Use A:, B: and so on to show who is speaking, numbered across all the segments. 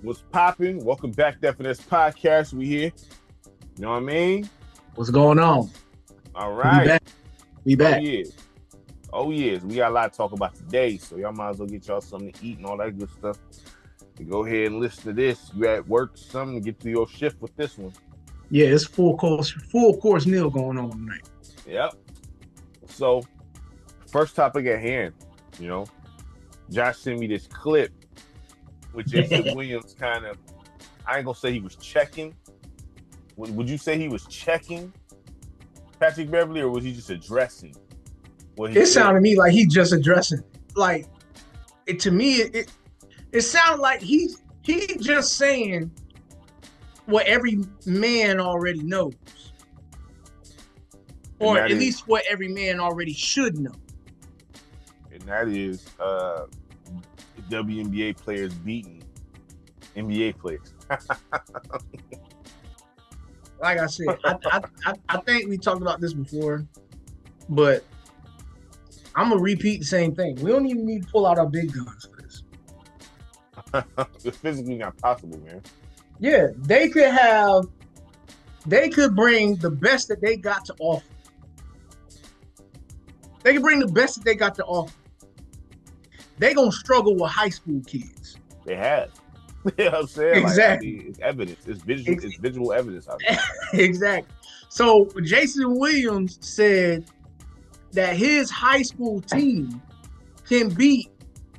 A: What's popping? Welcome back to FNS Podcast. We here. You know what I mean?
B: What's going on?
A: All
B: We
A: right.
B: back. We
A: Oh,
B: back.
A: yeah. Oh, yes. We got a lot to talk about today, so y'all might as well get y'all something to eat and all that good stuff. You go ahead and listen to this. You at work or something, get to your shift with this one.
B: Yeah, it's full course meal going on tonight.
A: Yep. So, first topic at hand, Josh sent me this clip with Jason Williams kind of, I ain't gonna say he was checking. Would you say he was checking Patrick Beverly, or was he just addressing what he
B: It
A: said?
B: sounded to me like he's just addressing. Like, to me, it sounded like he just saying what every man already knows. Or at least what every man already should know.
A: And that is WNBA players beating NBA players.
B: Like I said, I think we talked about this before, but I'm going to repeat the same thing. We don't even need to pull out our big guns for this.
A: It's physically not possible, man.
B: Yeah, they could bring the best that they got to offer. They can bring the best that they got to offer. They're going to struggle with high school kids.
A: They have. You know what I'm saying?
B: Exactly.
A: Like, it's evidence. It's visual evidence out there.
B: Exactly. So Jason Williams said that his high school team can beat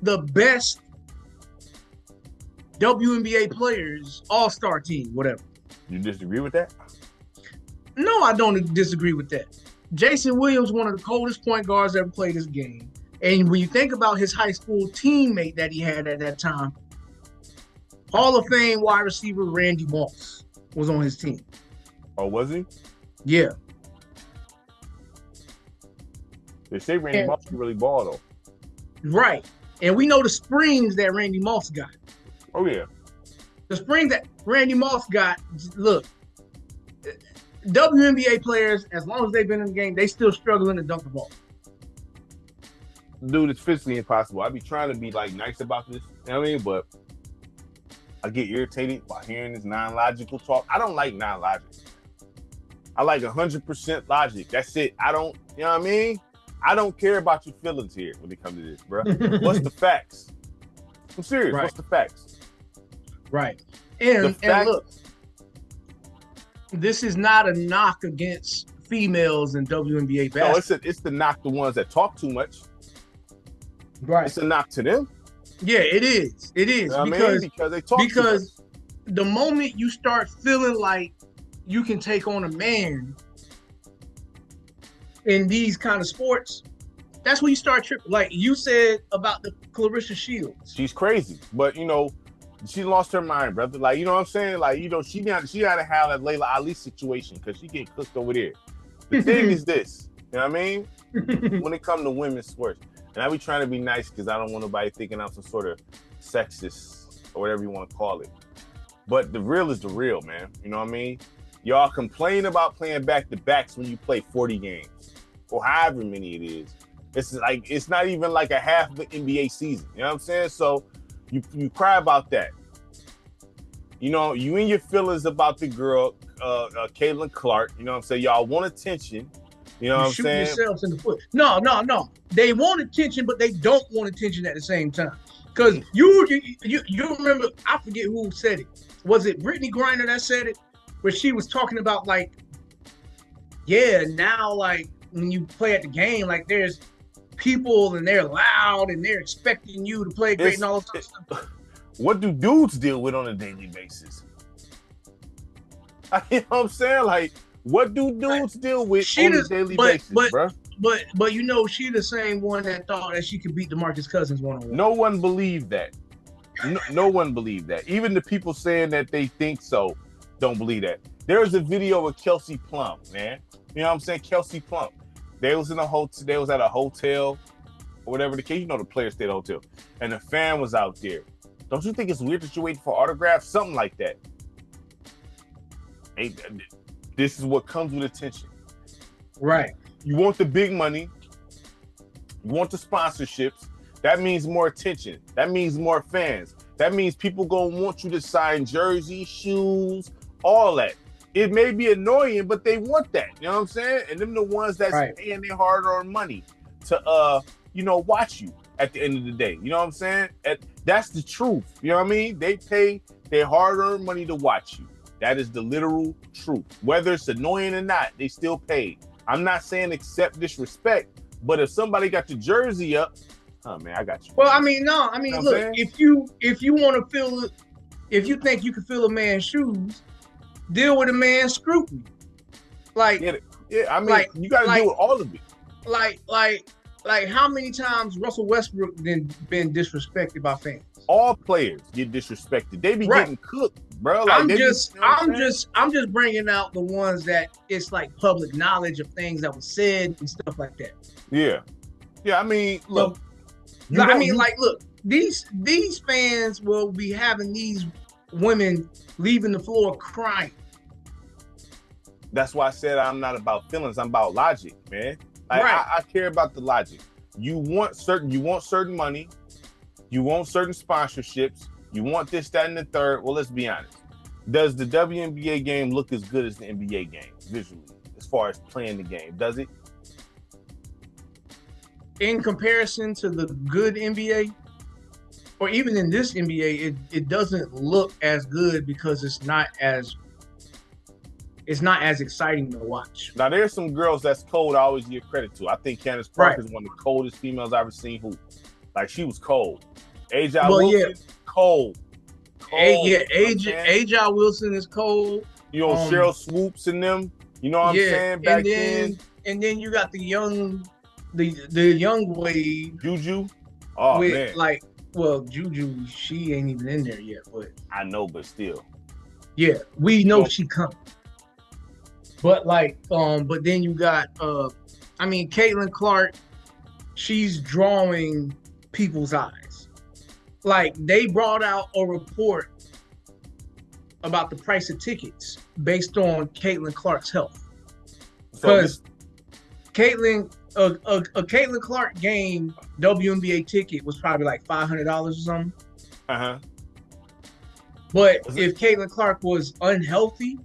B: the best WNBA players, all-star team, whatever.
A: You disagree with that?
B: No, I don't disagree with that. Jason Williams, one of the coldest point guards ever played this game. And when you think about his high school teammate that he had at that time, Hall of Fame wide receiver Randy Moss was on his team.
A: Oh, was he?
B: Yeah.
A: They say Randy Moss can really ball, though.
B: Right. And we know the springs that Randy Moss got.
A: Oh, yeah.
B: The springs that Randy Moss got, look, WNBA players, as long as they've been in the game, they still struggling to dunk the ball.
A: Dude, it's physically impossible. I be trying to be, nice about this, you know what I mean? But I get irritated by hearing this non-logical talk. I don't like non-logic. I like 100% logic. That's it. I don't, you know what I mean? I don't care about your feelings here when it comes to this, bro. What's the facts? I'm serious.
B: Right.
A: What's the facts?
B: Right. And look, this is not a knock against females in WNBA basketball.
A: No, it's to knock the ones that talk too much.
B: Right.
A: It's a knock to them.
B: Yeah, it is. It is.
A: You know
B: because
A: they talk too much.
B: The moment you start feeling like you can take on a man in these kind of sports, that's when you start tripping. Like you said about the Clarissa Shields.
A: She's crazy. But, she lost her mind, brother. Like, you know what I'm saying? Like, she got to have that Layla Ali situation because she get cooked over there. The thing is this, you know what I mean? When it comes to women's sports, and I be trying to be nice because I don't want nobody thinking I'm some sort of sexist or whatever you want to call it. But the real is the real, man. You know what I mean? Y'all complain about playing back-to-backs when you play 40 games or however many it is. It's not even like a half of the NBA season. You know what I'm saying? So you cry about that. You and your feelings about the girl, Caitlin Clark. You know what I'm saying? Y'all want attention. You know what I'm saying?
B: Shoot yourselves in the foot. No. They want attention, but they don't want attention at the same time. Because you remember, I forget who said it. Was it Brittany Griner that said it? Where she was talking about now when you play at the game, there's people and they're loud and they're expecting you to play great and all that stuff.
A: What do dudes deal with on a daily basis? You know what I'm saying? What do dudes deal with on a daily basis, bro?
B: But she the same one that thought that she could beat DeMarcus Cousins one-on-one.
A: No one believed that. No one believed that. Even the people saying that they think so don't believe that. There's a video of Kelsey Plum, man. You know what I'm saying? Kelsey Plum. They was at a hotel or whatever the case. The players stayed at a hotel. And the fan was out there. Don't you think it's weird that you're waiting for autographs? Something like that. This is what comes with attention.
B: Right.
A: You want the big money. You want the sponsorships. That means more attention. That means more fans. That means people gonna want you to sign jerseys, shoes, all that. It may be annoying, but they want that. You know what I'm saying? And them the ones that's paying their hard-earned money to watch you at the end of the day. You know what I'm saying? That's the truth. You know what I mean? They pay their hard-earned money to watch you. That is the literal truth. Whether it's annoying or not, they still pay. I'm not saying accept disrespect, but if somebody got your jersey up, oh man, I got you.
B: Well, I mean, no, I mean, you know look, if you want to feel, if you think you can fill a man's shoes, deal with a man's scrutiny. Like,
A: yeah, I mean, you got to deal with all of it.
B: Like, how many times Russell Westbrook been disrespected by fans?
A: All players get disrespected. They be getting cooked, bro. Like,
B: I'm just bringing out the ones that it's like public knowledge of things that was said and stuff like that.
A: Yeah. I mean, look.
B: Look, these fans will be having these women leaving the floor crying.
A: That's why I said I'm not about feelings. I'm about logic, man. I care about the logic. You want certain money. You want certain sponsorships. You want this, that, and the third. Well, let's be honest. Does the WNBA game look as good as the NBA game visually, as far as playing the game? Does it?
B: In comparison to the good NBA, or even in this NBA, it doesn't look as good because it's not as exciting to watch.
A: Now, there's some girls that's cold I always give credit to. I think Candace Parker is one of the coldest females I've ever seen hoop. Like, she was cold. AJ Wilson, cold.
B: AJ Wilson is cold.
A: You know, Cheryl Swoops and them. You know what I'm saying? Back then.
B: And then you got the young wave.
A: Juju. Oh, man.
B: Juju, she ain't even in there yet. But
A: I know, but still.
B: Yeah, we know she coming. But but then you got Caitlin Clark, she's drawing people's eyes. Like, they brought out a report about the price of tickets based on Caitlin Clark's health. Because Caitlin Clark game WNBA ticket was probably like $500 or something. But if Caitlin Clark was unhealthy,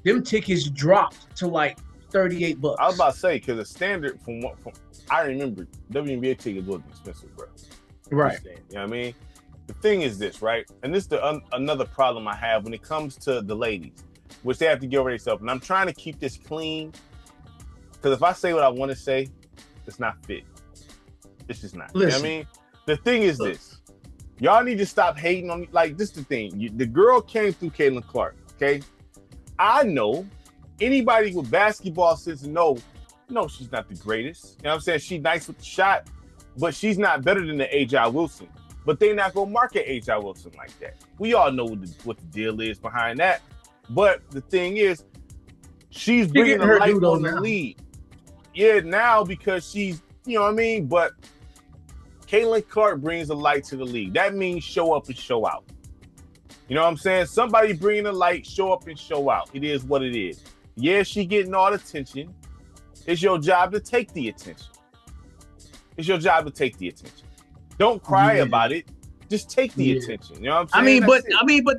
B: them tickets dropped to like $38.
A: I was about to say, because the standard from I remember, WNBA tickets wasn't expensive, bro.
B: Right.
A: You know what I mean? The thing is this, right? And this is another problem I have when it comes to the ladies, which they have to get over themselves. And I'm trying to keep this clean, because if I say what I want to say, it's not fit. It's just not.
B: Listen,
A: you know what I mean? The thing is this. Y'all need to stop hating on me. Like, this is the thing. The girl came through Caitlin Clark, okay? I know anybody with basketball sense no, she's not the greatest. You know what I'm saying? She's nice with the shot, but she's not better than the AJ Wilson. But they're not going to market AJ Wilson like that. We all know what the deal is behind that. But the thing is, she's bringing the light on the league. Yeah, now because she's, you know what I mean? But Caitlin Clark brings a light to the league. That means show up and show out. You know what I'm saying? Somebody bringing the light, show up and show out. It is what it is. Yeah, she getting all the attention. It's your job to take the attention. It's your job to take the attention. Don't cry about it. Just take the attention. You know what I'm saying?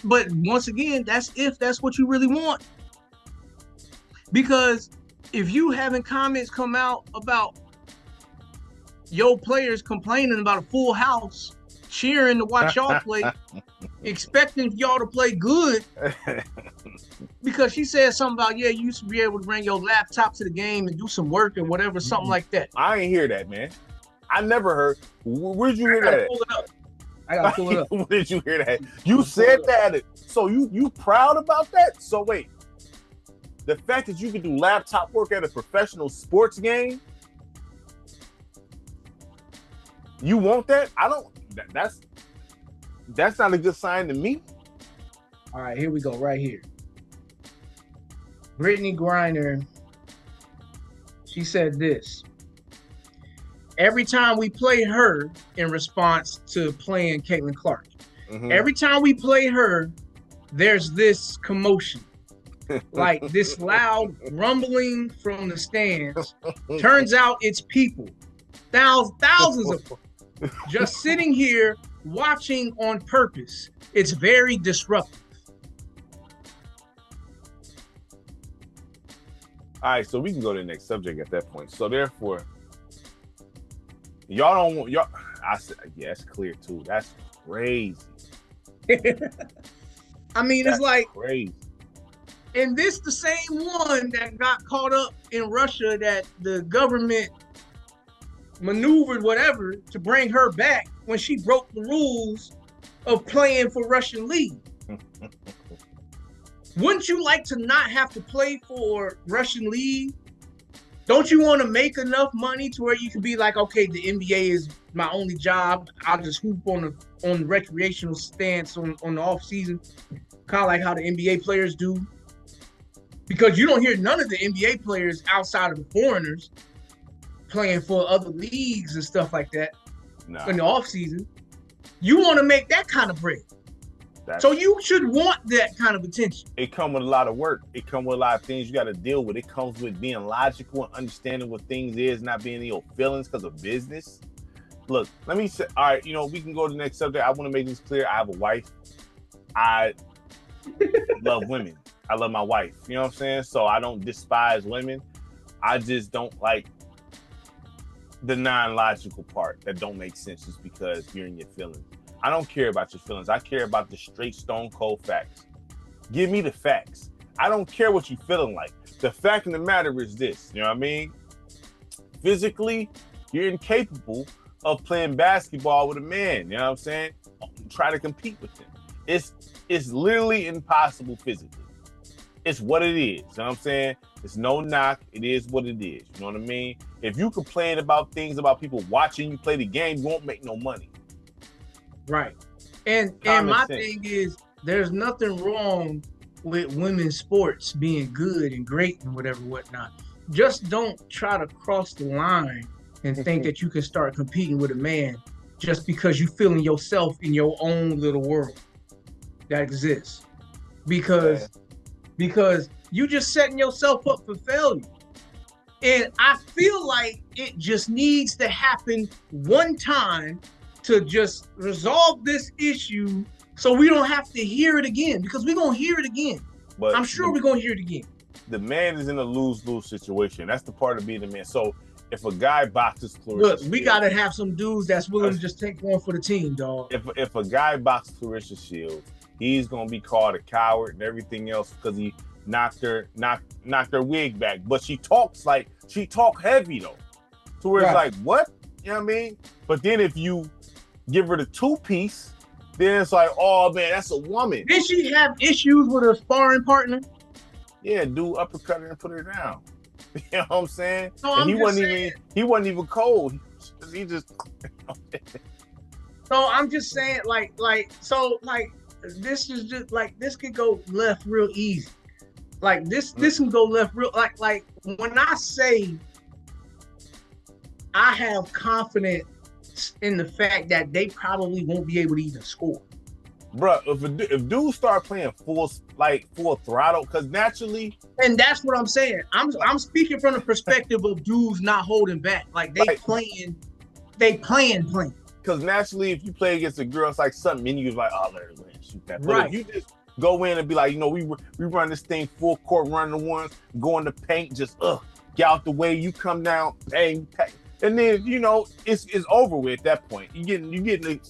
B: But once again, that's if that's what you really want. Because if you having comments come out about your players complaining about a full house, cheering to watch y'all play, expecting y'all to play good, because she said something about, you used to be able to bring your laptop to the game and do some work or whatever, something like that.
A: I ain't hear that, man. I never heard. Where did you hear that?
B: I gotta pull it up.
A: Where did you hear that? You said that. So you proud about that? So wait, the fact that you can do laptop work at a professional sports game, you want that? I don't. That's not a good sign to me.
B: All right, here we go. Right here. Brittany Griner, she said this. Every time we play her, in response to playing Caitlin Clark, every time we play her, there's this commotion. Like this loud rumbling from the stands. Turns out it's people. Thousands of them. Just sitting here watching on purpose. It's very disruptive.
A: All right, so we can go to the next subject at that point. So therefore, y'all don't want y'all. I said, yeah, that's clear too. That's crazy.
B: I mean,
A: That's
B: it's like
A: crazy.
B: And this the same one that got caught up in Russia that the government maneuvered whatever to bring her back when she broke the rules of playing for Russian league. Wouldn't you like to not have to play for Russian league? Don't you want to make enough money to where you can be like, okay, the NBA is my only job. I'll just hoop on the recreational stance on the off season, kind of like how the NBA players do. Because you don't hear none of the NBA players outside of the foreigners playing for other leagues and stuff like that in the off season. You want to make that kind of bread. So you should want that kind of attention.
A: It comes with a lot of work. It comes with a lot of things you got to deal with. It comes with being logical and understanding what things is, not being in your feelings because of business. Look, let me say, all right, we can go to the next subject. I want to make this clear. I have a wife. I love women. I love my wife. You know what I'm saying? So I don't despise women. I just don't like the non-logical part that don't make sense just because you're in your feelings. I don't care about your feelings. I care about the straight stone cold facts. Give me the facts. I don't care what you're feeling like. The fact of the matter is this, you know what I mean? Physically, you're incapable of playing basketball with a man, you know what I'm saying? Try to compete with him. It's literally impossible physically. It's what it is, you know what I'm saying? It's no knock. It is what it is, you know what I mean? If you complain about things about people watching you play the game, you won't make no money.
B: Right. And my thing is, there's nothing wrong with women's sports being good and great and whatnot. Just don't try to cross the line and think that you can start competing with a man just because you feeling yourself in your own little world that exists. Because you just setting yourself up for failure. And I feel like it just needs to happen one time to just resolve this issue so we don't have to hear it again, because we're going to hear it again. But I'm sure we're going to hear it again.
A: The man is in a lose-lose situation. That's the part of being the man. So if a guy boxes Clarissa
B: Look, we got to have some dudes that's willing to just take one for the team, dog.
A: If a guy boxes Clarissa Shields, he's going to be called a coward and everything else because he knocked her wig back. But she talk heavy, though. So where it's like, what? You know what I mean? But then if you give her the two-piece, then it's like, oh man, that's a woman.
B: Did she have issues with her sparring partner?
A: Yeah, dude uppercut her and put her down. You know what I'm saying?
B: No,
A: and he wasn't even cold. He just
B: So I'm just saying, this is just like, this could go left real easy. Like this can go left real like when I say I have confidence in the fact that they probably won't be able to even score.
A: Bro, if dudes start playing full throttle, because naturally,
B: and that's what I'm saying. I'm speaking from the perspective of dudes not holding back, like playing.
A: Because naturally, if you play against a girl, it's like something in you is like, oh, let her win, shoot that. But if you just go in and be like, we run this thing full court, run the ones, go in the paint, just get out the way. You come down, bang. And then, it's over with at that point. You getting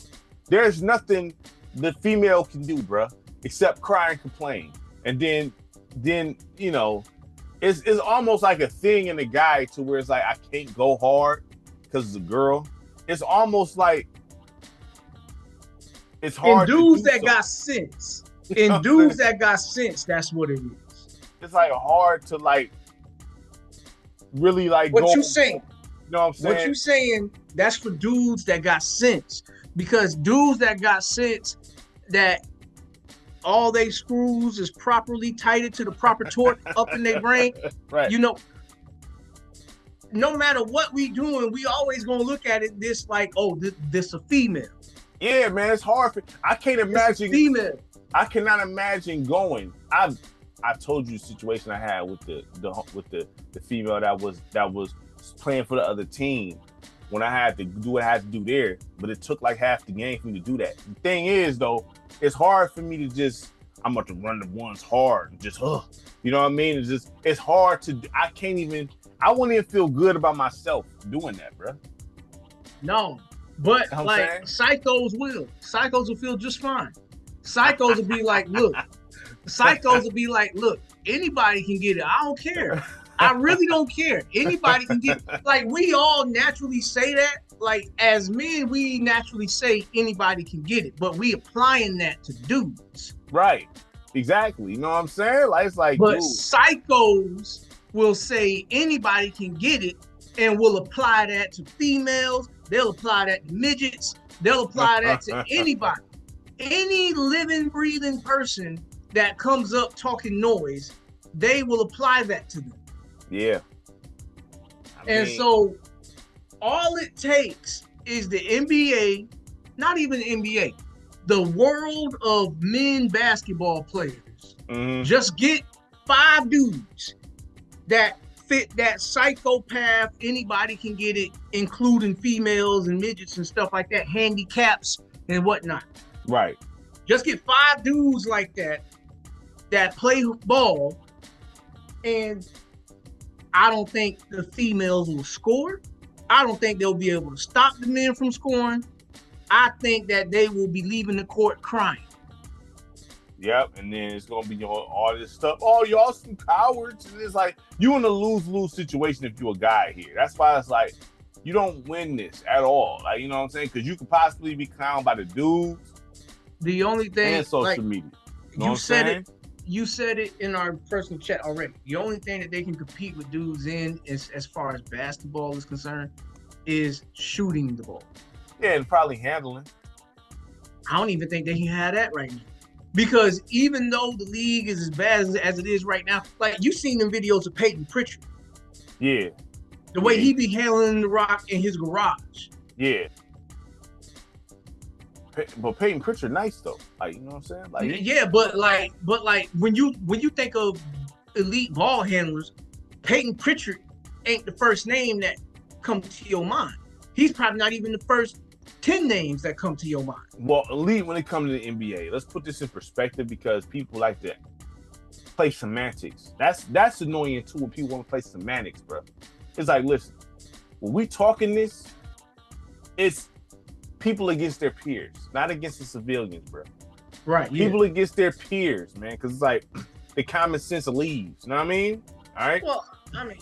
A: there's nothing the female can do, bruh, except cry and complain. And then it's almost like a thing in the guy to where it's like, I can't go hard because it's a girl. It's almost like it's hard.
B: And dudes that got sense. And dudes that got sense, that's what it is.
A: It's like hard to really
B: what
A: go.
B: You saying?
A: You know what I'm saying?
B: What you saying, that's for dudes that got sense. Because dudes that got sense, that all they screws is properly tighted to the proper torque up in their brain.
A: Right.
B: No matter what we doing, we always gonna look at it this like, oh, this a female.
A: Yeah, man, it's hard. I can't imagine.
B: Female.
A: I cannot imagine going. I told you the situation I had with the female that was playing for the other team. when I had to do what I had to do there. But it took like half the game for me to do that. The thing is, though, it's hard for me to just, I'm about to run the ones hard and just, you know what I mean? It's hard to, I wouldn't even feel good about myself doing that, bro.
B: No, but like psychos will feel just fine. Psychos will be like, look, anybody can get it. I don't care. I really don't care. Anybody can get it. Like, we all naturally say that. Like, as men, we naturally say anybody can get it, but we applying that to dudes.
A: Right. Exactly. You know what I'm saying? Like, it's like,
B: but dude, psychos will say anybody can get it and will apply that to females. They'll apply that to midgets. They'll apply that to anybody. Any living, breathing person that comes up talking noise, they will apply that to them.
A: Yeah.
B: So all it takes is the NBA, not even the NBA, the world of men basketball players. Just get 5 dudes that fit that psychopath, anybody can get it, including females and midgets and stuff like that, handicaps and whatnot.
A: Right.
B: Just get 5 dudes like that play ball, and I don't think the females will score. I don't think they'll be able to stop the men from scoring. I think that they will be leaving the court crying.
A: Yep, and then it's gonna be all this stuff. Oh, y'all some cowards. And it's like, you in a lose-lose situation if you're a guy here. That's why it's like, you don't win this at all. Like, you know what I'm saying? Because you could possibly be clowned by the dudes.
B: The only thing,
A: and social media.
B: You said it in our personal chat already. The only thing that they can compete with dudes in, is, as far as basketball is concerned, is shooting the ball.
A: Yeah, and probably handling.
B: I don't even think they can have that right now. Because even though the league is as bad as it is right now, like, you seen them videos of Peyton Pritchard.
A: Yeah.
B: The way he be handling the rock in his garage.
A: Yeah. But Peyton Pritchard nice though. Like, you know what I'm saying? Like,
B: yeah, but when you think of elite ball handlers, Peyton Pritchard ain't the first name that comes to your mind. He's probably not even the first 10 names that come to your mind.
A: Well, elite when it comes to the NBA. Let's put this in perspective, because people like to play semantics. That's annoying too, when people want to play semantics, bro. It's like, listen, when we talking this, it's people against their peers, not against the civilians, bro.
B: Right.
A: People against their peers, man, because it's like the common sense leaves. You know what I mean? All right.
B: Well, I mean,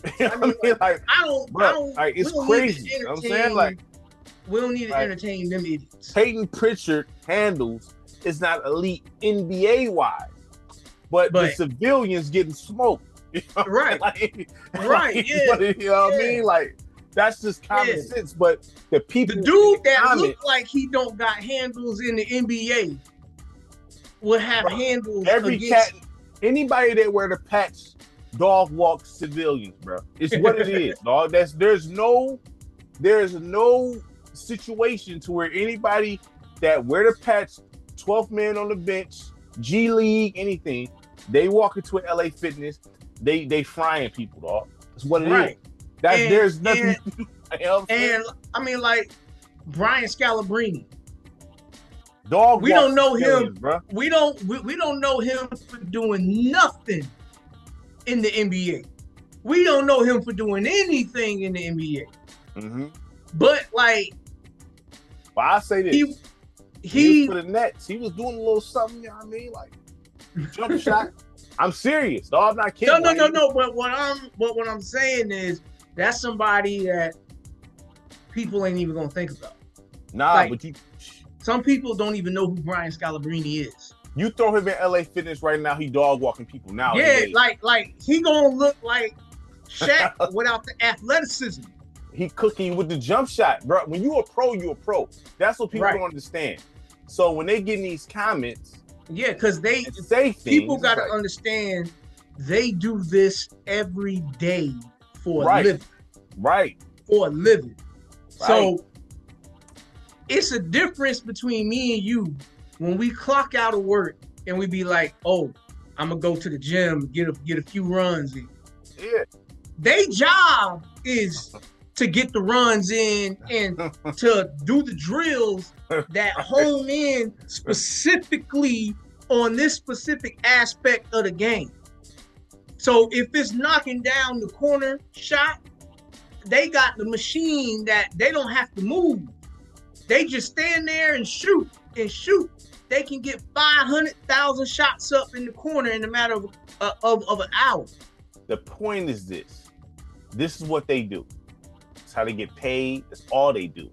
A: like, I don't. Like, it's crazy. You know what I'm saying? Like,
B: we don't need to entertain them idiots.
A: Peyton Pritchard handles is not elite NBA wise, but the civilians getting smoked. You know
B: right.
A: Right. Yeah. You know what I mean? Like, that's just common sense. But the people,
B: the dude that look like he don't got handles in the NBA will have handles.
A: Every cat, anybody that wear the patch, dog walks civilians, bro. It's what it is, dog. There's no situation to where anybody that wear the patch, 12th man on the bench, G League, anything, they walk into an LA Fitness, they frying people, dog. That's what it is. There's nothing.
B: And I mean, like Brian Scalabrine.
A: Dog.
B: We don't know him,
A: bro.
B: We don't know him for doing nothing in the NBA. We don't know him for doing anything in the NBA. Mm-hmm. But like,
A: well, I say this. He was for the Nets. He was doing a little something. You know what I mean? Like, jump shot. I'm serious, dog. I'm not kidding.
B: No. But what I'm saying is, that's somebody that people ain't even gonna think about.
A: Nah, like, but
B: some people don't even know who Brian Scalabrine is.
A: You throw him in LA Fitness right now, he dog walking people now.
B: Yeah, like he gonna look like Shaq without the athleticism.
A: He cooking you with the jump shot, bro. When you a pro, you a pro. That's what people don't understand. So when they get in these comments,
B: yeah, because people got to understand, they do this every day for a living.
A: Right.
B: For a living. Right. So it's a difference between me and you when we clock out of work and we be like, oh, I'm gonna go to the gym, get a few runs in.
A: Yeah.
B: Their job is to get the runs in and to do the drills that hone in specifically on this specific aspect of the game. So if it's knocking down the corner shot, they got the machine that they don't have to move. They just stand there and shoot and shoot. They can get 500,000 shots up in the corner in a matter of an hour.
A: The point is this. This is what they do. It's how they get paid. That's all they do.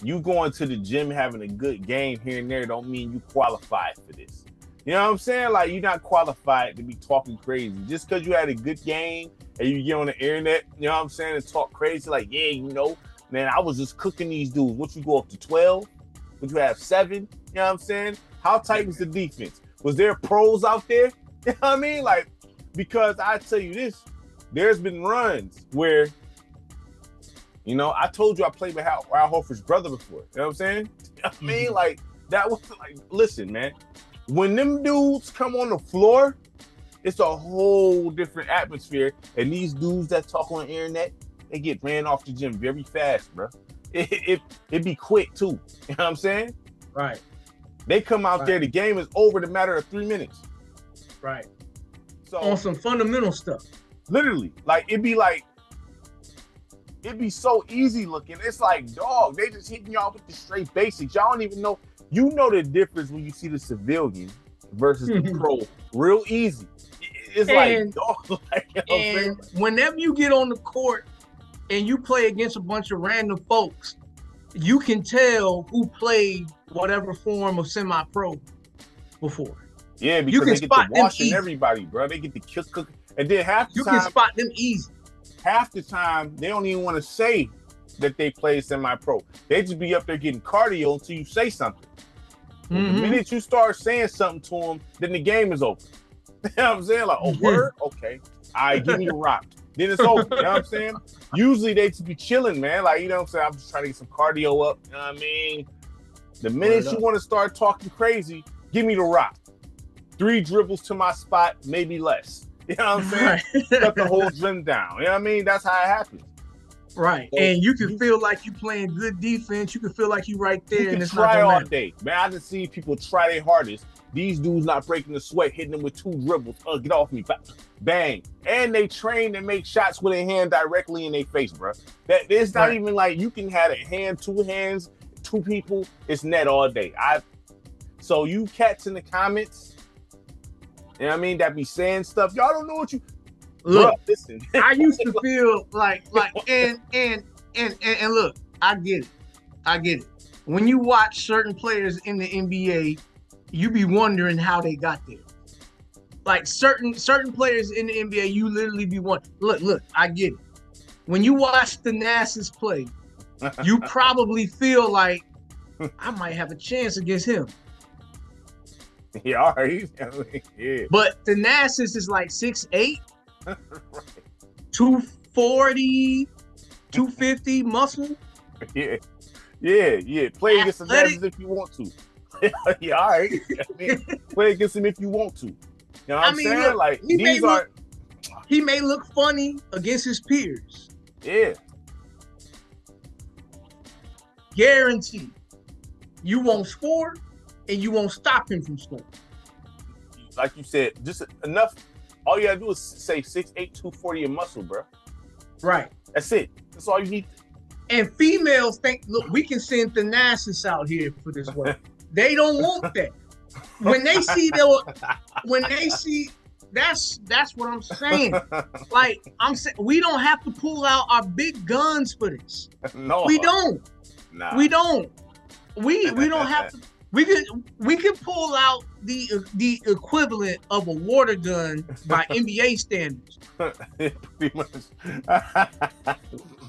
A: You going to the gym having a good game here and there don't mean you qualified for this. You know what I'm saying? Like, you're not qualified to be talking crazy. Just because you had a good game and you get on the internet, you know what I'm saying, and talk crazy like, yeah, you know, man, I was just cooking these dudes. What, you go up to 12? Would you have 7? You know what I'm saying? How tight was the defense? Was there pros out there? You know what I mean? Like, because I tell you this, there's been runs where, you know, I told you I played with Al Horford's brother before. You know what I'm saying? You know what I mean? Like, that was like, listen, man, when them dudes come on the floor, it's a whole different atmosphere. And these dudes that talk on the internet, they get ran off the gym very fast, bro. It be quick too. You know what I'm saying?
B: Right.
A: They come out there, the game is over in a matter of 3 minutes.
B: Right.
A: So
B: on some fundamental stuff.
A: Literally, like it'd be so easy looking. It's like, dog, they just hitting y'all with the straight basics. Y'all don't even know. You know the difference when you see the civilian versus the pro. Real easy. It's like, dog. Like, you know
B: and whenever you get on the court and you play against a bunch of random folks, you can tell who played whatever form of semi-pro before.
A: Yeah, because they get to washing everybody, bro. They get to cook. And then half the time,
B: you can spot them easy.
A: Half the time, they don't even want to say that they play semi-pro. They just be up there getting cardio until you say something. Mm-hmm. The minute you start saying something to them, then the game is over. You know what I'm saying? Like, oh, word? Okay. All right, give me the rock. Then it's over. You know what I'm saying? Usually they just be chilling, man. Like, you know what I'm saying? I'm just trying to get some cardio up. You know what I mean? The minute you want to start talking crazy, give me the rock. 3 dribbles to my spot, maybe less. You know what I'm saying? Shut the whole gym down. You know what I mean? That's how it happens.
B: Right. So and you can feel like you playing good defense. You can feel like you right there.
A: You can try all day. Man, I just see people try their hardest. These dudes not breaking the sweat, hitting them with 2 dribbles. Get off me. Bang. And they train and make shots with a hand directly in their face, bro. It's not even like you can have a hand, 2 hands, 2 people. It's net all day. So you cats in the comments, you know what I mean, that be saying stuff. Y'all don't know what you
B: look.
A: Bruh, listen.
B: I used to feel like and look, I get it. When you watch certain players in the NBA, you be wondering how they got there. Like certain players in the NBA, you literally be wondering. Look, I get it. When you watch the Thanasis play, you probably feel like I might have a chance against him.
A: Yeah, all right. Yeah.
B: But Thanasis is like 6'8", 240, 250 muscle.
A: Yeah. Play against Thanasis if you want to. Yeah, all right. I mean, play against him if you want to. You know what I'm saying?
B: Look,
A: like
B: he may look funny against his peers.
A: Yeah.
B: Guaranteed. You won't score and you won't stop him from scoring.
A: Like you said, just enough. All you gotta do is say 6'8", 240 in muscle, bro.
B: Right.
A: That's it. That's all you need.
B: And females think, look, we can send Thanasis out here for this work. They don't want that. When they see that's what I'm saying. Like I'm saying, we don't have to pull out our big guns for this.
A: No,
B: we don't.
A: Nah.
B: We don't. We don't have to. We can pull out the equivalent of a water gun by NBA standards.
A: Pretty much.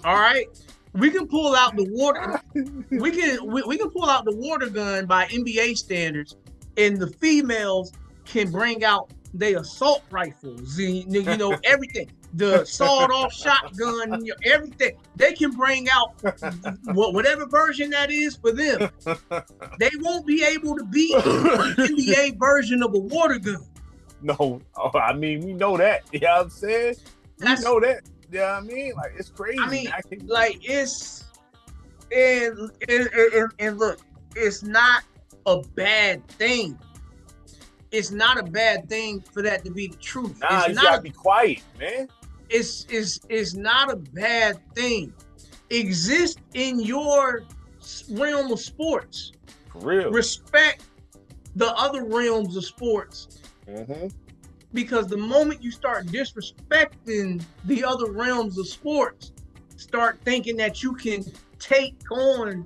B: All right. We can pull out the water. We can pull out the water gun by NBA standards, and the females can bring out their assault rifles. You know everything. The sawed-off shotgun, everything. They can bring out whatever version that is for them. They won't be able to beat the NBA version of a water gun.
A: No, I mean, we know that. You know what I'm saying? We know that. Yeah, I mean, like it's crazy.
B: I mean,
A: Man.
B: like it's and look, it's not a bad thing. It's not a bad thing for that to be the truth.
A: Nah,
B: It's
A: you
B: not
A: gotta
B: a
A: be quiet, man.
B: it's not a bad thing. Exist in your realm of sports.
A: For real.
B: Respect the other realms of sports.
A: Mm-hmm.
B: Because the moment you start disrespecting the other realms of sports, start thinking that you can take on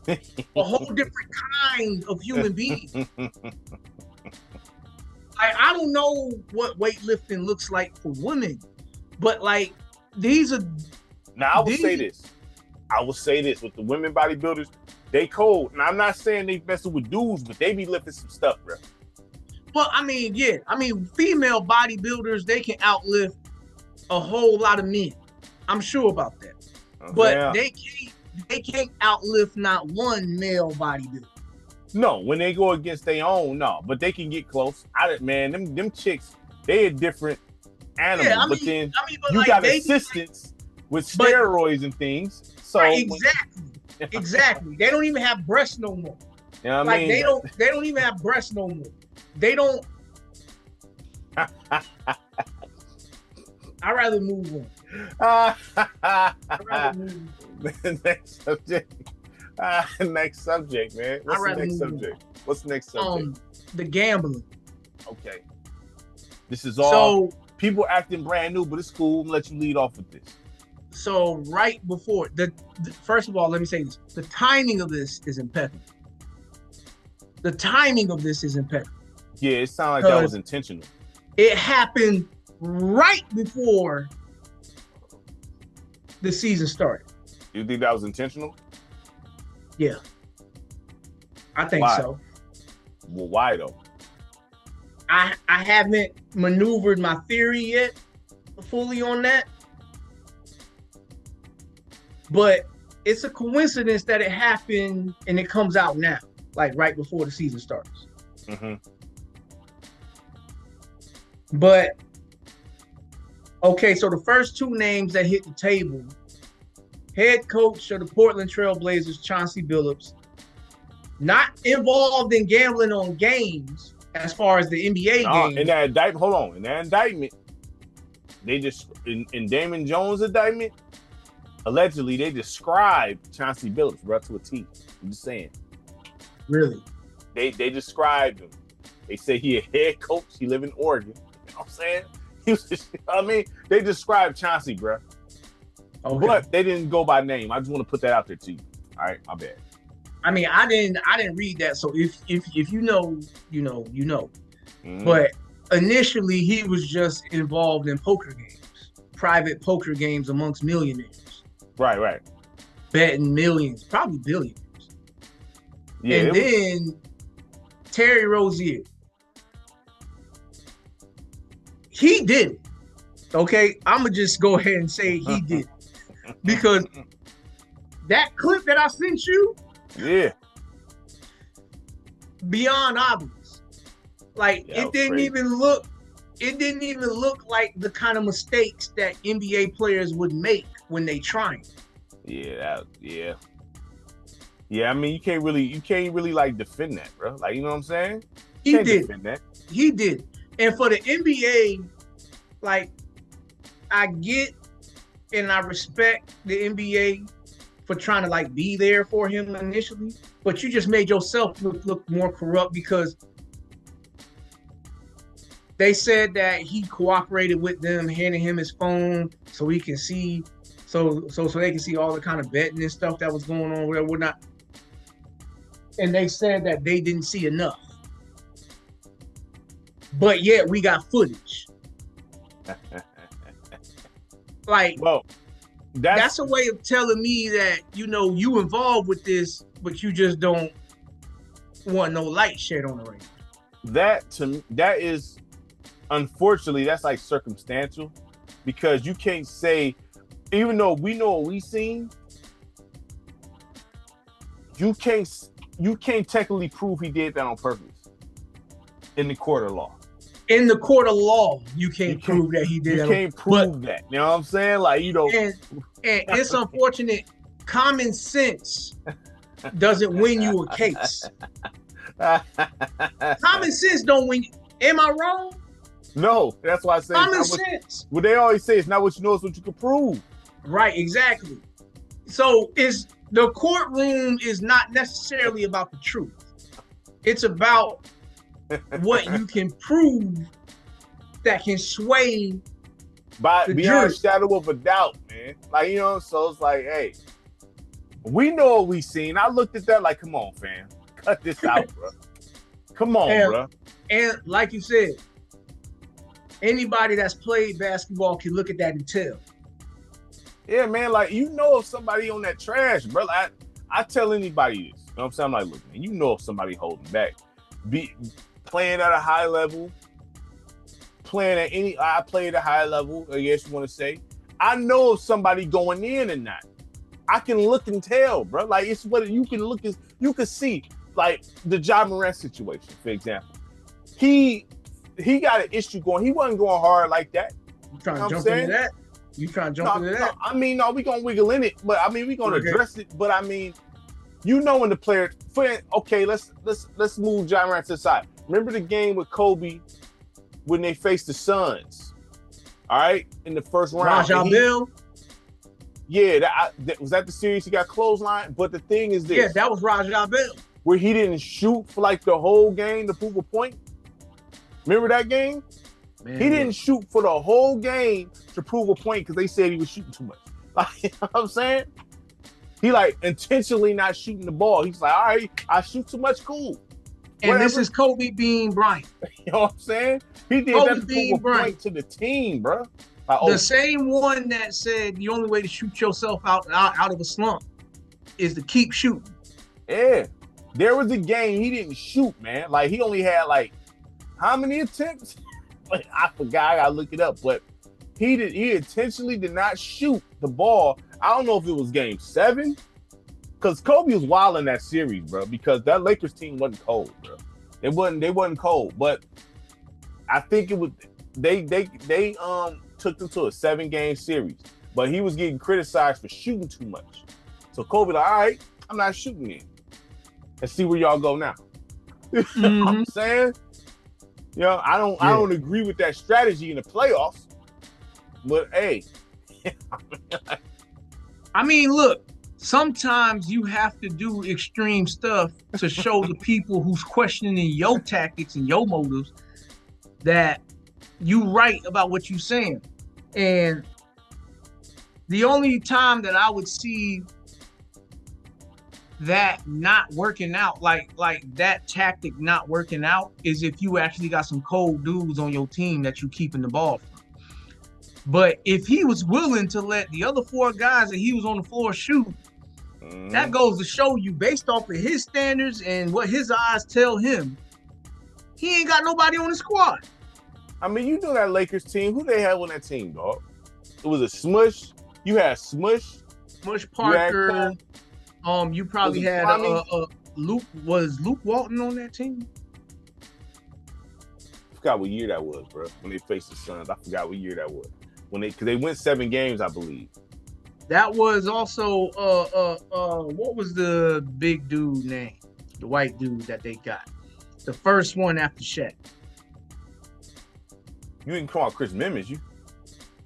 B: a whole different kind of human being. I don't know what weightlifting looks like for women, but like these are.
A: Now I will say this. With the women bodybuilders, they cold. And I'm not saying they messing with dudes, but they be lifting some stuff, bro.
B: Well, I mean, yeah. I mean, female bodybuilders, they can outlift a whole lot of men. I'm sure about that. But they can't outlift not one male bodybuilder.
A: No, when they go against their own, no. But they can get close. Man, them chicks, they a different animal.
B: Yeah,
A: but you
B: like,
A: got assistants with steroids and things. So
B: right, exactly. They don't even have breasts no more.
A: You know what
B: like
A: I mean?
B: they don't even have breasts no more. They don't. I'd rather move on.
A: Next subject. Next subject, man. What's the next subject?
B: The gambling.
A: Okay. This is all people acting brand new, but it's cool. I'm gonna let you lead off with this.
B: So right before first of all, let me say this: the timing of this is impeccable.
A: Yeah, it sounded like that was intentional.
B: It happened right before the season started.
A: You think that was intentional?
B: Yeah, I think so.
A: Well, why though?
B: I haven't maneuvered my theory yet fully on that, but it's a coincidence that it happened and it comes out now, like right before the season starts.
A: Mm-hmm.
B: But okay, so the first two names that hit the table: head coach of the Portland Trail Blazers, Chauncey Billups, not involved in gambling on games as far as the NBA games.
A: In that indictment, they just in Damon Jones' indictment, allegedly they described Chauncey Billups, bro, to a T. I'm just saying.
B: Really?
A: They described him. They say he a head coach. He live in Oregon. You know what I'm saying? He was just, they described Chauncey, bro. Okay. But they didn't go by name. I just want to put that out there to you. All right, my bad.
B: I mean, I didn't read that. So if you know, you know. Mm-hmm. But initially, he was just involved in poker games, private poker games amongst millionaires.
A: Right.
B: Betting millions, probably billions. Yeah, and then Terry Rozier, he did it. Okay, I'm gonna just go ahead and say he did it. Because that clip that I sent you,
A: yeah,
B: beyond obvious. Like it didn't even look like the kind of mistakes that NBA players would make when they try.
A: Yeah. I mean, you can't really like defend that, bro. Like, you know what I'm saying?
B: He did. He did. And for the NBA, like, I get and I respect the NBA for trying to like be there for him initially, but you just made yourself look more corrupt because they said that he cooperated with them, handing him his phone so he can see, so they can see all the kind of betting and stuff that was going on, whatnot. And they said that they didn't see enough. But yet we got footage. Like, well, that's a way of telling me that, you know, you involved with this, but you just don't want no light shed on the ring.
A: That is, unfortunately, that's like circumstantial, because you can't say, even though we know what we seen, you can't technically prove he did that on purpose in the court of law.
B: in the court of law, you can't prove that he did.
A: You can't prove that. You know what I'm saying? Like, you know,
B: and it's unfortunate. Common sense doesn't win you a case. Common sense don't win. Am I wrong?
A: No, that's why I say
B: common sense.
A: What they always say is not what you know, it's what you can prove.
B: Right, exactly. So the courtroom is not necessarily about the truth. It's about what you can prove that can sway
A: beyond a shadow of a doubt, man. Like, you know, so it's like, hey, we know what we seen. I looked at that like, come on, fam. Cut this out, bro. Come on, bro.
B: And like you said, anybody that's played basketball can look at that and tell.
A: Yeah, man, like, you know if somebody on that trash, bro. I tell anybody this. You know what I'm saying? I'm like, look, man, you know if somebody holding back. Be playing at a high level, I play at a high level, I guess you want to say. I know if somebody going in or not. I can look and tell, bro. Like, it's what you can look at, you can see. Like the Ja Morant situation, for example. He got an issue going. He wasn't going hard like that.
B: You trying to jump into that? You trying to jump into that?
A: I mean, no, we gonna wiggle in it, but I mean, we gonna address it. But I mean, you know, when the player, okay, let's move Ja Morant to the side. Remember the game with Kobe when they faced the Suns? All right, in the first round.
B: Raja Bell.
A: Yeah, that was that the series he got clothesline. But the thing is this.
B: Yeah, that was Raja Bell.
A: Where he didn't shoot for like the whole game to prove a point. Remember that game? Man, he didn't shoot for the whole game to prove a point because they said he was shooting too much. Like, you know what I'm saying? He like intentionally not shooting the ball. He's like, all right, I shoot too much, cool.
B: And whatever. This is Kobe being Bryant.
A: You know what I'm saying? He did Kobe that to prove a point to the team, bro. Like,
B: the same one that said the only way to shoot yourself out of a slump is to keep shooting.
A: Yeah. There was a game he didn't shoot, man. Like, he only had like how many attempts? Like, I forgot. I gotta look it up. But he intentionally did not shoot the ball. I don't know if it was game 7, because Kobe was wild in that series, bro. Because that Lakers team wasn't cold, bro. They wasn't cold. But I think it was they took them to a 7-game series. But he was getting criticized for shooting too much. So Kobe like, all right, I'm not shooting it. Let's see where y'all go now. Mm-hmm. You know what I'm saying? You know, I don't agree with that strategy in the playoffs. But hey.
B: I mean, look, sometimes you have to do extreme stuff to show the people who's questioning your tactics and your motives that you right about what you're saying. And the only time that I would see that not working out, like that tactic not working out, is if you actually got some cold dudes on your team that you keeping the ball from. But if he was willing to let the other 4 guys that he was on the floor shoot, that goes to show you, based off of his standards and what his eyes tell him, he ain't got nobody on the squad.
A: I mean, you know that Lakers team. Who they had on that team, dog? It was a Smush. You had Smush
B: Parker. You probably had Luke. Was Luke Walton on that team?
A: I forgot what year that was, bro. When they faced the Suns, I forgot what year that was. Because they went 7 games, I believe.
B: That was also what was the big dude name? The white dude that they got. The first one after Shaq.
A: You didn't call out Chris Mim, is you?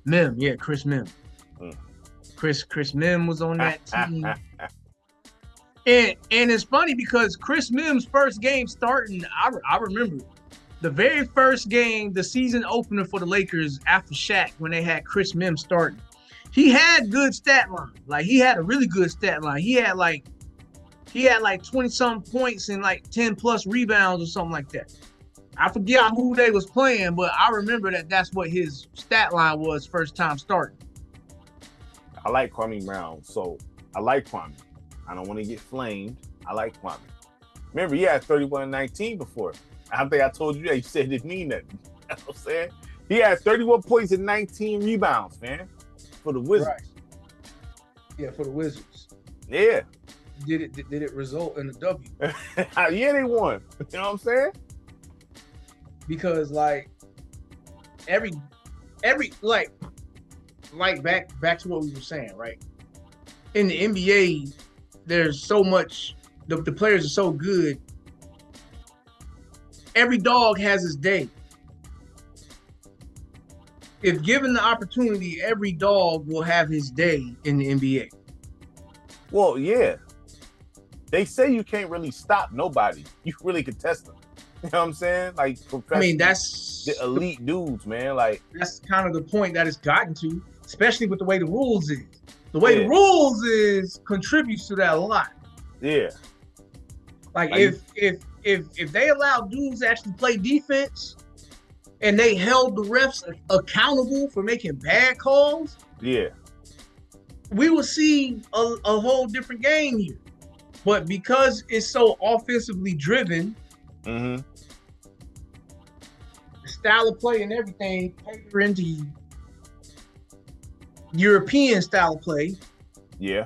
B: Mim, yeah, Chris Mim. Chris Mim was on that team. And it's funny because Chris Mim's first game starting, I remember the very first game, the season opener for the Lakers after Shaq, when they had Chris Mim starting. He had good stat line. Like, he had a really good stat line. He had like 20-something points and like 10+ rebounds or something like that. I forget who they was playing, but I remember that's what his stat line was first time starting.
A: I like Kwame Brown, so I like Kwame. I don't want to get flamed. I like Kwame. Remember, he had 31-19 before. I think I told you that. You said it didn't mean nothing. You know what I'm saying? He had 31 points and 19 rebounds, man, for the Wizards. Right.
B: Yeah, for the Wizards.
A: Yeah.
B: Did it result in a W?
A: Yeah, they won. You know what I'm saying?
B: Because, like, every like back to what we were saying, right? In the NBA, there's so much. The players are so good. Every dog has his day. If given the opportunity, every dog will have his day in the NBA.
A: Well, yeah. They say you can't really stop nobody. You really can test them. You know what I'm saying? Like,
B: I mean, that's
A: the elite dudes, man. Like,
B: that's kind of the point that it's gotten to, especially with the way the rules is. The way the rules is contributes to that a lot.
A: Yeah.
B: Like if they allow dudes to actually play defense and they held the refs accountable for making bad calls,
A: yeah,
B: we will see a whole different game here. But because it's so offensively driven,
A: mm-hmm.
B: the style of play and everything cater into European style of play.
A: Yeah.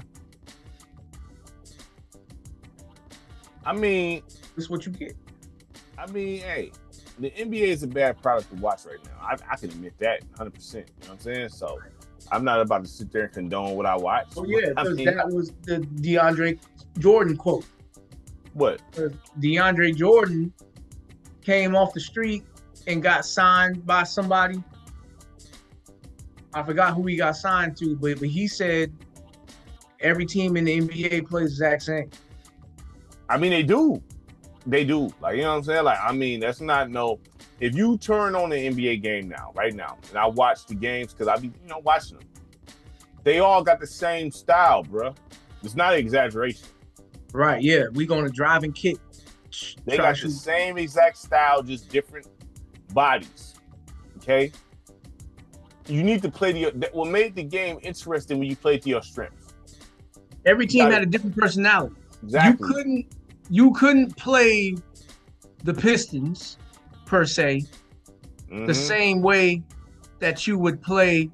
A: I mean,
B: that's what you get.
A: I mean, hey, the NBA is a bad product to watch right now. I can admit that 100%. You know what I'm saying? So I'm not about to sit there and condone what I watch.
B: Oh yeah, because that was the DeAndre Jordan quote.
A: What?
B: DeAndre Jordan came off the street and got signed by somebody. I forgot who he got signed to, but he said every team in the NBA plays the exact same.
A: I mean, they do. They do. Like, you know what I'm saying? Like, I mean, that's not no. If you turn on the NBA game now, right now, and I watch the games because I be, watching them, they all got the same style, bro. It's not an exaggeration.
B: Right, yeah. We going to drive and kick.
A: They got the same exact style, just different bodies. Okay? You need to play what made the game interesting when you play to your strengths.
B: Every team had a different personality.
A: Exactly.
B: You couldn't play the Pistons, per se, the same way that you would play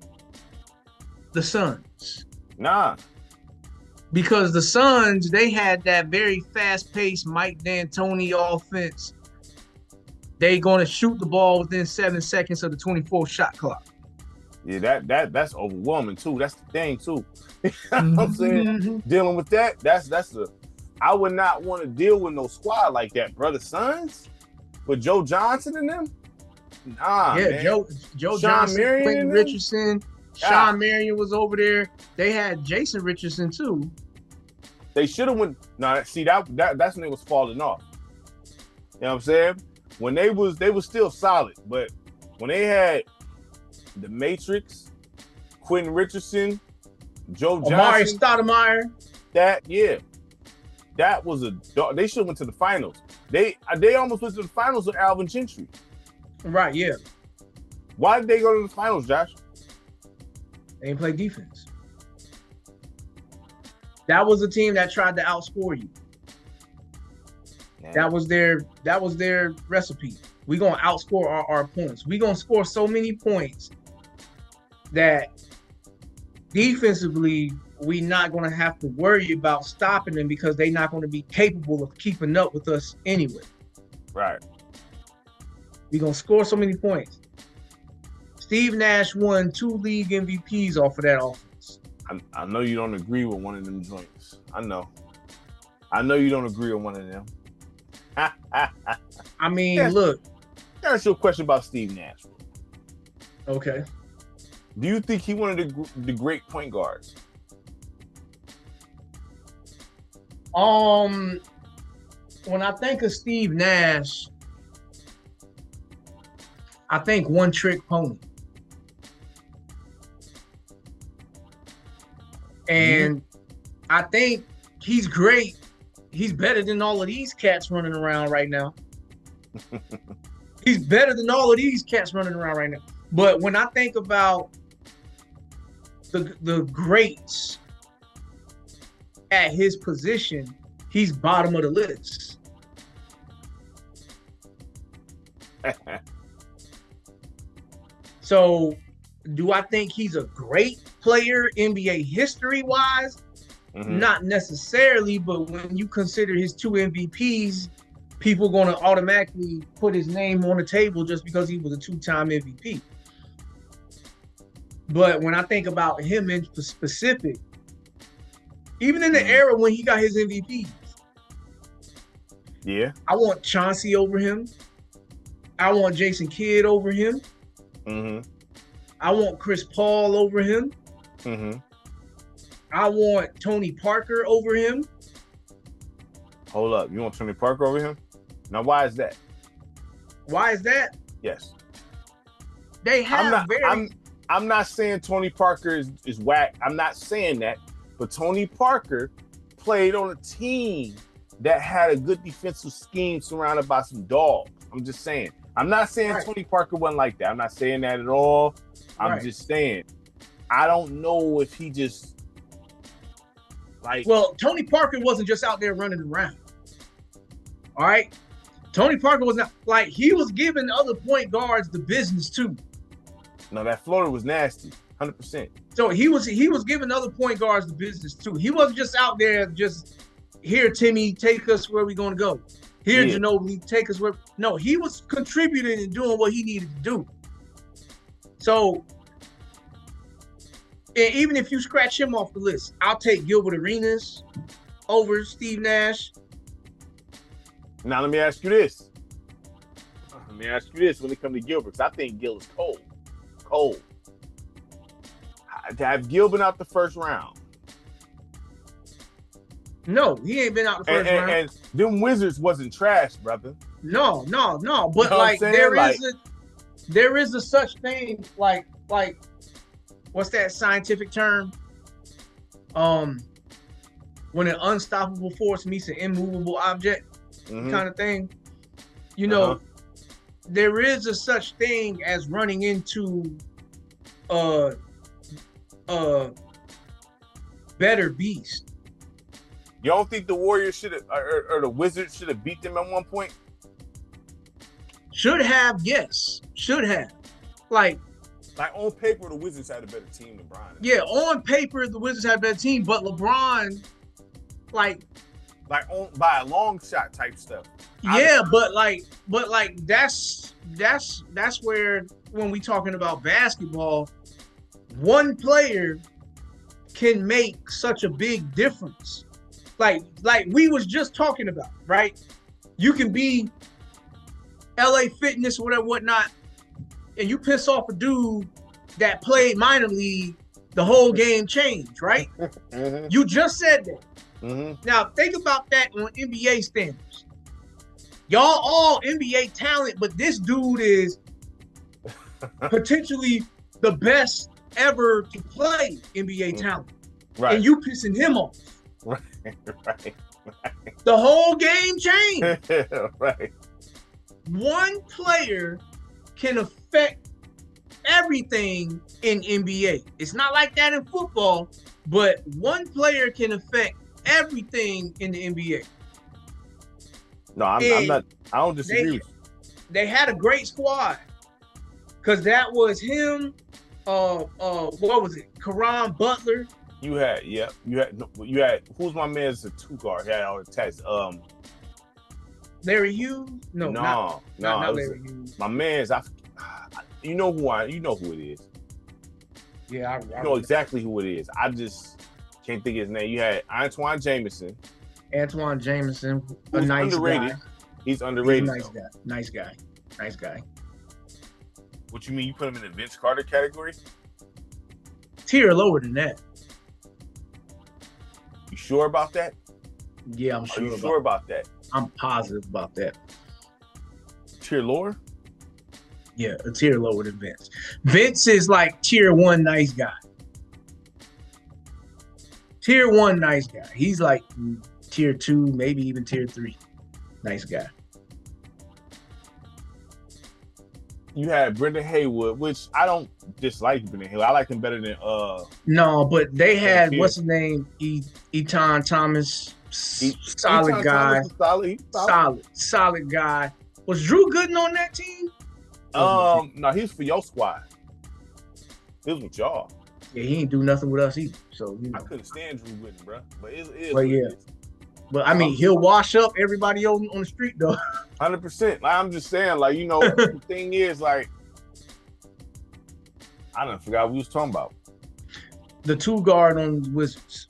B: the Suns.
A: Nah.
B: Because the Suns, they had that very fast-paced Mike D'Antoni offense. They going to shoot the ball within 7 seconds of the 24 shot clock.
A: Yeah, that's overwhelming too. That's the thing too. You know what I'm saying? Dealing with that's the. I would not want to deal with no squad like that, brother. Suns with Joe Johnson and them. Nah,
B: yeah,
A: man.
B: Joe Johnson, Quentin Richardson, Sean Marion was over there. They had Jason Richardson too.
A: They should have went. Nah, see that's when they was falling off. You know what I'm saying? When they was still solid, but when they had the Matrix, Quentin Richardson, Joe Johnson,
B: Stoudemire,
A: that was they should have went to the finals. They almost went to the finals with Alvin Gentry.
B: Right, yeah.
A: Why did they go to the finals, Josh?
B: They didn't play defense. That was a team that tried to outscore you. Yeah. That was their recipe. We're gonna outscore our opponents. We're gonna score so many points that defensively we're not gonna have to worry about stopping them because they're not gonna be capable of keeping up with us anyway.
A: Right.
B: We're gonna score so many points. Steve Nash won 2 league MVPs off of that offense.
A: I know you don't agree with one of them joints. I know you don't agree with one of them.
B: I mean, look.
A: Can I ask you a question about Steve Nash?
B: Okay.
A: Do you think he one of the great point guards?
B: When I think of Steve Nash, I think one trick pony. And I think he's great. He's better than all of these cats running around right now. He's better than all of these cats running around right now. But when I think about the greats at his position, he's bottom of the list. So, do I think he's a great player NBA history-wise? Not necessarily, but when you consider his 2 MVPs, people going to automatically put his name on the table just because he was a 2-time MVP. But when I think about him in specific, even in the era when he got his MVPs,
A: yeah,
B: I want Chauncey over him. I want Jason Kidd over him.
A: Mm-hmm.
B: I want Chris Paul over him.
A: Mm-hmm.
B: I want Tony Parker over him.
A: Hold up. You want Tony Parker over him? Now, why is that?
B: Why is that?
A: Yes.
B: They have
A: I'm not saying Tony Parker is whack. I'm not saying that. But Tony Parker played on a team that had a good defensive scheme surrounded by some dogs. I'm just saying. I'm not saying Tony Parker wasn't like that. I'm not saying that at all. I'm just saying, I don't know if he just like.
B: Well, Tony Parker wasn't just out there running around. All right. Tony Parker was not like he was giving other point guards the business too.
A: No, that floater was nasty, 100%.
B: So he was giving other point guards the business too. He wasn't just out there just here, Timmy, take us where we're gonna go. Here, Ginobili, take us where. No, he was contributing and doing what he needed to do. So, and even if you scratch him off the list, I'll take Gilbert Arenas over Steve Nash.
A: Now let me ask you this. When it comes to Gilbert, because I think Gil is cold. Cold. To have Gil been out the first round.
B: No, he ain't been out the first round.
A: And them Wizards wasn't trash, brother.
B: No. But you know like there is a such thing like what's that scientific term? When an unstoppable force meets an immovable object, kind of thing. You know, there is a such thing as running into a better beast.
A: You don't think the Warriors should have, or the Wizards should have beat them at one point?
B: Should have, yes. Should have. Like
A: on paper, the Wizards had a better team than LeBron.
B: Yeah, on paper, the Wizards had a better team, but LeBron, by
A: a long shot type stuff.
B: Yeah, but that's where when we talking about basketball, one player can make such a big difference. Like we was just talking about, right? You can be LA Fitness, whatnot, and you piss off a dude that played minor league, the whole game changed, right? You just said that. Now think about that on NBA standards. Y'all all NBA talent, but this dude is potentially the best ever to play NBA talent. Right. And you pissing him off. Right. The whole game changed.
A: Right.
B: One player can affect everything in NBA. It's not like that in football, but one player can affect everything in the NBA.
A: No, I'm not. I don't disagree.
B: They had a great squad because that was him. What was it? Caron Butler.
A: You had who's my man as a two guard? He had all the tests.
B: Larry Hughes? No, not Larry Hughes.
A: My man's you know who it is.
B: Yeah,
A: I know exactly who it is. I just can't think of his name. You had Antoine Jameson, a nice underrated guy. He's underrated.
B: Nice guy.
A: What you mean? You put him in the Vince Carter category?
B: Tier lower than that.
A: You sure about that?
B: Yeah, I'm sure.
A: Are you sure about that?
B: I'm positive about that.
A: Tier lower?
B: Yeah, a tier lower than Vince. Vince is like tier 1 nice guy. Tier 1 nice guy. He's like tier 2, maybe even tier 3 nice guy.
A: You had Brendan Haywood, which I don't dislike Brendan Haywood. I like him better than
B: No, but they had what's his name? Etan Thomas. Solid guy. Solid guy. Was Drew Gooden on that team?
A: No, he's for your squad. He was with y'all.
B: Yeah, he ain't do nothing with us either. So
A: I couldn't stand Drew Gooden, bro. But it is.
B: Well, yeah. But I mean, he'll wash up everybody on the street though.
A: 100%. I'm just saying, the thing is, I done forgot what we was talking about.
B: The 2 guard on Wizards.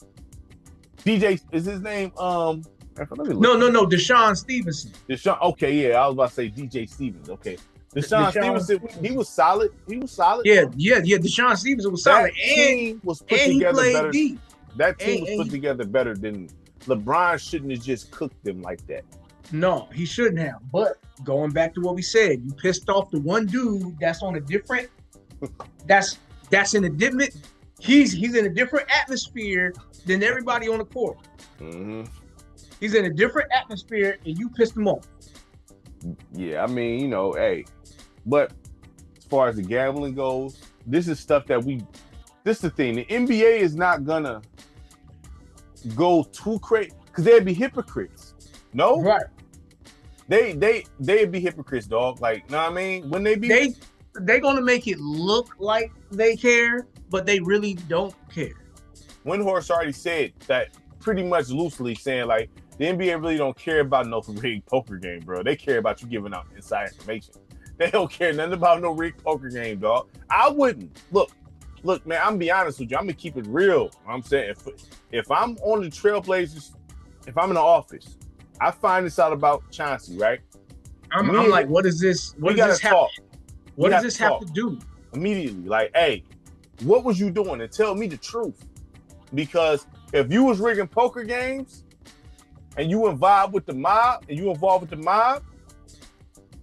A: DJ is his name.
B: No. Deshaun Stevenson.
A: Deshaun. Okay, yeah, I was about to say DJ Stevens. Okay, Deshaun Stevenson. He was solid.
B: Yeah. Deshaun Stevenson was solid.
A: That team was put together better.
B: Deep.
A: That team was put together better than LeBron. Shouldn't have just cooked them like that.
B: No, he shouldn't have. But going back to what we said, you pissed off the one dude that's on a different. That's in a different. He's in a different atmosphere than everybody on the court.
A: Mm-hmm.
B: He's in a different atmosphere, and you pissed him off.
A: Yeah, I mean, hey, but as far as the gambling goes, this is stuff that this is the thing. The NBA is not gonna go too crazy because they'd be hypocrites. No,
B: right?
A: They'd be hypocrites, dog. Like, know what I mean? When they're
B: gonna make it look like they care, but they really don't care.
A: Windhorst already said that pretty much loosely, saying like the NBA really don't care about no rigged poker game, bro. They care about you giving out inside information. They don't care nothing about no rigged poker game, dog. I wouldn't. Look, man, I'm gonna be honest with you. I'm gonna keep it real. You know what I'm saying, if I'm on the Trailblazers, if I'm in the office, I find this out about Chauncey, right?
B: I'm like, what is this? What does this have? What does this have to do?
A: Immediately, like, hey, what was you doing? And tell me the truth. Because if you was rigging poker games and you involved with the mob,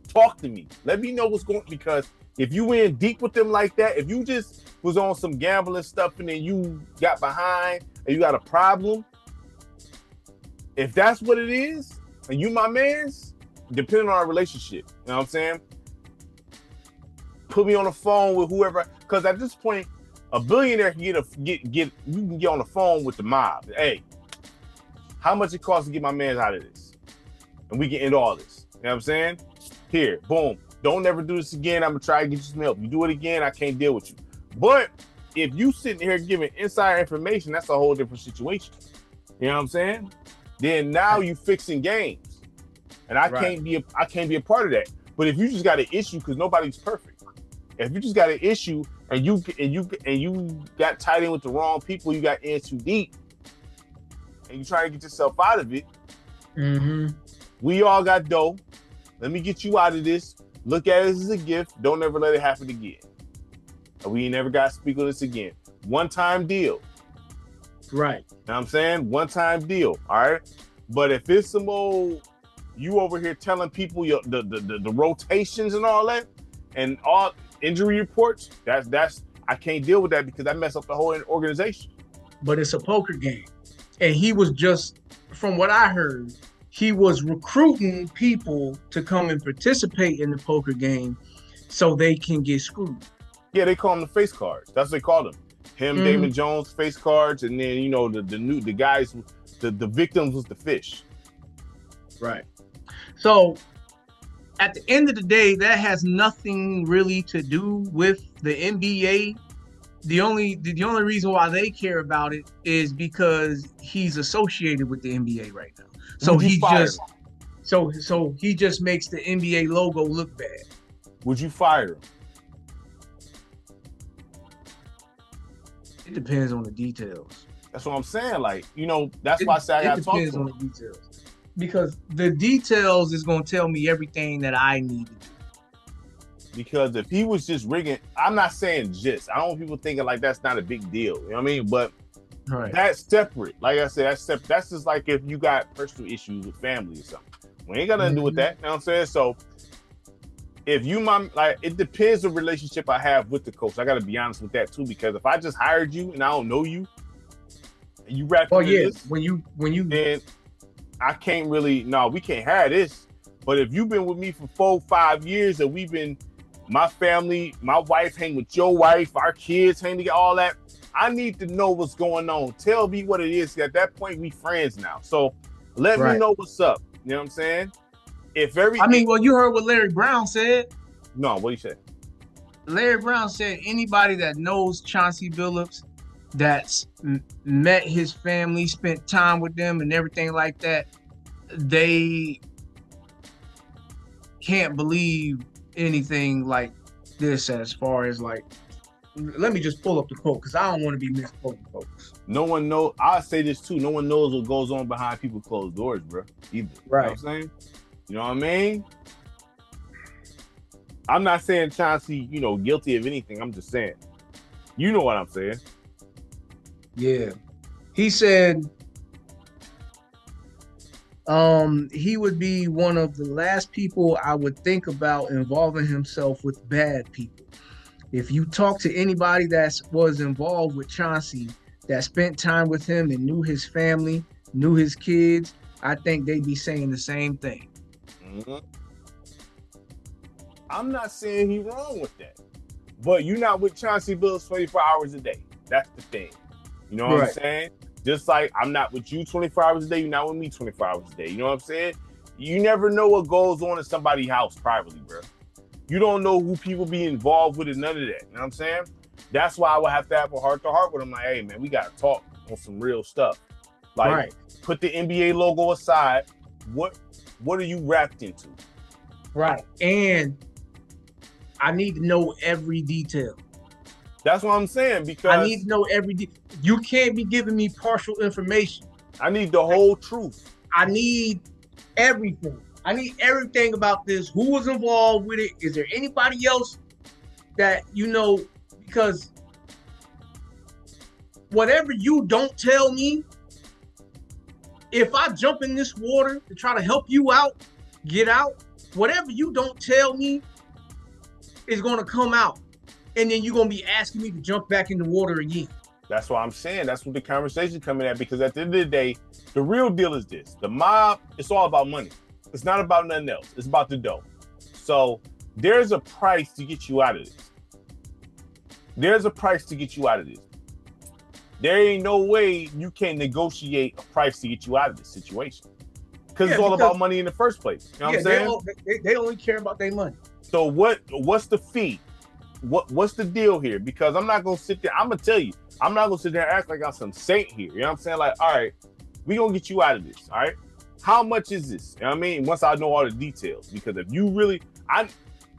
A: talk to me. Let me know what's going on. Because if you in deep with them like that, if you just was on some gambling stuff and then you got behind and you got a problem, if that's what it is, and you my mans, depending on our relationship, you know what I'm saying? Put me on the phone with whoever, because at this point, a billionaire can you can get on the phone with the mob. Hey, how much it costs to get my mans out of this? And we can end all this. You know what I'm saying? Here, boom. Don't ever do this again. I'm gonna try to get you some help. You do it again, I can't deal with you. But if you sitting here giving insider information, that's a whole different situation. You know what I'm saying? Then now you fixing games. And I can't be a part of that. But if you just got an issue, because nobody's perfect. If you just got an issue and you got tied in with the wrong people, you got in too deep, and you trying to get yourself out of it.
B: Mm-hmm.
A: We all got dough. Let me get you out of this. Look at it as a gift. Don't ever let it happen again. We ain't never got to speak on this again. One-time deal.
B: Right.
A: You know what I'm saying? One-time deal. All right. But if it's some old, you over here telling people the rotations and all that, and all injury reports, that's I can't deal with that because that mess up the whole organization.
B: But it's a poker game. And he was just, from what I heard, he was recruiting people to come and participate in the poker game so they can get screwed.
A: Yeah, they call them the face cards. That's what they call them. Damon Jones face cards, and then the guys, the victims was the fish.
B: Right. So at the end of the day, that has nothing really to do with the NBA. The only reason why they care about it is because he's associated with the NBA right now. So he just makes the NBA logo look bad.
A: Would you fire him?
B: It depends on the details.
A: That's what I'm saying. Like, that's why I say I gotta talk to him. It depends on the
B: details. Because the details is gonna tell me everything that I need to do.
A: Because if he was just rigging, I'm not saying just. I don't want people thinking like that's not a big deal. You know what I mean? But that's separate. Like I said, that's separate. That's just like if you got personal issues with family or something. We ain't got nothing to do with that. You know what I'm saying? So if you it depends the relationship I have with the coach. I got to be honest with that too, because if I just hired you and I don't know you, and you rap this,
B: when you
A: then I can't really. No, we can't have this. But if you've been with me for 4-5 years and we've been, my family, my wife hang with your wife, our kids hang together, all that, I need to know what's going on. Tell me what it is. At that point, we friends now. So let me know what's up. You know what I'm saying?
B: You heard what Larry Brown said.
A: No, what he said?
B: Larry Brown said anybody that knows Chauncey Billups, that's met his family, spent time with them and everything like that, they can't believe anything like this as far as like let me just pull up the quote because I don't want to be misquoting folks.
A: No one knows. I'll say this too. No one knows what goes on behind people's closed doors, bro. Either.
B: Right.
A: You know what I'm saying? You know what I mean? I'm not saying Chauncey, guilty of anything. I'm just saying. You know what I'm saying?
B: Yeah. He said he would be one of the last people I would think about involving himself with bad people. If you talk to anybody that was involved with Chauncey, that spent time with him and knew his family, knew his kids, I think they'd be saying the same thing.
A: Mm-hmm. I'm not saying he's wrong with that. But you're not with Chauncey Billups 24 hours a day. That's the thing. You know what I'm saying? Just like I'm not with you 24 hours a day, you're not with me 24 hours a day. You know what I'm saying? You never know what goes on in somebody's house privately, bro. You don't know who people be involved with and none of that. You know what I'm saying? That's why I would have to have a heart-to-heart with him. Like, hey, man, we got to talk on some real stuff. Like, put the NBA logo aside. What are you wrapped into?
B: Right. And I need to know every detail.
A: That's what I'm saying, because
B: I need to know every detail. You can't be giving me partial information.
A: I need the whole truth.
B: I need everything. I need everything about this. Who was involved with it? Is there anybody else that because whatever you don't tell me, if I jump in this water to try to help you out, get out, whatever you don't tell me is going to come out. And then you're going to be asking me to jump back in the water again.
A: That's what I'm saying. That's what the conversation coming at, because at the end of the day, the real deal is this. The mob, it's all about money. It's not about nothing else. It's about the dough. So there's a price to get you out of this. There's a price to get you out of this. There ain't no way you can negotiate a price to get you out of this situation. Because it's all about money in the first place. You know what I'm saying?
B: They only care about their money.
A: So what's the fee? What's the deal here? Because I'm not going to sit there. I'm going to tell you. I'm not going to sit there and act like I'm some saint here. You know what I'm saying? Like, all right, we going to get you out of this. All right? How much is this? You know what I mean? Once I know all the details. Because if you really, I'm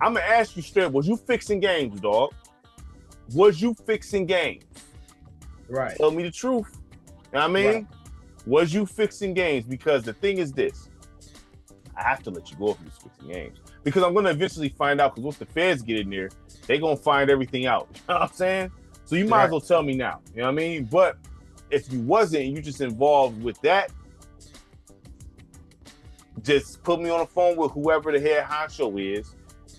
A: going to ask you straight, was you fixing games, dog? Was you fixing games?
B: Right.
A: Tell me the truth. You know what I mean? Right. Was you fixing games? Because the thing is this. I have to let you go if you're fixing games. Because I'm going to eventually find out, because once the feds get in there, they're going to find everything out. You know what I'm saying? So you might as well tell me now. You know what I mean? But if you wasn't, you just involved with that, just put me on the phone with whoever the head honcho is.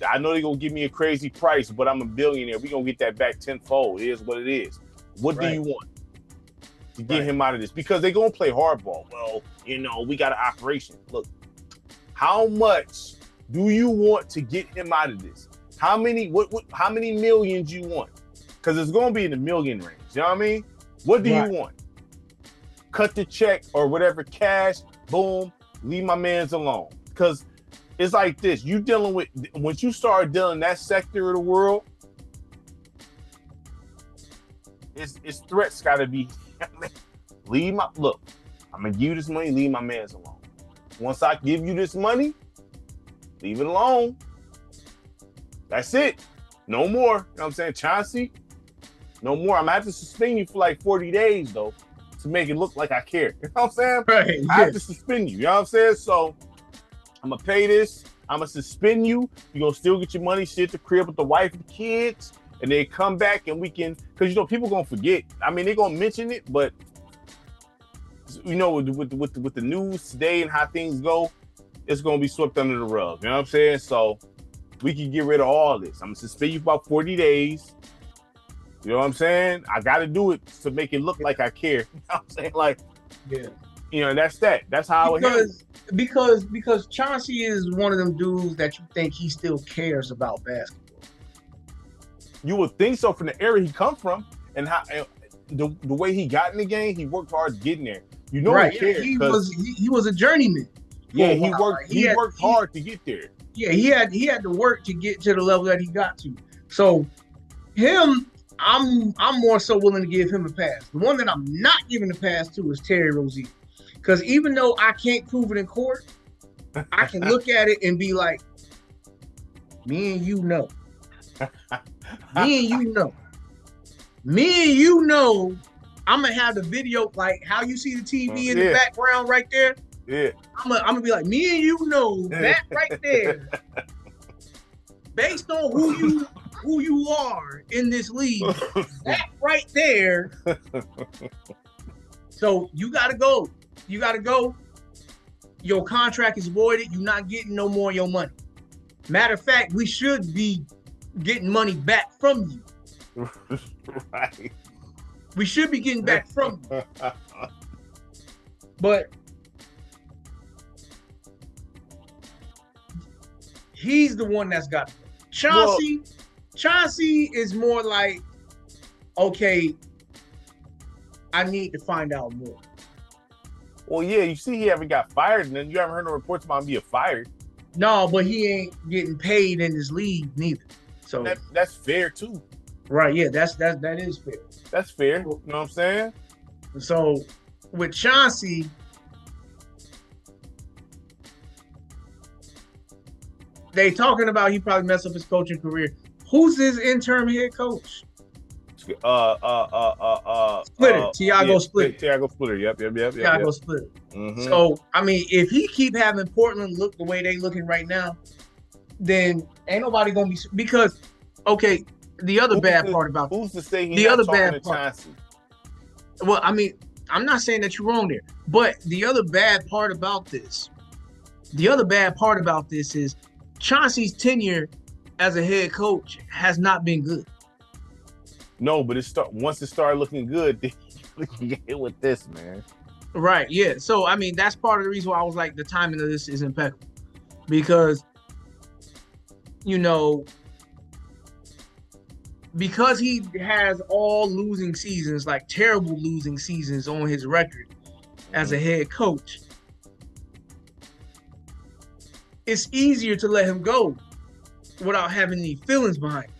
A: I know they're going to give me a crazy price, but I'm a billionaire. We're going to get that back tenfold. It is what it is. What do you want to get him out of this? Because they're going to play hardball. Well, we got an operation. Look, how much do you want to get him out of this? How many millions you want? Because it's going to be in the million range. You know what I mean? What do you want? Cut the check or whatever, cash, boom, leave my mans alone. Because it's like this. You dealing with, once you start dealing that sector of the world, it's threats got to be, look, I'm going to give you this money, leave my mans alone. Once I give you this money, leave it alone. That's it. No more. You know what I'm saying? Chauncey, no more. I'm going to have to suspend you for like 40 days, though, to make it look like I care. You know what I'm saying?
B: Right,
A: I have to suspend you. You know what I'm saying? So I'm going to pay this. I'm going to suspend you. You're going to still get your money, sit at the crib with the wife and the kids, and then come back and we can, because, people going to forget. I mean, they're going to mention it, but, with the news today and how things go, it's going to be swept under the rug. You know what I'm saying? So we can get rid of all this. I'm going to suspend you for about 40 days. You know what I'm saying? I got to do it to make it look like I care. You know what I'm saying? Like, that's that. That's how I would handle it.
B: Because Chauncey is one of them dudes that you think he still cares about basketball.
A: You would think so from the area he come from and how the way he got in the game. He worked hard getting there. He cared.
B: He was a journeyman.
A: Yeah, he worked hard to get there.
B: Yeah, he had to work to get to the level that he got to. So him, I'm more so willing to give him a pass. The one that I'm not giving a pass to is Terry Rozier. Because even though I can't prove it in court, I can look at it and be like, me and you know. Me and you know. Me and you know, I'm gonna have the video like how you see the TV in the background right there.
A: Yeah.
B: I'm gonna be like, me and you know that right there, based on who you are in this league, that right there. So you gotta go. You gotta go. Your contract is voided. You're not getting no more of your money. Matter of fact, we should be getting money back from you.
A: Right.
B: We should be getting back from you. But he's the one that's got it. Chauncey is more like, okay, I need to find out more.
A: Well, yeah, you see he haven't got fired, and then you haven't heard no reports about him being fired.
B: No, but he ain't getting paid in this league neither. So
A: that's fair too.
B: Right, yeah, that is fair.
A: That's fair. You know what I'm saying?
B: So with Chauncey, they talking about he probably messed up his coaching career. Who's his interim head coach?
A: Splitter.
B: Tiago Splitter.
A: Tiago Splitter. Yep.
B: Tiago Splitter.
A: Mm-hmm.
B: So I mean, if he keep having Portland look the way they looking right now, then ain't nobody gonna be, because okay. The other bad part about
A: who's to say he's
B: the
A: not
B: other
A: talking
B: bad
A: to
B: part.
A: Chauncey?
B: Well, I mean, I'm not saying that you're wrong there, but the other bad part about this is Chauncey's tenure as a head coach has not been good.
A: No, but once it started looking good, then you get hit with this, man.
B: Right, yeah. So I mean, that's part of the reason why I was like, the timing of this is impeccable, because because he has all losing seasons, like terrible losing seasons on his record as a head coach, it's easier to let him go without having any feelings behind it.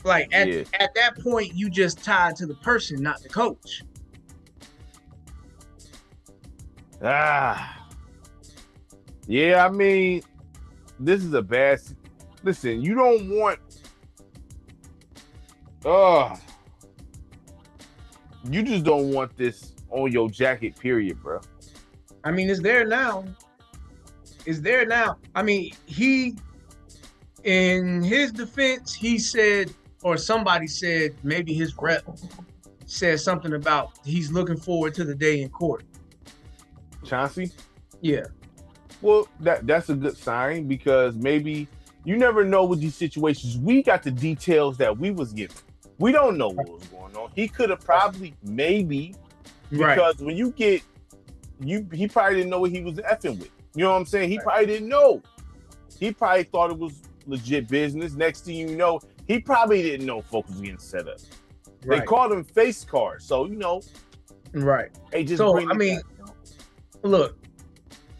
B: Like at that point, you just tied to the person, not the coach.
A: Yeah, I mean, this is a bad. Listen, you don't want. You just don't want this on your jacket, period, bro.
B: I mean, it's there now. I mean, in his defense, he said, or somebody said, maybe his rep said something about he's looking forward to the day in court.
A: Chauncey?
B: Yeah.
A: Well, that's a good sign, because maybe you never know with these situations. We got the details that we was given. We don't know what was going on. He could have probably, maybe, because when you get, he probably didn't know what he was effing with. You know what I'm saying? He probably didn't know. He probably thought it was legit business. Next thing you know, he probably didn't know folks was getting set up. They called him face cards. So,
B: Right.
A: Hey, just
B: so, I mean, look.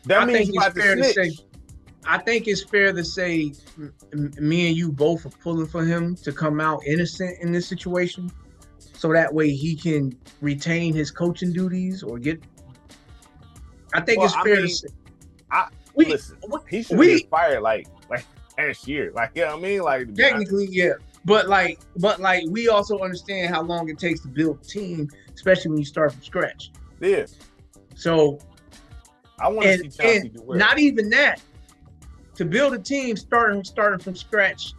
A: That means you about to snitch.
B: I think it's fair to say me and you both are pulling for him to come out innocent in this situation, so that way he can retain his coaching duties or get. I think it's fair to say.
A: Listen, he should be fired like last year. Like, you know what I mean? Like,
B: technically, yeah. But we also understand how long it takes to build a team, especially when you start from scratch.
A: Yeah.
B: So
A: I want to see Chauncey do well.
B: Not even that. To build a team starting from scratch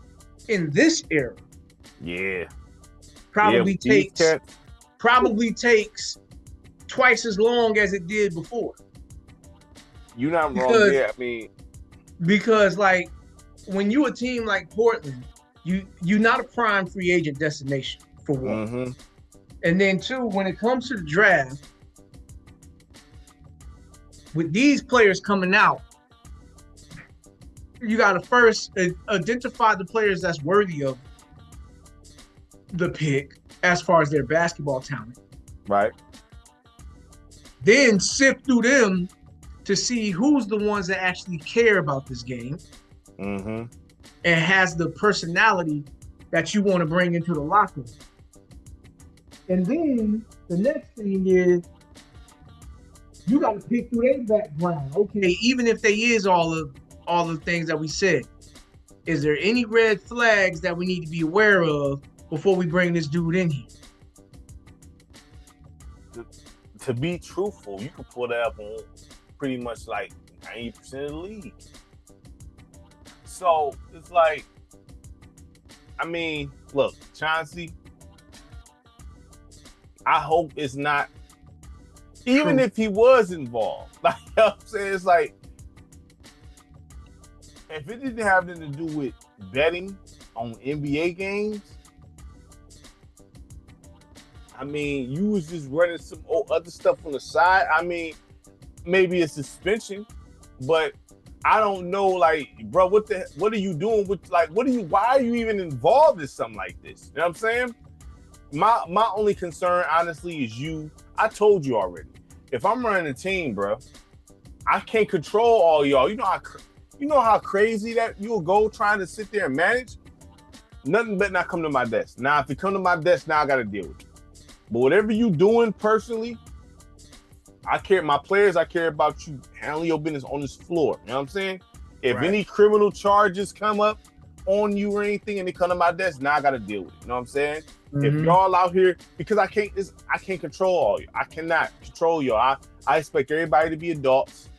B: in this era, probably takes twice as long as it did before.
A: You're not wrong there. I mean,
B: because like when you a team like Portland, you're not a prime free agent destination for one, and then two, when it comes to the draft, with these players coming out, you got to first identify the players that's worthy of the pick as far as their basketball talent.
A: Right.
B: Then sift through them to see who's the ones that actually care about this game and has the personality that you want to bring into the locker room. And then the next thing is you got to pick through their background. Okay, even if they is all the things that we said, is there any red flags that we need to be aware of before we bring this dude in here?
A: to be truthful, you can pull that up on pretty much like 90% of the league. So it's like, I mean, look, Chauncey, I hope it's not, even if he was involved, like, you know what I'm saying? It's like, if it didn't have anything to do with betting on NBA games, I mean, you was just running some other stuff on the side. I mean, maybe a suspension, but I don't know, like, bro, what are you doing with, like, why are you even involved in something like this? You know what I'm saying? My only concern, honestly, is you. I told you already. If I'm running a team, bro, I can't control all y'all. You know how crazy that you'll go trying to sit there and manage? Nothing better not come to my desk. Now, if it come to my desk, now I got to deal with it. But whatever you doing personally, I care. My players, I care about you handling your business on this floor. You know what I'm saying? If any criminal charges come up on you or anything and they come to my desk, now I got to deal with it. You know what I'm saying? Mm-hmm. If y'all out here, because I can't control all you. I cannot control y'all. I expect everybody to be adults.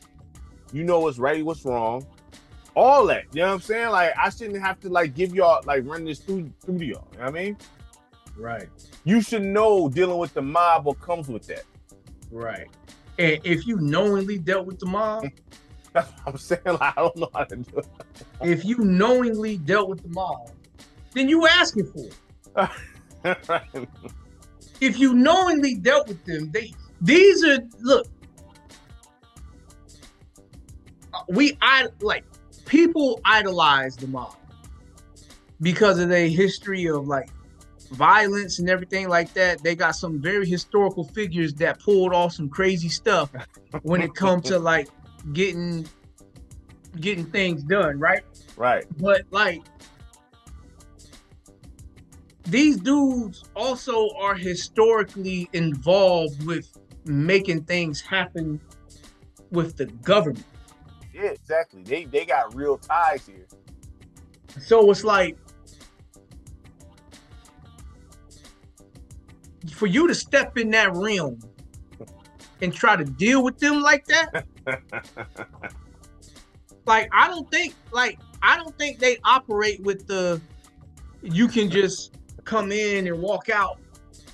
A: You know what's right, what's wrong. All that. You know what I'm saying? Like, I shouldn't have to, like, give y'all, like, run this through to y'all. You know what I mean?
B: Right.
A: You should know dealing with the mob what comes with that.
B: Right. And if you knowingly dealt with the mob,
A: that's what I'm saying. Like, I don't know how to do it.
B: If you knowingly dealt with the mob, then you asking for it. If you knowingly dealt with them, people idolize the mob because of their history of, like, violence and everything like that. They got some very historical figures that pulled off some crazy stuff when it comes to, like, getting things done, right?
A: Right.
B: But, like, these dudes also are historically involved with making things happen with the government.
A: Yeah, exactly. They got real ties here.
B: So it's like, for you to step in that realm and try to deal with them like that, like, I don't think they operate with the, you can just come in and walk out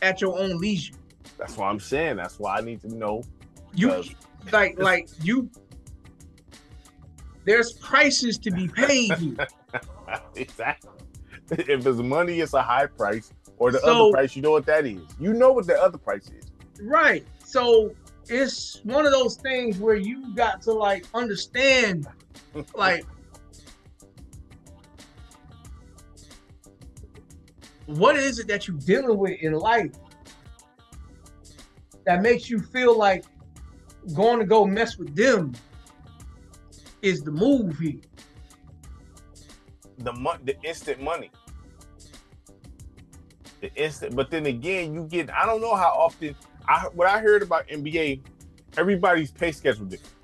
B: at your own leisure.
A: That's what I'm saying. That's why I need to know.
B: You there's prices to be paid here.
A: Exactly. If it's money, it's a high price. Or the other price, you know what that is. You know what the other price is.
B: Right. So it's one of those things where you got to, like, understand, like, what is it that you're dealing with in life that makes you feel like going to go mess with them is the move here.
A: The instant money. The instant, but then again, I don't know how often, what I heard about NBA, everybody's pay schedule different.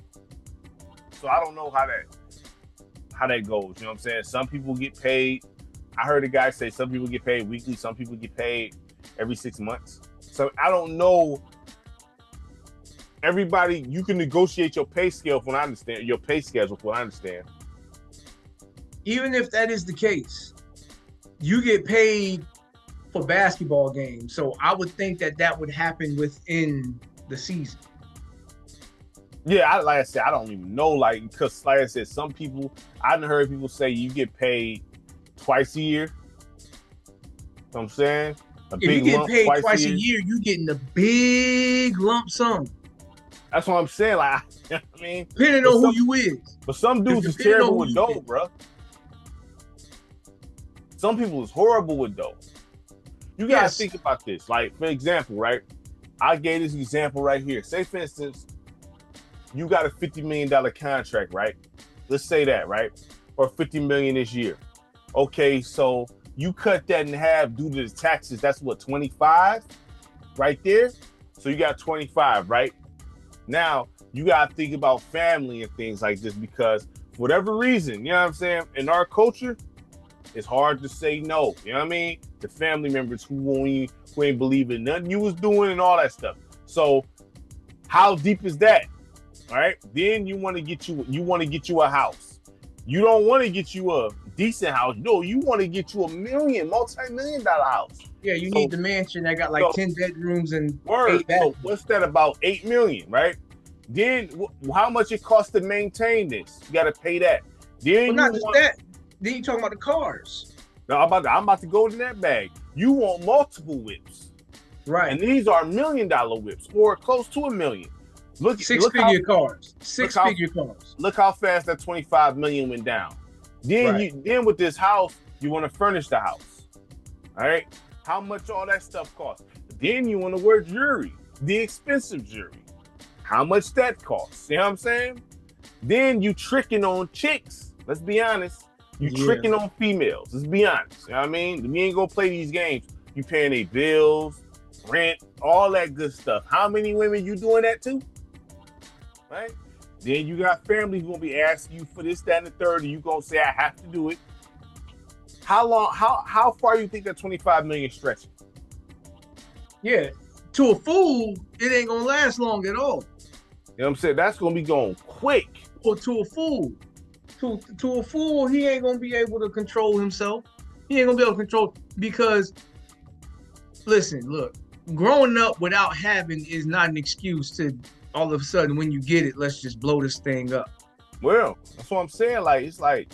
A: So I don't know how that goes. You know what I'm saying? Some people get paid. I heard a guy say some people get paid weekly, some people get paid every 6 months. So I don't know. Everybody, you can negotiate your pay scale from what I understand, your pay schedule from what I understand.
B: Even if that is the case, you get paid for basketball games. So I would think that would happen within the season.
A: Yeah, like I said, I don't even know, like, because like I said, some people, I've heard people say you get paid twice a year. You know what I'm saying?
B: If you get paid twice a year, you getting a big lump sum.
A: That's what I'm saying. Like, you know what I mean?
B: Depending on who you is.
A: But some dudes is terrible with dough, bro. Some people is horrible with dough. You gotta think about this. Like, for example, right? I gave this example right here. Say, for instance, you got a $50 million contract, right? Let's say that, right? Or $50 million this year. Okay, so you cut that in half due to the taxes. That's what, 25 right there? So you got 25, right? Now, you got to think about family and things like this because for whatever reason, you know what I'm saying? In our culture, it's hard to say no. You know what I mean? To family members who ain't believe in nothing you was doing and all that stuff. So how deep is that? All right. Then you want to get you a house. You don't want to get you a decent house. No, you want to get you a multi-million-dollar house.
B: Yeah, you need the mansion that got like 10 bedrooms and 8 bathrooms.
A: So what's that, about $8 million, right? Then how much it costs to maintain this? You got to pay that. Then
B: not just that. Then you talking about the cars.
A: No, I'm about to go to that bag. You want multiple whips,
B: right?
A: And these are $1 million whips, or close to $1 million. Look,
B: six-figure cars. Six-figure cars.
A: Look how fast that $25 million went down. Then then with this house, you want to furnish the house. All right, how much all that stuff costs? Then you want to wear jewelry, the expensive jewelry. How much that costs? See what I'm saying? Then you tricking on chicks. Let's be honest. You tricking on females. Let's be honest. You know what I mean? We ain't gonna play these games. You paying their bills, rent, all that good stuff. How many women you doing that to? Right? Then you got family who gonna be asking you for this, that, and the third, and you gonna say, I have to do it. How far you think that 25 million stretching?
B: Yeah. To a fool, it ain't gonna last long at all.
A: You know what I'm saying? That's gonna be going quick.
B: Or to a fool. To a fool, he ain't gonna be able to control himself. He ain't gonna be able to control, because listen, look, growing up without having is not an excuse to all of a sudden, when you get it, let's just blow this thing up.
A: Well, that's what I'm saying. Like, it's like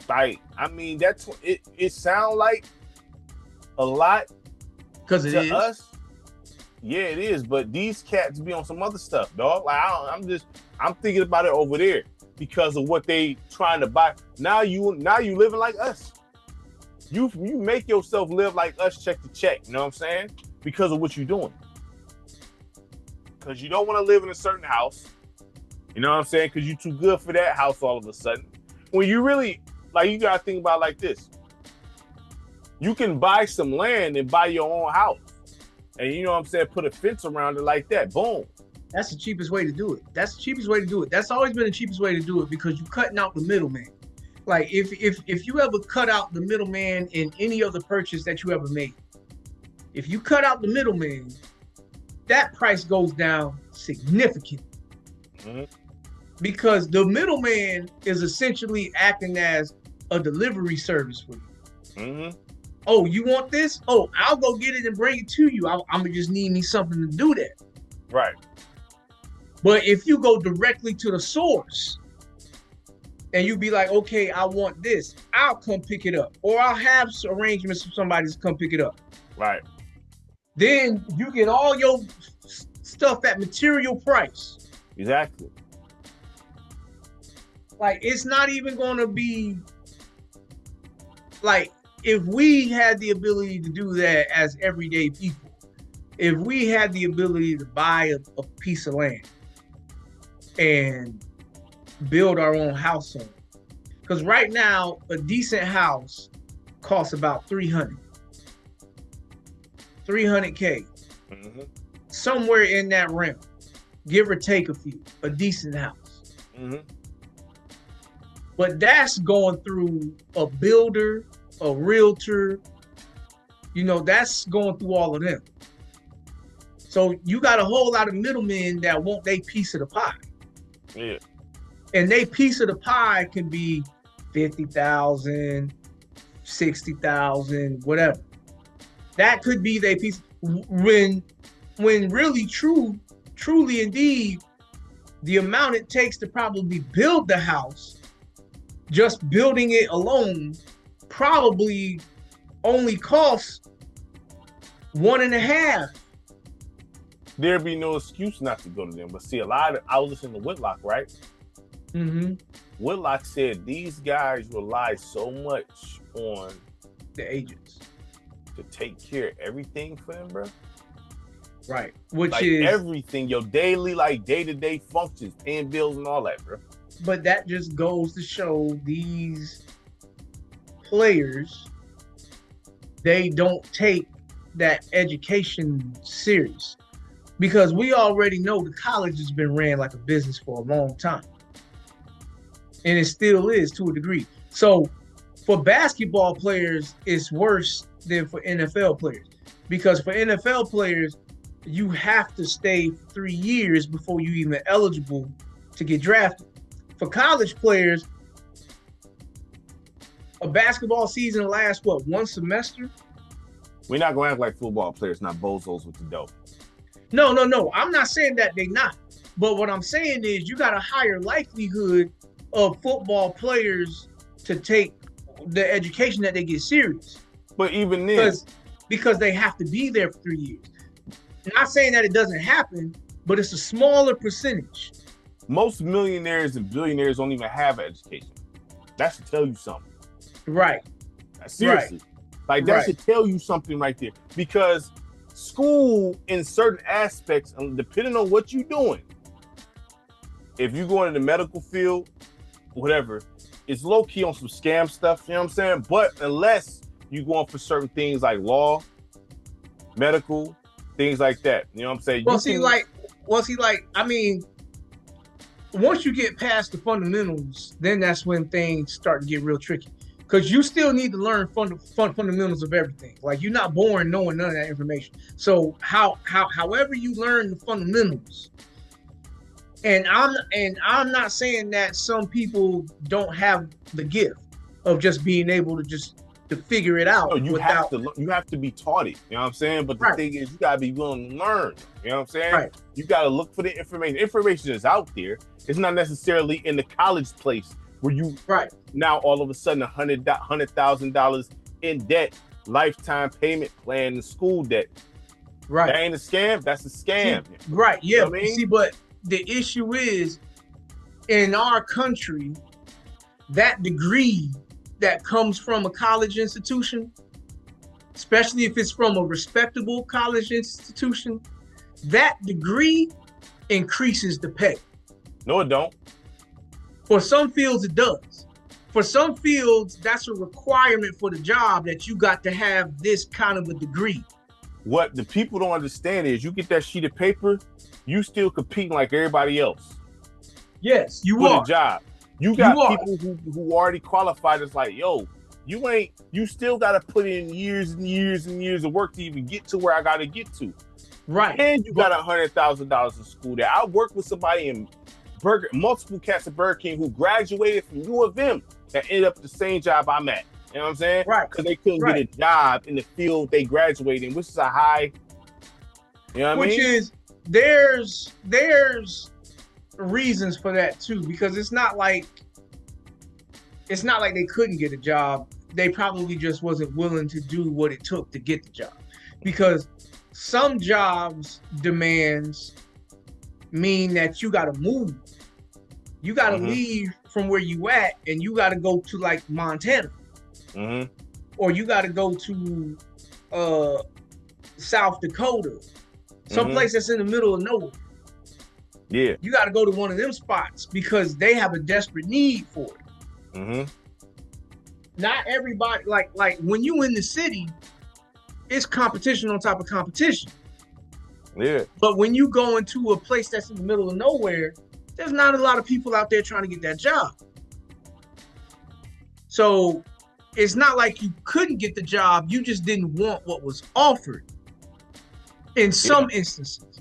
A: I mean, that's it sounds like a lot
B: because it is
A: us. Yeah, it is. But these cats be on some other stuff, dog. Like I'm thinking about it over there because of what they trying to buy. Now you living like us. You make yourself live like us, check to check. You know what I'm saying? Because of what you're doing. Because you don't want to live in a certain house. You know what I'm saying? Because you're too good for that house all of a sudden. When you really, like, you got to think about it like this. You can buy some land and buy your own house. And you know what I'm saying? Put a fence around it like that. Boom.
B: That's the cheapest way to do it. That's the cheapest way to do it. That's always been the cheapest way to do it, because you're cutting out the middleman. Like, if you ever cut out the middleman in any other purchase that you ever made, if you cut out the middleman, that price goes down significantly. Mm-hmm. Because the middleman is essentially acting as a delivery service for you. Mm-hmm. Oh, you want this? Oh, I'll go get it and bring it to you. I'm gonna just need me something to do that.
A: Right.
B: But if you go directly to the source and you be like, okay, I want this, I'll come pick it up. Or I'll have arrangements for somebody to come pick it up.
A: Right.
B: Then you get all your stuff at material price.
A: Exactly.
B: Like, it's not even going to be like, if we had the ability to do that as everyday people, if we had the ability to buy a piece of land and build our own house on it, because right now a decent house costs about $300K, mm-hmm. somewhere in that realm, give or take a few, a decent house. Mm-hmm. But that's going through a builder, a realtor, that's going through all of them. So you got a whole lot of middlemen that want their piece of the pie.
A: Yeah.
B: And their piece of the pie can be 50,000, 60,000, whatever. That could be their piece. When really truly indeed, the amount it takes to probably build the house, just building it alone, probably only costs 1.5.
A: There'd be no excuse not to go to them. But see, I was listening to Whitlock, right? Mm-hmm. Whitlock said these guys rely so much on
B: the agents
A: to take care of everything for them, bro.
B: Right. Which
A: like
B: is
A: everything, your daily, like day-to-day functions, paying bills and all that, bro.
B: But that just goes to show these players, they don't take that education serious. Because we already know the college has been ran like a business for a long time. And it still is to a degree. So for basketball players, it's worse than for NFL players. Because for NFL players, you have to stay 3 years before you even eligible to get drafted. For college players, a basketball season lasts what, one semester?
A: We're not going to act like football players, not bozos with the dough.
B: No. I'm not saying that they not. But what I'm saying is you got a higher likelihood of football players to take the education that they get serious.
A: But even then,
B: because they have to be there for 3 years. Not saying that it doesn't happen, but it's a smaller percentage.
A: Most millionaires and billionaires don't even have an education. That should tell you something.
B: Right.
A: Seriously. Right. Like that should tell you something right there. Because school in certain aspects, depending on what you're doing, if you're going in the medical field, whatever, it's low key on some scam stuff, you know what I'm saying? But unless you're going for certain things like law, medical, things like that, you know what I'm saying?
B: I mean, once you get past the fundamentals, then that's when things start to get real tricky. Because you still need to learn fundamentals of everything. Like, you're not born knowing none of that information. So however you learn the fundamentals, and I'm not saying that some people don't have the gift of just being able to figure it out.
A: No, you have to be taught it. You know what I'm saying? But the thing is, you gotta be willing to learn. You know what I'm saying?
B: Right.
A: You gotta look for the information. Information is out there. It's not necessarily in the college place where you now all of a sudden $100,000 in debt, lifetime payment plan, and school debt.
B: Right.
A: That ain't a scam. That's a scam.
B: Right. Yeah.
A: You know what I mean?
B: See, but the issue is, in our country, that degree that comes from a college institution, especially if it's from a respectable college institution, that degree increases the pay.
A: No, it don't.
B: For some fields, it does. For some fields, that's a requirement for the job that you got to have this kind of a degree.
A: What the people don't understand is you get that sheet of paper, you still competing like everybody else.
B: Yes, you
A: are.
B: For
A: the job. You got people who already qualified. It's like, yo, you still got to put in years and years and years of work to even get to where I got to get to.
B: Right.
A: And you got $100,000 in school there. I worked with somebody in multiple cats at Burger King who graduated from U of M that ended up the same job I'm at. You know what I'm saying?
B: Right.
A: Because they couldn't get a job in the field they graduated in, which is a high, you know what I mean?
B: Which is, there's reasons for that too, because it's not like they couldn't get a job. They probably just wasn't willing to do what it took to get the job. Because some jobs demands mean that you got to move. You got to leave from where you at, and you got to go to like Montana. Or you got to go to South Dakota, someplace that's in the middle of nowhere.
A: Yeah,
B: you got to go to one of them spots because they have a desperate need for it. Not everybody, like when you in the city, it's competition on top of competition.
A: Yeah.
B: But when you go into a place that's in the middle of nowhere, there's not a lot of people out there trying to get that job. So it's not like you couldn't get the job, you just didn't want what was offered. In some instances.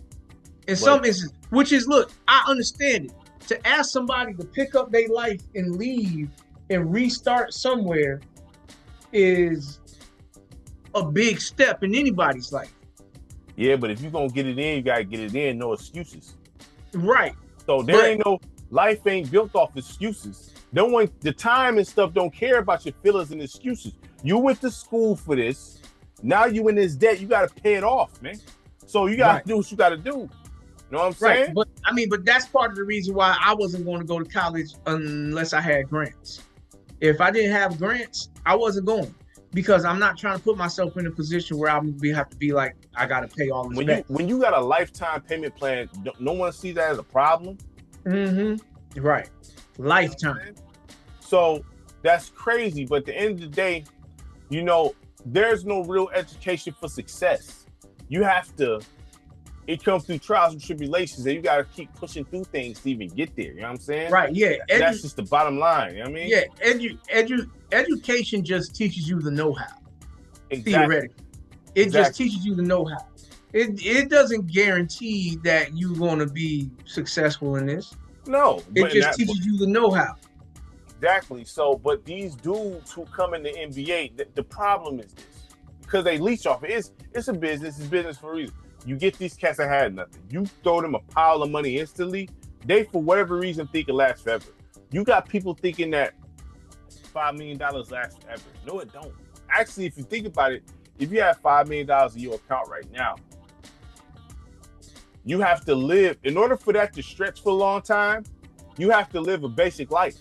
B: Which is, look, I understand it. To ask somebody to pick up their life and leave and restart somewhere is a big step in anybody's life.
A: Yeah, but if you're going to get it in, you got to get it in, no excuses.
B: Right.
A: So life ain't built off excuses. The time and stuff don't care about your feelings and excuses. You went to school for this. Now you in this debt, you got to pay it off, man. So you got to do what you got to do. You know what I'm saying?
B: But that's part of the reason why I wasn't going to go to college unless I had grants. If I didn't have grants, I wasn't going, because I'm not trying to put myself in a position where I'm gonna have to be like, I got to pay all this back.
A: When you got a lifetime payment plan, no one sees that as a problem.
B: Right. Lifetime.
A: So that's crazy. But at the end of the day, there's no real education for success. It comes through trials and tribulations, and you got to keep pushing through things to even get there. You know what I'm saying?
B: Right. Yeah.
A: That's just the bottom line. You know what I mean?
B: Yeah. Education just teaches you the know-how.
A: Exactly.
B: Theoretically. It just
A: Exactly.
B: teaches you the know-how. It doesn't guarantee that you're going to be successful in this.
A: No,
B: It
A: but in
B: just
A: that,
B: teaches you the know-how.
A: exactly. So, but these dudes who come in the NBA, the problem is this because they leech off it. It's a business. It's business for a reason. You get these cats that had nothing. You throw them a pile of money instantly. They, for whatever reason, think it lasts forever. You got people thinking that $5 million lasts forever. No, it don't. Actually, if you think about it, if you have $5 million in your account right now, you have to live, in order for that to stretch for a long time, you have to live a basic life.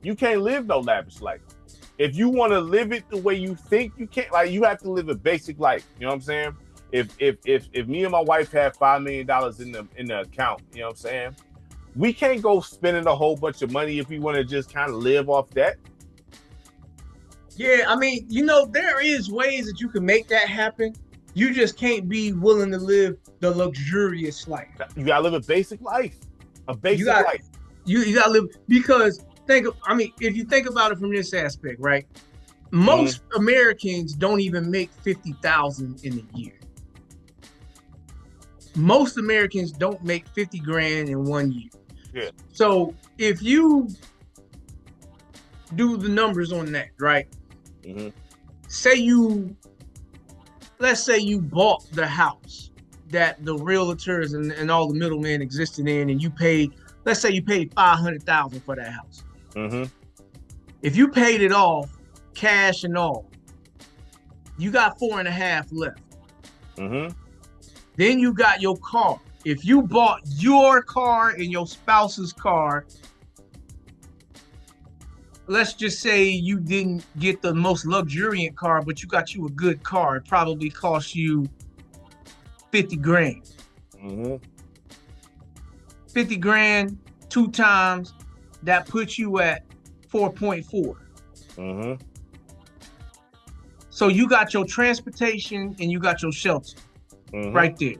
A: You can't live no lavish life. If you want to live it the way you think you can't, like you have to live a basic life. You know what I'm saying? If me and my wife had $5 million in the account, you know what I'm saying? We can't go spending a whole bunch of money if we want to just kind of live off that.
B: Yeah, I mean, you know, there is ways that you can make that happen. You just can't be willing to live the luxurious life.
A: You gotta live a basic life. A
B: You
A: basic
B: got
A: life.
B: you gotta live because if you think about it from this aspect, right? Most Americans don't even make 50,000 in a year. Most Americans don't make 50 grand in 1 year.
A: Yeah.
B: So if you do the numbers on that, right?
A: Mm-hmm.
B: Let's say you bought the house that the realtors and all the middlemen existed in, and let's say you paid $500,000 for that house.
A: Mm-hmm.
B: If you paid it off, cash and all, you got 4.5 left.
A: Mm-hmm.
B: Then you got your car. If you bought your car and your spouse's car, let's just say you didn't get the most luxuriant car, but you got you a good car. It probably cost you 50 grand.
A: Mm-hmm.
B: 50 grand, 2 times, that puts you at 4.4.
A: Mm-hmm.
B: So you got your transportation and you got your shelter right there.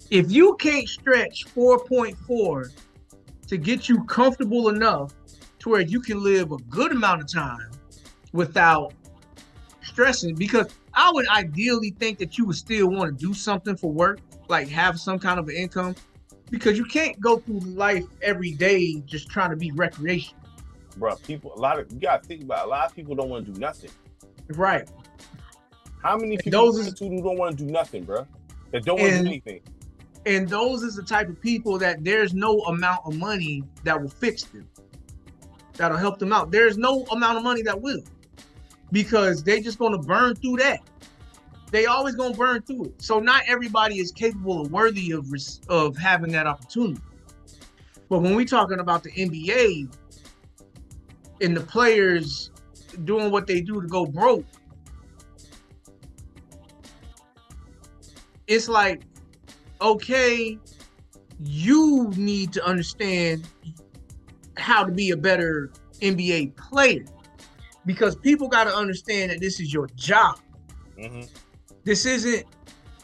B: If you can't stretch 4.4 to get you comfortable enough to where you can live a good amount of time without stressing, because I would ideally think that you would still want to do something for work, like have some kind of an income, because you can't go through life every day just trying to be recreational.
A: Bro, you gotta think about it. A lot of people don't want to do nothing.
B: Right.
A: How many people who don't want to do nothing, bro? That don't want to do anything.
B: And those is the type of people that there's no amount of money that will fix them, that'll help them out. There's no amount of money that will, because they just going to burn through that. They always going to burn through it. So not everybody is capable or worthy of having that opportunity. But when we're talking about the NBA and the players doing what they do to go broke, it's like, okay, you need to understand how to be a better NBA player, because people got to understand that this is your job.
A: Mm-hmm.
B: This isn't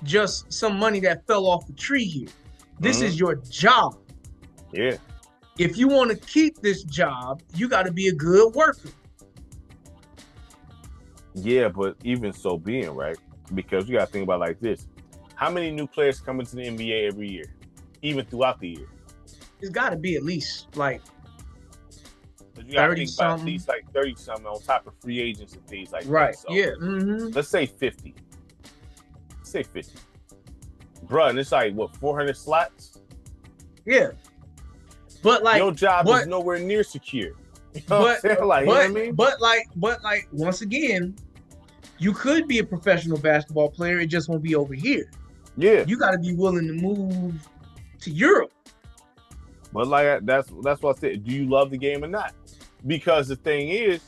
B: just some money that fell off the tree here. This is your job.
A: Yeah.
B: If you want to keep this job, you got to be a good worker.
A: Yeah, but even so being, right? Because you got to think about it like this. How many new players come into the NBA every year, even throughout the year?
B: It's got to be at least like
A: 30 something. At least like 30 something on top of free agents and things like
B: right.
A: that. So
B: yeah. Mm-hmm.
A: Let's say 50. Say 50. Bruh, and it's like, what, 400 slots?
B: Yeah. But like,
A: your job is nowhere near secure. You know what I'm saying? Like, you know what I mean?
B: But like, once again, you could be a professional basketball player. It just won't be over here.
A: Yeah.
B: You got to be willing to move to Europe.
A: But like, that's what I said. Do you love the game or not? Because the thing is,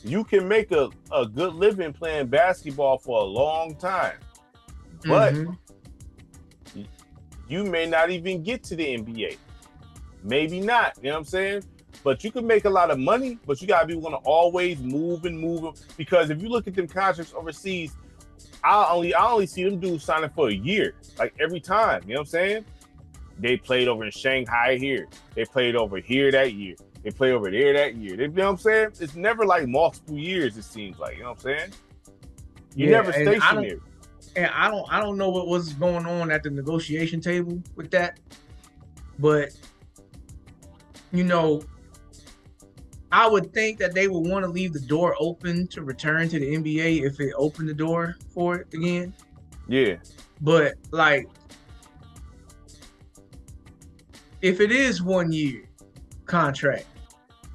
A: you can make a good living playing basketball for a long time. But you may not even get to the NBA. Maybe not. You know what I'm saying? But you can make a lot of money, but you gotta be willing to always move. Because if you look at them contracts overseas, I only see them dudes signing for a year, like every time. You know what I'm saying? They played over in Shanghai here. They played over here that year. They played over there that year. You know what I'm saying? It's never like multiple years, it seems like. You know what I'm saying? You never
B: and
A: stationary.
B: I don't know what was going on at the negotiation table with that, but you know, I would think that they would want to leave the door open to return to the NBA if it opened the door for it again.
A: Yeah.
B: But like, if it is 1 year contract,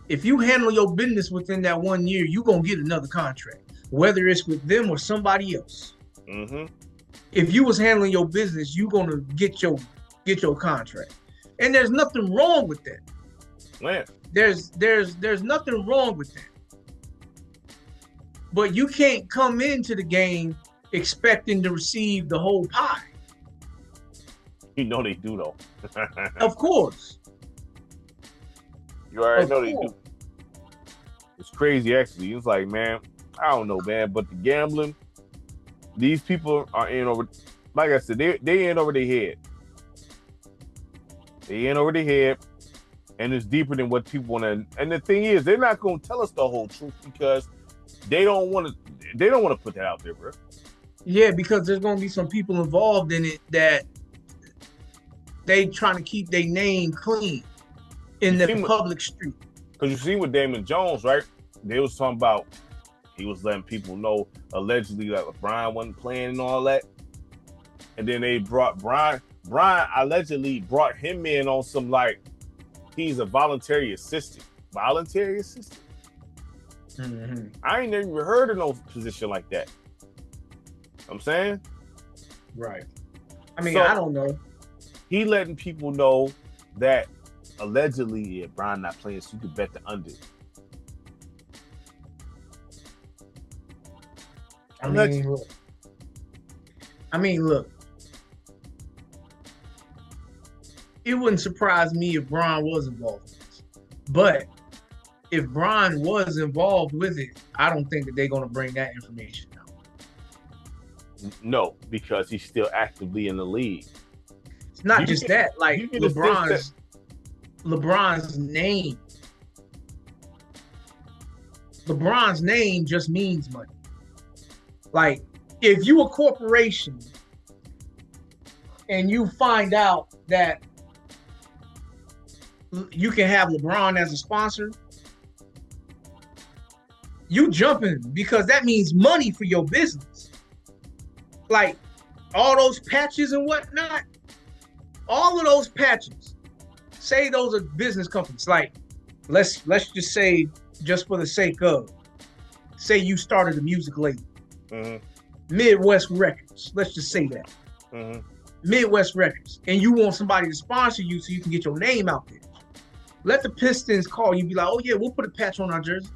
B: if you handle your business within that 1 year, you're gonna get another contract, whether it's with them or somebody else.
A: Mm-hmm.
B: If you was handling your business, you're gonna get your contract. And there's nothing wrong with that.
A: Man.
B: There's nothing wrong with that. But you can't come into the game expecting to receive the whole pie.
A: You know they do though.
B: Of course.
A: You already know they do. It's crazy actually. It's like, man, I don't know, man, but the gambling, these people are in over, like I said, they in over their head. They in over their head, and it's deeper than what people want to. And the thing is, they're not going to tell us the whole truth because they don't want to. They don't want to put that out there, bro.
B: Yeah, because there's going to be some people involved in it that they trying to keep their name clean in the public street.
A: Because you see with Damon Jones, right? They was talking about he was letting people know allegedly that LeBron wasn't playing and all that. And then they brought Brian allegedly brought him in on some like he's a voluntary assistant. Voluntary assistant?
B: Mm-hmm.
A: I ain't never even heard of no position like that. I'm saying?
B: Right. I mean, so, I don't know.
A: He letting people know that allegedly, yeah, Brian not playing, so you could bet the under.
B: I mean, look. It wouldn't surprise me if Brian was involved in this. But if Brian was involved with it, I don't think that they're going to bring that information out.
A: No, because he's still actively in the league.
B: It's not just that. Like LeBron's name. LeBron's name just means money. Like, if you a corporation and you find out that you can have LeBron as a sponsor, you jumping because that means money for your business. Like all those patches and whatnot, all of those patches, say those are business companies. Like let's just say, just for the sake of, say you started a music label, Midwest Records. Let's just say that. Midwest Records, and you want somebody to sponsor you so you can get your name out there. Let the Pistons call you, be like, oh yeah, we'll put a patch on our jersey.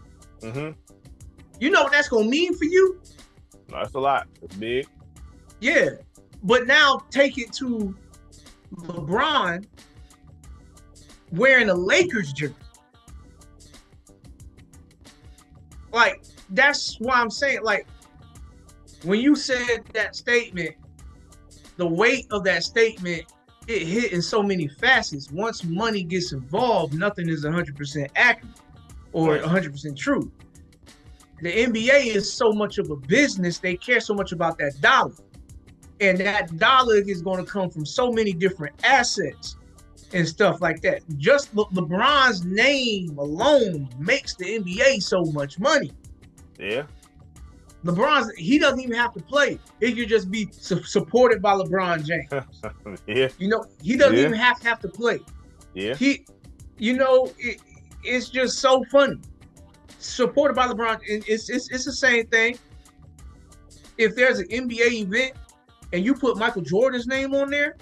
B: You know what that's gonna mean for you?
A: No, that's a lot. It's big.
B: Yeah, but now take it to LeBron wearing a Lakers jersey. Like, that's why I'm saying, like, when you said that statement, the weight of that statement, it hit in so many facets. Once money gets involved, nothing is 100% accurate or 100% true. The NBA is so much of a business, they care so much about that dollar. And that dollar is going to come from so many different assets and stuff like that. Just LeBron's name alone makes the NBA so much money.
A: Yeah.
B: He doesn't even have to play. It could just be supported by LeBron James.
A: Yeah.
B: You know, he doesn't even have to play.
A: Yeah.
B: It's just so funny. Supported by LeBron, and it's the same thing. If there's an NBA event and you put Michael Jordan's name on there,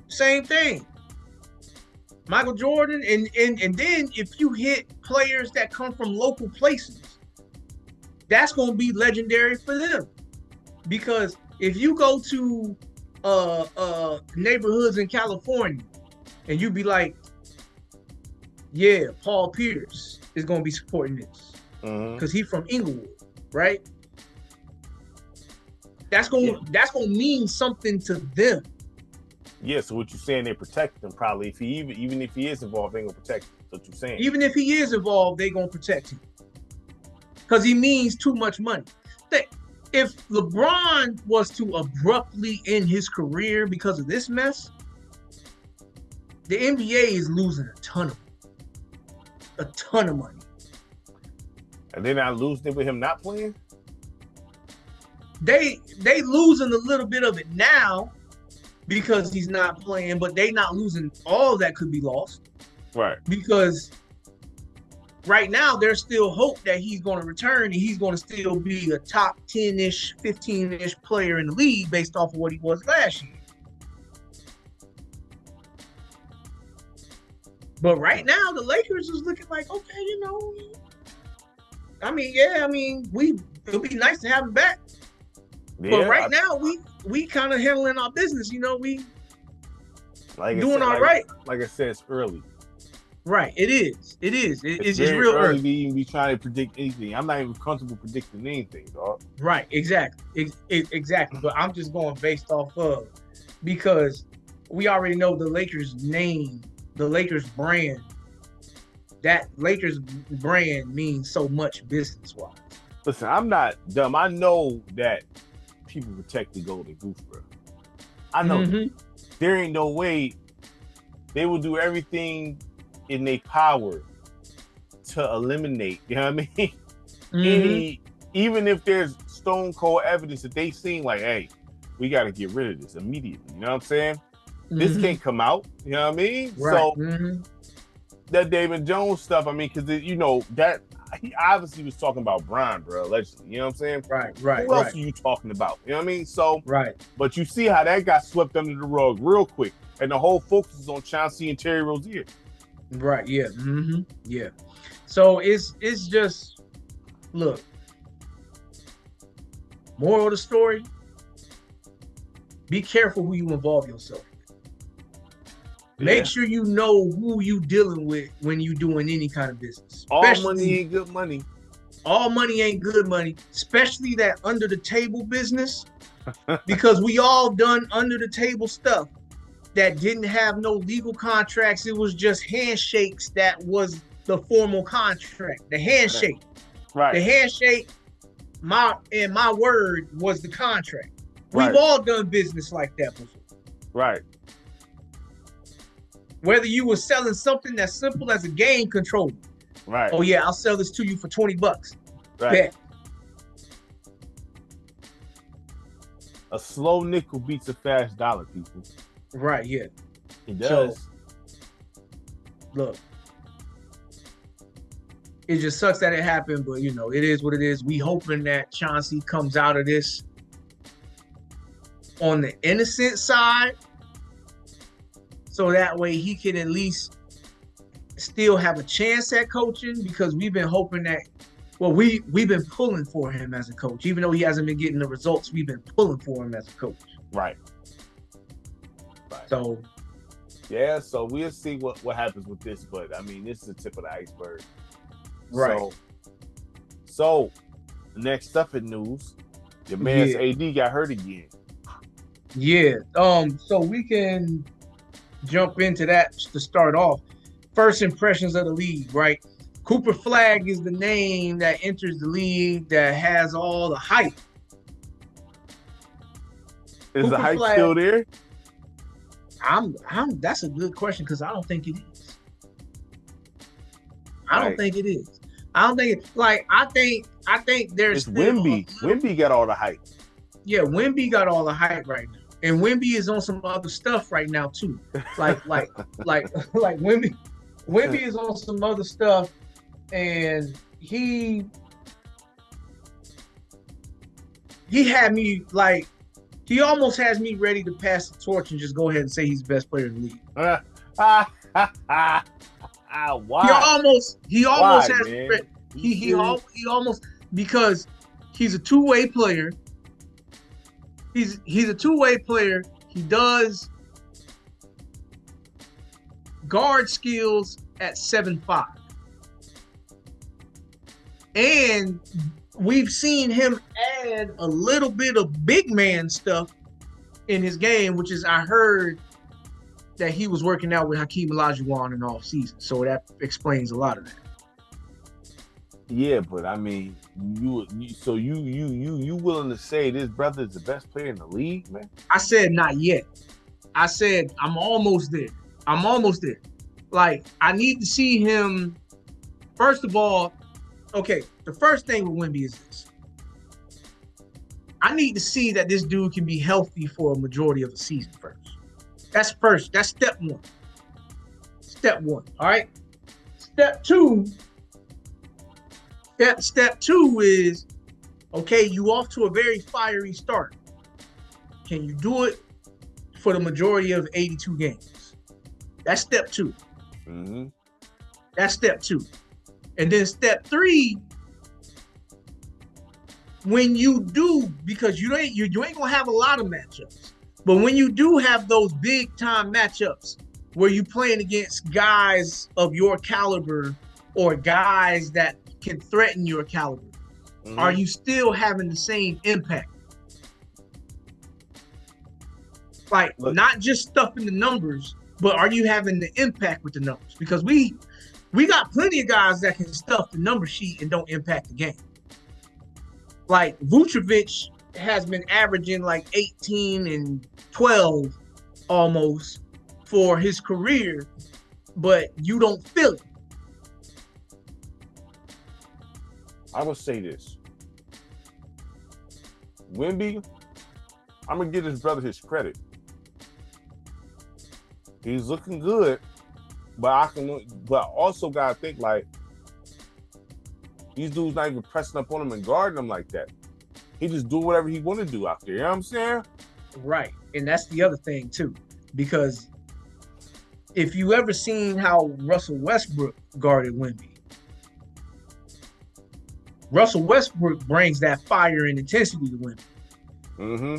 B: same thing. Michael Jordan, and then if you hit players that come from local places, that's going to be legendary for them. Because if you go to neighborhoods in California and you be like, yeah, Paul Pierce is going to be supporting this because he's from Inglewood, right? That's going to mean something to them.
A: Yeah, so what you're saying, they protect him probably. If he even if he is involved, they're going to protect him. That's what you're saying.
B: Even if he is involved, they're going to protect him. because he means too much money. If LeBron was to abruptly end his career because of this mess, the NBA is losing a ton of money.
A: And they're not losing it with him not playing?
B: They losing a little bit of it now because he's not playing, but they not losing all that could be lost.
A: Right.
B: Because right now there's still hope that he's going to return and he's going to still be a top 10-ish, 15-ish player in the league based off of what he was last year. But right now, the Lakers is looking like, okay, you know, it'll be nice to have him back. Yeah, but right now, we kind of handling our business, you know, we doing all right.
A: Like I said, it's early.
B: Right, it is. It's
A: real
B: early.
A: To even be trying to predict anything. I'm not even comfortable predicting anything, dog.
B: Right, exactly. Exactly. But I'm just going based off of, because we already know the Lakers name, the Lakers brand. That Lakers brand means so much business-wise.
A: Listen, I'm not dumb. I know that people protect the Golden Goose, bro. I know there ain't no way they will do everything in their power to eliminate, you know what I mean? Even if there's stone cold evidence that they seen, like, hey, we got to get rid of this immediately. You know what I'm saying? This can't come out. You know what I mean?
B: Right.
A: So that David Jones stuff, I mean, because you know that he obviously was talking about Brian, bro, allegedly. You know what I'm saying?
B: Right.
A: Who else are you talking about? You know what I mean? So
B: right.
A: But you see how that got swept under the rug real quick, and the whole focus is on Chauncey and Terry Rozier.
B: Right. Yeah. Yeah. So it's just, look. Moral of the story: be careful who you involve yourself with. Make sure you know who you dealing with when you doing any kind of business.
A: All money ain't good money.
B: All money ain't good money, especially that under the table business, because we all done under the table stuff that didn't have no legal contracts. It was just handshakes. That was the formal contract. The handshake. Right. The handshake, my word was the contract. Right. We've all done business like that before. Right. Whether you were selling something as simple as a game controller. Right. Oh yeah, I'll sell this to you for $20. Right. Bet.
A: A slow nickel beats a fast dollar, people.
B: Right, yeah.
A: It does.
B: So, look, it just sucks that it happened, but, you know, it is what it is. We hoping that Chauncey comes out of this on the innocent side, so that way he can at least still have a chance at coaching, because we've been hoping that, well, we've been pulling for him as a coach. Even though he hasn't been getting the results, we've been pulling for him as a coach.
A: Right.
B: So,
A: yeah, so we'll see what happens with this, but I mean, this is the tip of the iceberg.
B: Right.
A: So next up in news, your man's AD got hurt again.
B: Yeah. So we can jump into that to start off. First impressions of the league, right? Cooper Flag is the name that enters the league that has all the hype.
A: Is the hype still there?
B: That's a good question, because I don't think it is. I don't think it is. I don't think it, like, I think there's
A: it's Wemby. Wemby got all the hype.
B: Yeah, Wemby got all the hype right now. And Wemby is on some other stuff right now too. Like Wemby is on some other stuff, and he had me like, he almost has me ready to pass the torch and just go ahead and say he's the best player in the league.
A: Why?
B: He almost has me ready. He almost, because he's a two-way player. He's a two-way player. He does guard skills at 7'5". And we've seen him add a little bit of big man stuff in his game, which is, I heard that he was working out with Hakeem Olajuwon in the offseason. So that explains a lot of that.
A: Yeah, but I mean, so you willing to say this brother is the best player in the league, man?
B: I said not yet. I said I'm almost there. I'm almost there. Like I need to see him. First of all, okay. The first thing with Wemby is this. I need to see that this dude can be healthy for a majority of the season first. That's first. That's step one. Step one. All right. Step two. Step two is okay. You off to a very fiery start. Can you do it for the majority of 82 games? That's step two.
A: Mm-hmm.
B: That's step two. And then step three, when you do, because you ain't gonna have a lot of matchups, but when you do have those big time matchups where you playing against guys of your caliber or guys that can threaten your caliber, are you still having the same impact? Like, look, not just stuffing the numbers, but are you having the impact with the numbers? Because we got plenty of guys that can stuff the number sheet and don't impact the game. Like Vucevic has been averaging like 18 and 12 almost for his career, but you don't feel it.
A: I would say this. Wemby, I'm going to give his brother his credit. He's looking good, but also got to think like, these dudes not even pressing up on him and guarding him like that. He just do whatever he want to do out there. You know what I'm saying?
B: Right. And that's the other thing, too. Because if you ever seen how Russell Westbrook guarded Wemby, Russell Westbrook brings that fire and intensity to Wemby.
A: Mm-hmm.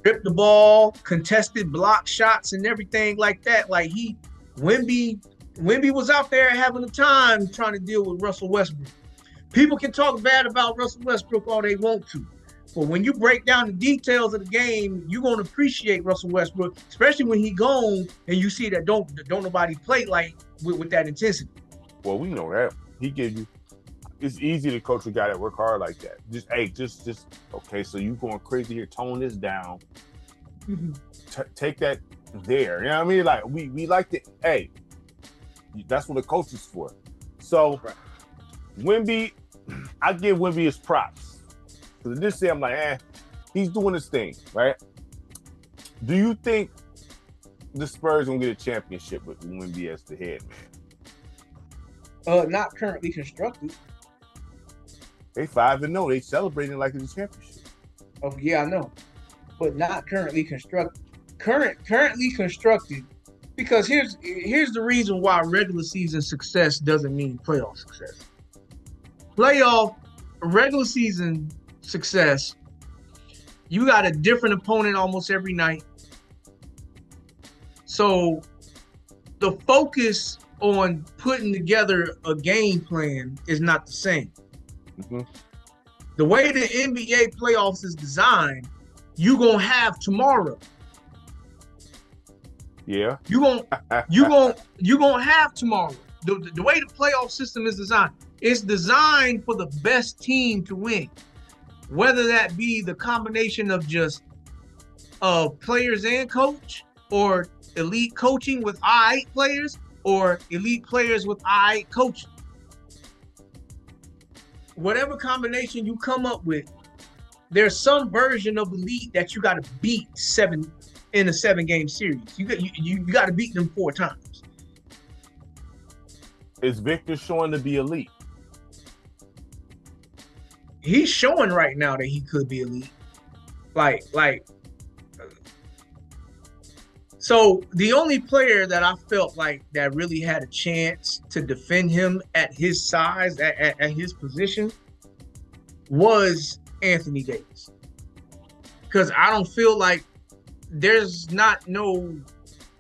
B: Grip the ball, contested block shots and everything like that. Like Wemby was out there having a time trying to deal with Russell Westbrook. People can talk bad about Russell Westbrook all they want to. But when you break down the details of the game, you're going to appreciate Russell Westbrook, especially when he gone and you see that don't nobody play like with that intensity.
A: Well, we know that. He gives you, it's easy to coach a guy that work hard like that. Just okay, so you going crazy here, tone this down. Take that there. You know what I mean? Like, we like to, that's what the coach is for. So, right. Wemby, I give Wemby his props. Because this year I'm like, he's doing his thing, right? Do you think the Spurs gonna get a championship with Wemby as the head
B: man? Not currently constructed.
A: They 5-0. They celebrating like it's a championship.
B: Oh yeah, I know, but not currently constructed. Currently constructed, because here's the reason why regular season success doesn't mean playoff success. Regular season success, you got a different opponent almost every night. So the focus on putting together a game plan is not the same. Mm-hmm. The way the NBA playoffs is designed, you're going to have tomorrow.
A: Yeah.
B: You're going to have tomorrow. The way the playoff system is designed, it's designed for the best team to win. Whether that be the combination of just players and coach, or elite coaching with I players, or elite players with I coaching. Whatever combination you come up with, there's some version of elite that you got to beat in a 7-game series. You got to beat them 4 times.
A: Is Victor showing to be elite?
B: He's showing right now that he could be elite. So the only player that I felt like that really had a chance to defend him at his size, at his position, was Anthony Davis. Because I don't feel like there's not no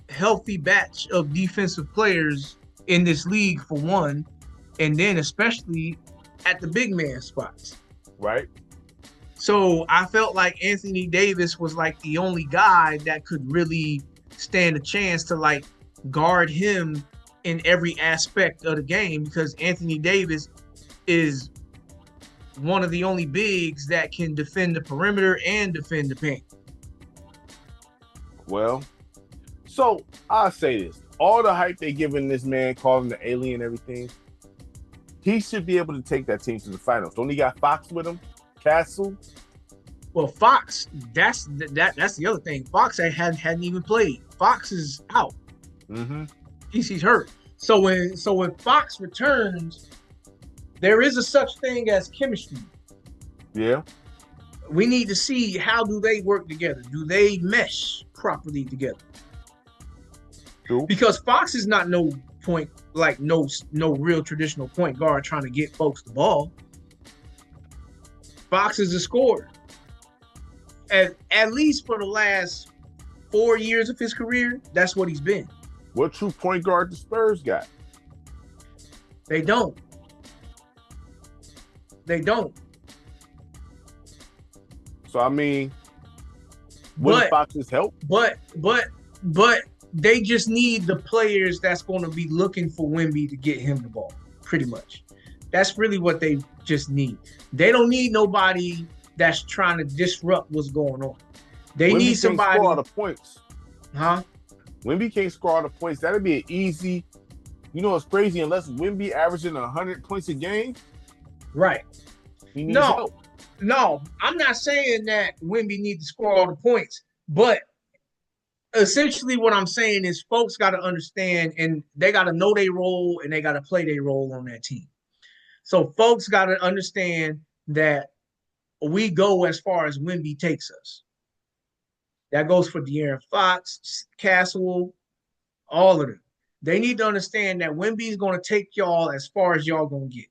B: healthy batch of defensive players in this league, for one, and then especially at the big man spots.
A: Right.
B: So I felt like Anthony Davis was like the only guy that could really stand a chance to like guard him in every aspect of the game, because Anthony Davis is one of the only bigs that can defend the perimeter and defend the paint.
A: Well, so I'll say this. All the hype they giving this man, calling the alien and everything, he should be able to take that team to the finals. Don't he got Fox with him? Castle?
B: Well, Fox, that's the other thing. Fox hadn't even played. Fox is out.
A: Mm-hmm.
B: He's hurt. So when Fox returns, there is a such thing as chemistry.
A: Yeah.
B: We need to see how do they work together. Do they mesh properly together?
A: Cool.
B: Because Fox is not no point, like no real traditional point guard trying to get folks the ball. Fox is a scorer. At least for the last 4 years of his career, that's what he's been.
A: What true point guard the Spurs got?
B: They don't.
A: So I mean, would Fox's help?
B: But they just need the players that's going to be looking for Wemby to get him the ball. Pretty much, that's really what they just need. They don't need nobody that's trying to disrupt what's going on. They
A: Wemby
B: need somebody.
A: can't score all the points.
B: Huh?
A: Wemby can't score all the points. That'd be an easy. You know, it's crazy. Unless Wemby averaging 100 points a game,
B: right?
A: He needs help.
B: No, I'm not saying that Wemby needs to score all the points, but essentially what I'm saying is folks got to understand and they got to know their role and they got to play their role on that team. So folks got to understand that we go as far as Wemby takes us. That goes for De'Aaron Fox, Castle, all of them. They need to understand that Wemby is going to take y'all as far as y'all going to get.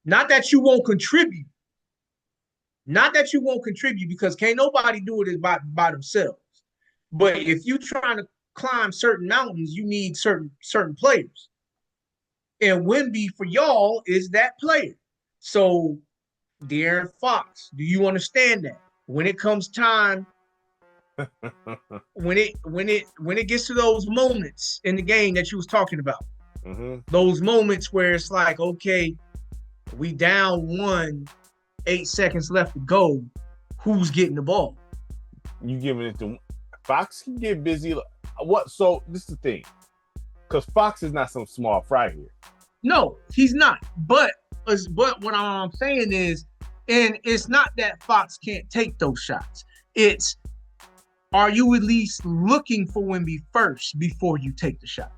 B: Not that you won't contribute. Not that you won't contribute because can't nobody do it by themselves. But if you're trying to climb certain mountains, you need certain players. And Wemby for y'all is that player. So De'Aaron Fox, do you understand that? When it comes time, when it gets to those moments in the game that you was talking about, those moments where it's like, okay, we down 1, 8 seconds left to go. Who's getting the ball?
A: You giving it to Fox? Can get busy. What? So this is the thing, because Fox is not some small fry here.
B: No, he's not. But what I'm saying is, and it's not that Fox can't take those shots. It's, are you at least looking for Wemby first before you take the shot?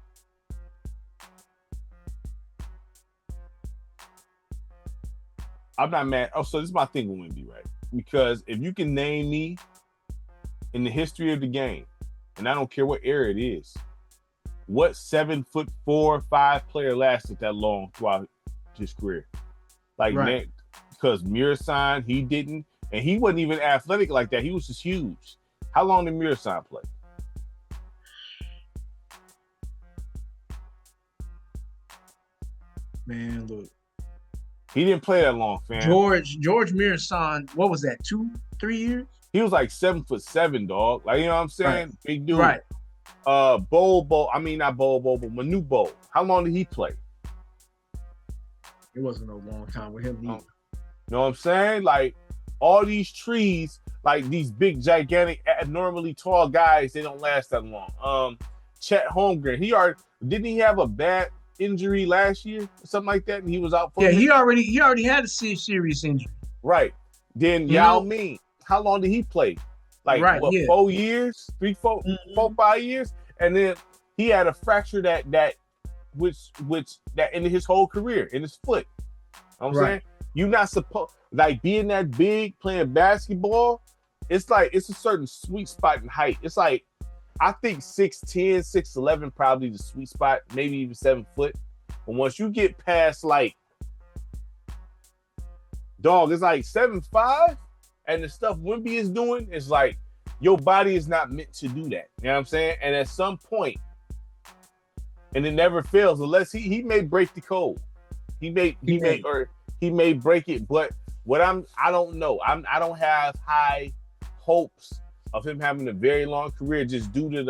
A: I'm not mad. Oh, so this is my thing with Wemby, right? Because if you can name me in the history of the game, and I don't care what era it is, what 7'4", 5 player lasted that long throughout his career? Like, right. Because Murassan, he didn't, and he wasn't even athletic like that. He was just huge. How long did Murassan play?
B: Man, look.
A: He didn't play that long, fam.
B: George Murassan, what was that, 2-3 years?
A: He was like 7'7", dog. Like, you know what I'm saying? Right. Big dude.
B: Right.
A: Not Bol Bol, but Manu Bol. How long did he play?
B: It wasn't a long time with him either.
A: You know what I'm saying? Like, all these trees, like these big, gigantic, abnormally tall guys, they don't last that long. Chet Holmgren, didn't he have a bad injury last year or something like that, and he was out for
B: he already had a serious injury.
A: Right. Then Yao Ming, how long did he play? Like 4 years, 4, 5 years, and then he had a fracture that ended his whole career in his foot. You know what I'm saying? You're not supposed, like, being that big playing basketball. It's like it's a certain sweet spot in height. It's like, I think 6'10", 6'11", probably the sweet spot, maybe even 7 foot. But once you get past, like, dog, it's like 7'5", and the stuff Wemby is doing is like, your body is not meant to do that. You know what I'm saying? And at some point, and it never fails, unless he may break the code. He may break it, but I don't know. I don't have high hopes of him having a very long career just due to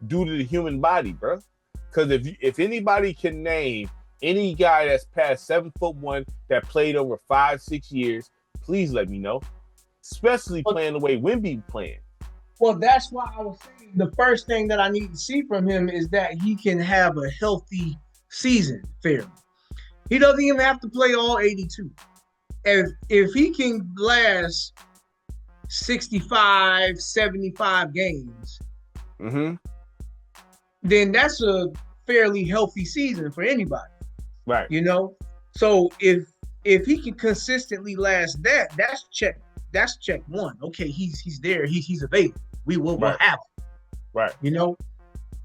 A: the human body, bro. Because if anybody can name Any guy that's past 7'1" that played over 5-6 years, please let me know. Especially playing the way Wemby playing.
B: Well, that's why I was saying the first thing that I need to see from him is that he can have a healthy season fairly. He doesn't even have to play all 82. If he can last 65, 75 games, then that's a fairly healthy season for anybody.
A: Right.
B: You know? So if he can consistently last that, that's check one. Okay, he's there. He's available. We will have him.
A: Right.
B: You know?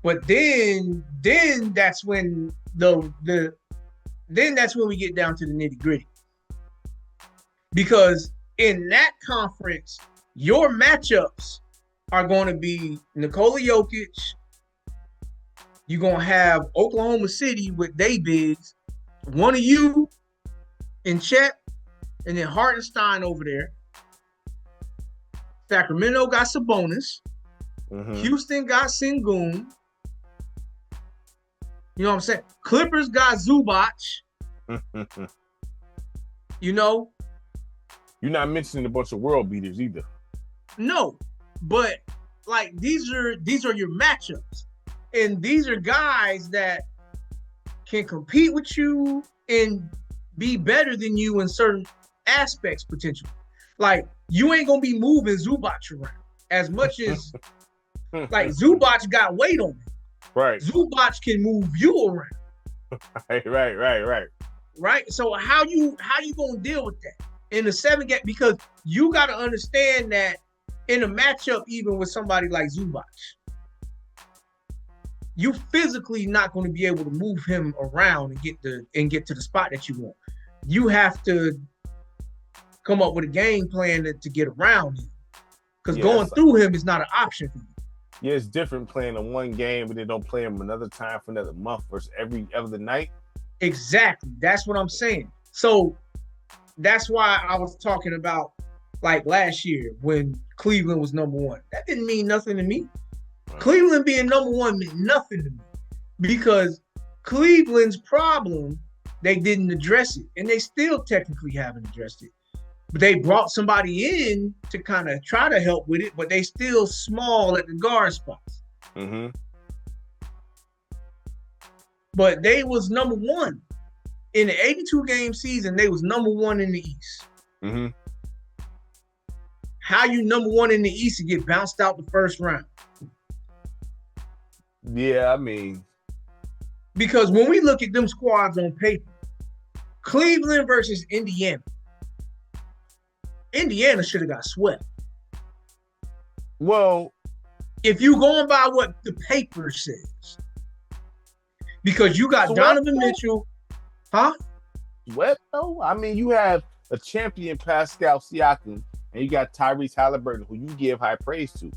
B: But then that's when that's when we get down to the nitty-gritty. Because in that conference, your matchups are going to be Nikola Jokic. You're going to have Oklahoma City with they bigs. One of you in Chet, and then Hartenstein over there. Sacramento got Sabonis. Houston got Sengun. You know what I'm saying? Clippers got Zubac. You know?
A: You're not mentioning a bunch of world beaters either.
B: No, but like these are your matchups. And these are guys that can compete with you and be better than you in certain aspects potentially. Like you ain't gonna be moving Zubac around as much as like Zubac got weight on him.
A: Right.
B: Zubac can move you around.
A: Right.
B: Right. So how you gonna deal with that in the 7 game? Because you got to understand that in a matchup, even with somebody like Zubac, you physically not going to be able to move him around and get to the spot that you want. You have to come up with a game plan to get around him, because going through him is not an option for you.
A: Yeah, it's different playing in one game, but they don't play him another time for another month versus every other night.
B: Exactly. That's what I'm saying. So that's why I was talking about like last year when Cleveland was number 1. That didn't mean nothing to me. Right. Cleveland being number 1 meant nothing to me because Cleveland's problem, they didn't address it, and they still technically haven't addressed it. But they brought somebody in to kind of try to help with it, but they still small at the guard spots. But they was number 1. In the 82-game season, they was number 1 in the East. How you number 1 in the East and get bounced out the first round?
A: Yeah, I mean.
B: Because when we look at them squads on paper, Cleveland versus Indiana should have got swept.
A: Well,
B: if you going by what the paper says. Because you got Donovan Mitchell. Huh?
A: Swept though? I mean, you have a champion Pascal Siakam, and you got Tyrese Halliburton, who you give high praise to.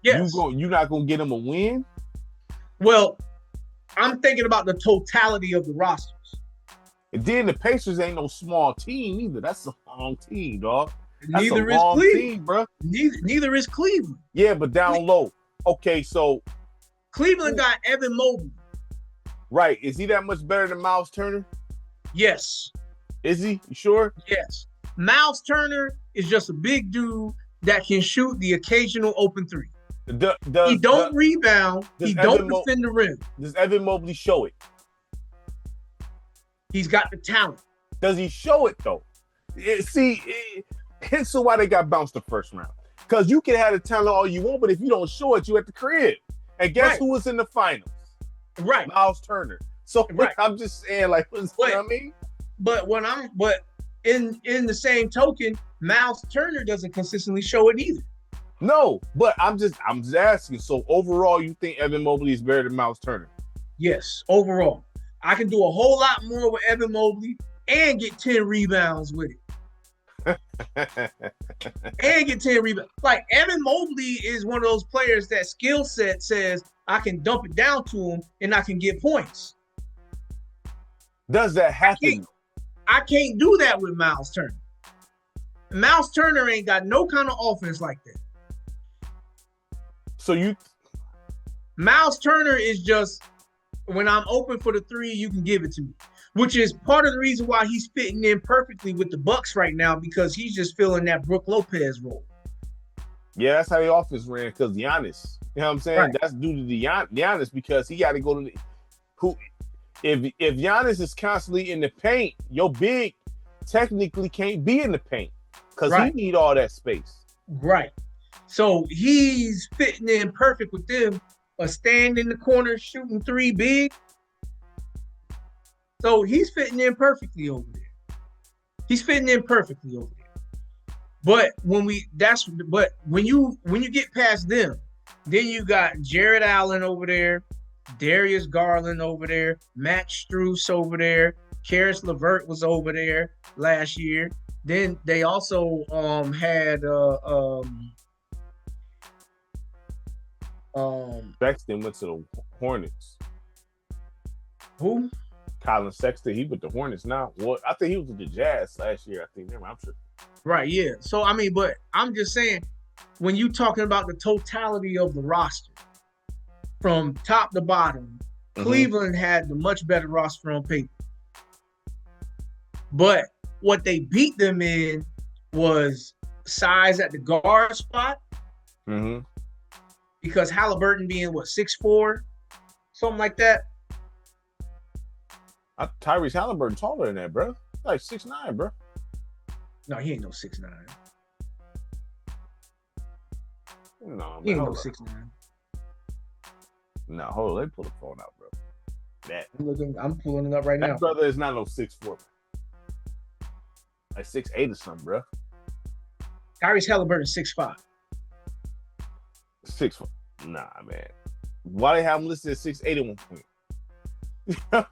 B: Yes.
A: You're not going to get him a win?
B: Well, I'm thinking about the totality of the rosters.
A: And then the Pacers ain't no small team either. That's a long team, dog.
B: Neither is Cleveland, bro. Neither is Cleveland.
A: Yeah, but down low. Okay, so
B: Cleveland got Evan Mobley.
A: Right. Is he that much better than Miles Turner?
B: Yes.
A: Is he? You sure?
B: Yes. Miles Turner is just a big dude that can shoot the occasional open three. He don't rebound. He don't defend the rim.
A: Does Evan Mobley show it?
B: He's got the talent.
A: Does he show it though? Here's why they got bounced the first round. Because you can have the talent all you want, but if you don't show it, you at the crib. And guess who was in the finals?
B: Right.
A: Miles Turner. So I'm just saying, like, you know what I mean?
B: But in the same token, Miles Turner doesn't consistently show it either.
A: No, but I'm just asking. So overall, you think Evan Mobley is better than Miles Turner?
B: Yes, overall. I can do a whole lot more with Evan Mobley and get 10 rebounds with it. And get 10 rebounds. Like, Evan Mobley is one of those players that skill set says I can dump it down to him and I can get points.
A: Does that happen?
B: I can't do that with Miles Turner. Miles Turner ain't got no kind of offense like that.
A: So
B: Miles Turner is just, when I'm open for the three, you can give it to me. which is part of the reason why he's fitting in perfectly with the Bucks right now, because he's just filling that Brook Lopez role.
A: Yeah, that's how the offense ran, because Giannis. You know what I'm saying?
B: Right.
A: That's due to the Giannis, because he got to go to the who. If Giannis is constantly in the paint, your big technically can't be in the paint because he need all that space.
B: Right. So he's fitting in perfect with them. A stand in the corner shooting three big. So he's fitting in perfectly over there. But when you get past them, then you got Jared Allen over there, Darius Garland over there, Matt Strus over there, Karis LeVert was over there last year. Then they also had
A: Sexton went to the Hornets.
B: Who?
A: Colin Sexton. He with the Hornets now. Well, I think he was with the Jazz last year. I think. I'm sure.
B: Right. Yeah. So I mean, but I'm just saying, when you talking about the totality of the roster, from top to bottom, Cleveland had the much better roster on paper. But what they beat them in was size at the guard spot. Because Halliburton being 6'4", something like that.
A: Tyrese Halliburton taller than that, bro. Like 6'9", bro.
B: No, he ain't no 6'9".
A: No, man,
B: he ain't no 6'9".
A: No, hold on. Let me pull the phone out, bro.
B: I'm pulling it up right now.
A: That brother is not no 6'4". Like 6'8" or something, bro.
B: Tyrese Halliburton 6'5".
A: 6'4". Nah, man. Why they have him listed at 6'8" at one point?
B: I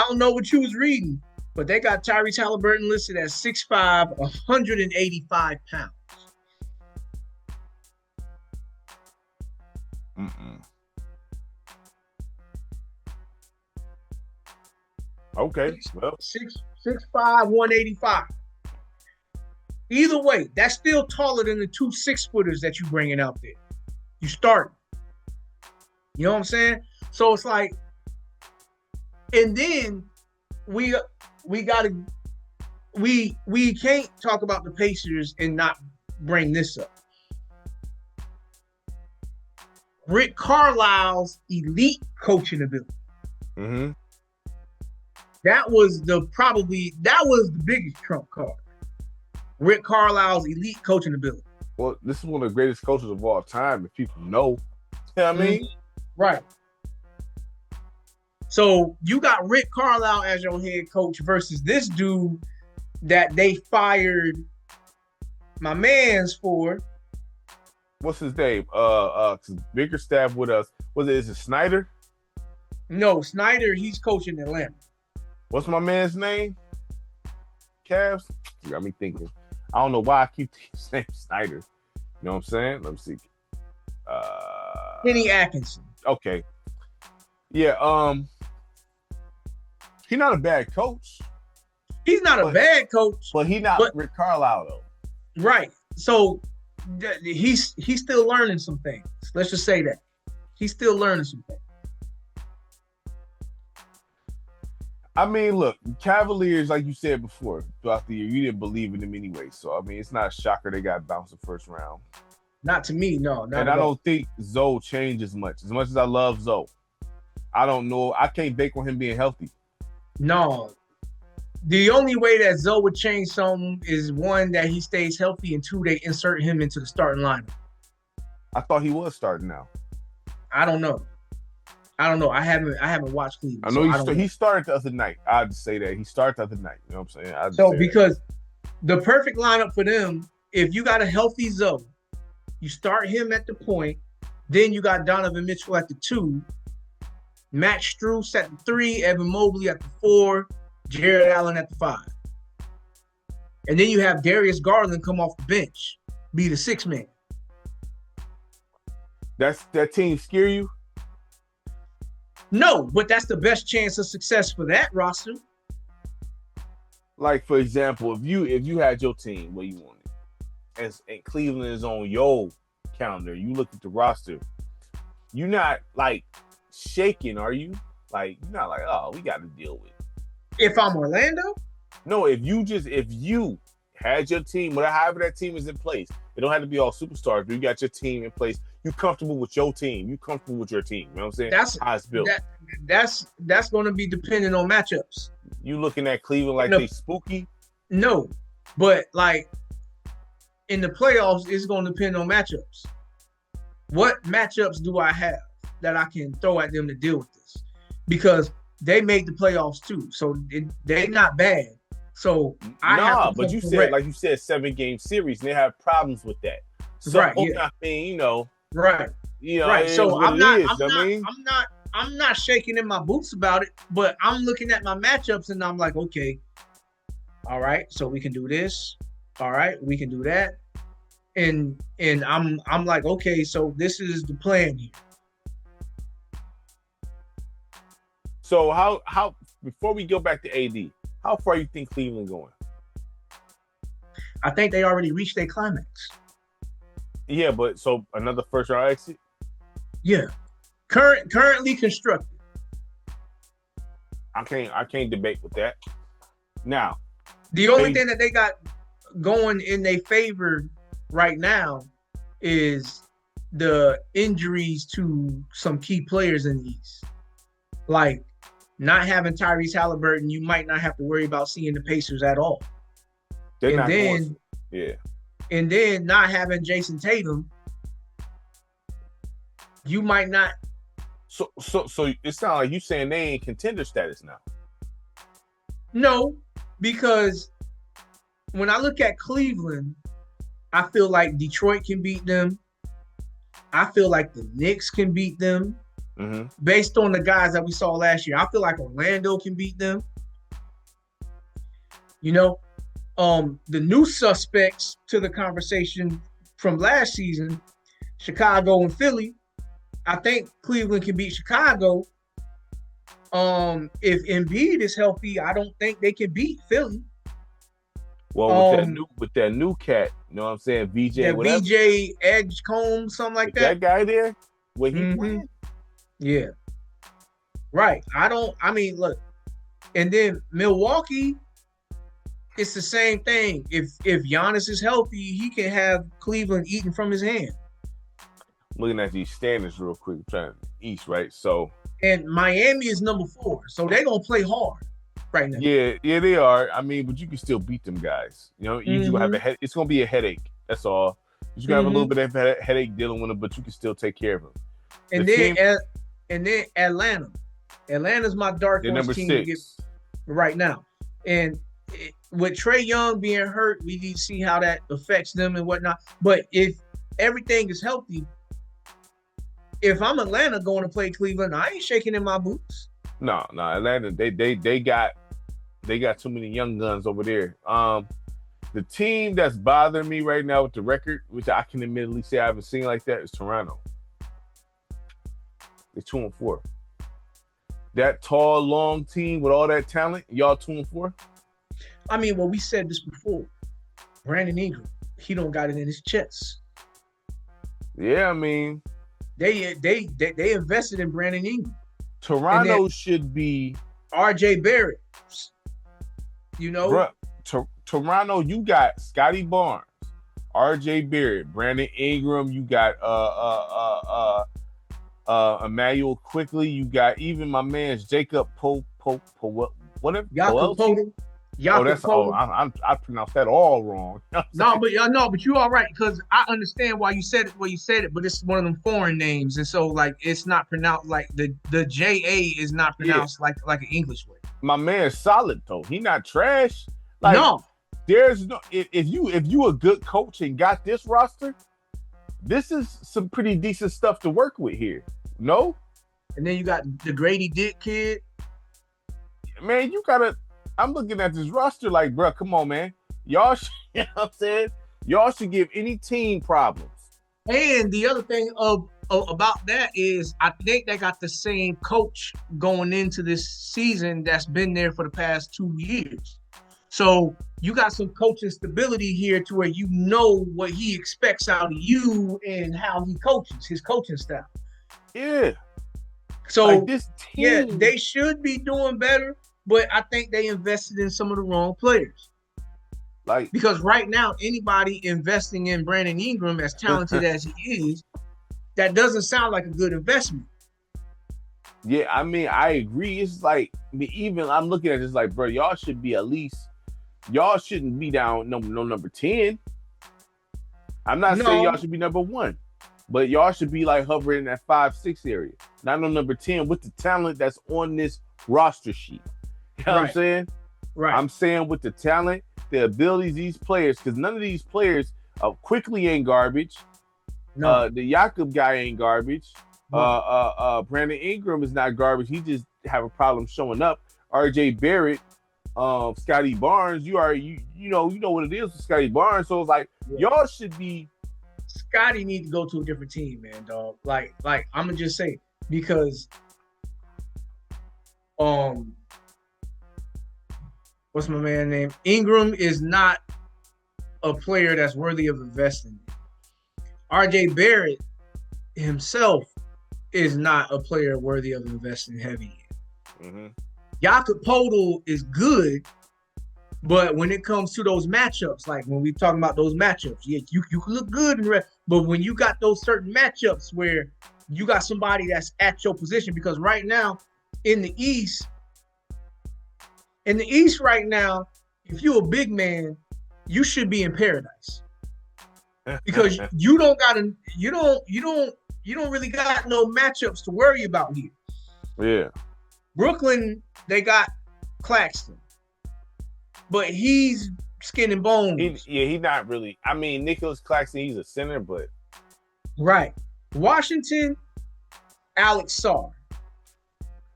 B: don't know what you was reading, but they got Tyrese Halliburton listed at 6'5", 185 pounds.
A: Okay, well,
B: 6'5", 185. Either way, that's still taller than the 2 6-footers that you bringing out there. You start. You know what I'm saying? So it's like, and then we can't talk about the Pacers and not bring this up. Rick Carlisle's elite coaching ability. That was the biggest trump card. Rick Carlisle's elite coaching ability.
A: Well, this is one of the greatest coaches of all time, if people know. You know what I mean?
B: Right. So you got Rick Carlisle as your head coach versus this dude that they fired my man's for.
A: What's his name? Bigger staff with us. Is it Snyder?
B: No, Snyder, he's coaching Atlanta.
A: What's my man's name? Cavs? You got me thinking. I don't know why I keep saying Snyder. You know what I'm saying? Let me see.
B: Kenny Atkinson.
A: Okay. Yeah, he's not a bad coach.
B: He's not a bad coach.
A: But he's not Rick Carlisle, though.
B: Right. So he's still learning some things. Let's just say that. He's still learning some things.
A: I mean, look, Cavaliers, like you said before, throughout the year, you didn't believe in them anyway. So, I mean, it's not a shocker they got bounced the first round.
B: Not to me, no.
A: And I don't think Zoe changes much. As much as I love Zoe, I don't know. I can't bank on him being healthy.
B: No. The only way that Zoe would change something is, one, that he stays healthy, and two, they insert him into the starting lineup.
A: I thought he was starting now.
B: I don't know. I haven't watched Cleveland.
A: I know he started the other night. I'd say that. He started the other night. You know what I'm saying?
B: Because the perfect lineup for them, if you got a healthy Zoe, you start him at the point, then you got Donovan Mitchell at the 2, Matt Strus at the 3, Evan Mobley at the 4, Jared Allen at the 5. And then you have Darius Garland come off the bench, be the 6th man.
A: That team scare you?
B: No, but that's the best chance of success for that roster.
A: Like, for example, if you had your team where you wanted, and Cleveland is on your calendar, you look at the roster, you're not like shaking, are you? Like, you're not like, oh, we got to deal with
B: If I'm Orlando,
A: No, if you had your team, however that team is in place, it don't have to be all superstars, but you got your team in place. You comfortable with your team. You comfortable with your team. You know what I'm saying? How it's built.
B: That's going to be dependent on matchups.
A: You looking at Cleveland like they spooky?
B: No, but like in the playoffs, it's going to depend on matchups. What matchups do I have that I can throw at them to deal with this? Because they made the playoffs too, so they're not bad. So
A: but you said 7-game series, and they have problems with that. So
B: right, yeah.
A: I mean,
B: right, right. So I'm not shaking in my boots about it, but I'm looking at my matchups and I'm like, okay, all right, so we can do this. All right, we can do that. And I'm like, okay, so this is the plan here.
A: So how before we go back to AD, how far you think Cleveland going?
B: I think they already reached their climax.
A: Yeah, but so another first round exit?
B: Yeah. Currently constructed.
A: I can't debate with that. Now,
B: the only thing that they got going in their favor right now is the injuries to some key players in the East. Like not having Tyrese Halliburton, you might not have to worry about seeing the Pacers at all. And then not having Jason Tatum, you might not.
A: So it sounds like you saying they ain't contender status now.
B: No, because when I look at Cleveland, I feel like Detroit can beat them. I feel like the Knicks can beat them. Mm-hmm. Based on the guys that we saw last year, I feel like Orlando can beat them. You know, the new suspects to the conversation from last season, Chicago and Philly. I think Cleveland can beat Chicago. If Embiid is healthy, I don't think they can beat Philly.
A: Well, with that new cat, you know what I'm saying?
B: VJ Edgecombe, something like that.
A: That guy there, where he playing?
B: Yeah. Right. Look, and then Milwaukee, it's the same thing. If Giannis is healthy, he can have Cleveland eating from his hand.
A: Looking at these standings real quick, trying to East, right? So
B: and Miami is number 4, so they're gonna play hard right now.
A: Yeah, they are. I mean, but you can still beat them guys. You know, you have it's gonna be a headache. That's all. You're gonna have a little bit of a headache dealing with them, but you can still take care of them.
B: And then Atlanta. Atlanta's my dark horse team to get right now. And with Trae Young being hurt, we need to see how that affects them and whatnot. But if everything is healthy, if I'm Atlanta going to play Cleveland, I ain't shaking in my boots.
A: No, Atlanta, they got too many young guns over there. The team that's bothering me right now with the record, which I can admittedly say I haven't seen like that, is Toronto. They're 2-4. That tall, long team with all that talent, y'all 2-4.
B: I mean, well, we said this before. Brandon Ingram, he don't got it in his chest.
A: Yeah, I mean,
B: they invested in Brandon Ingram.
A: Toronto should be
B: RJ Barrett. You know,
A: bruh, Toronto, you got Scotty Barnes, RJ Barrett, Brandon Ingram. You got Emmanuel Quickly. You got even my man's Jacob whatever. I pronounced that all wrong.
B: But you all right, because I understand why you said it, but it's one of them foreign names, and so like it's not pronounced like the JA is not pronounced like an English way.
A: My man's solid though. He not trash. Like, no, there's no if you a good coach and got this roster, this is some pretty decent stuff to work with here. No?
B: And then you got the Grady Dick kid.
A: Man, I'm looking at this roster like, bro, come on, man. Y'all should, you know what I'm saying? Y'all should give any team problems.
B: And the other thing about that is I think they got the same coach going into this season that's been there for the past 2 years. So you got some coaching stability here to where you know what he expects out of you and how he coaches, his coaching style.
A: Yeah.
B: So like this team, they should be doing better. but I think they invested in some of the wrong players.
A: Like,
B: because right now, anybody investing in Brandon Ingram, as talented as he is, that doesn't sound like a good investment.
A: Yeah, I mean, I agree. It's like, even I'm looking at this like, bro, y'all should be at least, y'all shouldn't be down no number 10. I'm not saying y'all should be number 1, but y'all should be like hovering in that 5-6 area, not on number 10 with the talent that's on this roster sheet. You know what I'm saying?
B: Right.
A: I'm saying with the talent, the abilities, these players, because none of these players quickly ain't garbage.
B: No.
A: The Jakob guy ain't garbage. Brandon Ingram is not garbage. He just have a problem showing up. RJ Barrett, Scotty Barnes, you know what it is with Scotty Barnes. So it's like, y'all should be.
B: Scotty need to go to a different team, man, dog. Like I'm gonna just say, because what's my man name? Ingram is not a player that's worthy of investing in. RJ Barrett himself is not a player worthy of investing heavy in.
A: Mm-hmm.
B: Jakob Poeltl is good, but when it comes to those matchups, like when we talking about those matchups, yeah, you can look good, but when you got those certain matchups where you got somebody that's at your position, because right now in the East right now, if you're a big man, you should be in paradise. Because you don't really got no matchups to worry about here.
A: Yeah.
B: Brooklyn, they got Claxton, but he's skin and bones.
A: He's not really. I mean, Nicholas Claxton, he's a center, but
B: right. Washington, Alex Sarr.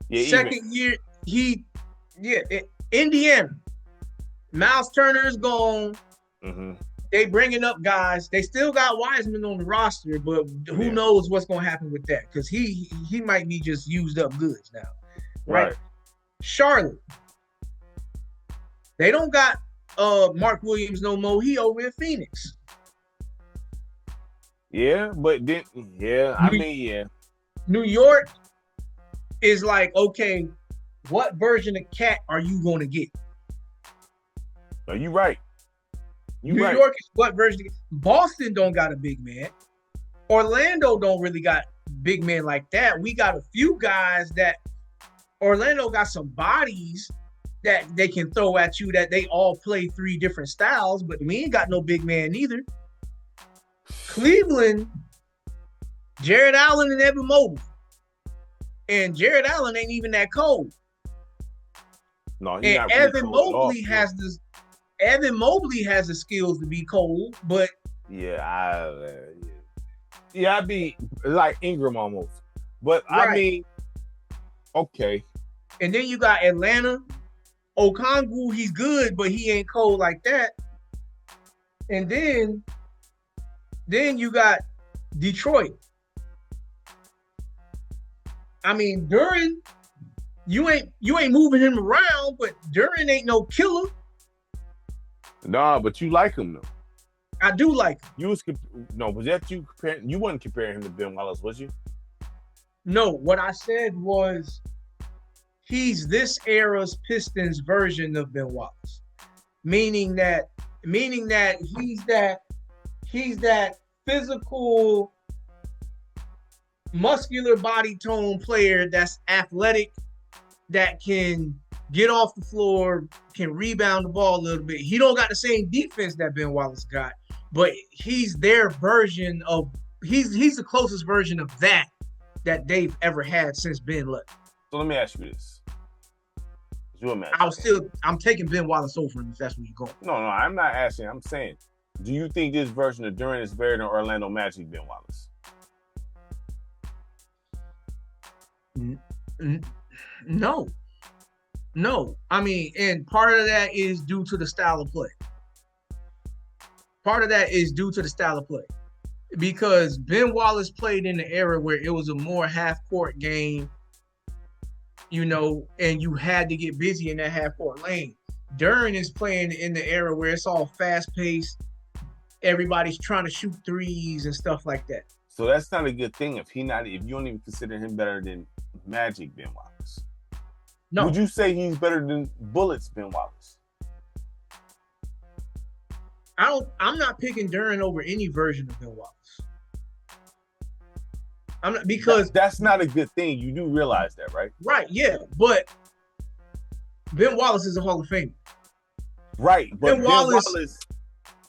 A: Yeah.
B: Second year, Indiana, Miles Turner is gone.
A: Mm-hmm.
B: They bringing up guys. They still got Wiseman on the roster, but who knows what's going to happen with that? Because he might be just used up goods now. Right. Charlotte. They don't got Mark Williams no more. He over in Phoenix.
A: Yeah, but then
B: New York is like, okay, what version of Cat are you going to get?
A: Are you right?
B: New York is what version? Boston don't got a big man. Orlando don't really got big men like that. We got a few guys that Orlando got some bodies that they can throw at you that they all play 3 different styles, but we ain't got no big man either. Cleveland, Jared Allen and Evan Mobley. And Jared Allen ain't even that cold.
A: No, he's not
B: really Evan Mobley has this. Evan Mobley has the skills to be cold, but
A: I'd be like Ingram almost. But right. I mean, okay.
B: And then you got Atlanta. Okongwu, he's good, but he ain't cold like that. And then you got Detroit. I mean, Duren, you ain't moving him around, but Duren ain't no killer.
A: Nah, but you like him though.
B: I do like him.
A: Was that you comparing? You wasn't comparing him to Ben Wallace, was you?
B: No, what I said was he's this era's Pistons version of Ben Wallace, meaning that he's that physical, muscular body tone player that's athletic, that can get off the floor, can rebound the ball a little bit. He don't got the same defense that Ben Wallace got, but he's their version of he's the closest version of that they've ever had since Ben left.
A: So let me ask you this.
B: I'm taking Ben Wallace over him if that's where you're going.
A: No, I'm not asking. I'm saying, do you think this version of Duren is better than Orlando Magic Ben Wallace?
B: No. I mean, and part of that is due to the style of play. Because Ben Wallace played in the era where it was a more half-court game, and you had to get busy in that half-court lane. Duren is playing in the era where it's all fast-paced. Everybody's trying to shoot threes and stuff like that.
A: So that's not a good thing if you don't even consider him better than Magic Ben Wallace.
B: No.
A: Would you say he's better than Bullets Ben Wallace?
B: I'm not picking Duren over any version of Ben Wallace. I'm not, because
A: that's not a good thing. You do realize that, right?
B: Right, yeah. But Ben Wallace is a Hall of Famer.
A: Right, but Ben Wallace,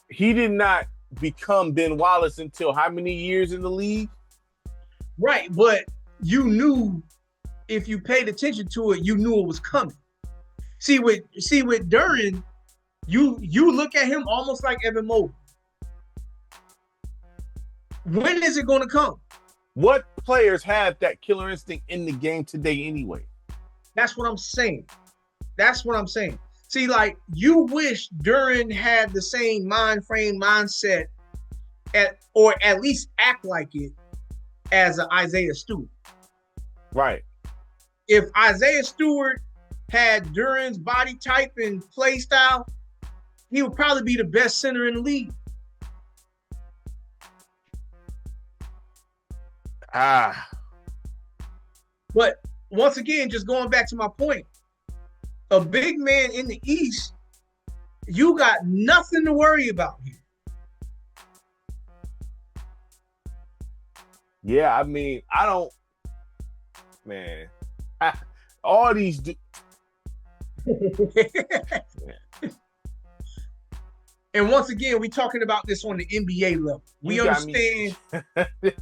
A: he did not become Ben Wallace until how many years in the league?
B: Right, but you knew, if you paid attention to it, you knew it was coming. See with Duren, you look at him almost like Evan Mobley. When is it going to come?
A: What players have that killer instinct in the game today anyway?
B: That's what I'm saying. See, like, you wish Duren had the same mind frame, mindset, or at least act like it as an Isaiah Stewart.
A: Right.
B: If Isaiah Stewart had Duren's body type and play style, he would probably be the best center in the league. But once again, just going back to my point, a big man in the East, you got nothing to worry about here.
A: Yeah, I mean, all these.
B: And once again, we're talking about this on the NBA level. We understand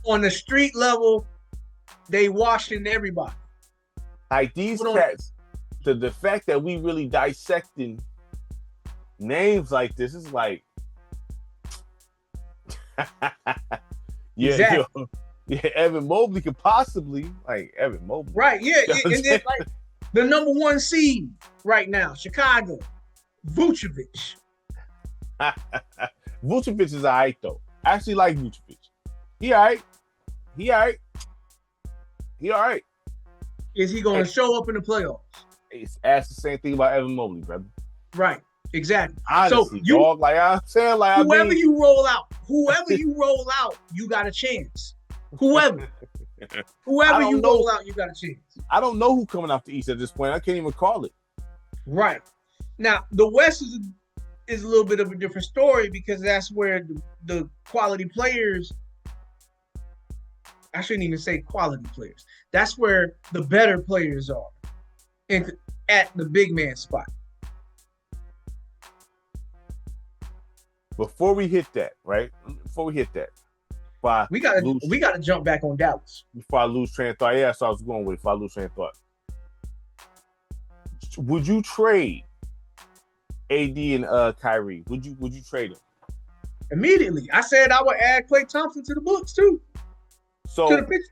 B: on the street level, they washing everybody.
A: Like these cats, the fact that we really dissecting names like this is like,
B: exactly.
A: Evan Mobley could possibly, like Evan Mobley.
B: Right, yeah. And then, like, the number one seed right now, Chicago, Vucevic.
A: Vucevic is all right, though. I actually like Vucevic. He all right.
B: Is he going to show up in the playoffs?
A: Ask the same thing about Evan Mobley, brother.
B: Right, exactly.
A: Honestly, so dog, like I'm saying, like
B: whoever you roll out, you got a chance. Whoever you roll out, you got a chance.
A: I don't know who coming off the East at this point. I can't even call it.
B: Right. Now, the West is a little bit of a different story because that's where the quality players, I shouldn't even say quality players. That's where the better players are at the big man spot.
A: Before we hit that, we gotta
B: jump back on Dallas.
A: Before I lose train of thought. Yeah, so I was going with. If I lose train of thought, would you trade AD and Kyrie? Would you trade them?
B: Immediately. I said I would add Klay Thompson to the books too.
A: So to the picture.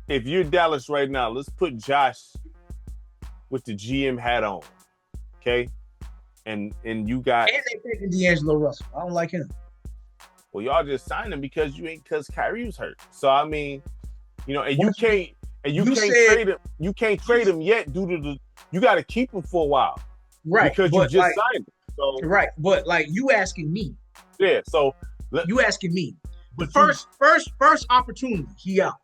A: If you're Dallas right now, let's put Josh with the GM hat on. Okay? And you got,
B: and they taking D'Angelo Russell. I don't like him.
A: Well, y'all just signed him because Kyrie was hurt. So I mean, and you can't trade him. You can't trade him yet due to you got to keep him for a while,
B: right?
A: Because you just signed him. So
B: right, but like you asking me,
A: yeah. So
B: you asking me, the first opportunity, he out.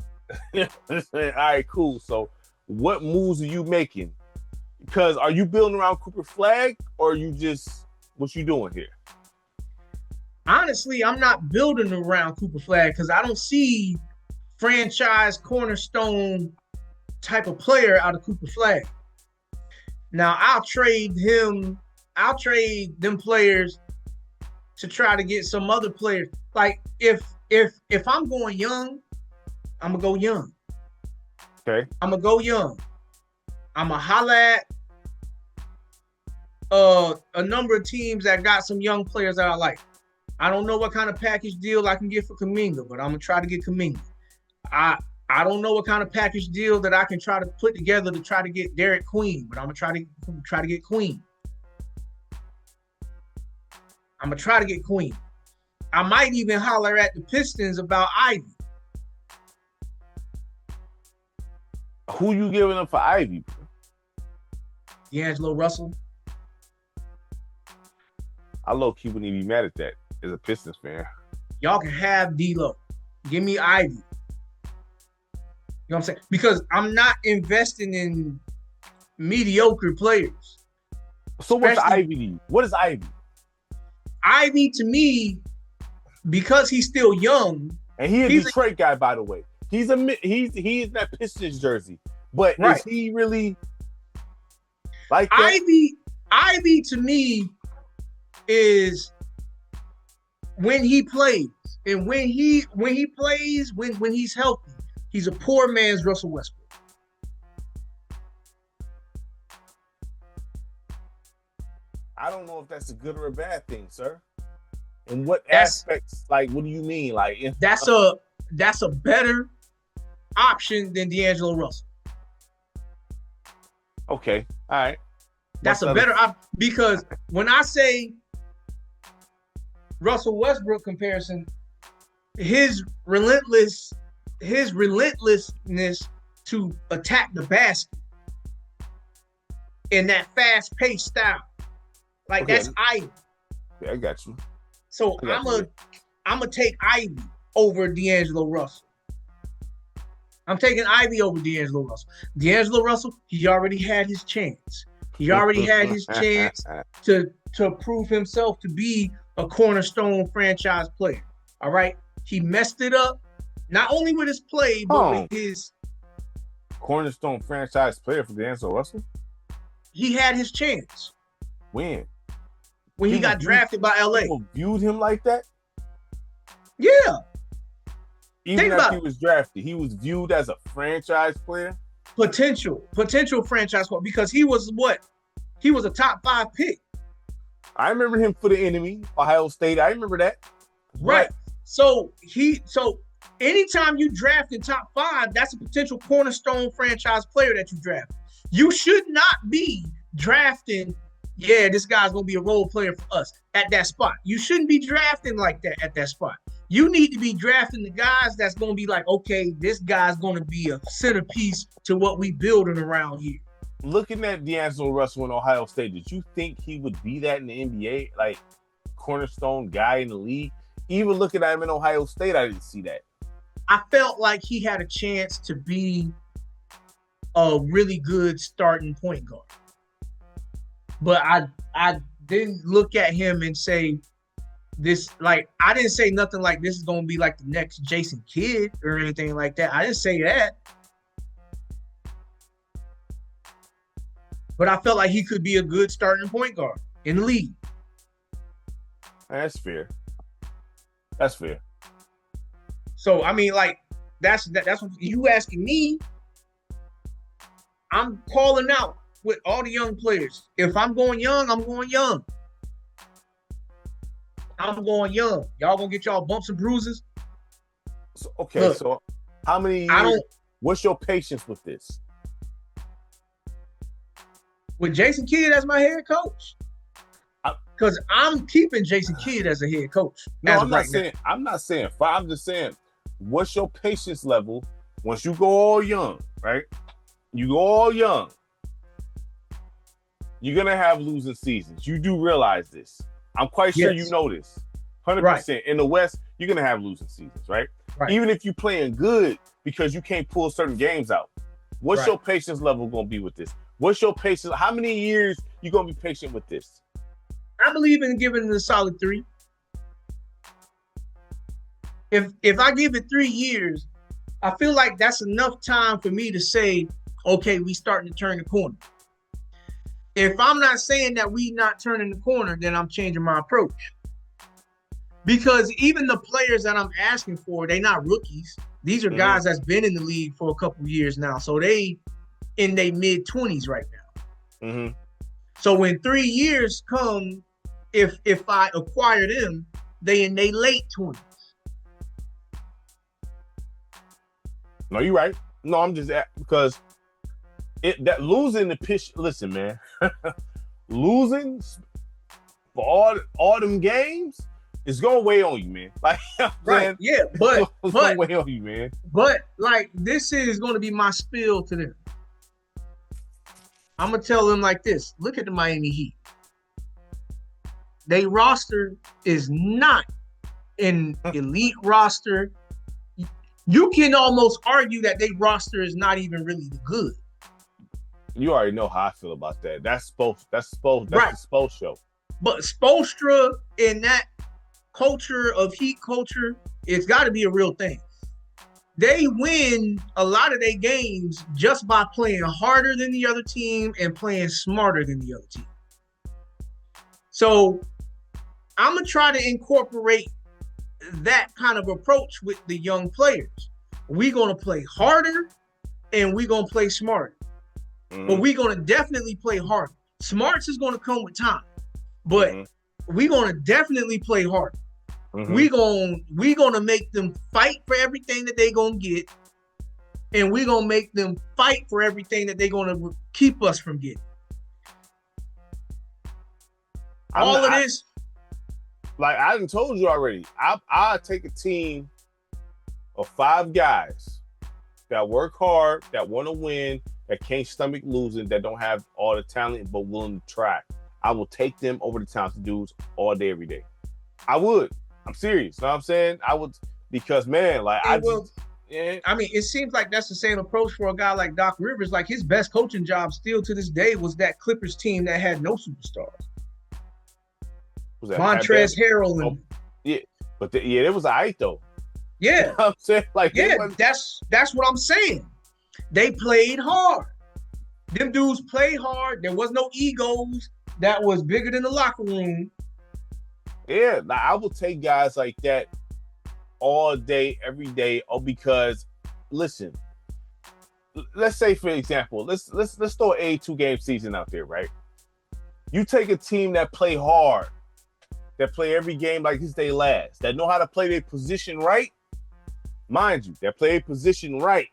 A: All right, cool. So what moves are you making? Because are you building around Cooper Flag, or are you just what you doing here?
B: Honestly, I'm not building around Cooper Flag because I don't see franchise cornerstone type of player out of Cooper Flag. Now I'll trade them players to try to get some other players. Like if I'm going young, I'm gonna go young.
A: Okay.
B: I'm gonna go young. I'm gonna holla at a number of teams that got some young players that I like. I don't know what kind of package deal I can get for Kuminga, but I'm gonna try to get Kuminga. I don't know what kind of package deal that I can try to put together to try to get Derek Queen, but I'm gonna try to get Queen. I'm gonna try to get Queen. I might even holler at the Pistons about Ivy.
A: Who you giving up for Ivy?
B: D'Angelo Russell.
A: I low-key wouldn't even be mad at that as a Pistons fan.
B: Y'all can have D'Lo. Give me Ivy. You know what I'm saying? Because I'm not investing in mediocre players.
A: So what's
B: Especially-
A: Ivy? What is Ivy?
B: Ivy, to me, because he's still young,
A: And he's a
B: He's a-
A: Detroit guy, by the way. He is that Pistons jersey, but
B: Right.
A: is he really like that?
B: Ivy to me is when he plays and when he plays when he's healthy, he's a poor man's Russell Westbrook.
A: I don't know if that's a good or a bad thing, sir. In what
B: That's-
A: aspects? Like, what do you mean? Like,
B: That's a better option than D'Angelo Russell.
A: okay, all right.
B: That's
A: What's
B: a better option because when I say Russell Westbrook comparison, his relentlessness to attack the basket in that fast-paced style, like
A: Okay.
B: that's Ivy.
A: Yeah, I got you.
B: So
A: I got
B: I'm gonna take Ivy over D'Angelo Russell. I'm taking Ivy over D'Angelo Russell. D'Angelo Russell, he already had his chance. He already had his chance to prove himself to be a cornerstone franchise player. All right. He messed it up, not only with his play, but with his.
A: Cornerstone franchise player for D'Angelo Russell.
B: He had his chance
A: When
B: when he
A: People
B: got drafted by LA.
A: people viewed him like that,
B: Yeah.
A: even
B: Think
A: after
B: about
A: he was drafted, he was viewed as a franchise player.
B: Potential franchise player because he was what? He was a top 5 pick.
A: I remember him for the enemy, Ohio State. I remember that.
B: Right. So anytime you draft in top 5, that's a potential cornerstone franchise player that you draft. You should not be drafting, this guy's gonna be a role player for us at that spot. You shouldn't be drafting like that at that spot. You need to be drafting the guys that's gonna be like, okay, this guy's gonna be a centerpiece to what we building around here.
A: Looking at D'Angelo Russell in Ohio State, did you think he would be that in the NBA, like cornerstone guy in the league? Even looking at him in Ohio State, I didn't see that.
B: I felt like he had a chance to be a really good starting point guard. But I didn't look at him and say this, like, I didn't say nothing like this is going to be like the next Jason Kidd or anything like that. I didn't say that. But I felt like he could be a good starting point guard in the league.
A: That's fair. That's fair.
B: So, I mean, like, that's what you asking me. I'm calling out with all the young players. If I'm going young, I'm going young. I'm going young. Y'all gonna get y'all bumps and bruises.
A: So, okay,
B: Look,
A: so how many years?
B: I don't
A: What's your patience with this?
B: with Jason Kidd as my head coach. Because I'm keeping Jason Kidd as a head coach.
A: No,
B: as
A: I'm
B: of
A: not
B: right
A: saying.
B: now.
A: I'm not saying. I'm just saying. What's your patience level once you go all young? Right? You go all young. You're gonna have losing seasons. You do realize this. I'm quite sure
B: Yes.
A: you know this. 100%.
B: Right.
A: In the West, you're gonna have losing seasons, right?
B: Right.
A: Even if you're playing good because you can't pull certain games out. What's
B: Right.
A: your patience level gonna be with this? What's your patience? How many years you gonna be patient with this?
B: I believe in giving it a solid 3. If I give it 3 years, I feel like that's enough time for me to say, okay, we starting to turn the corner. If I'm not saying that we not turning the corner, then I'm changing my approach. Because even the players that I'm asking for, they're not rookies. These are guys that's been in the league for a couple of years now. So they in their mid-20s right now.
A: Mm-hmm.
B: So when 3 years come, if I acquire them, they in their late 20s.
A: No, you're right. No, I'm just because that losing the pitch. Listen, man, losing for all them games is gonna weigh on you, man. Like,
B: Right? Yeah, but
A: it's gonna weigh on you, man.
B: But like this is going to be my spiel to them. I'm gonna tell them like this: look at the Miami Heat. They roster is not an elite roster. You can almost argue that they roster is not even really good.
A: You already know how I feel about that. That's the Spo show.
B: But Spoelstra in that culture of Heat culture, it's got to be a real thing. They win a lot of their games just by playing harder than the other team and playing smarter than the other team. So I'm going to try to incorporate that kind of approach with the young players. We're going to play harder and we're going to play smarter. But we're going to definitely play harder. Smarts is going to come with time. But we're going to definitely play harder. We're gonna make them fight for everything that they're gonna get, and we're gonna make them fight for everything that they're gonna keep us from getting. This,
A: like I done told you already, I take a team of 5 guys that work hard, that want to win, that can't stomach losing, that don't have all the talent but willing to try. I will take them over the talented dudes all day, every day. I would. I'm serious. You know what I'm saying? I would, because man, like I
B: mean, it seems like that's the same approach for a guy like Doc Rivers. Like his best coaching job still to this day was that Clippers team that had no superstars.
A: Was that
B: Montrezl Harrell and
A: but it was alright though.
B: Yeah,
A: you know what I'm saying, like
B: that's what I'm saying. They played hard. Them dudes played hard. There was no egos that was bigger than the locker room.
A: Yeah, like I will take guys like that all day, every day, because listen, let's say for example, let's throw a 2-game season out there, right? You take a team that play hard, that play every game like it's their last, that know how to play their position right, mind you, that play their position right.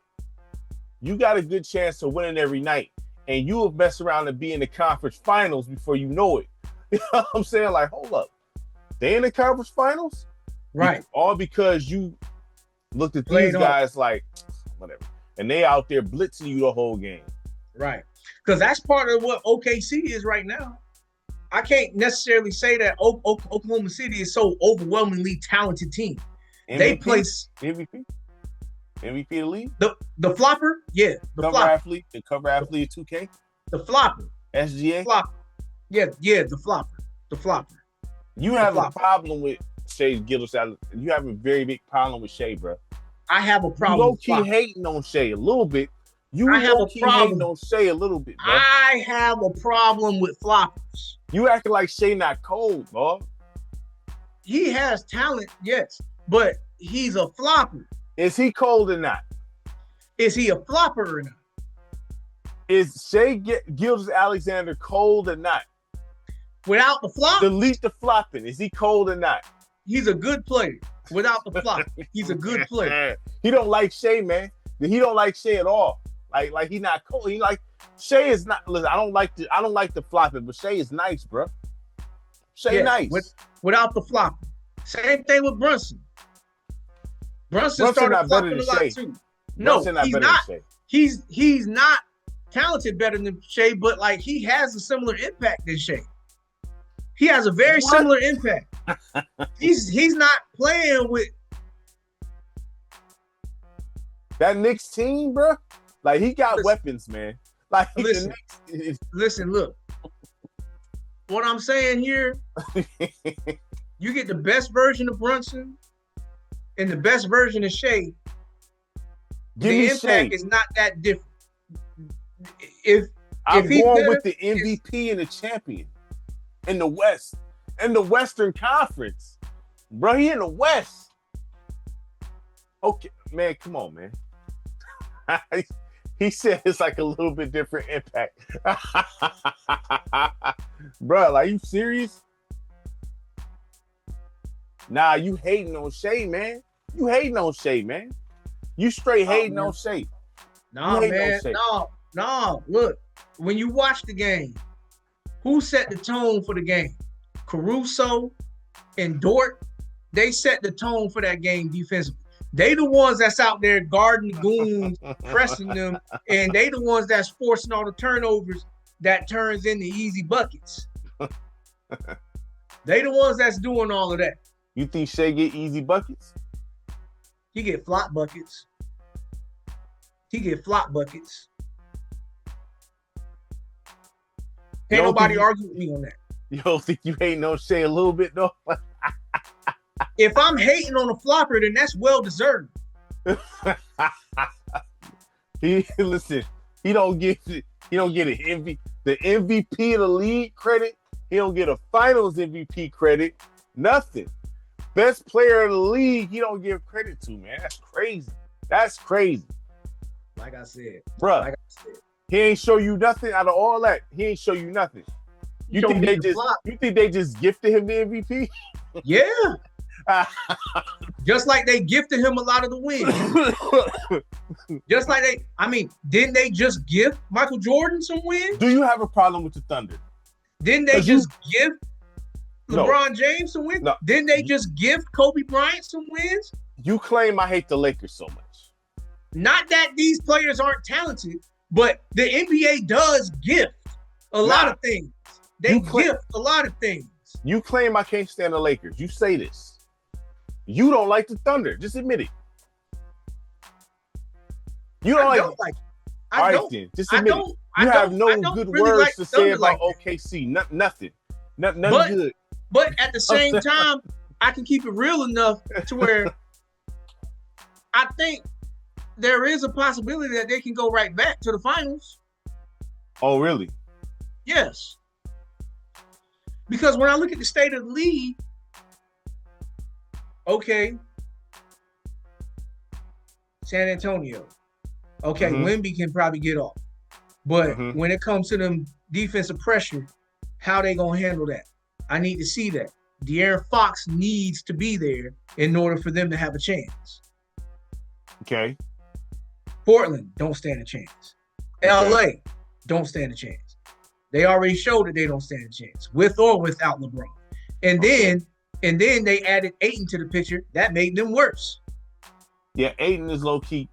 A: You got a good chance of winning every night, and you will mess around and be in the conference finals before you know it. You know what I'm saying? Like, hold up. They in the conference finals?
B: Right.
A: All because you looked at these guys like, whatever. And they out there blitzing you the whole game.
B: Right. Because that's part of what OKC is right now. I can't necessarily say that Oklahoma City is so overwhelmingly talented team.
A: MVP?
B: They place
A: MVP of the league?
B: The flopper? Yeah. The
A: cover athlete of 2K?
B: The flopper.
A: SGA?
B: Flopper. Yeah, the flopper. The flopper.
A: You have a problem with Shai Gilgeous-Alexander. You have a very big problem with Shai, bro.
B: I have a problem.
A: You low-key hating on Shai a little bit.
B: I have a problem
A: hating on Shai a little bit, bro.
B: I have a problem with floppers.
A: You acting like Shai not cold, bro.
B: He has talent, yes, but he's a flopper.
A: Is he cold or not?
B: Is he a flopper or not?
A: Is Shai Gilgeous-Alexander cold or not?
B: Without the flop?
A: Delete the flopping. Is he cold or not?
B: He's a good player. Without the flop, he's a good player.
A: He don't like Shai, man. He don't like Shai at all. Like he not cold. He like Shai is not. Listen, I don't like the flopping, but Shai is nice, bro. Shai nice.
B: Without the flop. Same thing with Brunson. Brunson started flopping a lot too. No, he's not. He's not talented better than Shai, but like he has a similar impact than Shai. He has a very similar impact. He's not playing with
A: that Knicks team, bro. Like he got weapons, man. Like
B: listen, look. What I'm saying here, you get the best version of Brunson and the best version of Shai. The impact is not that different.
A: I'm going with the MVP and the champion in the West, in the Western Conference, bro. He in the West. Okay, man, come on, man. He said it's like a little bit different impact, bro. Like, you serious? Nah, you hating on Shai, man. You hating on Shai, man. You straight hating on Shai.
B: Nah, man. No. Look, when you watch the game, who set the tone for the game? Caruso and Dort. They set the tone for that game defensively. They the ones that's out there guarding the goons, pressing them, and they the ones that's forcing all the turnovers that turns into easy buckets. They the ones that's doing all of that.
A: You think Shai get easy buckets?
B: He get flop buckets. Can't nobody argue with me on that.
A: You don't think you hating on Shea a little bit though?
B: If I'm hating on a flopper, then that's well deserved.
A: Listen. He don't get the MVP of the league credit. He don't get a Finals MVP credit. Nothing. Best player of the league, he don't give credit to, man. That's crazy. That's crazy.
B: Like I said,
A: bruh. He ain't show you nothing out of all that. He ain't show you nothing. You think they just gifted him the MVP?
B: Yeah. Just like they gifted him a lot of the wins. Just like didn't they just gift Michael Jordan some wins?
A: Do you have a problem with the Thunder?
B: Didn't they just gift LeBron James some wins? No. Didn't they just gift Kobe Bryant some wins?
A: You claim I hate the Lakers so much.
B: Not that these players aren't talented, but the NBA does gift a lot of things. They gift a lot of things.
A: You claim I can't stand the Lakers. You say this. You don't like the Thunder. Just admit it. You don't like it. All right, then. Just admit it. You have no good words to say about OKC. Nothing. Nothing good.
B: But at the same time, I can keep it real enough to where I think there is a possibility that they can go right back to the finals.
A: Oh, really?
B: Yes. Because when I look at the state of the league, okay, San Antonio. Okay, Wemby can probably get off. But when it comes to them defensive pressure, how they going to handle that? I need to see that. De'Aaron Fox needs to be there in order for them to have a chance.
A: Okay.
B: Portland, don't stand a chance. LA, don't stand a chance. They already showed that they don't stand a chance, with or without LeBron. And then they added Ayton to the picture. That made them worse.
A: Yeah, Ayton is low-key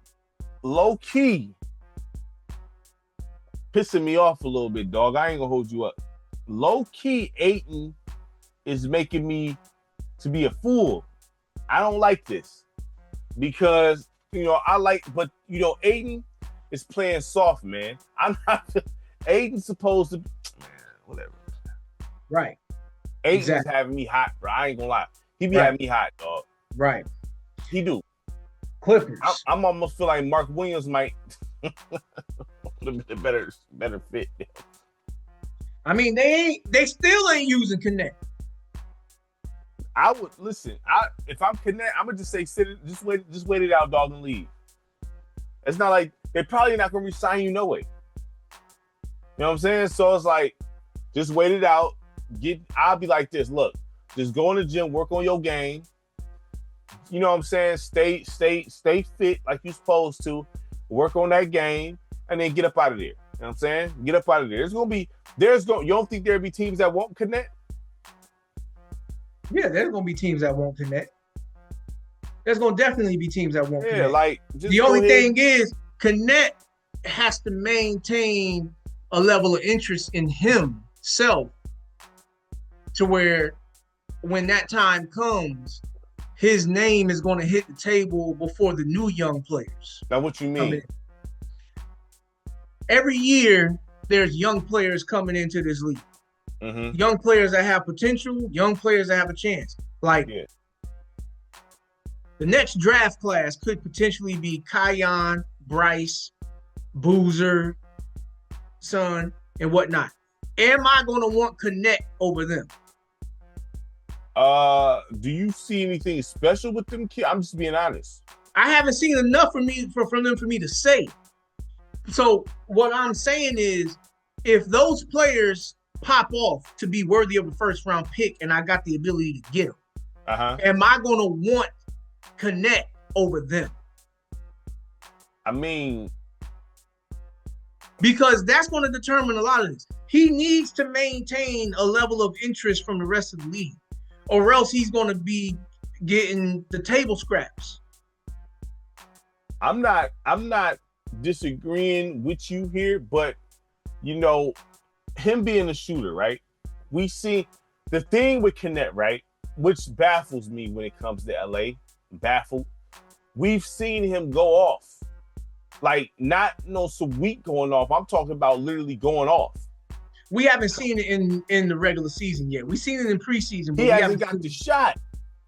A: pissing me off a little bit, dog. I ain't gonna hold you up. Low-key, Ayton is making me to be a fool. I don't like this because, Ayton is playing soft, man. I'm not. Ayton's supposed to, man, whatever.
B: Right.
A: Ayton's having me hot, bro. I ain't gonna lie. He be having me hot, dog.
B: Right.
A: He do.
B: Clippers.
A: I'm almost feel like Mark Williams might better fit.
B: I mean, they still ain't using Connect.
A: I would listen. If I'm Connect, I'm gonna just say just wait it out, dog, and leave. It's not like they're probably not gonna resign you no way. You know what I'm saying? So it's like, just wait it out. I'll be like this. Look, just go in the gym, work on your game. You know what I'm saying? Stay fit like you're supposed to. Work on that game, and then get up out of there. You know what I'm saying? Get up out of there. You don't think there'll be teams that won't connect?
B: Yeah, there's gonna be teams that won't connect. There's gonna definitely be teams that won't connect.
A: Like
B: the only thing is, Connect has to maintain a level of interest in himself to where when that time comes, his name is going to hit the table before the new young players.
A: Now, what you mean?
B: Every year, there's young players coming into this league. Mm-hmm. Young players that have potential, young players that have a chance. The next draft class could potentially be Kion, Bryce, Boozer, Son, and whatnot. Am I going to want Connect over them?
A: Do you see anything special with them kids? I'm just being honest.
B: I haven't seen enough from them for me to say. So what I'm saying is, if those players pop off to be worthy of a first round pick, and I got the ability to get them, am I going to want Connect over them?
A: I mean,
B: because that's going to determine a lot of this. He needs to maintain a level of interest from the rest of the league, or else he's going to be getting the table scraps.
A: I'm not disagreeing with you here, but him being a shooter, right? We see the thing with Connect, right? Which baffles me when it comes to LA. Baffled. We've seen him go off. Like, not some weak going off. I'm talking about literally going off.
B: We haven't seen it in the regular season yet. We've seen it in preseason, but
A: He
B: we
A: hasn't
B: haven't
A: got the shot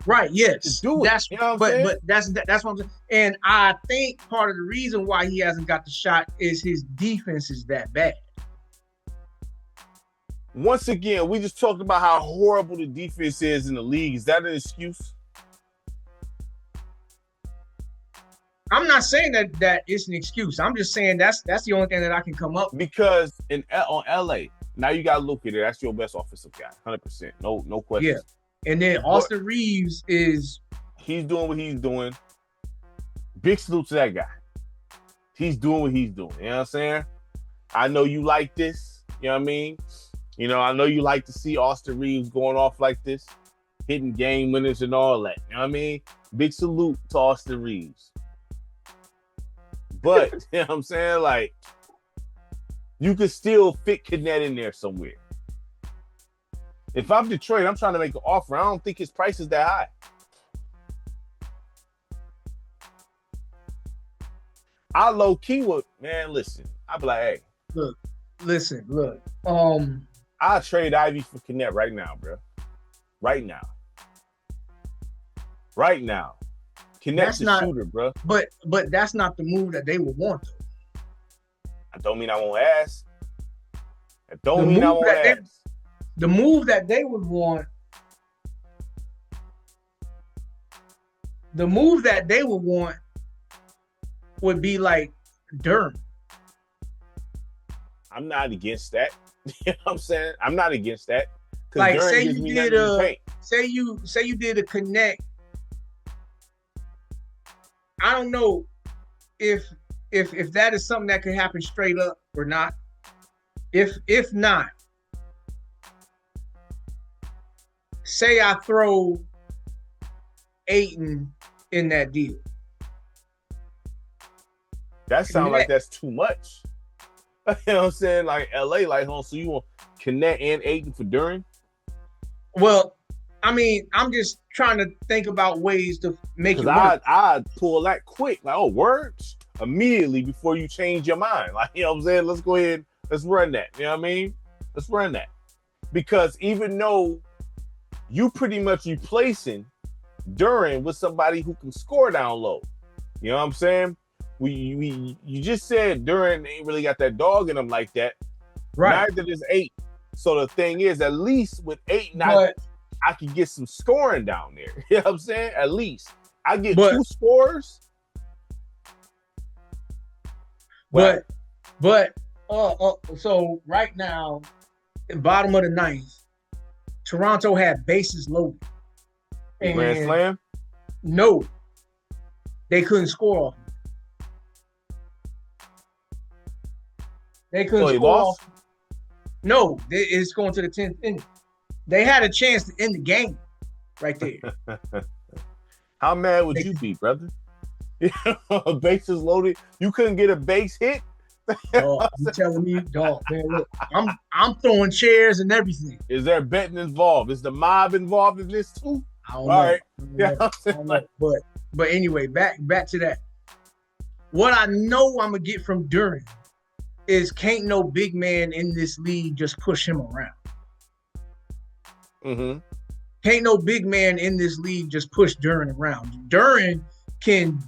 B: right.
A: to
B: Yes,
A: do it.
B: that's
A: You know what I'm saying?
B: but that's what I'm saying. And I think part of the reason why he hasn't got the shot is his defense is that bad.
A: Once again, we just talked about how horrible the defense is in the league. Is that an excuse?
B: I'm not saying that it's an excuse. I'm just saying that's the only thing that I can come up with.
A: Because on LA, now you got to look at it. That's your best offensive guy, 100%. No question.
B: Yeah. And then Austin Reeves he's
A: doing what he's doing. Big salute to that guy. He's doing what he's doing. You know what I'm saying? I know you like this. You know what I mean? You know, I know you like to see Austin Reeves going off like this, hitting game winners and all that. You know what I mean? Big salute to Austin Reeves. But, you know what I'm saying? Like, you could still fit Kenneth in there somewhere. If I'm Detroit, I'm trying to make an offer. I don't think his price is that high. I low key would, man, listen. I'd be like, hey.
B: Look.
A: I'll trade Ivy for Kenneth right now, bro. Right now. Kenneth's a shooter, bro.
B: But that's not the move that they would want, though.
A: I don't mean I won't ask. The
B: move that they would want would be like Durham.
A: I'm not against that. You know what I'm saying? I'm not against that.
B: Like say you did a Kenneth. I don't know if that is something that could happen straight up or not. If not, say I throw Ayton in that deal.
A: That sounds like that's too much. You know what I'm saying? Like LA, like, so you want Kenneth and Ayton for Duran?
B: Well, I mean, I'm just trying to think about ways to make it work.
A: I'd pull that quick. Like, oh, words? Immediately before you change your mind. Like, you know what I'm saying? Let's go ahead. Let's run that. You know what I mean? Let's run that. Because even though you pretty much replacing Duran with somebody who can score down low. You know what I'm saying? You just said Duran ain't really got that dog in him like that.
B: Right.
A: Neither does Ayton. So the thing is, at least with Ayton, I can get some scoring down there. You know what I'm saying? At least I get 2 scores.
B: So right now, bottom of the 9th, Toronto had bases loaded.
A: Grand slam?
B: No, they couldn't score off. They couldn't score off. No, it's going to the 10th inning. They had a chance to end the game right there.
A: How mad would you be, brother? Bases loaded. You couldn't get a base hit?
B: Dog, you telling me, dog, man, look, I'm throwing chairs and everything.
A: Is there betting involved? Is the mob involved in this too?
B: I don't know. I don't know. But anyway, back to that. What I know I'm gonna get from Duran is can't no big man in this league just push him around.
A: Mm-hmm.
B: Can't no big man in this league just push Duran around. Duran can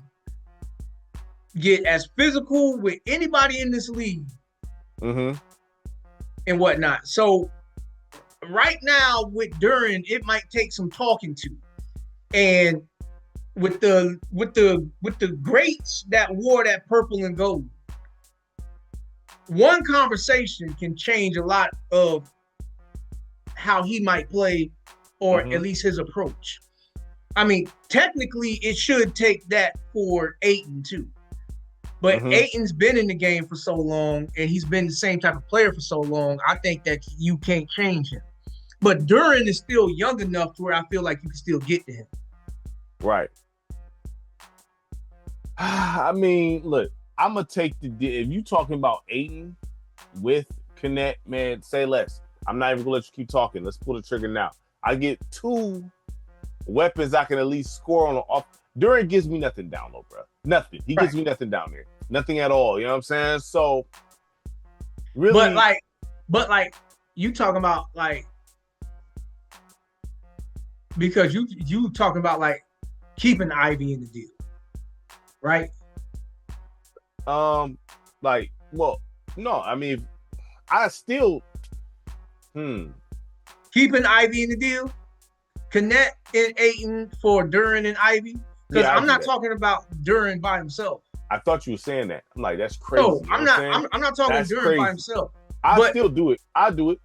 B: get as physical with anybody in this league and whatnot. So right now with Duran, it might take some talking to. And with the greats that wore that purple and gold, one conversation can change a lot of how he might play, or at least his approach. I mean, technically, it should take that for Ayton too. But Ayton's been in the game for so long, and he's been the same type of player for so long, I think that you can't change him. But Duran is still young enough to where I feel like you can still get to him.
A: Right. I mean, look, I'm going to take if you talking about Ayton with Kenneth, man, say less. I'm not even going to let you keep talking. Let's pull the trigger now. I get 2 weapons I can at least score on the off. Duran gives me nothing down low, bro. Nothing. He gives me nothing down there. Nothing at all. You know what I'm saying? So, really.
B: But you talking about like because you talking about like keeping Ivy in the deal, right?
A: Like, well, no, I mean, I still,
B: keeping Ivy in the deal, Connect and Ayton for Duran and Ivy, because
A: yeah, I
B: I'm
A: do
B: not
A: that.
B: talking about Duran by himself.
A: I thought you were saying that. I'm like, that's crazy.
B: No,
A: You know
B: I'm
A: what
B: not.
A: I'm saying?
B: I'm not talking
A: That's
B: Duran by
A: crazy.
B: himself.
A: I
B: But
A: still do it. I do it.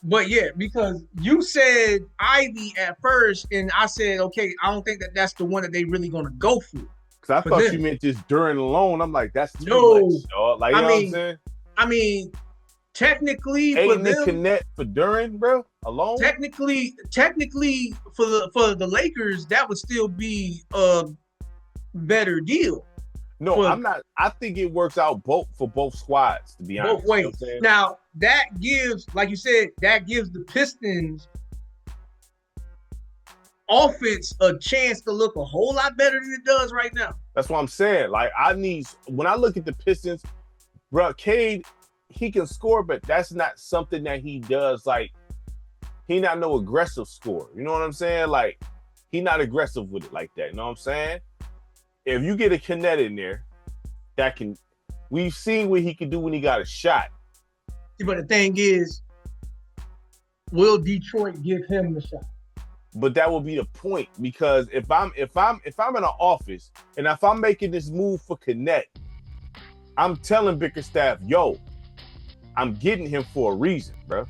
B: But yeah, because you said Ivy at first, and I said, okay, I don't think that that's the one that they really gonna go
A: Because I
B: for
A: thought you
B: them.
A: meant just Duran alone. I'm like, that's too much,
B: No,
A: dog. Like, you
B: I
A: know what I'm
B: mean,
A: saying?
B: I mean, technically for
A: Ayton and
B: them,
A: Connect for Duran, bro, alone.
B: technically for the Lakers, that would still be a better deal
A: No,
B: for
A: I'm not. I think it works out for both squads, to be
B: both
A: honest. You know what
B: ways.
A: I'm saying?
B: Now that gives, like you said, that gives the Pistons offense a chance to look a whole lot better than it does right now.
A: That's what I'm saying. Like, when I look at the Pistons, bro, Cade, he can score, but that's not something that he does. Like, he not no aggressive scorer. You know what I'm saying? Like, he not aggressive with it like that. You know what I'm saying? If you get a Connect in there, we've seen what he can do when he got a shot.
B: But the thing is, will Detroit give him the shot?
A: But that will be the point, because if I'm in an office and if I'm making this move for Connect, I'm telling Bickerstaff, yo, I'm getting him for a reason, bro.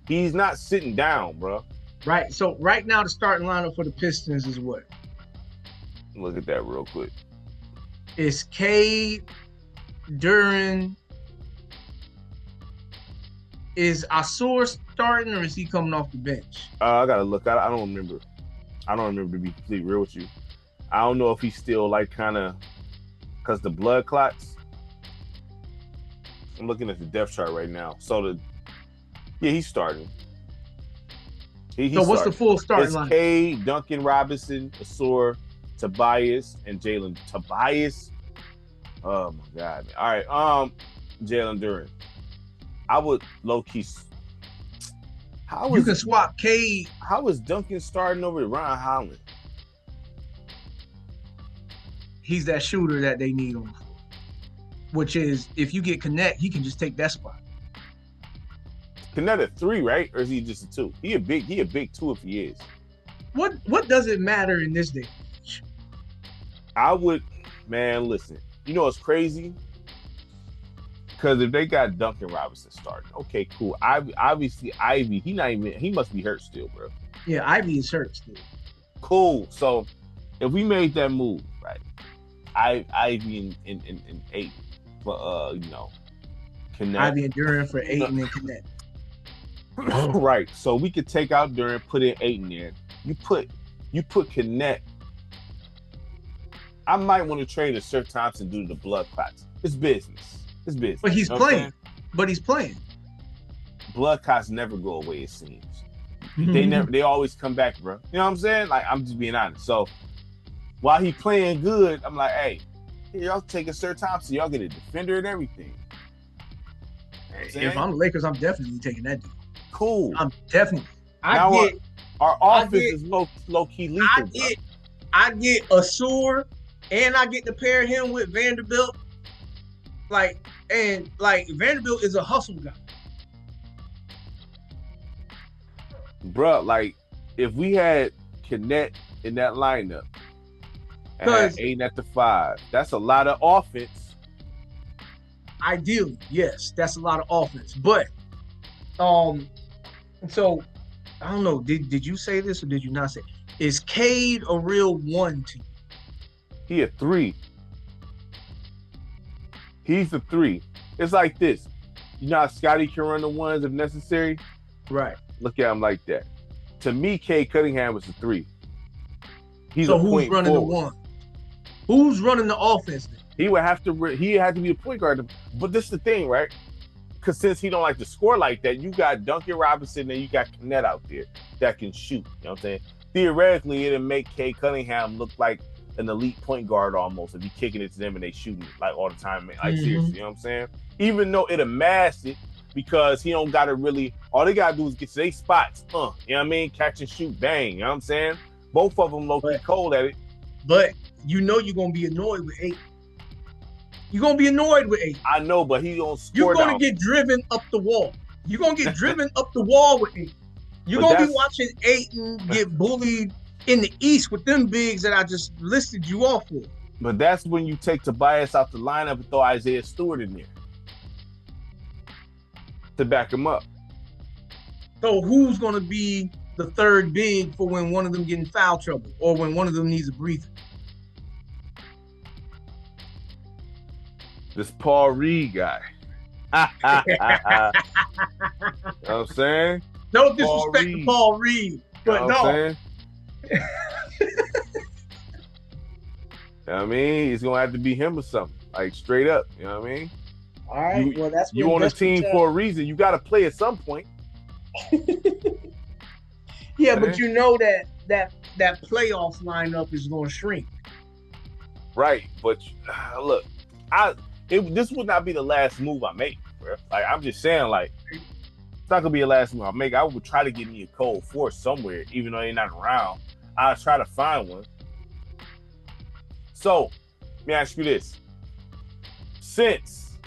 A: He's not sitting down, bro.
B: Right. So right now the starting lineup for the Pistons is what?
A: Look at that real quick.
B: It's Cade, Duran. Is Asur starting or is he coming off the bench?
A: I gotta look. I don't remember. I don't remember, to be completely real with you. I don't know if he's still like kind of, because the blood clots. I'm looking at the depth chart right now. So he's starting.
B: So what's the full starting
A: it's
B: lineup?
A: Cade, Duncan Robinson, Asur, Tobias, and Jalen. Tobias. Oh my God. All right. Jalen Duran. I would low key.
B: You can swap Cade.
A: How is Duncan starting over Ron Holland?
B: He's that shooter that they need on the floor. Which is, if you get Connect, he can just take that spot.
A: Connect a 3, right? Or is he just a 2? He a big 2 if he is.
B: What does it matter in this day?
A: Man, listen. You know what's crazy? Because if they got Duncan Robinson starting, okay, cool. Obviously, Ivy, he must be hurt still, bro.
B: Yeah, Ivy is hurt still.
A: Cool. So if we made that move, right? Ivy and 8 for Connect.
B: Ivy and Duran for 8 and then Connect.
A: Right. So we could take out Duran, put in 8 in there. You put Connect. I might want to trade a Sir Thompson due to the blood clots. It's business. It's business.
B: But he's playing.
A: Blood clots never go away, it seems. They always come back, bro. You know what I'm saying? Like, I'm just being honest. So while he playing good, I'm like, hey, y'all take a Sir Thompson, y'all get a defender and everything. You know
B: if I'm the Lakers, I'm definitely taking that deal.
A: Cool.
B: I'm definitely.
A: Our offense is low key lethal.
B: I get Asur, and I get to pair him with Vanderbilt. Vanderbilt is a hustle guy.
A: Bruh, like, if we had Connect in that lineup and had Aiden at the 5, that's a lot of offense.
B: Ideally, yes, that's a lot of offense. But so I don't know, did you say this or did you not say? Is Cade a real 1 to you?
A: He a 3. He's a 3. It's like this. You know how Scotty can run the 1s if necessary?
B: Right.
A: Look at him like that. To me, Cade Cunningham was a 3. He's
B: so
A: a point
B: who's running
A: forward.
B: the 1? Who's running the offense then?
A: He had to be a point guard. But this is the thing, right? Because since he don't like to score like that, you got Duncan Robinson and you got Connect out there that can shoot. You know what I'm saying? Theoretically, it'll make Cade Cunningham look like an elite point guard almost if you kicking it to them and they shooting like all the time. Like, seriously, you know what I'm saying? Even though it'll mask it, because he don't got to really. All they got to do is get to their spots. You know what I mean? Catch and shoot, bang. You know what I'm saying? Both of them low-key cold at it.
B: But you know you're gonna be annoyed with Ayton. You're gonna be annoyed with Ayton.
A: I know, but he don't score.
B: You're gonna get driven up the wall. You're gonna get driven up the wall with Ayton. You're gonna be watching Ayton get bullied in the East with them bigs that I just listed you off for.
A: But that's when you take Tobias out the lineup and throw Isaiah Stewart in there to back him up.
B: So who's gonna be the third big for when one of them get in foul trouble or when one of them needs a breather?
A: This Paul Reed guy. You know what I'm saying?
B: No disrespect to Paul Reed, but
A: you know I mean, it's gonna have to be him or something, like straight up. You know what I mean?
B: All right. Well, that's
A: you on a team for a reason. You got to play at some point.
B: Yeah, but you know that playoff lineup is going to shrink.
A: Right, but look, this would not be the last move I make, bro. Like I'm just saying, like it's not gonna be the last move I make. I would try to get me a cold force somewhere, even though they're not around. I'll try to find one. So, let me ask you this: since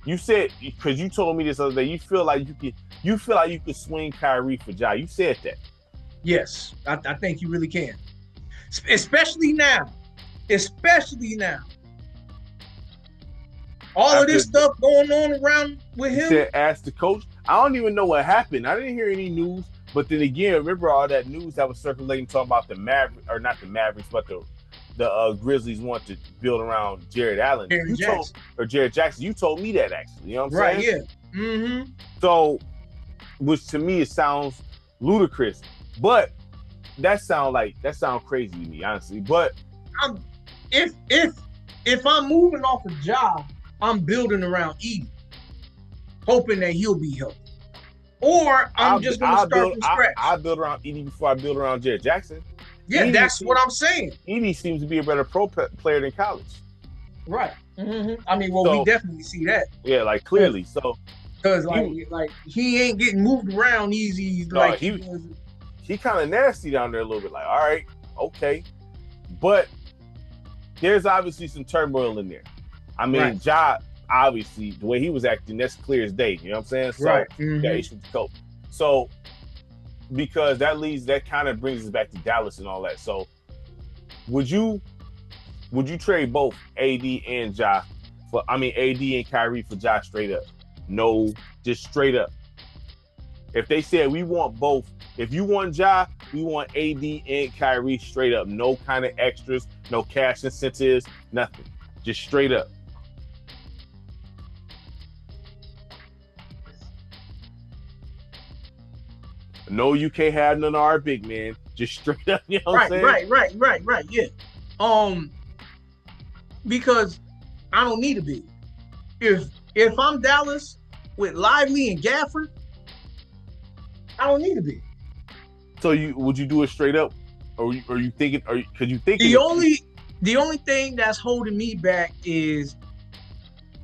A: you said, because you told me this other day, you feel like you could swing Kyrie for Ja. You said that.
B: Yes, I think you really can, especially now. Especially now. All of this stuff going on around with him.
A: Said, ask the coach. I don't even know what happened. I didn't hear any news. But then again, remember all that news that was circulating talking about the Mavericks, or not the Mavericks, but the Grizzlies want to build around Jared Allen. Jared Jackson. You told me that actually. You know what I'm saying?
B: Right, yeah. Mm-hmm.
A: So, which to me it sounds ludicrous. But that sounds crazy to me, honestly. But
B: if I'm moving off a job, I'm building around Edie, hoping that he'll be healthy. Or I'm just going to start from scratch.
A: I'll build around Edie before I build around Jared Jackson.
B: Yeah,
A: Edie
B: that's what I'm saying.
A: Edie seems to be a better pro player than college.
B: Right. Mm-hmm. I mean, we definitely see that.
A: Yeah, like clearly. So
B: because like he ain't getting moved around easy.
A: No, like he kind of nasty down there a little bit. Like, all right, okay, but there's obviously some turmoil in there. I mean, right. Ja, obviously, the way he was acting, that's clear as day. You know what I'm saying? So,
B: right. Mm-hmm.
A: Yeah, issues with the coach. So, because that kind of brings us back to Dallas and all that. So, would you trade both AD and Ja AD and Kyrie for Ja straight up? No, just straight up. If they said we want both, if you want Ja, we want AD and Kyrie straight up. No kind of extras, no cash incentives, nothing. Just straight up. No, you can't have none of our big man. Just straight up. You know what I'm saying?
B: Right. Yeah. Because I don't need a big. If I'm Dallas with Lively and Gafford, I don't need a big.
A: So would you do it straight up, or you thinking? Or could you think?
B: The only thing that's holding me back is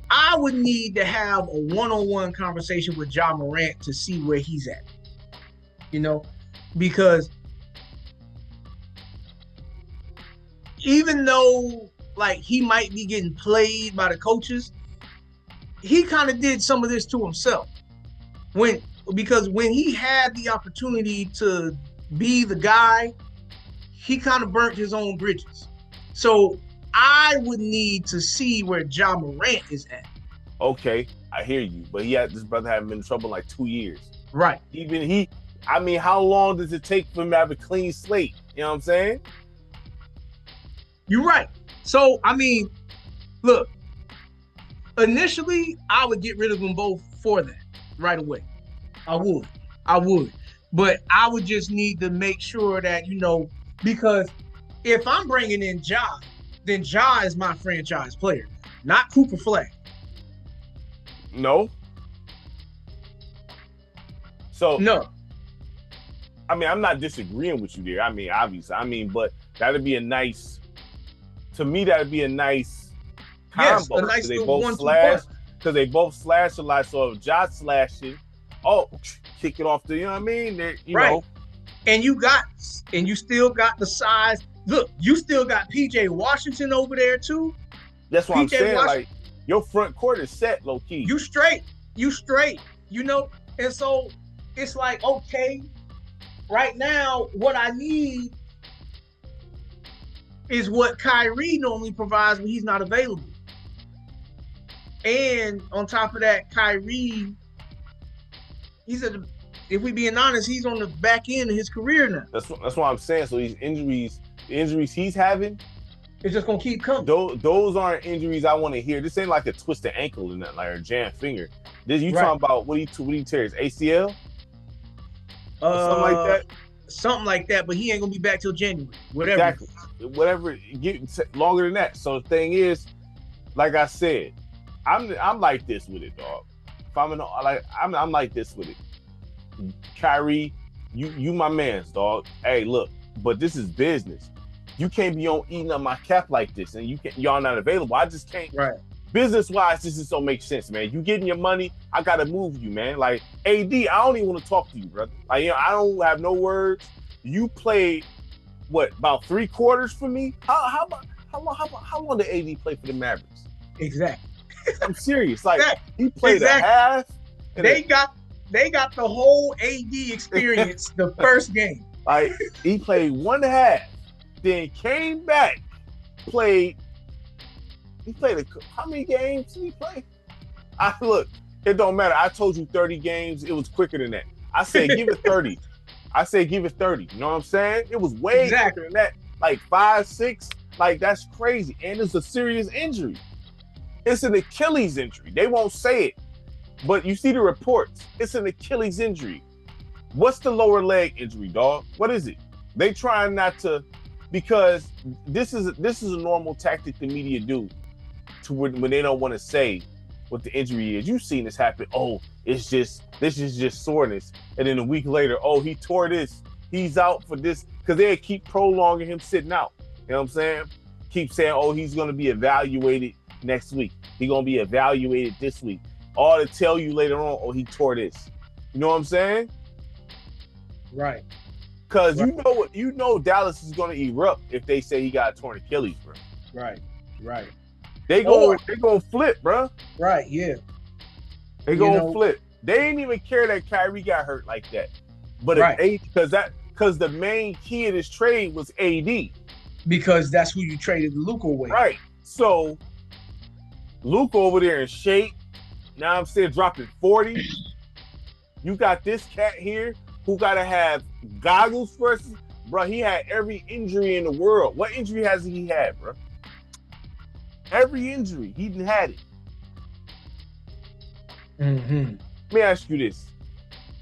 B: I would need to have a one-on-one conversation with Ja Morant to see where he's at. You know, because even though like he might be getting played by the coaches, he kind of did some of this to himself. Because when he had the opportunity to be the guy, he kind of burnt his own bridges. So I would need to see where Ja Morant is at.
A: Okay, I hear you, but this brother hasn't been in trouble in like 2 years.
B: Right.
A: I mean, how long does it take for him to have a clean slate? You know what I'm saying?
B: You're right. So, I mean, look, initially, I would get rid of them both for that right away. I would. But I would just need to make sure that, because if I'm bringing in Ja, then Ja is my franchise player, not Cooper Flag.
A: No. So,
B: no.
A: I mean, I'm not disagreeing with you there. I mean, obviously. But that'd be a nice combo.
B: Yes, a nice
A: they
B: little
A: both
B: 1-2
A: slash.
B: punch.
A: because they both slash a lot. So if Josh slashing, kick it off the, you know what I mean? You know.
B: And you still got the size. Look, you still got PJ Washington over there too.
A: That's what I'm saying. Like, your front court is set, low key.
B: You straight. You know, and so it's like, okay, right now, what I need is what Kyrie normally provides when he's not available. And on top of that, Kyrie, if we being honest, he's on the back end of his career now.
A: That's what I'm saying. So these injuries, the injuries he's having,
B: it's just gonna keep coming.
A: Those aren't injuries I want to hear. This ain't like a twisted ankle and nothing, like a jammed finger. You talking about what he tears? ACL? Something like that.
B: Something like that, but he ain't gonna be back till January. Whatever.
A: Exactly. Whatever. Get longer than that. So the thing is, like I said, I'm like this with it, dog. If I'm like this with it. Kyrie, you my man's, dog. Hey, look, but this is business. You can't be on eating up my cap like this, and y'all not available. I just can't.
B: Right.
A: Business wise, this just don't make sense, man. You getting your money, I gotta move you, man. Like AD, I don't even want to talk to you, brother. Like, I don't have no words. You played about 3 quarters for me? How long did AD play for the Mavericks?
B: Exactly.
A: I'm serious. Like he played a half.
B: They got the whole AD experience the first game.
A: Like he played 1.5, then came back, played. He played how many games did he play? Look, it don't matter. I told you 30 games. It was quicker than that. I said give it 30. I said give it 30. You know what I'm saying? It was way quicker than that. Like 5, 6. Like that's crazy. And it's a serious injury. It's an Achilles injury. They won't say it, but you see the reports. It's an Achilles injury. What's the lower leg injury, dog? What is it? They trying not to, because this is a normal tactic the media do to when they don't want to say what the injury is. You've seen this happen. Oh, this is just soreness, and then a week later, oh, he tore this. He's out for this, because they keep prolonging him sitting out. You know what I'm saying? Keep saying, oh, he's going to be evaluated next week. He's going to be evaluated this week. All to tell you later on, oh, he tore this. You know what I'm saying?
B: Right.
A: Because you know Dallas is going to erupt if they say he got a torn Achilles, bro.
B: Right.
A: They gonna flip, bro.
B: Right, yeah.
A: They gonna flip. They ain't even care that Kyrie got hurt like that. But because the main key of this trade was AD.
B: Because that's who you traded Luka away.
A: Right. So Luka over there in shape. Now I'm saying dropping 40. You got this cat here who gotta have goggles first. Bro, he had every injury in the world. What injury has he had, bro? Every injury. He didn't had it.
B: Mm-hmm.
A: Let me ask you this.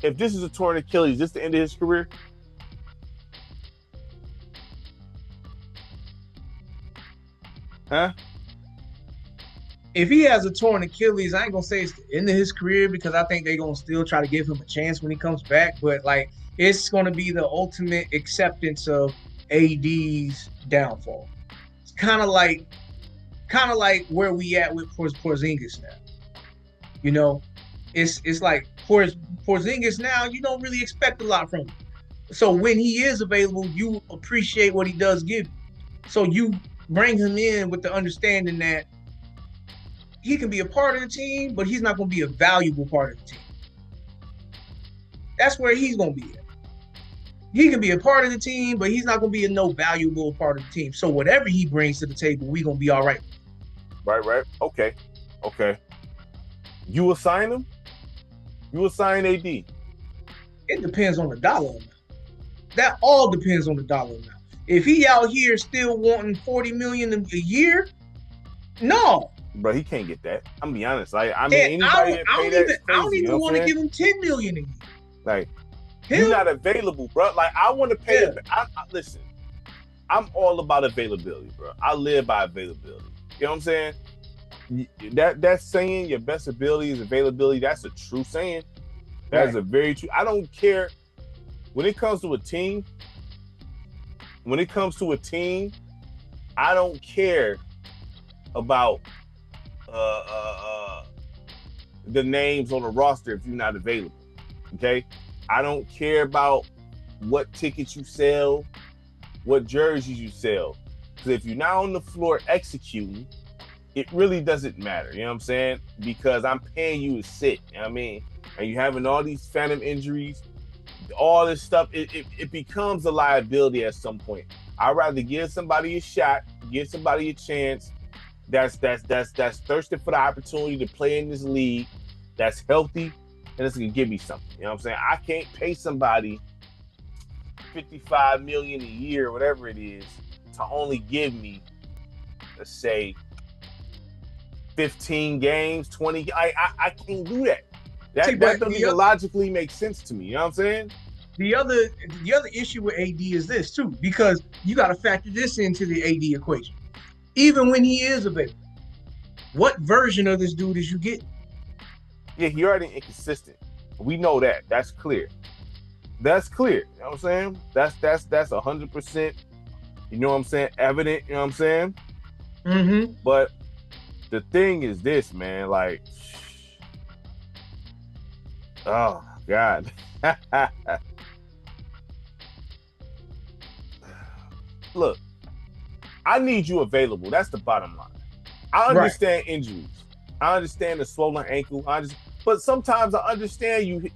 A: If this is a torn Achilles, is this the end of his career? Huh?
B: If he has a torn Achilles, I ain't gonna say it's the end of his career, because I think they're gonna still try to give him a chance when he comes back. But like, it's gonna be the ultimate acceptance of AD's downfall. It's kind of like where we at with Porzingis now. You know, it's like Porzingis now, you don't really expect a lot from him. So when he is available, you appreciate what he does give you. So you bring him in with the understanding that he can be a part of the team, but he's not going to be a valuable part of the team. That's where he's going to be at. He can be a part of the team, but he's not going to be a no valuable part of the team. So whatever he brings to the table, we're going to be all right.
A: Right. Okay. You assign him? You assign AD?
B: It depends on the dollar amount. That all depends on the dollar amount. If he out here still wanting $40 million a year, no.
A: Bro, he can't get that. I'm gonna be honest. Like, I
B: mean, I don't even want to give him $10 million a year.
A: Like, you're not available, bro. Like, I want to pay. Yeah. Listen, I'm all about availability, bro. I live by availability. You know what I'm saying? That saying, your best ability is availability. That's a true saying. That is a very true. I don't care when it comes to a team. When it comes to a team, I don't care about the names on the roster if you're not available. Okay, I don't care about what tickets you sell, what jerseys you sell, because if you're not on the floor executing, it really doesn't matter. You know what I'm saying? Because I'm paying you to sit. You know what I mean? And you're having all these phantom injuries, all this stuff. It becomes a liability at some point. I'd rather give somebody a shot, give somebody a chance. That's thirsty for the opportunity to play in this league. That's healthy, and it's gonna give me something. You know what I'm saying? I can't pay somebody $55 million a year, whatever it is, to only give me, let's say, 15 games, 20. I can't do that. That doesn't even logically make sense to me. You know what I'm saying?
B: The other issue with AD is this too, because you got to factor this into the AD equation. Even when he is available, what version of this dude is you getting?
A: Yeah, he already inconsistent. We know that. That's clear. That's clear. You know what I'm saying? That's 100%. You know what I'm saying? Evident. You know what I'm saying?
B: Mm-hmm.
A: But the thing is this, man. Like, oh God. Look, I need you available. That's the bottom line. I understand injuries. I understand the swollen ankle. But sometimes I understand you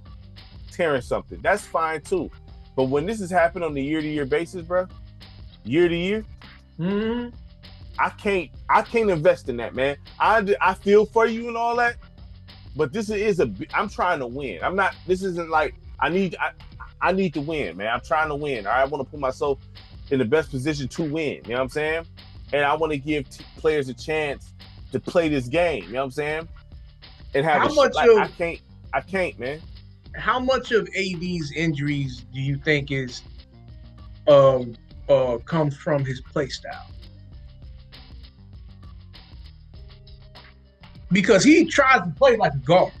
A: tearing something. That's fine too. But when this is happening on a year-to-year basis, bro, year to year,
B: mm-hmm.
A: I can't invest in that, man. I feel for you and all that, but I'm trying to win. This isn't like I need to win, man. I'm trying to win. I want to put myself in the best position to win. You know what I'm saying? And I want to give players a chance to play this game. You know what I'm saying? And have I can't, man.
B: How much of AD's injuries do you think is comes from his play style? Because he tries to play like a guard.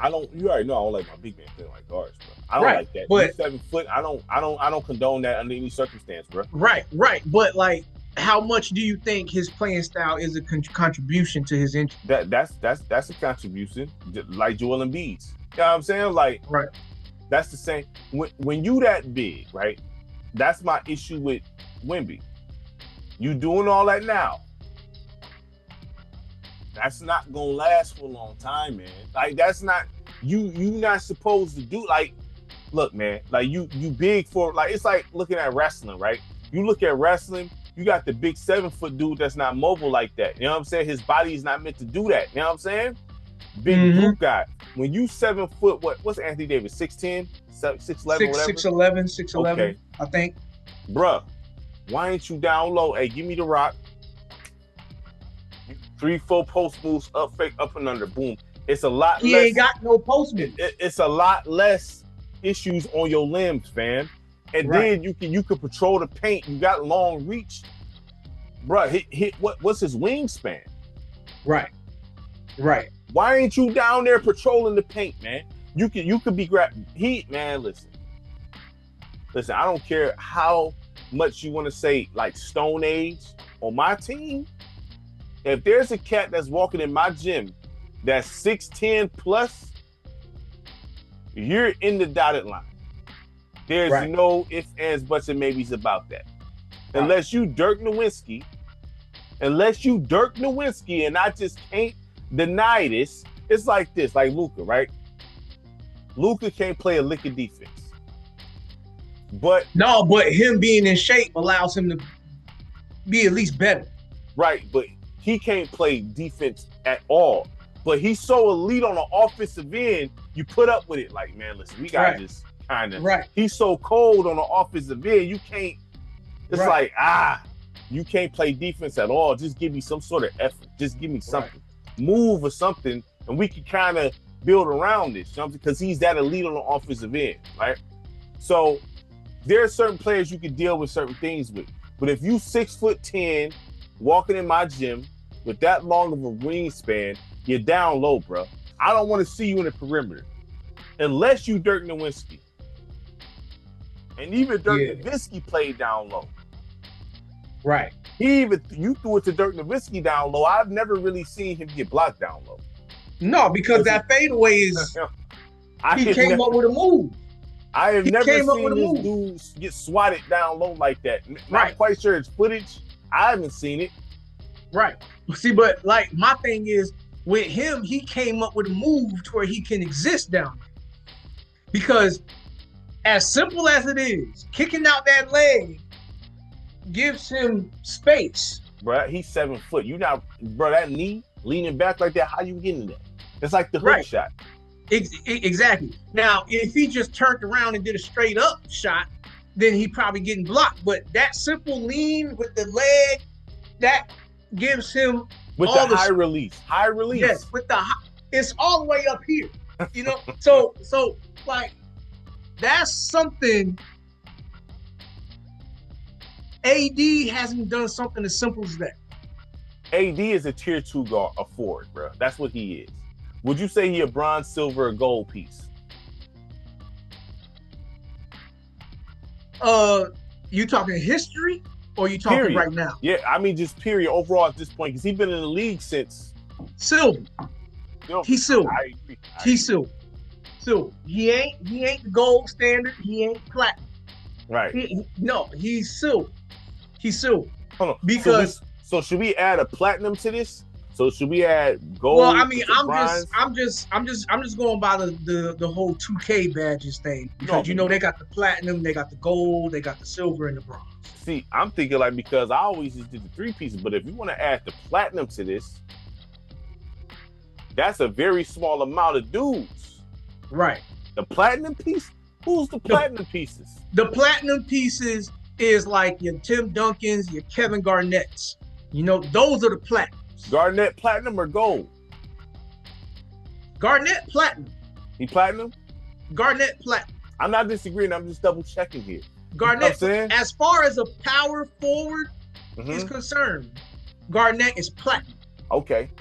A: You already know I don't like my big man playing like guards, bro. I don't like that. But 7 foot, I don't condone that under any circumstance, bro.
B: Right. But like, how much do you think his playing style is a contribution to his injury?
A: That's a contribution, like Joel Embiid's. You know what I'm saying? Like,
B: right.
A: That's the same. When you that big, right? That's my issue with Wemby. You doing all that now. That's not gonna last for a long time, man. Like, that's not you not supposed to do. Like, look, man, like you big for, like, it's like looking at wrestling, right? You look at wrestling, you got the big 7 foot dude that's not mobile like that. You know what I'm saying? His body is not meant to do that. You know what I'm saying? Big brute guy. When you 7 foot, what's Anthony Davis? 6'10", 6'11", whatever?
B: 6'11",
A: okay.
B: I think.
A: Bruh, why ain't you down low? Hey, give me the rock. 3-4 post moves, up, fake, up and under, boom. It's a lot less.
B: He ain't got no post moves.
A: It's a lot less issues on your limbs, fam. And then you can patrol the paint. You got long reach. Bruh, what's his wingspan?
B: Right.
A: Why ain't you down there patrolling the paint, man? You could be grabbing heat, man. Listen, I don't care how much you want to say, like, Stone Age on my team. If there's a cat that's walking in my gym that's 6'10 plus, you're in the dotted line. There's no ifs, ands, buts, and maybes about that. Unless you Dirk Nowitzki, and I just can't deny this. It's like this, like Luka, right? Luka can't play a lick of defense. But
B: him being in shape allows him to be at least better.
A: Right, but he can't play defense at all. But he's so elite on the offensive end, you put up with it. Like, man, listen, we got this kind of.
B: Right.
A: He's so cold on the offensive end, you can't. It's like, you can't play defense at all. Just give me some sort of effort. Just give me something. Move or something, and we can kind of build around this. You know, because he's that elite on the offensive end, right? So there are certain players you can deal with certain things with. But if you 6'10", walking in my gym with that long of a wingspan, you're down low, bro. I don't want to see you in the perimeter unless you Dirk Nowitzki. And even Dirk Nowitzki played down low.
B: Right.
A: You threw it to Dirk Nowitzki down low. I've never really seen him get blocked down low.
B: No, because that fadeaway is he came up with a move.
A: I have never seen this
B: move.
A: dude get swatted down low like that.
B: Right.
A: I'm quite sure it's footage. I haven't seen it.
B: Right. See, but like my thing is with him, he came up with a move to where he can exist down there. Because as simple as it is, kicking out that leg gives him space.
A: Bro, he's 7 foot. You not, bro, that knee leaning back like that, how you getting that? It's like the hook shot.
B: Exactly. Now, if he just turned around and did a straight up shot, then he probably getting blocked. But that simple lean with the leg, that gives him
A: with all the high release.
B: Yes, with the it's all the way up here. You know, so like that's something. AD hasn't done something as simple as that.
A: AD is a tier 2 guard, a forward, bro. That's what he is. Would you say he a bronze, silver, or gold piece?
B: You talking history or you talking
A: period.
B: Right now?
A: Yeah, I mean just period overall at this point because he's been in the league since
B: silver. He's silver.
A: I agree.
B: He's silver. Silver. He ain't the gold standard. He ain't platinum.
A: Right.
B: No, he's silver. He's silver.
A: Hold on.
B: Because
A: so should we add a platinum to this? So should we add gold?
B: Well, I mean,
A: bronze?
B: I'm just going by the whole 2K badges thing because you know they got the platinum, they got the gold, they got the silver and the bronze.
A: See, I'm thinking like because I always just did the 3 pieces, but if you want to add the platinum to this, that's a very small amount of dudes.
B: Right.
A: The platinum piece? Who's the platinum pieces?
B: The platinum pieces is like your Tim Duncans, your Kevin Garnett's. You know, those are the platinum.
A: Garnett platinum or gold?
B: Garnett platinum.
A: He platinum?
B: Garnett platinum.
A: I'm not disagreeing. I'm just double checking here.
B: Garnett, you know as far as a power forward is concerned, Garnett is platinum.
A: Okay.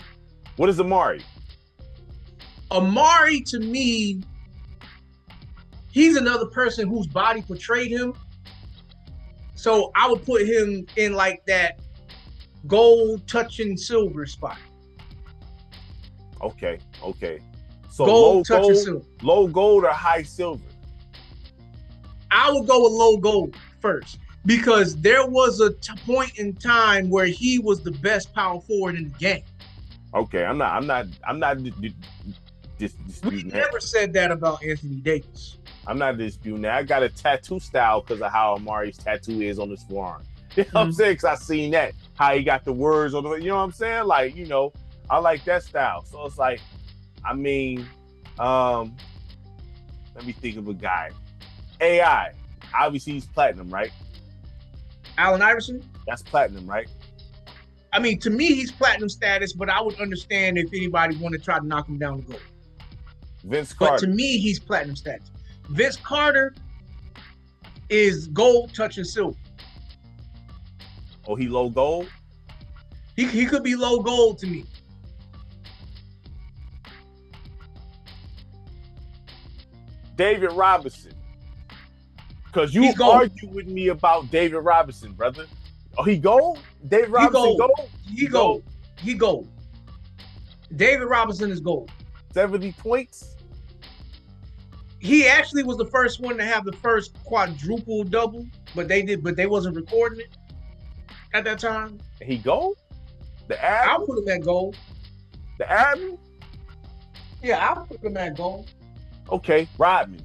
A: What is Amari?
B: Amari, to me, he's another person whose body portrayed him. So I would put him in like that gold touching silver spot.
A: Okay. So
B: gold touching silver.
A: Low gold or high silver?
B: I would go with low gold first because there was a point in time where he was the best power forward in the game.
A: Okay, I'm not disputing that.
B: Never said that about Anthony Davis.
A: I'm not disputing that. I got a tattoo style because of how Amari's tattoo is on his forearm. You know what I'm saying? Because I seen that, how he got the words on the, you know what I'm saying? Like, you know, I like that style. So it's like, I mean, let me think of a guy. AI, obviously he's platinum, right?
B: Allen Iverson?
A: That's platinum, right?
B: I mean, to me, he's platinum status, but I would understand if anybody wanted to try to knock him down to gold.
A: Vince Carter.
B: But to me, he's platinum status. Vince Carter is gold touching silver.
A: Oh, he low gold?
B: He could be low gold to me.
A: David Robinson. Because you argue with me about David Robinson, brother. Oh, he gold? David Robinson gold?
B: He gold. David Robinson is gold.
A: 70 points?
B: He actually was the first one to have the first quadruple double, but they wasn't recording it at that time.
A: He gold? The Admiral?
B: I'll put him at gold.
A: The Admiral?
B: Yeah, I'll put him at gold.
A: Okay, Rodman.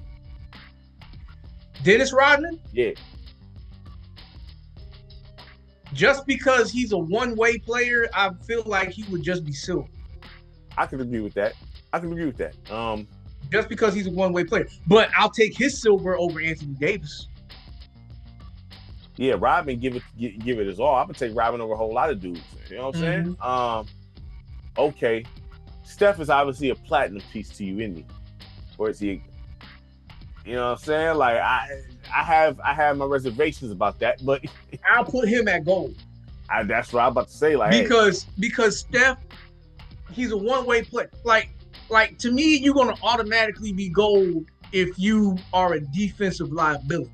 B: Dennis Rodman?
A: Yeah.
B: Just because he's a one-way player, I feel like he would just be silver.
A: I can agree with that.
B: Just because he's a one-way player. But I'll take his silver over Anthony Davis.
A: Yeah, Rodman give it his all. I'm gonna take Rodman over a whole lot of dudes. You know what I'm saying? Okay. Steph is obviously a platinum piece to you, isn't he? Or is he? You know what I'm saying? Like I have my reservations about that, but
B: I'll put him at gold.
A: That's what I'm about to say. Like
B: because Steph, he's a one-way player. Like to me, you're gonna automatically be gold if you are a defensive liability.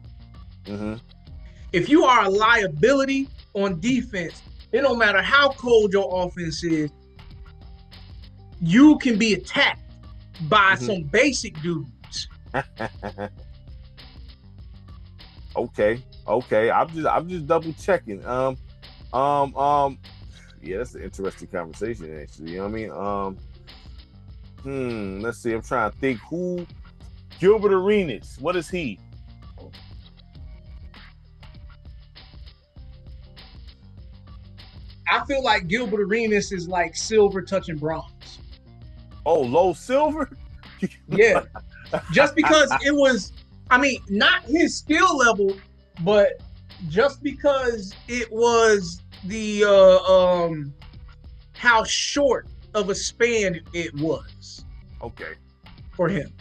A: Mm-hmm.
B: If you are a liability on defense, it don't matter how cold your offense is. you can be attacked by some basic dudes.
A: Okay. I'm just double checking. Yeah, that's an interesting conversation, actually. You know what I mean? Let's see. I'm trying to think who. Gilbert Arenas. What is he?
B: I feel like Gilbert Arenas is like silver touching bronze.
A: Oh, low silver?
B: Yeah. Just because it was, I mean, not his skill level, but just because it was the how short of a span it was.
A: Okay.
B: For him.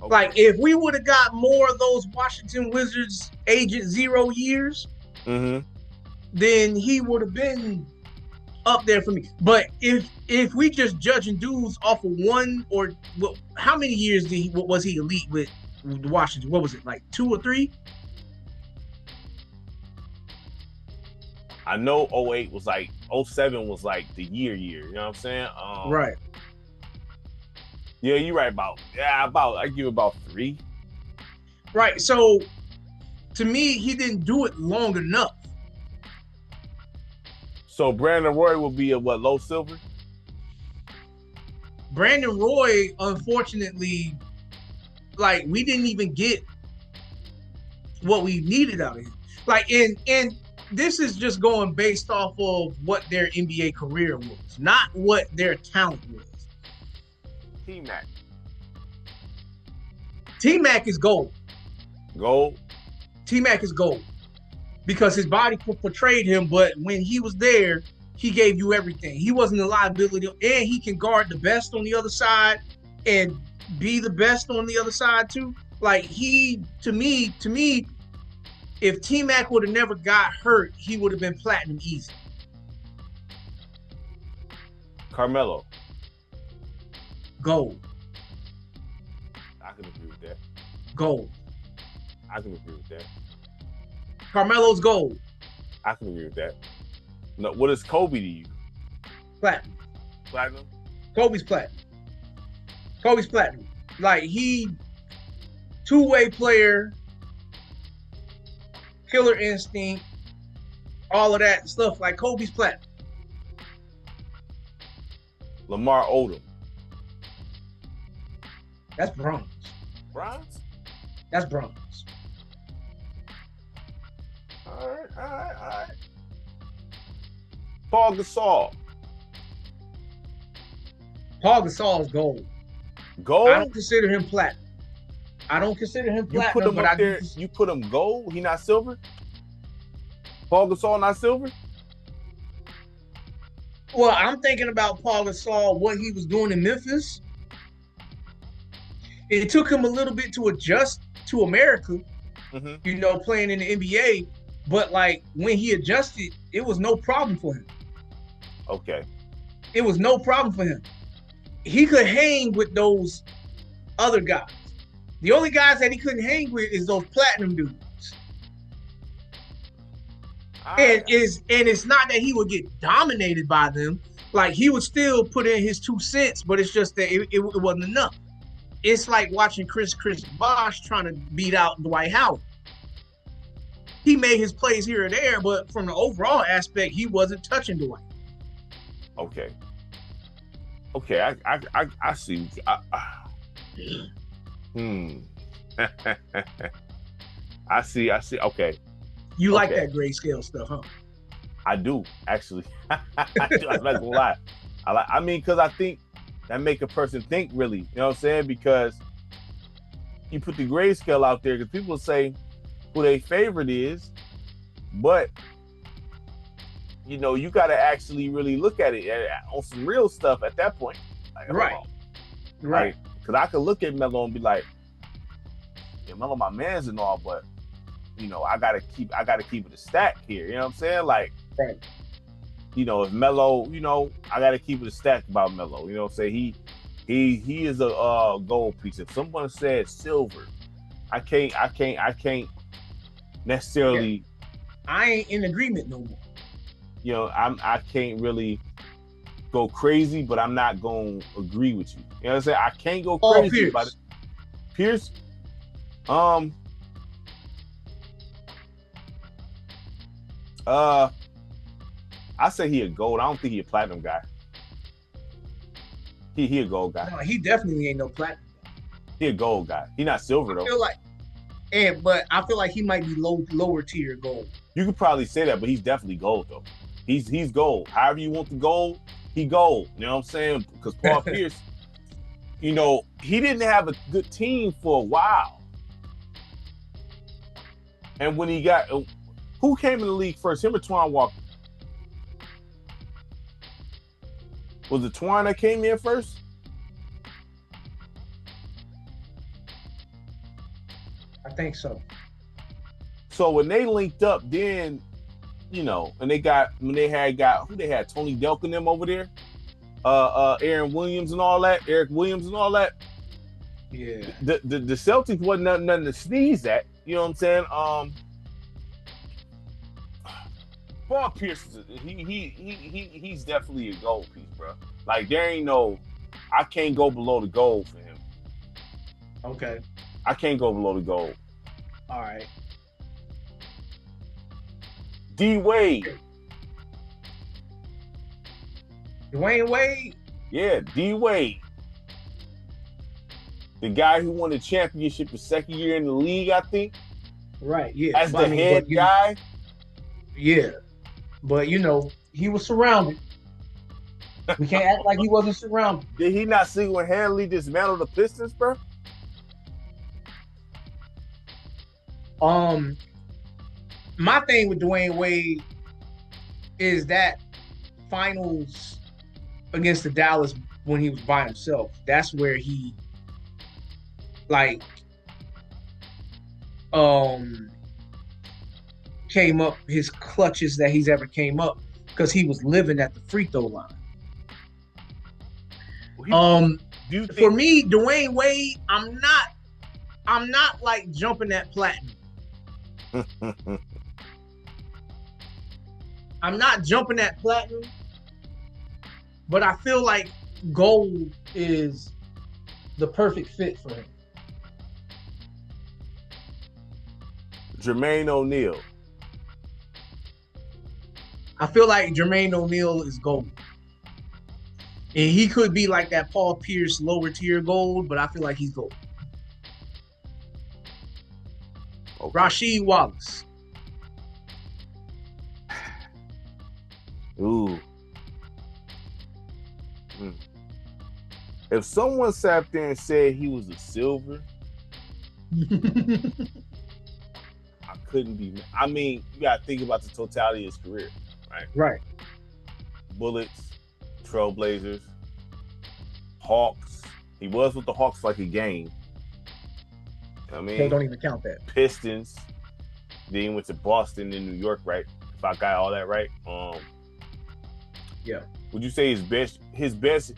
A: Okay.
B: Like if we would have got more of those Washington Wizards Agent Zero years, then he would have been up there for me. But if we just judging dudes off of one or how many years was he elite with the Washington? What was it, like 2 or 3?
A: I know 08 was like 07 was like the year. You know what I'm saying?
B: Right.
A: Yeah, you're right I give about 3.
B: Right. So to me, he didn't do it long enough.
A: So Brandon Roy will be a what, low silver?
B: Brandon Roy, unfortunately, like we didn't even get what we needed out of him. Like, and this is just going based off of what their NBA career was, not what their talent was.
A: T-Mac.
B: T-Mac is gold.
A: Gold?
B: T-Mac is gold. Because his body portrayed him, but when he was there, he gave you everything. He wasn't a liability, and he can guard the best on the other side and be the best on the other side too. Like he, to me, if T-Mac would have never got hurt, he would have been platinum easy.
A: Carmelo.
B: Gold.
A: I can agree with that.
B: Gold.
A: I can agree with that.
B: Carmelo's gold.
A: I can agree with that. No, what is Kobe to you?
B: Platinum.
A: Platinum?
B: Kobe's platinum. Kobe's platinum. Like he, two-way player, killer instinct, all of that stuff. Like Kobe's platinum.
A: Lamar Odom.
B: That's bronze.
A: Bronze?
B: That's bronze.
A: All right. Paul Gasol.
B: Paul Gasol is gold.
A: Gold?
B: I don't consider him platinum.
A: You put him up there. You put him gold. He not silver. Paul Gasol not silver.
B: Well, I'm thinking about Paul Gasol, what he was doing in Memphis. It took him a little bit to adjust to America, you know, playing in the NBA. But like when he adjusted, it was no problem for him.
A: Okay.
B: It was no problem for him. He could hang with those other guys. The only guys that he couldn't hang with is those platinum dudes. And it's not that he would get dominated by them. Like he would still put in his 2 cents, but it's just that it wasn't enough. It's like watching Chris Bosh trying to beat out Dwight Howard. He made his plays here or there, but from the overall aspect, he wasn't touching Dwight.
A: Okay, I see. I see. Okay.
B: You like that grayscale stuff, huh?
A: I do, actually. I'm not gonna lie. I mean, because I think that make a person think, really. You know what I'm saying? Because you put the grayscale out there, because people say who their favorite is, but you know, you got to actually really look at it on some real stuff at that point. Like, right. Because I could look at Melo and be like, yeah, Melo my man's and all, but you know, I gotta keep it a stack here. You know what I'm saying? Like,
B: right.
A: You know, if Melo, you know, I gotta keep it a stack about Melo. You know what I'm saying? He is a gold piece. If someone said silver, I can't necessarily. Yeah.
B: I ain't in agreement no more.
A: You know, I can't really go crazy, but I'm not going to agree with you. You know what I'm saying? I can't go
B: Paul
A: crazy
B: Pierce.
A: about it. Pierce, I say he a gold. I don't think he a platinum guy. He a gold guy.
B: No, he definitely ain't no platinum.
A: He a gold guy. He not silver though.
B: But I feel like he might be lower tier gold.
A: You could probably say that, but he's definitely gold though. He's gold. However you want the gold, he gold. You know what I'm saying? Because Paul Pierce, you know, he didn't have a good team for a while. And when he got, who came in the league first? Him or Twan Walker? Was it Twan that came in first?
B: I think so.
A: So when they linked up, then, you know, and they had who they had, Tony Delk and them over there, Aaron Williams and all that, Eric Williams and all that.
B: Yeah.
A: The Celtics wasn't nothing to sneeze at. You know what I'm saying? Paul Pierce, he's definitely a gold piece, bro. Like there ain't no, I can't go below the gold for him.
B: Okay.
A: I can't go below the gold.
B: All right.
A: D Wade.
B: Dwayne Wade?
A: Yeah, D Wade. The guy who won the championship the second year in the league, I think.
B: Right, yeah.
A: As the head guy.
B: Yeah. But, you know, he was surrounded. We can't act like he wasn't surrounded.
A: Did he not single-handedly dismantle the Pistons, bro?
B: My thing with Dwayne Wade is that finals against the Dallas when he was by himself. That's where he came up, his clutches that he's ever came up, because he was living at the free throw line. For me, Dwayne Wade, I'm not like jumping at platinum. I'm not jumping at platinum, but I feel like gold is the perfect fit for him.
A: Jermaine O'Neal.
B: I feel like Jermaine O'Neal is gold. And he could be like that Paul Pierce lower tier gold, but I feel like he's gold. Okay. Rasheed Wallace.
A: Ooh. If someone sat there and said he was a silver, I couldn't be. I mean, you got to think about the totality of his career, right?
B: Right.
A: Bullets, Trailblazers, Hawks. He was with the Hawks like a game. I mean,
B: don't even count that.
A: Pistons. Then he went to Boston and New York, right? If I got all that right.
B: Yeah.
A: Would you say his best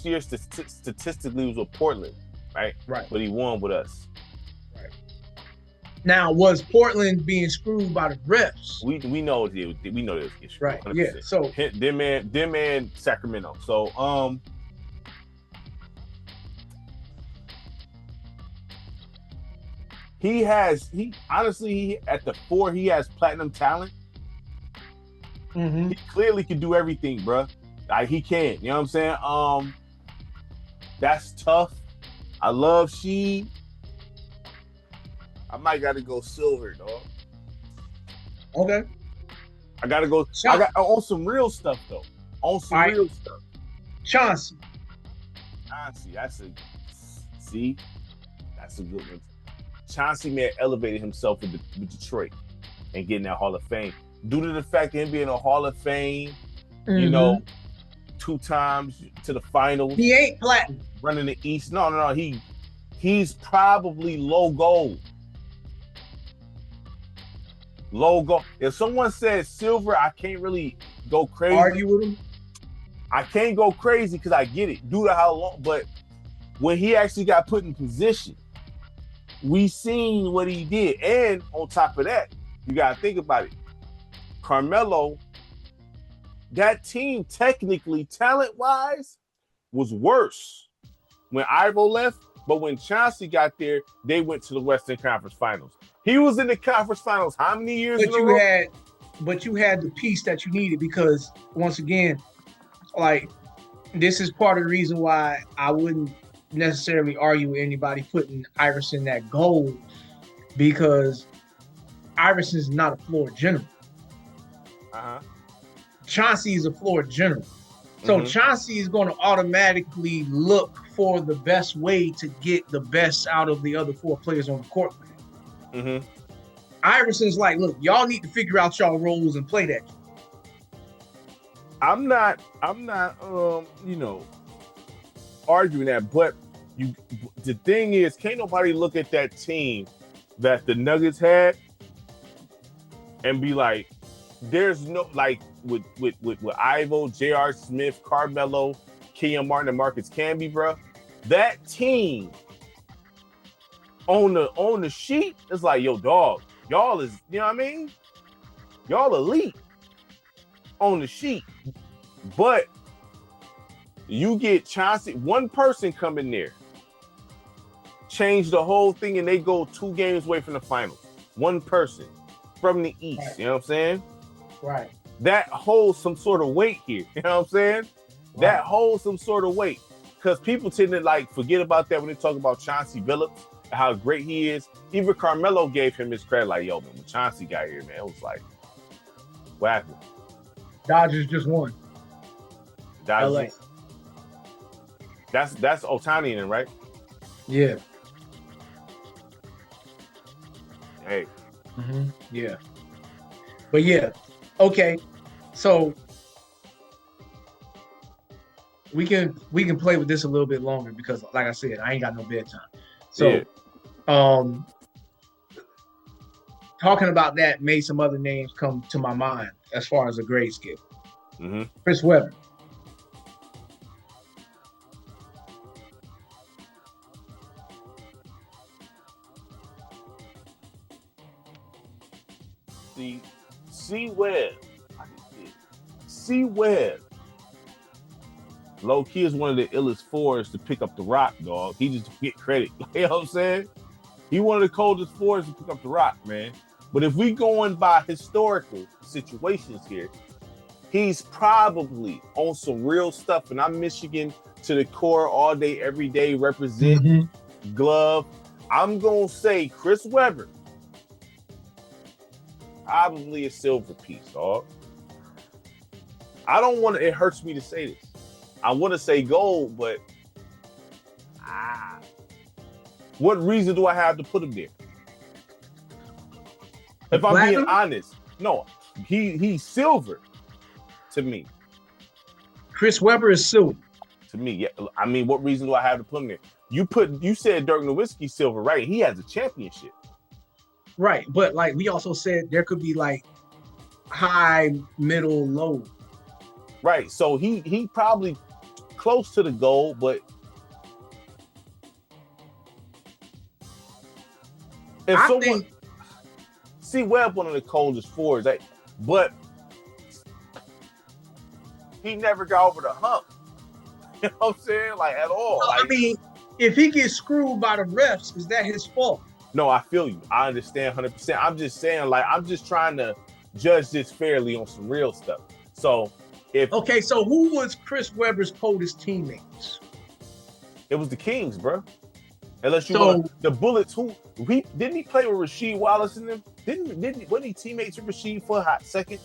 A: year statistically was with Portland, right?
B: Right.
A: But he won with us.
B: Right. Now, was Portland being screwed by the refs?
A: We know this.
B: Right. 100%. Yeah. So
A: them and Sacramento. So he honestly at the 4 he has platinum talent.
B: Mm-hmm.
A: He clearly can do everything, bro. Like he can. You know what I'm saying? That's tough. I love Sheed. I might gotta go silver, dog.
B: Okay.
A: I gotta go. I got on some real stuff though. On some real stuff.
B: Chauncey.
A: That's a good one. Chauncey may have elevated himself with Detroit and getting that Hall of Fame. Due to the fact that him being a Hall of Fame, you know, 2 times to the finals.
B: He ain't platinum.
A: Running the East. No. He's probably low gold. Low gold. If someone says silver, I can't really go crazy.
B: Argue with him?
A: I can't go crazy because I get it due to how long. But when he actually got put in position, we seen what he did. And on top of that, you got to think about it. Carmelo that team technically, talent-wise, was worse when Ivo left, but when Chauncey got there, they went to the Western Conference Finals. He was in the conference finals how many years in a row?
B: But you had the piece that you needed, because once again, like, this is part of the reason why I wouldn't necessarily argue with anybody putting Iverson at goal, because Iverson's not a floor general. Chauncey is a floor general. So Chauncey is going to automatically look for the best way to get the best out of the other four players on the court. Iverson's like, look, y'all need to figure out y'all roles and play that.
A: I'm not, arguing that, but the thing is, can't nobody look at that team that the Nuggets had and be like, there's no, like, with Ivo, J.R. Smith, Carmelo, Kenyon Martin, and Marcus Camby, bro, that team on the sheet is like, yo, dog, y'all is, you know what I mean? Y'all elite on the sheet. But you get Chauncey, one person come in there, change the whole thing, and they go 2 games away from the finals. One person from the East, right. You know what I'm saying?
B: Right.
A: That holds some sort of weight here. You know what I'm saying? Right. That holds some sort of weight. Because people tend to, like, forget about that when they talk about Chauncey Billups, how great he is. Even Carmelo gave him his credit, like, yo, man, when Chauncey got here, man, it was like, what happened?
B: Dodgers just won.
A: Dodgers. That's Ohtani in it, right?
B: Yeah.
A: Hey.
B: Yeah. But yeah, okay. So we can play with this a little bit longer, because, like I said, I ain't got no bedtime. So, talking about that made some other names come to my mind as far as a grade scale. Chris Webber.
A: C-Web. Low key is one of the illest fours to pick up the rock, dog. He just get credit. You know what I'm saying? He one of the coldest fours to pick up the rock, man. But if we going by historical situations here, he's probably on some real stuff. And I'm Michigan to the core, all day, every day, represent, glove. I'm going to say Chris Webber, probably a silver piece, dog. I don't want to, it hurts me to say this. I want to say gold, but what reason do I have to put him there? If I'm being honest, no, he's silver to me.
B: Chris Webber is silver
A: to me. Yeah, I mean, what reason do I have to put him there? You said Dirk Nowitzki silver, right? He has a championship,
B: right? But like we also said, there could be like high, middle, low,
A: right? So he probably close to the gold, but if someone see Webb one of the coldest fours, but he never got over the hump. You know what I'm saying? Like at all.
B: Well,
A: like,
B: I mean, if he gets screwed by the refs, is that his fault?
A: No, I feel you. I understand 100%. I'm just saying, like, I'm just trying to judge this fairly on some real stuff. So
B: so who was Chris Webber's coldest teammates?
A: It was the Kings, bro. Unless you want the Bullets, didn't he play with Rasheed Wallace in them? Wasn't he teammates with Rasheed for a hot second?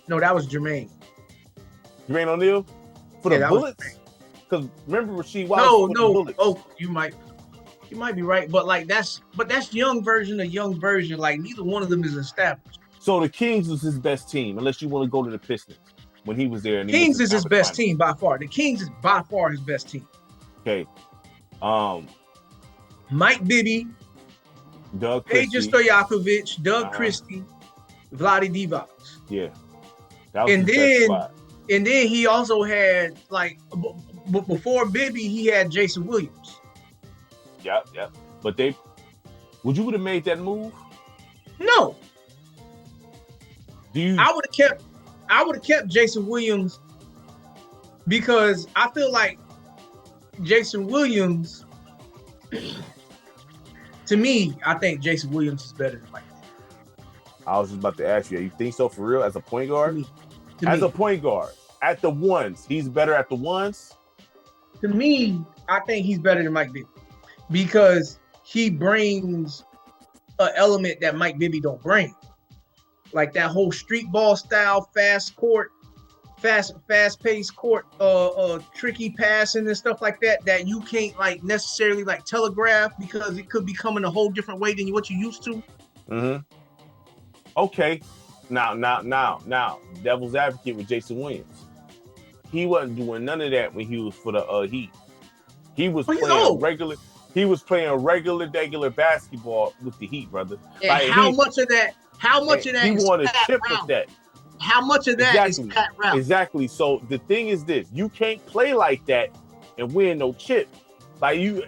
B: No, that was Jermaine.
A: Jermaine O'Neal? For the Bullets? Because remember Rasheed Wallace for the Bullets.
B: Oh, you might be right, but like that's young version of young version. Like neither one of them is established.
A: So the Kings was his best team, unless you want to go to the Pistons when he was there. And
B: Kings is his best team by far. The Kings is by far his best team.
A: Okay.
B: Mike Bibby,
A: Doug Christie,
B: Peja Stojakovic, Doug Christie, Vlade Divac.
A: Yeah. That was his best squad.
B: And then he also had, like, before Bibby, he had Jason Williams.
A: Yep. But would you have made that move?
B: No. I would have kept I would have kept Jason Williams because I feel like Jason Williams, to me, I think Jason Williams is better than Mike Bibby.
A: I was just about to ask you, you think so for real as a point guard?
B: To me.
A: A point guard, at the ones, he's better at the ones?
B: To me, I think he's better than Mike Bibby because he brings an element that Mike Bibby don't bring. Like that whole street ball style, fast paced court, tricky passing and stuff like that you can't like necessarily like telegraph because it could be coming a whole different way than what you used to.
A: Mm-hmm. Okay. Now, devil's advocate with Jason Williams. He wasn't doing none of that when he was for the Heat. He was playing regular. He was playing regular basketball with the Heat, brother.
B: And like, how much of that? How much of that?
A: He won a chip
B: round?
A: with that.
B: How much of that is Pat Round?
A: Exactly. So the thing is this: you can't play like that and win no chip. Like you.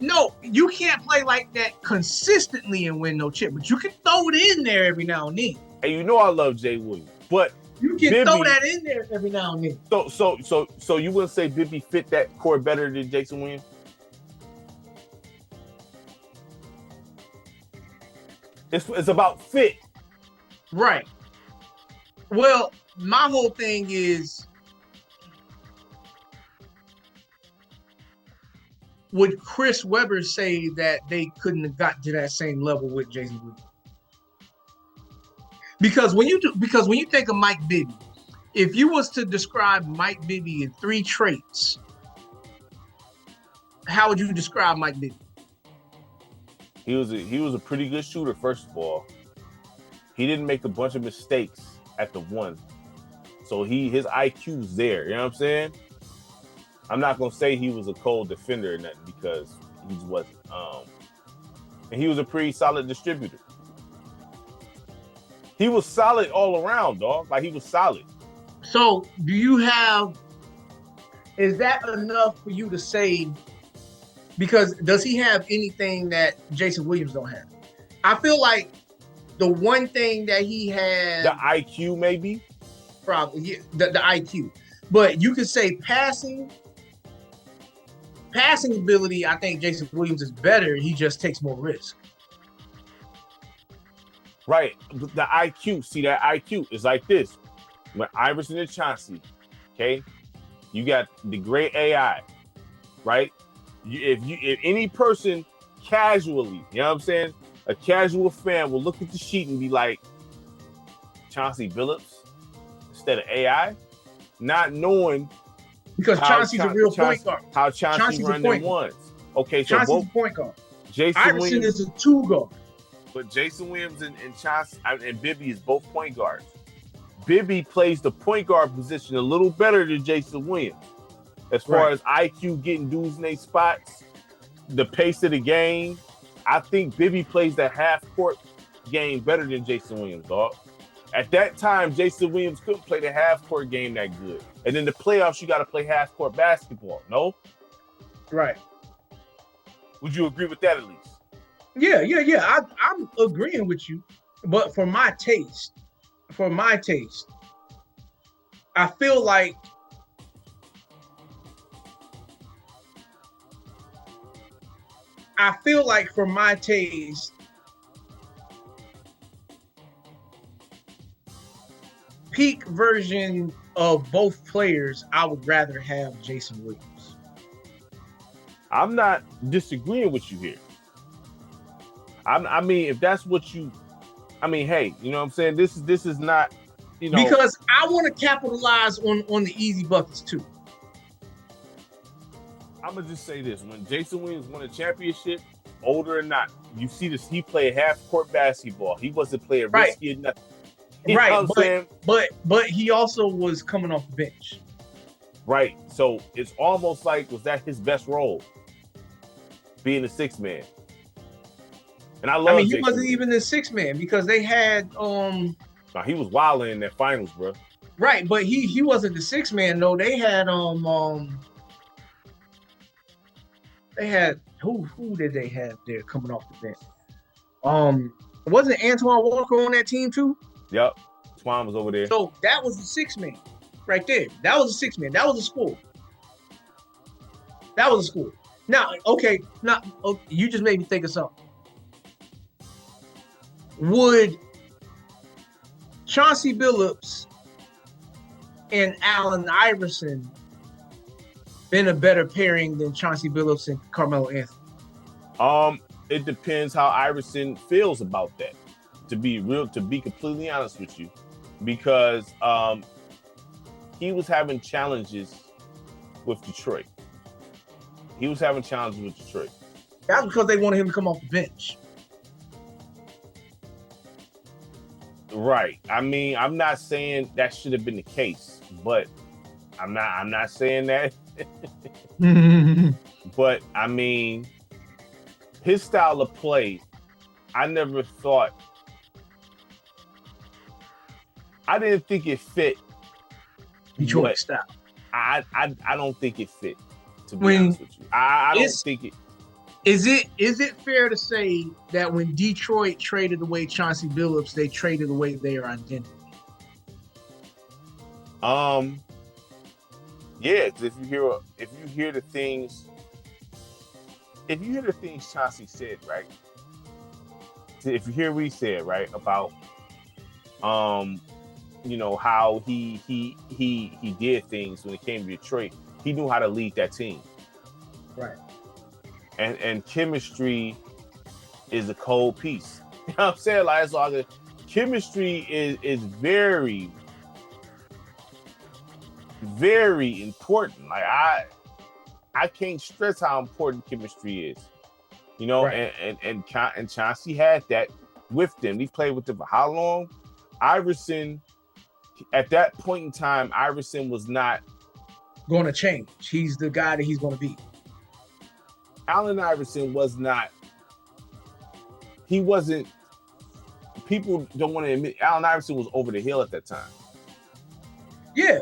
B: No, you can't play like that consistently and win no chip. But you can throw it in there every now and then.
A: And you know I love Jay Williams, but
B: you can throw that in there every now and then.
A: So you wouldn't say Bibby fit that core better than Jason Williams? It's about fit.
B: Right. Well, my whole thing is, would Chris Webber say that they couldn't have got to that same level with Jason Williams? Because when you think of Mike Bibby, if you was to describe Mike Bibby in 3 traits, how would you describe Mike Bibby?
A: He was a pretty good shooter, first of all. He didn't make a bunch of mistakes at the one. So his IQ's there, you know what I'm saying? I'm not gonna say he was a cold defender or nothing because he wasn't. And he was a pretty solid distributor. He was solid all around, dog. Like he was solid.
B: So is that enough for you to say? Because does he have anything that Jason Williams don't have? I feel like the one thing that he had,
A: the IQ maybe,
B: probably the IQ. But you could say passing ability. I think Jason Williams is better. He just takes more risk.
A: Right. The IQ. See, that IQ is like this. When Iverson and Chauncey, okay, you got the great AI, right? If any person casually, you know what I'm saying, a casual fan will look at the sheet and be like, Chauncey Billups instead of AI, not knowing
B: because Chauncey's a real point guard.
A: How Chauncey run them ones. Okay, so
B: Chauncey's a point guard.
A: Jason
B: Iverson
A: Williams
B: is a 2 guard.
A: But Jason Williams and Chauncey and Bibby is both point guards. Bibby plays the point guard position a little better than Jason Williams. As far as IQ getting dudes in their spots, the pace of the game, I think Bibby plays the half-court game better than Jason Williams, dog. At that time, Jason Williams couldn't play the half-court game that good. And in the playoffs, you got to play half-court basketball, no?
B: Right.
A: Would you agree with that at least?
B: Yeah. I'm agreeing with you. But for my taste, I feel like for my taste, peak version of both players, I would rather have Jason Williams.
A: I'm not disagreeing with you here. I mean, if that's what you, I mean, hey, you know what I'm saying? This is not, you know.
B: Because I want to capitalize on the easy buckets too.
A: I'm going to just say this. When Jason Williams won a championship, older or not, you see this, he played half-court basketball. He wasn't playing risky or nothing.
B: But he also was coming off the bench.
A: Right. So it's almost like, was that his best role? Being a 6 man. And I mean,
B: he wasn't even the 6 man because they had
A: No, he was wilding in that finals, bro.
B: Right, but he wasn't the 6 man though. They had who did they have there coming off the bench? Wasn't Antoine Walker on that team too?
A: Yep. Quan was over there.
B: So that was the 6-man right there. That was a 6-man. That was a school. That was a school. Now, okay, you just made me think of something. Would Chauncey Billups and Allen Iverson been a better pairing than Chauncey Billups and Carmelo Anthony?
A: It depends how Iverson feels about that. To be completely honest with you, because he was having challenges with Detroit.
B: That's because they wanted him to come off the bench.
A: Right. I mean, I'm not saying that should have been the case, but I'm not saying that. But I mean, his style of play, I didn't think it fit
B: Detroit style.
A: I don't think it fit, to be honest with you. I don't think it.
B: Is it fair to say that when Detroit traded away Chauncey Billups, they traded away their identity?
A: Yeah, because if you hear the things Chauncey said, right? If you hear what he said, right, about how he did things when it came to Detroit, he knew how to lead that team.
B: Right.
A: And chemistry is a cold piece. You know what I'm saying? Like, it's all the chemistry is very, very important. Like, I can't stress how important chemistry is. You know,
B: right.
A: and Chauncey had that with them. He played with them for how long? Iverson, at that point in time, Iverson was not
B: going to change. He's the guy that he's going to be.
A: Allen Iverson was not. He wasn't. People don't want to admit Allen Iverson was over the hill at that time.
B: Yeah,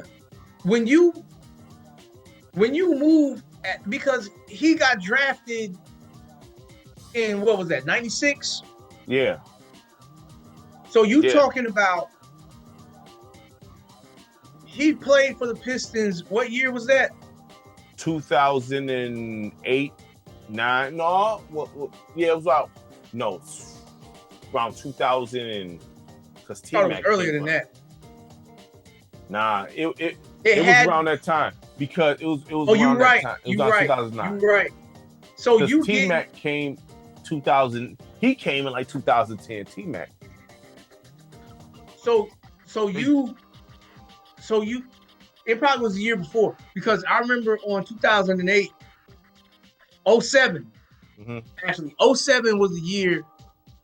B: when you move because he got drafted in what was that, 96?
A: Yeah.
B: So talking about he played for the Pistons. What year was that?
A: 2008. Nine? No, yeah, it was around 2000 because T-Mac
B: earlier than that.
A: Nah, it was around that time because it was.
B: Oh, you're right.
A: It was 2009.
B: You're right. So
A: T-Mac came 2000. He came in like 2010. T-Mac.
B: So it probably was the year before because I remember on 2008. 07.
A: Mm-hmm.
B: Actually, 07 was the year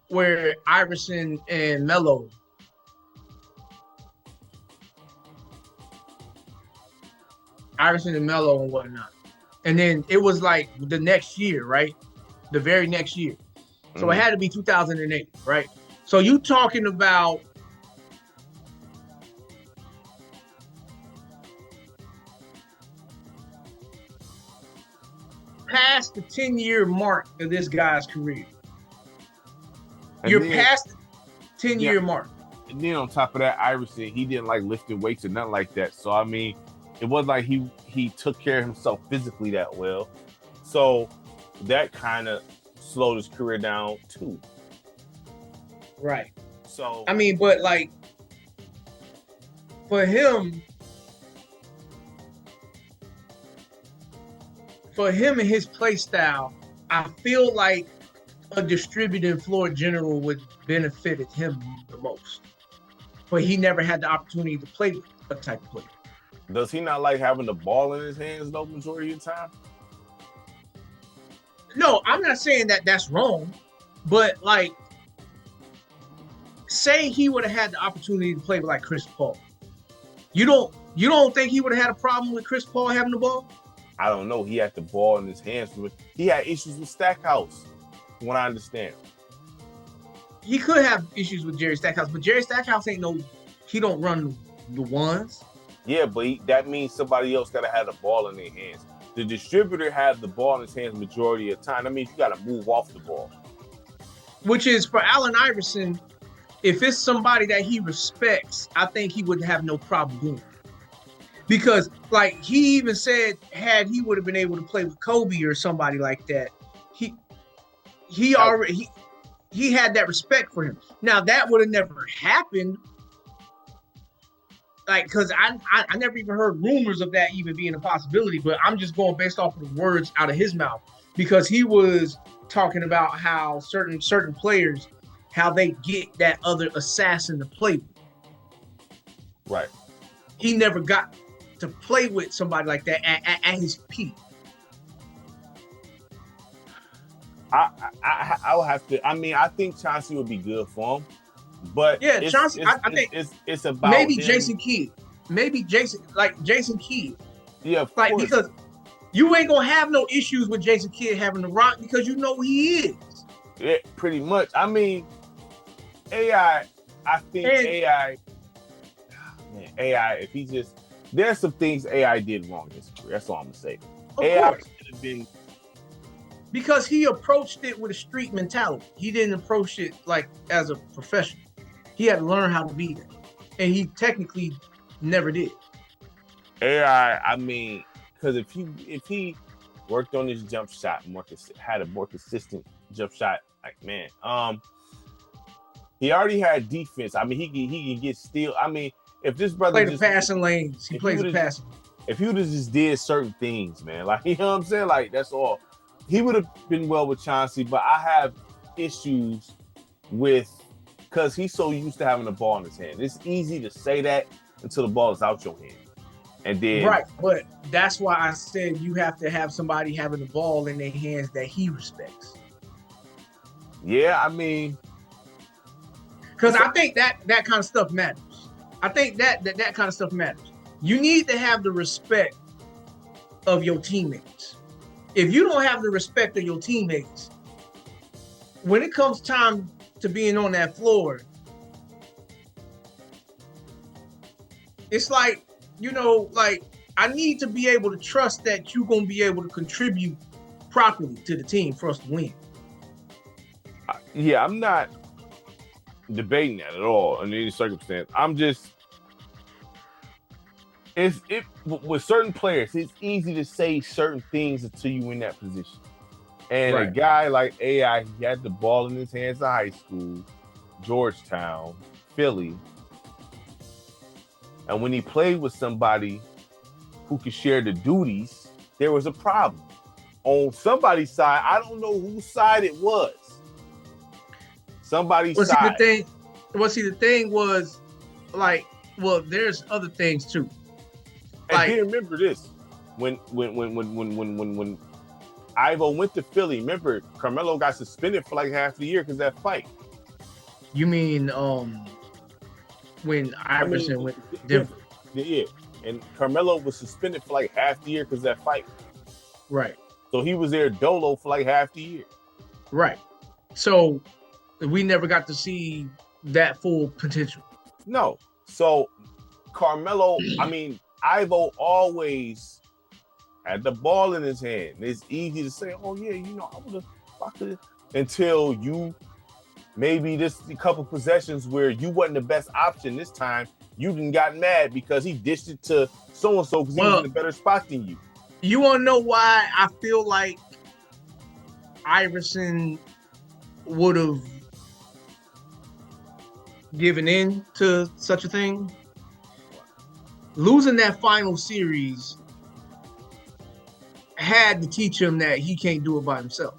B: where Iverson and Melo and whatnot. And then it was like the next year, right? The very next year. So It had to be 2008, right? So you talking about past the 10-year mark of this guy's career. You're past the 10-year mark.
A: And then on top of that, Iverson, he didn't like lifting weights or nothing like that. So I mean, it wasn't like he took care of himself physically that well. So that kind of slowed his career down too.
B: Right.
A: So
B: I mean, but like for him and his play style, I feel like a distributing floor general would benefited him the most. But he never had the opportunity to play with that type of player.
A: Does he not like having the ball in his hands though majority of the time?
B: No, I'm not saying that that's wrong, but like, say he would have had the opportunity to play with like Chris Paul. You don't think he would have had a problem with Chris Paul having the ball?
A: I don't know. He had the ball in his hands. He had issues with Stackhouse, from what I understand.
B: He could have issues with Jerry Stackhouse, but Jerry Stackhouse he don't run the ones.
A: Yeah, but that means somebody else got to have the ball in their hands. The distributor had the ball in his hands majority of the time. That means you got to move off the ball.
B: Which is, for Allen Iverson, if it's somebody that he respects, I think he would have no problem doing it. Because like he even said, had he would have been able to play with Kobe or somebody like that, he already he had that respect for him. Now that would have never happened. Like, because I never even heard rumors of that even being a possibility, but I'm just going based off of the words out of his mouth, because he was talking about how certain players, how they get that other assassin to play with.
A: Right.
B: He never got to play with somebody like that at his peak.
A: I would have to. I mean, I think Chauncey would be good for him, but
B: yeah, Chauncey. I think
A: it's about
B: maybe
A: him.
B: Jason Kidd. Maybe Jason Kidd.
A: Yeah, of
B: like
A: course.
B: Because you ain't gonna have no issues with Jason Kidd having the rock because you know he is.
A: Yeah, pretty much. I mean, AI. I think AI. Man, AI. If he just, there's some things AI did wrong in his career. That's all I'm gonna say. AI could have been.
B: Because he approached it with a street mentality. He didn't approach it like as a professional. He had to learn how to be that. And he technically never did.
A: AI, I mean, because if he worked on his jump shot, had a more consistent jump shot, like, man, he already had defense. I mean, he can get steal. I mean, if this brother
B: play the passing lanes, he plays the passing.
A: If he would have just did certain things, man, like, you know what I'm saying? Like, that's all. He would have been well with Chauncey, but I have issues with, because he's so used to having the ball in his hand. It's easy to say that until the ball is out your hand. And then,
B: right, but that's why I said you have to have somebody having the ball in their hands that he respects.
A: Yeah, I mean,
B: because I think that kind of stuff matters. I think that kind of stuff matters. You need to have the respect of your teammates. If you don't have the respect of your teammates, when it comes time to being on that floor, it's like, you know, like, I need to be able to trust that you're going to be able to contribute properly to the team for us to win.
A: Yeah, I'm not debating that at all in any circumstance. I'm just, with certain players, it's easy to say certain things until you in that position. And a guy like AI, he had the ball in his hands in high school, Georgetown, Philly. And when he played with somebody who could share the duties, there was a problem. On somebody's side, I don't know whose side it was. Somebody's side.
B: The thing was, like, well, there's other things too.
A: And then remember this, when Ivo went to Philly, remember Carmelo got suspended for like half the year because of that fight.
B: You mean when Iverson went to Denver?
A: Yeah, and Carmelo was suspended for like half the year because of that fight.
B: Right.
A: So he was there dolo for like half the year.
B: Right. So we never got to see that full potential.
A: No. So Carmelo, I mean, Ivo always had the ball in his hand. It's easy to say, oh yeah, you know, I could have, until you maybe just a couple possessions where you wasn't the best option this time, you done got mad because he dished it to so-and-so because he was in a better spot than you.
B: You want to know why I feel like Iverson would have given in to such a thing? Losing that final series had to teach him that he can't do it by himself.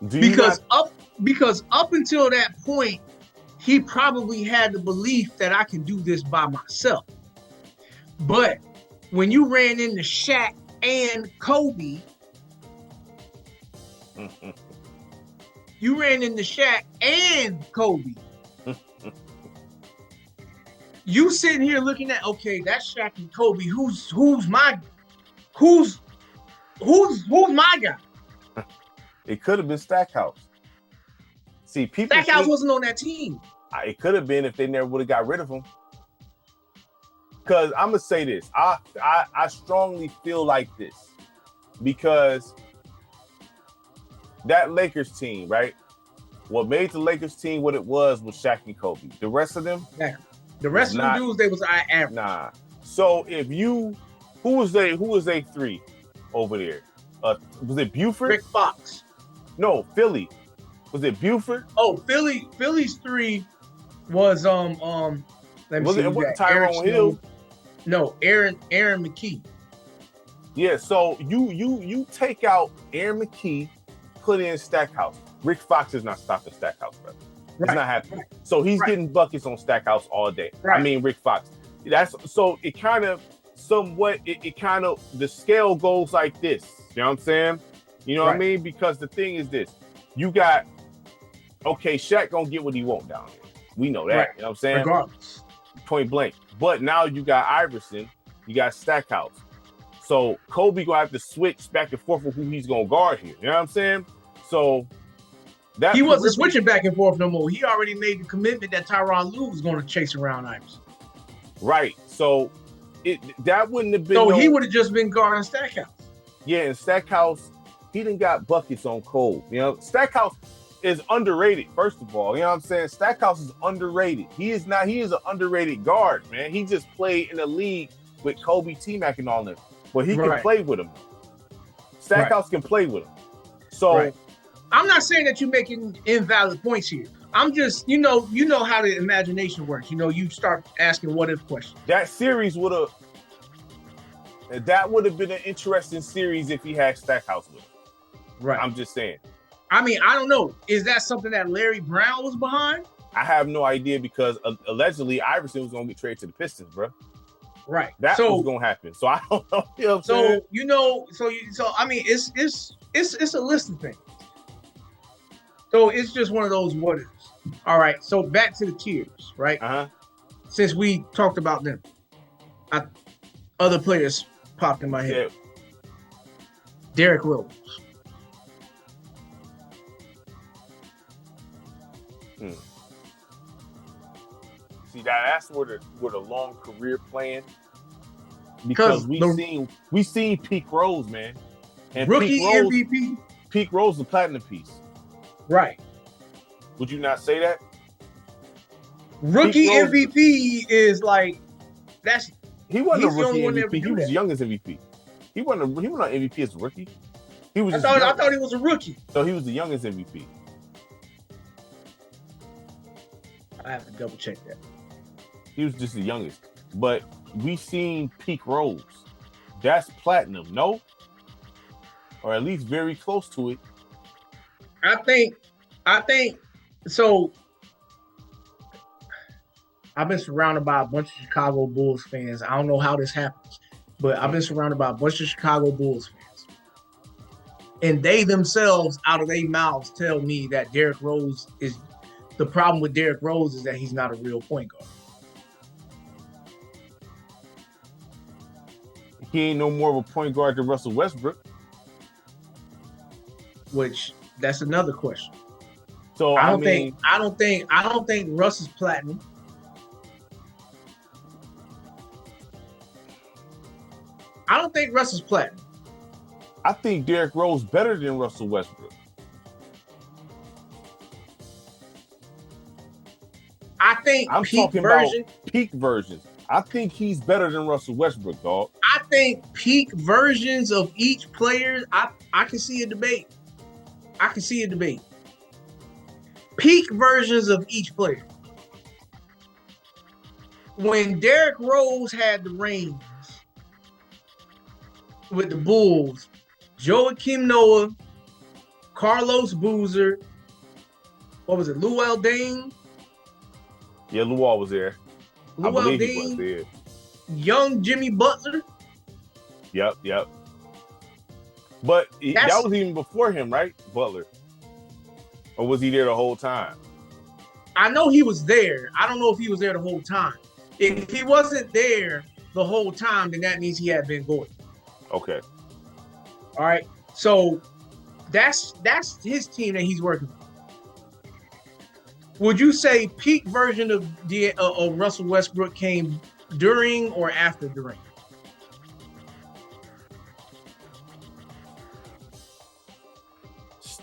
B: Because up until that point, he probably had the belief that I can do this by myself. But when you ran into Shaq and Kobe, you ran into Shaq and Kobe. You sitting here looking at, okay, that's Shaq and Kobe. Who's my guy?
A: It could have been Stackhouse. See, people.
B: Stackhouse wasn't on that team.
A: It could have been if they never would have got rid of him. Because I'm gonna say this, I strongly feel like this, because that Lakers team, right? What made the Lakers team what it was Shaq and Kobe. The rest of them,
B: the rest of them dudes, they was average.
A: Nah. So if you, who was they three over there? Was it Buford?
B: Rick Fox.
A: No, Philly. Was it Buford?
B: Oh, Philly's three was let me
A: was
B: see.
A: It Tyrone Hill?
B: No, Aaron McKee.
A: Yeah, so you take out Aaron McKee, put in Stackhouse. Rick Fox is not stopping Stackhouse, brother. Right. It's not happening. Right. So he's getting buckets on Stackhouse all day. Right. I mean, Rick Fox. That's so it kind of somewhat it kind of the scale goes like this. You know what I'm saying? You know what I mean? Because the thing is this: you got Shaq gonna get what he want down here. We know that. Right. You know what I'm saying?
B: Regardless.
A: Point blank. But now you got Iverson, you got Stackhouse. So Kobe gonna have to switch back and forth with who he's gonna guard here. You know what I'm saying? So
B: he wasn't switching back and forth no more. He already made the commitment that Tyronn Lue was going to chase around Iverson.
A: Right. So that wouldn't have been.
B: So he would have just been guarding Stackhouse.
A: Yeah, and Stackhouse, he done got buckets on Cole. You know, Stackhouse is underrated. First of all, you know what I'm saying? Stackhouse is underrated. He is not. He is an underrated guard, man. He just played in the league with Kobe, T-Mac, and all them. But he can play with him. Stackhouse can play with him. So
B: I'm not saying that you're making invalid points here. I'm just, you know how the imagination works. You know, you start asking what if questions.
A: That would have been an interesting series if he had Stackhouse with him. Right. I'm just saying.
B: I mean, I don't know. Is that something that Larry Brown was behind?
A: I have no idea because allegedly Iverson was going to get traded to the Pistons, bro.
B: Right.
A: That was going to happen. So I don't know. You know what I'm saying?
B: So I mean, it's a list of things. So it's just one of those what ifs. All right. So back to the tiers, right? Since we talked about them, other players popped in my head. Yeah. Derrick Rose.
A: See, that's where the long career plan. Because we seen Peak Rose, man. And
B: rookie MVP.
A: Peak Rose, the platinum piece.
B: Right.
A: Would you not say that?
B: Rookie MVP is like that's.
A: He wasn't a rookie MVP. He was the youngest MVP. He wasn't MVP as a rookie. He was.
B: I thought he was a rookie.
A: So he was the youngest MVP.
B: I have to double check that.
A: He was just the youngest, but we seen Peak Rose. That's platinum, no? Or at least very close to it.
B: I think so. I've been surrounded by a bunch of Chicago Bulls fans. I don't know how this happens, but I've been surrounded by a bunch of Chicago Bulls fans. And they themselves, out of their mouths, tell me that Derrick Rose is the problem with Derrick Rose is that he's not a real point guard.
A: He ain't no more of a point guard than Russell Westbrook.
B: Which that's another question.
A: So
B: I don't think Russ is platinum. I don't think Russ is platinum.
A: I think Derrick Rose better than Russell Westbrook.
B: I think
A: I'm talking about peak versions. I think he's better than Russell Westbrook, dog.
B: I think peak versions of each player, I can see a debate. Peak versions of each player. When Derrick Rose had the reins with the Bulls, Joakim Noah, Carlos Boozer, what was it, Luol Deng?
A: Yeah, Luol was there. I believe he was there.
B: Young Jimmy Butler.
A: Yep. But that was even before him, right? Butler. Or was he there the whole time?
B: I know he was there. I don't know if he was there the whole time. If he wasn't there the whole time, then that means he had been going.
A: Okay.
B: All right. So that's his team that he's working with. Would you say peak version of Russell Westbrook came during or after the reign?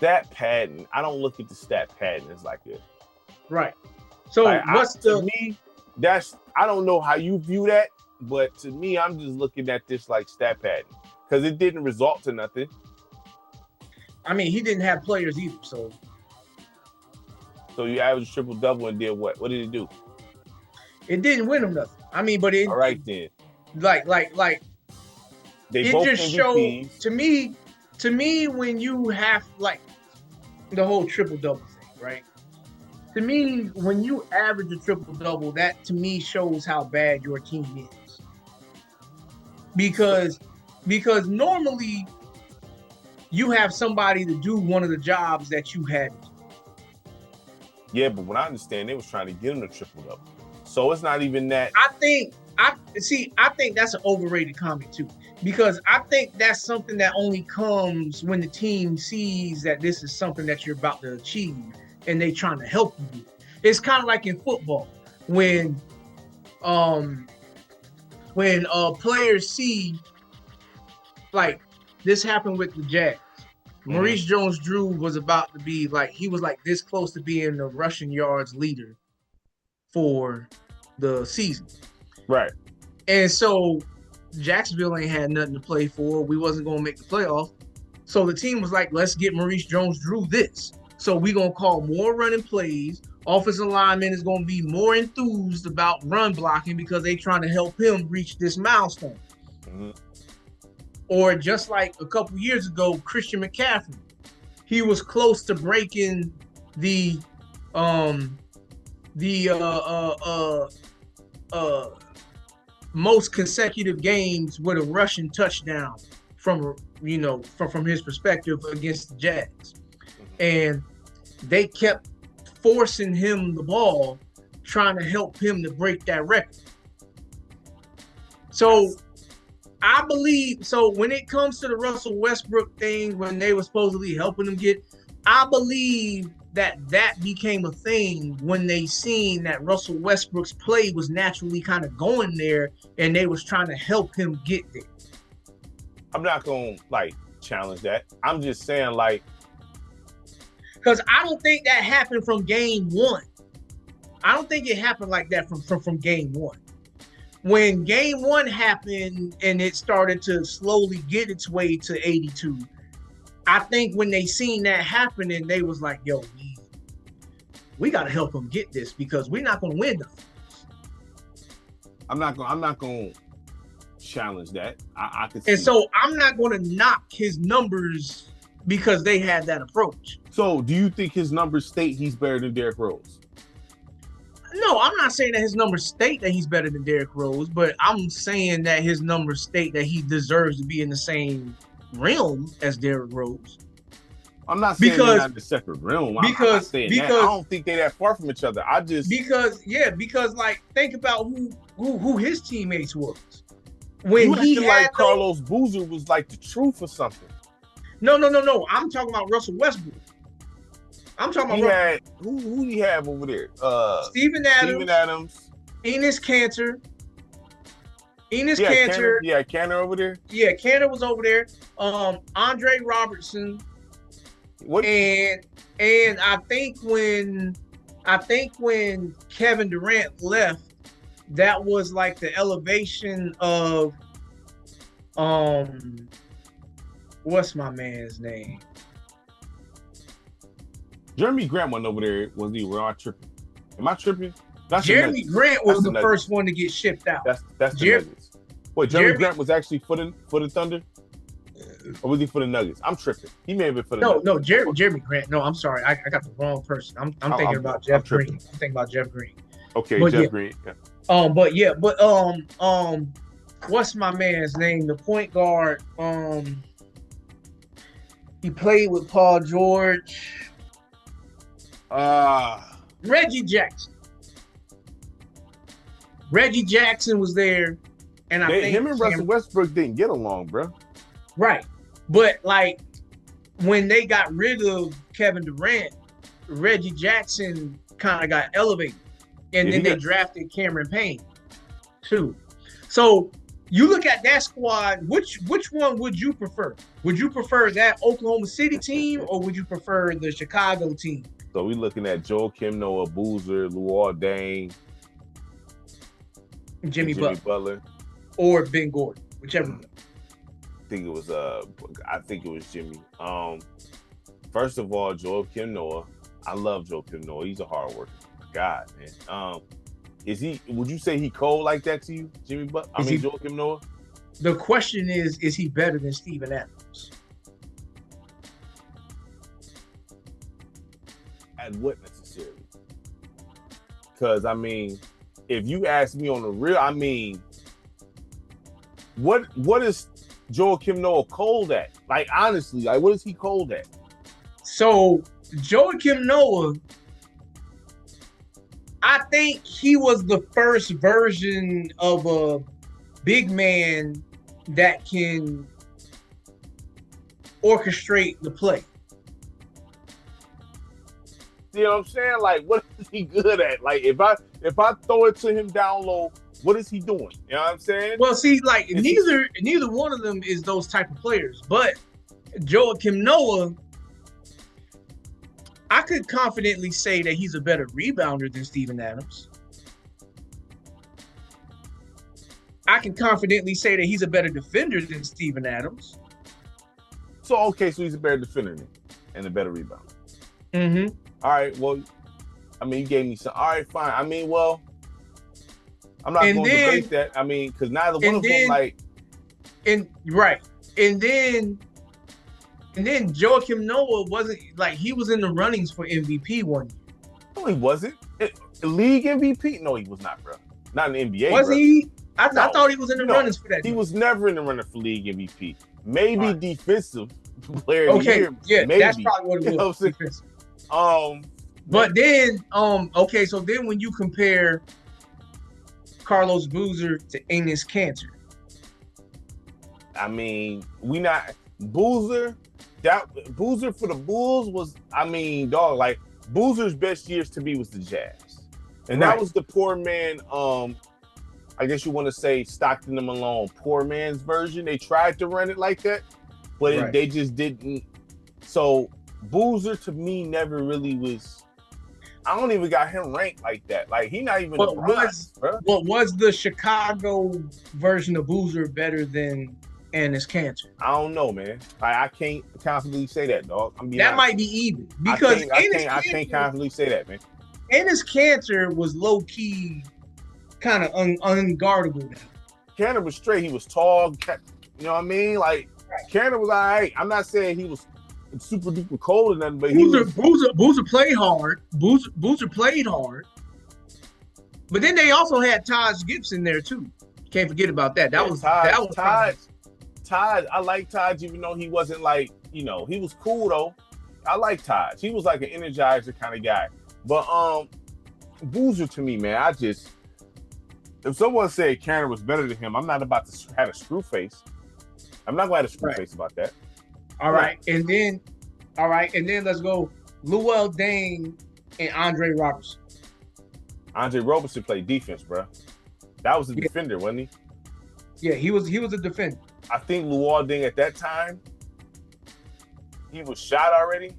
A: stat padding. I don't look at the stat padding as like it.
B: Right. So
A: like,
B: to
A: me? That's I don't know how you view that, but to me, I'm just looking at this like stat padding because it didn't result to nothing.
B: I mean, he didn't have players either, so.
A: So you averaged triple double and did what? What did it do?
B: It didn't win him nothing. I mean, but it.
A: All right then.
B: Like.
A: They
B: it
A: both
B: just
A: MVPs.
B: showed to me when you have like the whole triple double thing, right? To me, when you average a triple double, that to me shows how bad your team is. Because normally you have somebody to do one of the jobs that you had.
A: Yeah, but when I understand, they was trying to get him to triple double. So it's not even that.
B: I think that's an overrated comment too, because I think that's something that only comes when the team sees that this is something that you're about to achieve and they trying to help you do. It's kind of like in football when players see, like this happened with the Jags. Maurice Jones-Drew was about to be like, he was like this close to being the rushing yards leader for the season.
A: Right.
B: And so Jacksonville ain't had nothing to play for. We wasn't going to make the playoff. So the team was like, let's get Maurice Jones-Drew this. So we going to call more running plays. Offensive lineman is going to be more enthused about run blocking because they trying to help him reach this milestone. Mm-hmm. Or just like a couple years ago, Christian McCaffrey, he was close to breaking the most consecutive games with a rushing touchdown from his perspective against the Jags. And they kept forcing him the ball, trying to help him to break that record. So I believe, so when it comes to the Russell Westbrook thing, when they were supposedly helping him get, I believe that became a thing when they seen that Russell Westbrook's play was naturally kind of going there and they was trying to help him get there.
A: I'm not going to like challenge that. I'm just saying like,
B: because I don't think that happened from game one. I don't think it happened like that from game one. When game one happened and it started to slowly get its way to 82, I think when they seen that happening, they was like, yo, we got to help him get this because we're not going to win nothing.
A: I'm not going to challenge that. I can see.
B: And so I'm not going to knock his numbers because they had that approach.
A: So do you think his numbers state he's better than Derrick Rose?
B: No, I'm not saying that his numbers state that he's better than Derrick Rose, but I'm saying that his numbers state that he deserves to be in the same realm as Derrick Rose.
A: I'm not saying they're not in the separate realm. I'm not saying that. I don't think they're that far from each other.
B: Because like think about who his teammates was. When
A: he had like Carlos Boozer was like the truth or something.
B: No. I'm talking about Russell Westbrook. I'm talking about
A: who do you have over there?
B: Steven Adams, Enes Kanter.
A: Kanter over there.
B: Yeah, Kanter was over there. Andre Robertson.
A: What?
B: And I think when Kevin Durant left, that was like the elevation of what's my man's name?
A: Jeremy Grant went over there, was he? Were I tripping? Am I tripping?
B: Jeremy Grant was the first one to get shipped out.
A: That's the Nuggets. Wait, Jeremy Grant was actually for the Thunder? Or was he for the Nuggets? I'm tripping. He may have been for the Nuggets.
B: No, Jeremy Grant. No, I'm sorry. I got the wrong person. I'm thinking about Jeff Green. I'm thinking about Jeff Green.
A: Okay, but Jeff Green.
B: Yeah. What's my man's name? The point guard. He played with Paul George. Reggie Jackson. Reggie Jackson was there, and I think
A: him and Russell Westbrook didn't get along, bro.
B: Right, but like when they got rid of Kevin Durant, Reggie Jackson kind of got elevated, and then they drafted Cameron Payne too. So You look at that squad. Which one would you prefer? Would you prefer that Oklahoma City team, or would you prefer the Chicago team?
A: So we looking at Joakim Noah, Boozer, Luol Deng,
B: Jimmy
A: Butler,
B: or Ben Gordon, whichever one.
A: I think it was Jimmy. First of all, Joakim Noah. I love Joakim Noah. He's a hard worker. God, man. Would you say he cold like that to you, Jimmy Joakim Noah?
B: The question is he better than Steven Adams?
A: At what necessarily? Because I mean, if you ask me on the real, I mean, what is Joakim Noah cold at? Like, honestly, like, what is he cold at?
B: So Joakim Noah, I think he was the first version of a big man that can orchestrate the play.
A: You know what I'm saying? Like, what is he good at? Like, if I throw it to him down low, what is he doing? You know what I'm saying?
B: Well, see, like, neither one of them is those type of players. But Joakim Noah, I could confidently say that he's a better rebounder than Steven Adams. I can confidently say that he's a better defender than Steven Adams.
A: So he's a better defender and a better rebounder.
B: Mm-hmm.
A: All right, well, I mean, you gave me some. All right, fine. I mean, well, I'm not going to debate that. I mean, because neither one of them, like.
B: And then Joakim Noah wasn't, like, he was in the runnings for MVP one year.
A: No, he wasn't. League MVP? No, he was not, bro. Not in the NBA.
B: Was he? I thought he was in the runnings for that.
A: He was never in the running for league MVP. Maybe defensive player of the year.
B: Yeah,
A: maybe.
B: That's probably what it was. But then, so then when you compare Carlos Boozer to Enes Kanter,
A: I mean, Boozer for the Bulls was, I mean, dog, like, Boozer's best years to me was the Jazz. And that was the poor man, I guess you want to say Stockton and Malone, poor man's version. They tried to run it like that, but they just didn't. So Boozer to me never really was. I don't even got him ranked like that. Like, he not even.
B: But was the Chicago version of Boozer better than Enes Kanter?
A: I don't know, man. I can't confidently say that, dog.
B: That might be even, because
A: I can't confidently say that, man.
B: Enes Kanter was low key, kind of unguardable now.
A: Kanter was straight. He was tall. You know what I mean? Like, Kanter was all right. I'm not saying he was super duper cold or nothing, but
B: Boozer played hard. Boozer played hard. But then they also had Taj Gibson there too. Can't forget about that. That was
A: Taj. I like Taj, even though he wasn't, like, you know, he was cool though. I like Taj. He was like an energizer kind of guy. But Boozer to me, man, if someone said Kanter was better than him, I'm not about to have a screw face. I'm not going to have a screw face about that.
B: All right, and then let's go Luol Deng and Andre Robertson.
A: Andre Robertson played defense, bro. That was a defender, wasn't he?
B: Yeah, he was a defender.
A: I think Luol Deng at that time, he was shot already,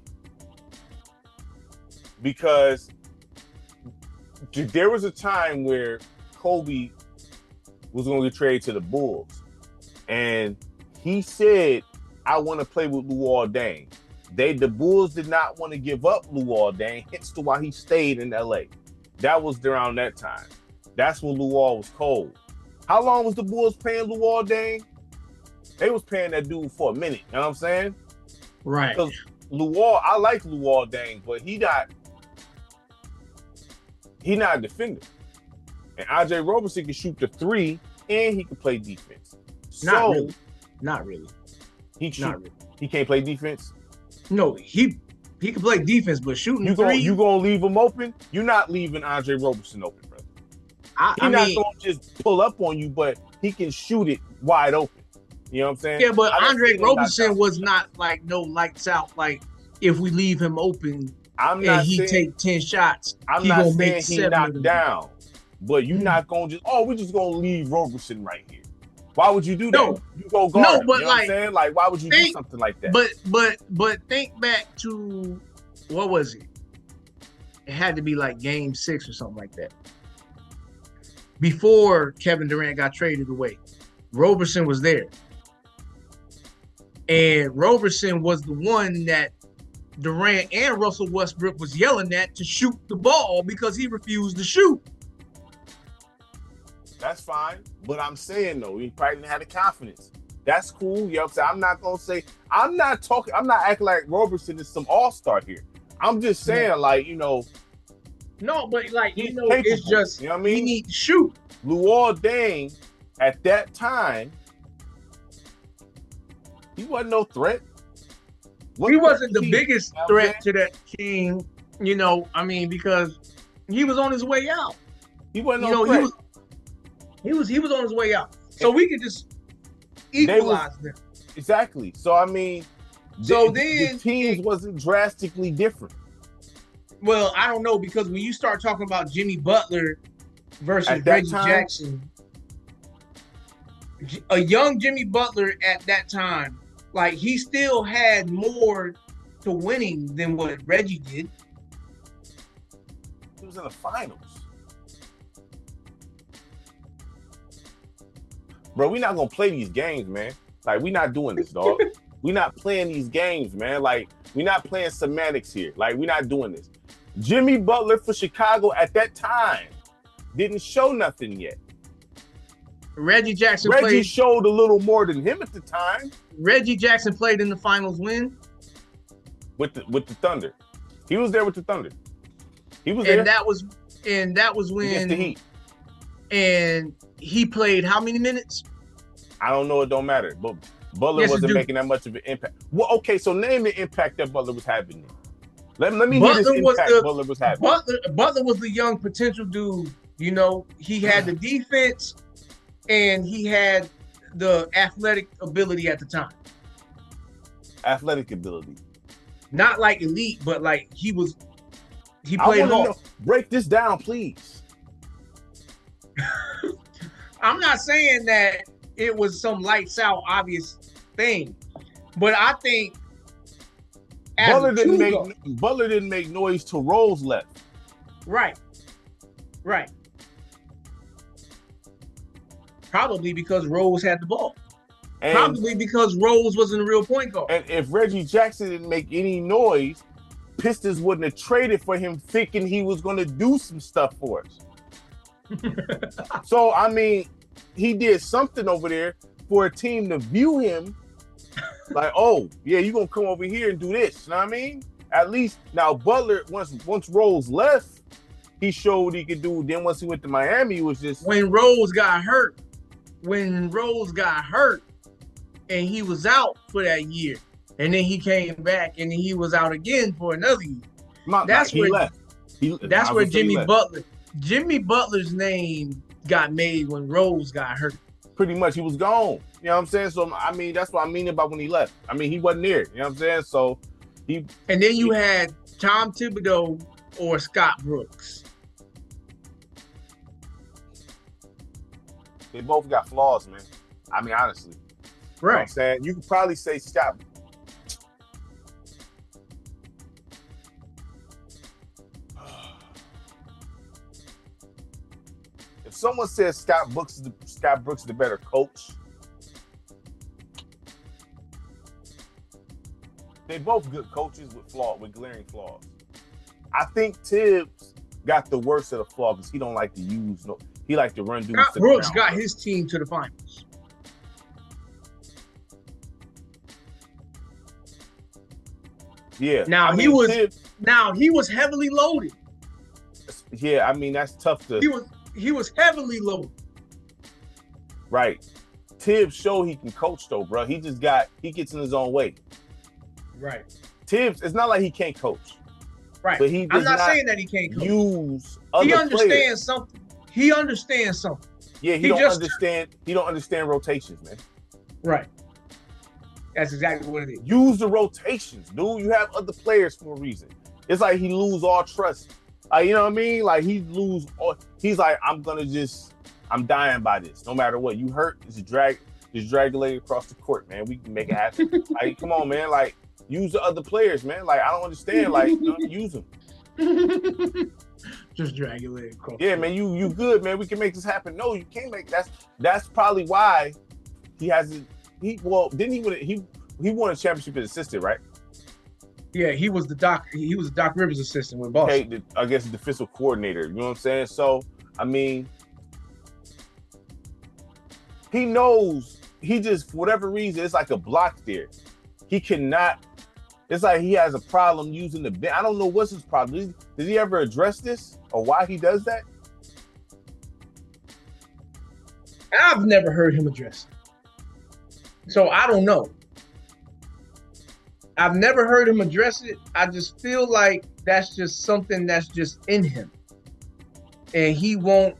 A: because there was a time where Kobe was going to get traded to the Bulls, and he said, I want to play with Luol Deng. The Bulls did not want to give up Luol Deng, hence to why he stayed in LA. That was around that time. That's when Luol was cold. How long was the Bulls paying Luol Deng? They was paying that dude for a minute. You know what I'm saying?
B: Right.
A: Because I like Luol Deng, but he not a defender. And Andre Robertson can shoot the three, and he can play defense.
B: Not really.
A: He can't play defense?
B: No, he can play defense, but shooting
A: you gonna leave him open? You're not leaving Andre Robertson open, brother. He's not gonna just pull up on you, but he can shoot it wide open. You know what I'm saying?
B: Yeah, but Andre Robertson was not like no lights out. Like, if we leave him open he take 10 shots,
A: I'm not saying he knocked down, but you're not gonna we're just gonna leave Robertson right here. Why would you do that?
B: No.
A: You go guard
B: No,
A: him,
B: but
A: you know what I'm saying? Like, why would you do something like that?
B: But think back to, what was it? It had to be like game 6 or something like that. Before Kevin Durant got traded away, Roberson was there. And Roberson was the one that Durant and Russell Westbrook was yelling at to shoot the ball because he refused to shoot.
A: That's fine. But I'm saying, though, he probably didn't have the confidence. That's cool. You know what I'm saying? I'm not going to say, I'm not acting like Roberson is some all-star here. I'm just saying, like, you know.
B: No, but like,
A: you know, capable,
B: it's just,
A: you know what I mean?
B: He needs to shoot.
A: Luol Deng, at that time, he wasn't no threat.
B: He wasn't the biggest threat to that team, you know, I mean, because he was on his way out.
A: He wasn't no threat.
B: He was on his way out. So we could just equalize them.
A: Exactly. So, I mean, the teams wasn't drastically different.
B: Well, I don't know, because when you start talking about Jimmy Butler versus Reggie Jackson, a young Jimmy Butler at that time, like, he still had more to winning than what Reggie did.
A: He was in the finals. Bro, we're not going to play these games, man. Like, we're not doing this, dog. We're not playing these games, man. Like, we're not playing semantics here. Like, we're not doing this. Jimmy Butler for Chicago at that time didn't show nothing yet.
B: Reggie
A: showed a little more than him at the time.
B: Reggie Jackson played in the finals when?
A: With the Thunder. He was there with the Thunder. He was there.
B: And that was when
A: against the Heat.
B: And he played how many minutes?
A: I don't know. It don't matter. But Butler wasn't making that much of an impact. Well, okay, so name the impact that Butler was having. Let me hear this impact Butler was having.
B: Butler was the young potential dude. You know, he had the defense and he had the athletic ability at the time.
A: Athletic ability.
B: Not like elite, but like he played hard.
A: Break this down, please.
B: I'm not saying that it was some lights out obvious thing, but I think
A: Butler didn't make noise till Rose left.
B: Right. Probably because Rose had the ball. And probably because Rose wasn't a real point guard.
A: And if Reggie Jackson didn't make any noise, Pistons wouldn't have traded for him thinking he was going to do some stuff for us. So, I mean, he did something over there for a team to view him like, oh, yeah, you're going to come over here and do this. You know what I mean? At least, now Butler, once Rose left, he showed what he could do. Then once he went to Miami, it was just...
B: When Rose got hurt, and he was out for that year, and then he came back, and then he was out again for another year. That's where Jimmy Butler's name got made when Rose got hurt.
A: Pretty much, he was gone. You know what I'm saying? So, I mean, that's what I mean about when he left. I mean, he wasn't there. You know what I'm saying? So,
B: And then you had Tom Thibodeau or Scott Brooks.
A: They both got flaws, man. I mean, honestly.
B: Right.
A: You know what I'm saying? You could probably say Scott. If someone says Scott Brooks is the better coach, they both good coaches with glaring flaws. I think Tibbs got the worst of the flaw because he don't like to use he like to run dudes.
B: Scott Brooks got his team to the finals.
A: Yeah.
B: Now he was heavily loaded.
A: Yeah, I mean that's tough to.
B: He was heavily loaded.
A: Right. Tibbs showed he can coach though, bro. He gets in his own way.
B: Right.
A: Tibbs, it's not like he can't coach.
B: Right.
A: But I'm
B: not saying that he can't coach.
A: Use other
B: he understands
A: players.
B: something. He understands something.
A: Yeah, he don't understand rotations, man.
B: Right. That's exactly what it is.
A: Use the rotations, dude. You have other players for a reason. It's like he lose all trust. You know what I mean? Like he's like, I'm I'm dying by this. No matter what, you hurt, just drag the lady across the court, man. We can make it happen. Like, come on, man. Like, use the other players, man. Like, I don't understand. Like, use them.
B: Just drag your leg across.
A: Yeah, man. You good, man. We can make this happen. No, you can't make. That's probably why he hasn't. He won a championship as assistant, right?
B: Yeah, he was the Doc Rivers assistant with Boston.
A: Okay, I guess the defensive coordinator. You know what I'm saying? So, I mean, he knows. He just, for whatever reason, it's like a block there. He cannot. It's like he has a problem using the bench. I don't know what's his problem. Did he ever address this or why he does that?
B: I've never heard him address it. So I don't know. I've never heard him address it. I just feel like that's just something that's just in him. And he won't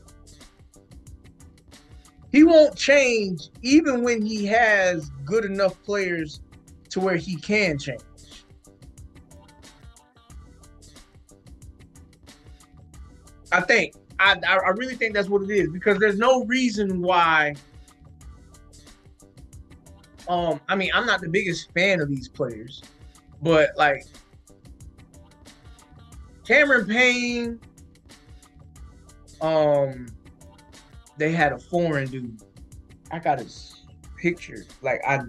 B: change even when he has good enough players to where he can change. I really think that's what it is, because there's no reason why. I mean, I'm not the biggest fan of these players, but like Cameron Payne, they had a foreign dude. I got his picture. Like I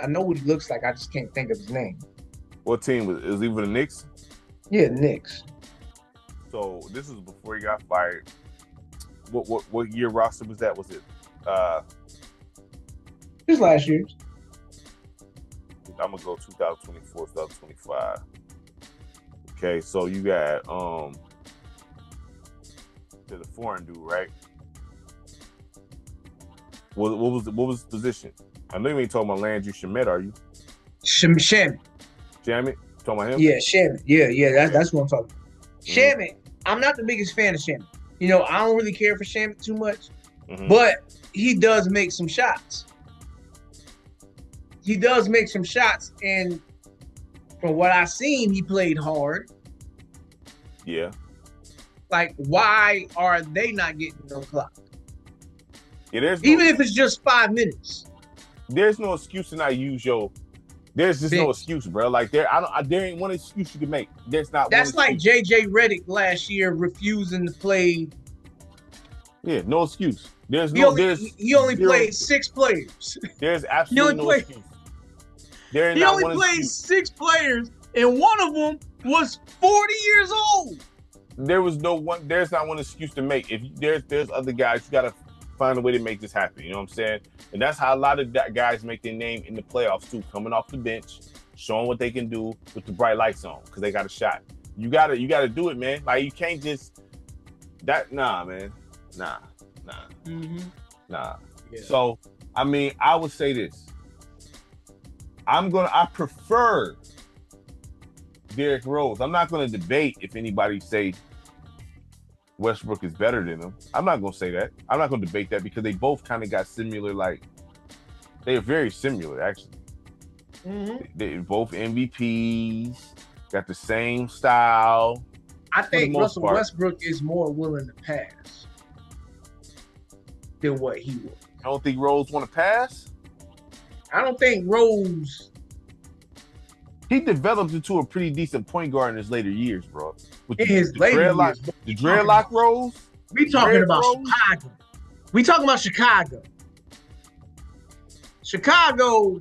B: know what he looks like. I just can't think of his name.
A: What team was he with the Knicks?
B: Yeah, Knicks.
A: So this is before he got fired. What year roster was that? Was it?
B: This last year's.
A: I'm gonna go 2024, 2025. Okay, so you got the foreign dude, right? What was the position? I know you ain't talking about Landry Shamet, are you?
B: Shamet.
A: Shamet? Talking about him?
B: Yeah, Shamet. Yeah. That's what I'm talking about. Shamet. I'm not the biggest fan of Shamet. You know, I don't really care for Shamet too much, but he does make some shots. And from what I've seen, he played hard.
A: Yeah.
B: Like, why are they not getting no clock?
A: Yeah,
B: even if it's just 5 minutes.
A: There's no excuse to not use your. There's just no excuse, bro. Like there ain't one excuse you can make. There's not.
B: That's like JJ Redick last year refusing to play.
A: Yeah, no excuse. He
B: only played 6 players.
A: There's absolutely no excuse.
B: He only played 6 players, and one of them was 40 years old.
A: There's not one excuse to make. If there's other guys, you gotta find a way to make this happen. You know what I'm saying? And that's how a lot of guys make their name in the playoffs too, coming off the bench, showing what they can do with the bright lights on, because they got a shot. You gotta do it, man. Like, you can't just man. Nah. Yeah. So, I mean, I would say this. I prefer Derrick Rose. I'm not gonna debate if anybody say Westbrook is better than him. I'm not gonna say that. I'm not gonna debate that, because they both kind of got similar. Like, they're very similar, actually. They're both MVPs. Got the same style.
B: I think Russell Westbrook is more willing to pass than what he was.
A: I don't think Rose want to pass.
B: I don't think Rose.
A: He developed into a pretty decent point guard in his later years, bro. With
B: his later years.
A: The dreadlock Rose?
B: We talking about Chicago. We talking about Chicago. Chicago,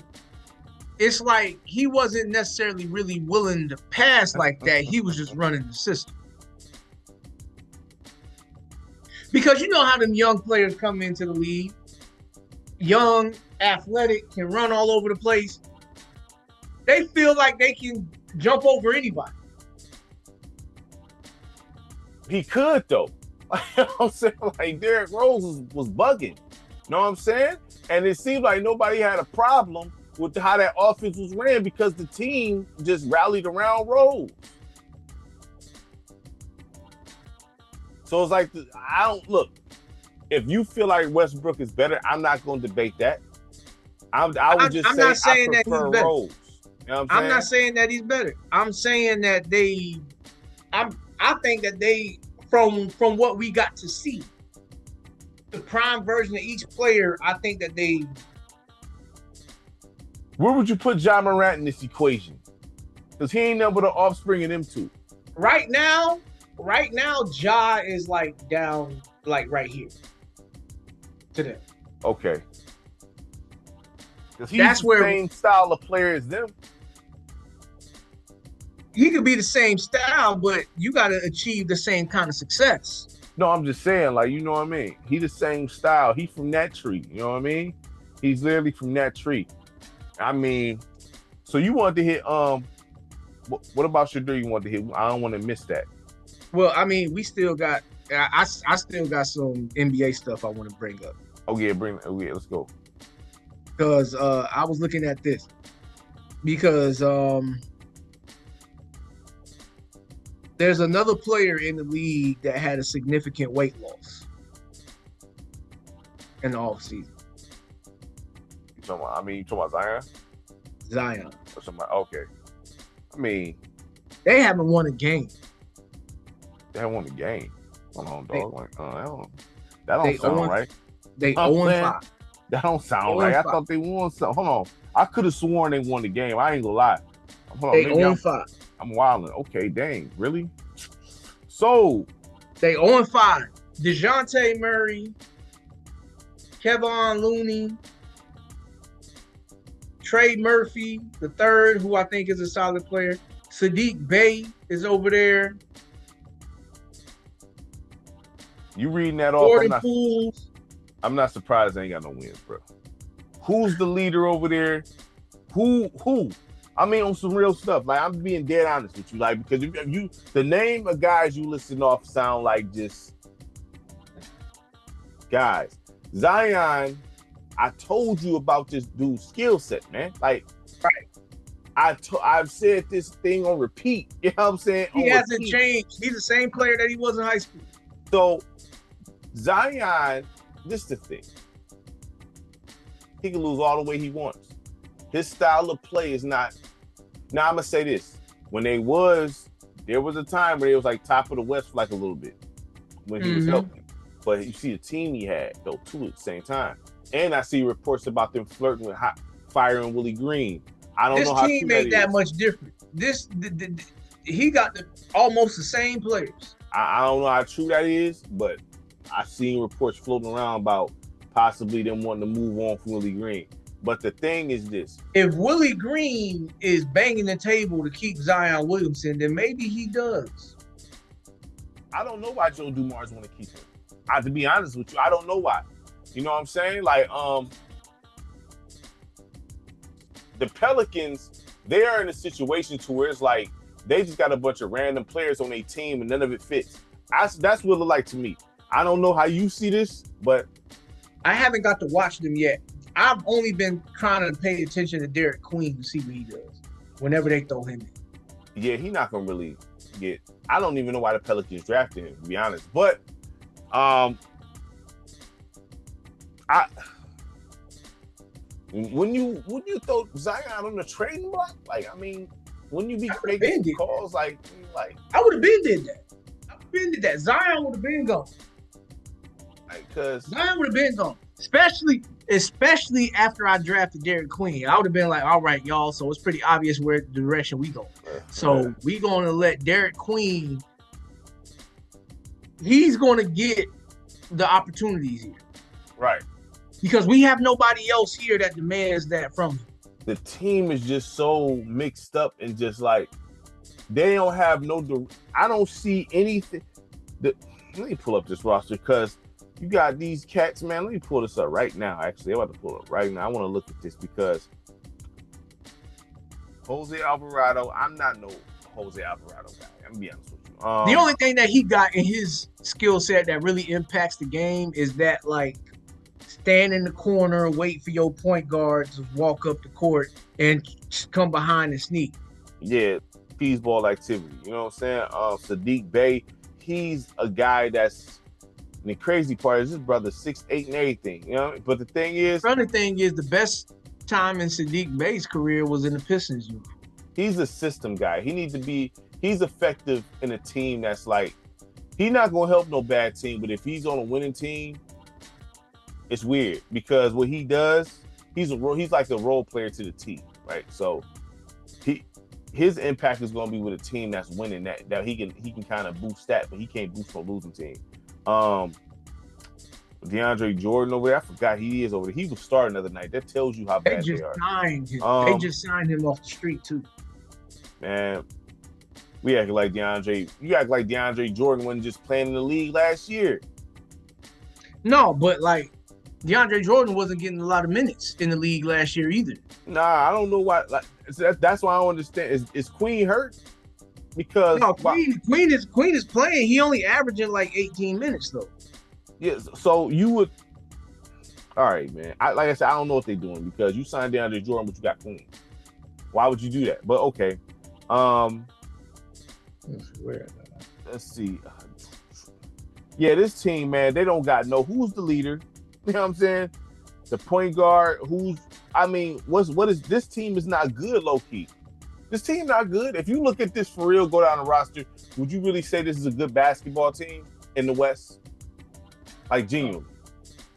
B: it's like he wasn't necessarily really willing to pass like that. He was just running the system. Because you know how them young players come into the league. Young, athletic, can run all over the place. They feel like they can jump over anybody.
A: He could, though. I'm saying, like, Derrick Rose was bugging. You know what I'm saying? And it seemed like nobody had a problem with how that offense was ran, because the team just rallied around Rose. So it's like, if you feel like Westbrook is better, I'm not going to debate that. I would just say I prefer Rose. You know what I'm
B: not saying that he's better. I'm saying that I think that they, from what we got to see, the prime version of each player, I think that they.
A: Where would you put Ja Morant in this equation? Because he ain't nothing but an offspring of them two.
B: Right now, Ja is like down, like right here to them.
A: Okay. Because he's
B: That's
A: the
B: where
A: same style of player as them.
B: He could be the same style, but you got to achieve the same kind of success.
A: No, I'm just saying, like, you know what I mean? He the same style. He from that tree. You know what I mean? He's literally from that tree. I mean, so you wanted to hit, what about Shedeur you want to hit? I don't want to miss that.
B: Well, I mean, we still got, I still got some NBA stuff I want to bring up.
A: Oh yeah, let's go.
B: Because I was looking at this. Because there's another player in the league that had a significant weight loss in the offseason.
A: You talking about Zion?
B: Zion.
A: Or somebody? Okay. I mean,
B: they haven't won a game.
A: They haven't won a game. Hold on, dog. That don't sound right.
B: They 0-5.
A: That don't sound right. I thought they won something. Hold on. I could have sworn they won the game. I ain't gonna lie. Hold on.
B: They 0-5.
A: I'm wilding. Okay, dang. Really? So
B: they 0-5. DeJounte Murray, Kevon Looney, Trey Murphy, the third, who I think is a solid player. Sadiq Bey is over there.
A: You reading that off?
B: I'm
A: not surprised they ain't got no wins, bro. Who's the leader over there? Who? I mean, on some real stuff. Like, I'm being dead honest with you. Like, because if you, the name of guys you listen off sound like just guys. Zion, I told you about this dude's skill set, man. Like, right. I've said this thing on repeat. You know what I'm saying?
B: He hasn't changed. He's the same player that he was in high school.
A: So, Zion, this is the thing. He can lose all the way he wants. His style of play is not. Now I'm gonna say this: when there was a time where he was like top of the West for like a little bit when he was healthy. But you see the team he had though too at the same time, and I see reports about them flirting with firing Willie Green. I don't know how
B: this team ain't that much different. He got almost the same players.
A: I don't know how true that is, but I've seen reports floating around about possibly them wanting to move on from Willie Green. But the thing is this. If
B: Willie Green is banging the table to keep Zion Williamson, then maybe he does.
A: I don't know why Joe Dumars want to keep him. To be honest with you, I don't know why. You know what I'm saying? Like, the Pelicans, they are in a situation to where it's like they just got a bunch of random players on their team and none of it fits. That's what it look like to me. I don't know how you see this, but
B: I haven't got to watch them yet. I've only been trying to pay attention to Derek Queen to see what he does whenever they throw him in.
A: Yeah, he's not gonna really get. I don't even know why the Pelicans drafted him, to be honest. But when you throw Zion on the trading block, like, I mean, when you be making calls like
B: I would have been did that. Zion would have been gone.
A: Like, cause
B: Zion would have been gone. Especially after I drafted Derek Queen. I would have been like, all right, y'all, so it's pretty obvious where the direction we go. So we gonna let Derek Queen, he's gonna get the opportunities here.
A: Right.
B: Because we have nobody else here that demands that from him.
A: The team is just so mixed up and just like, they don't have I don't see anything. Let me pull up this roster because you got these cats, man. Let me pull this up right now. Actually, I'm about to pull it up right now. I want to look at this because Jose Alvarado, I'm not no Jose Alvarado guy. I'm going to be honest with you.
B: The only thing that he got in his skill set that really impacts the game is that, like, stand in the corner, wait for your point guard to walk up the court and come behind and sneak.
A: Yeah, peas ball activity. You know what I'm saying? Sadiq Bey, he's a guy that's. And the crazy part is his brother's 6'8" and everything, you know. But the thing is,
B: the best time in Sadiq Bey's career was in the Pistons uniform.
A: He's a system guy. He's effective in a team that's like, he's not gonna help no bad team. But if he's on a winning team, it's weird because what he does, he's like a role player to the team, right? So his impact is going to be with a team that's winning that he can kind of boost that, but he can't boost a losing team. DeAndre Jordan over there, I forgot he is over there. He was starting the other night. That tells you how bad they are.
B: They just signed him off the street too.
A: Man, we act like DeAndre. You act like DeAndre Jordan wasn't just playing in the league last year.
B: No, but like DeAndre Jordan wasn't getting a lot of minutes in the league last year either.
A: Nah, I don't know why. Like that's why I don't understand. Is Queen hurt? Because
B: no, Queen is playing. He only averaging like 18 minutes though.
A: Yeah, so you would. All right, man. Like I said, I don't know what they're doing because you signed DeAndre Jordan, but you got Queen. Why would you do that? But okay. Let's see. Yeah, this team, man, they don't got who's the leader? You know what I'm saying? The point guard, what is this team is not good, low key. This team not good. If you look at this for real, go down the roster, would you really say this is a good basketball team in the West? Like genuinely.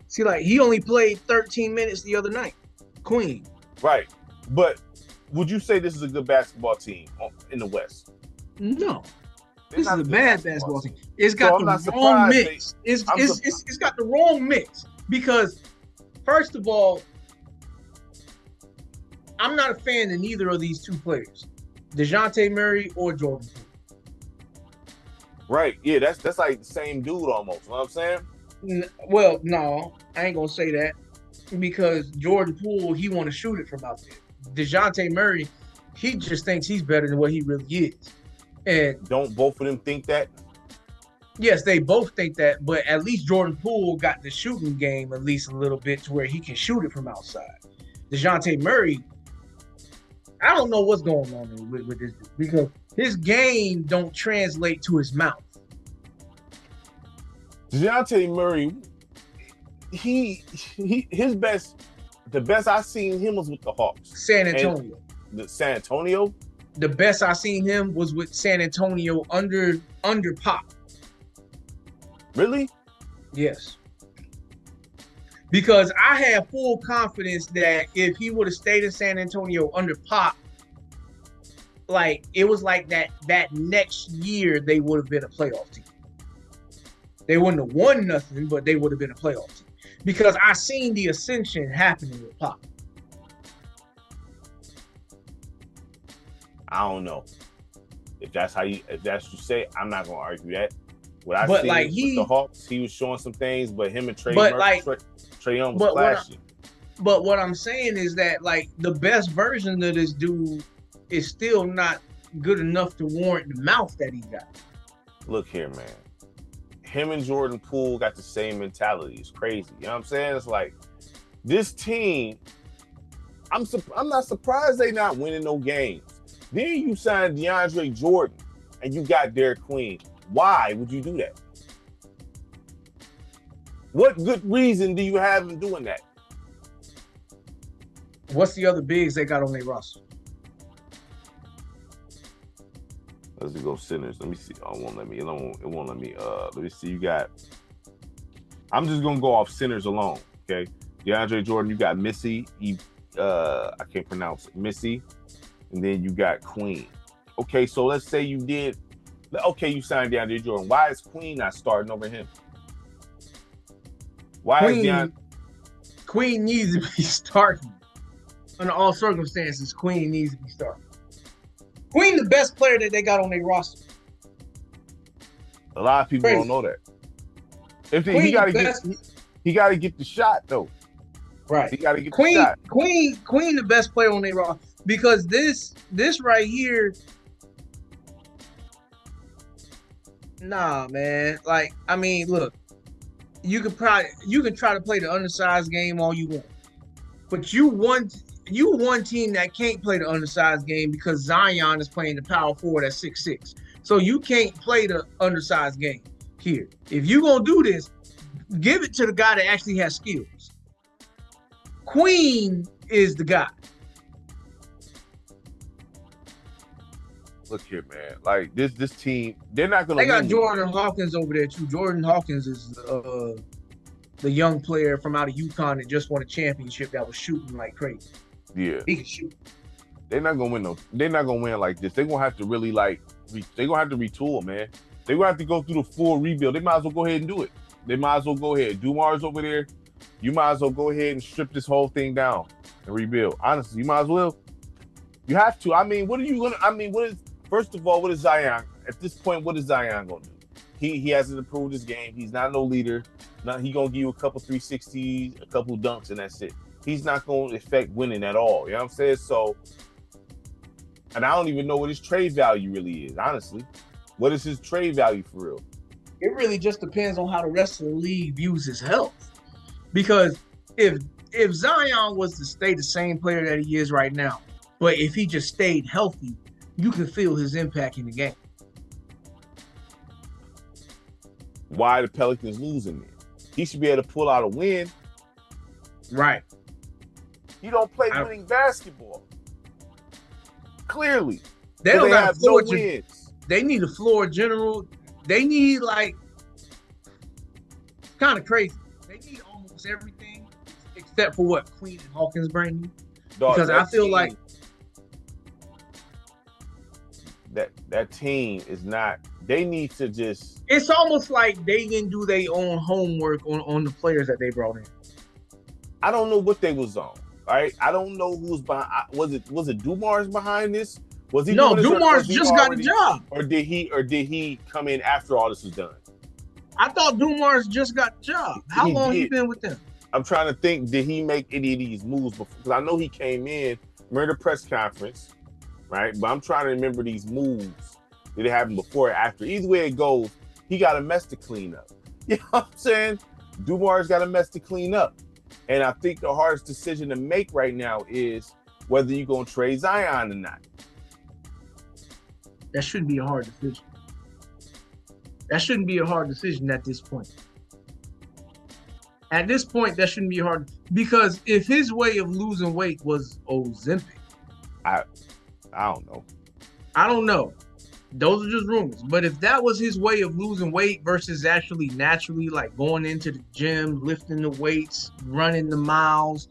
B: See, like he only played 13 minutes the other night. Queen.
A: Right. But would you say this is a good basketball team in the West?
B: No. This is a bad basketball team. It's got the wrong mix. It's got the wrong mix because, first of all, I'm not a fan of neither of these two players, DeJounte Murray or Jordan Poole.
A: Right. Yeah, that's like the same dude almost. You know what I'm saying?
B: Well, no, I ain't gonna say that because Jordan Poole, he want to shoot it from out there. DeJounte Murray, he just thinks he's better than what he really is. And
A: don't both of them think that?
B: Yes, they both think that, but at least Jordan Poole got the shooting game at least a little bit to where he can shoot it from outside. DeJounte Murray, I don't know what's going on with this dude because his game don't translate to his mouth.
A: DeJounte Murray, the best I seen him was with the Hawks.
B: San Antonio.
A: San Antonio?
B: The best I seen him was with San Antonio under Pop.
A: Really?
B: Yes. Because I have full confidence that if he would have stayed in San Antonio under Pop, like it was like that next year they would have been a playoff team. They wouldn't have won nothing, but they would have been a playoff team. Because I seen the ascension happening with Pop.
A: I don't know. If that's what you say, I'm not gonna argue that. What I
B: but
A: seen
B: like
A: with the Hawks, he was showing some things, but him and Trae Young was flashing.
B: But what I'm saying is that like the best version of this dude is still not good enough to warrant the mouth that he got.
A: Look here, man. Him and Jordan Poole got the same mentality. It's crazy. You know what I'm saying? It's like this team. I'm not surprised they not winning no games. Then you signed DeAndre Jordan and you got Derek Queen. Why would you do that? What good reason do you have in doing that?
B: What's the other bigs they got on their roster?
A: Let's go centers. Let me see. Oh, it won't let me. It won't let me. Let me see. You got. I'm just gonna go off centers alone. Okay. DeAndre Jordan. You got Missy. I can't pronounce it. Missy. And then you got Queen. Okay. So let's say you did. Okay, you signed DeAndre Jordan. Why is Queen not starting over him? Why is DeAndre?
B: Queen needs to be starting. Under all circumstances, Queen needs to be starting. Queen, the best player that they got on their roster.
A: A lot of people don't know that. He got to get the shot though.
B: Right.
A: He got to get
B: the
A: shot.
B: Queen, the best player on their roster because this right here. Nah, man. Like, I mean, look, you can try to play the undersized game all you want, but you one team that can't play the undersized game because Zion is playing the power forward at 6'6". So you can't play the undersized game here. If you're gonna do this, give it to the guy that actually has skills. Queen is the guy.
A: Look here, man. Like this team, they're not gonna.
B: They got Jordan Hawkins over there too. Jordan Hawkins is the young player from out of UConn that just won a championship that was shooting like crazy.
A: Yeah.
B: He can shoot.
A: They're not gonna win they're not gonna win like this. They're gonna have to really they're gonna have to retool, man. They're gonna have to go through the full rebuild. They might as well go ahead and do it. They might as well go ahead. Dumar's over there. You might as well go ahead and strip this whole thing down and rebuild. Honestly, you might as well. You have to. I mean, what is first of all, what is Zion? At this point, what is Zion gonna do? He hasn't improved his game. He's not no leader. He gonna give you a couple 360s, a couple dunks, and that's it. He's not gonna affect winning at all. You know what I'm saying? So, and I don't even know what his trade value really is, honestly. What is his trade value for real?
B: It really just depends on how the rest of the league views his health. Because if Zion was to stay the same player that he is right now, but if he just stayed healthy, you can feel his impact in the game.
A: Why the Pelicans losing there? He should be able to pull out a win.
B: Right.
A: He don't play winning basketball. Clearly.
B: They don't have
A: no wins.
B: They need a floor general. They need kind of crazy. They need almost everything except for what Queen and Hawkins bring you. Because I feel like
A: that team is not. They need to just.
B: It's almost like they didn't do their own homework on the players that they brought in.
A: I don't know what they was on. Right? I don't know who was behind. Was it Dumar's behind this? Was he?
B: No, Dumar's just got a job.
A: Or did he come in after all this was done?
B: I thought Dumar's just got a job. How long he been with them?
A: I'm trying to think. Did he make any of these moves before? Because I know he came in. Remember the press conference, right? But I'm trying to remember these moves. Did it happen before or after? Either way it goes, he got a mess to clean up. You know what I'm saying? Dumar's got a mess to clean up. And I think the hardest decision to make right now is whether you're going to trade Zion or not.
B: That shouldn't be a hard decision. That shouldn't be a hard decision at this point. At this point, that shouldn't be hard. Because if his way of losing weight was Ozempic.
A: I don't know.
B: I don't know. Those are just rumors. But if that was his way of losing weight versus actually naturally like going into the gym, lifting the weights, running the miles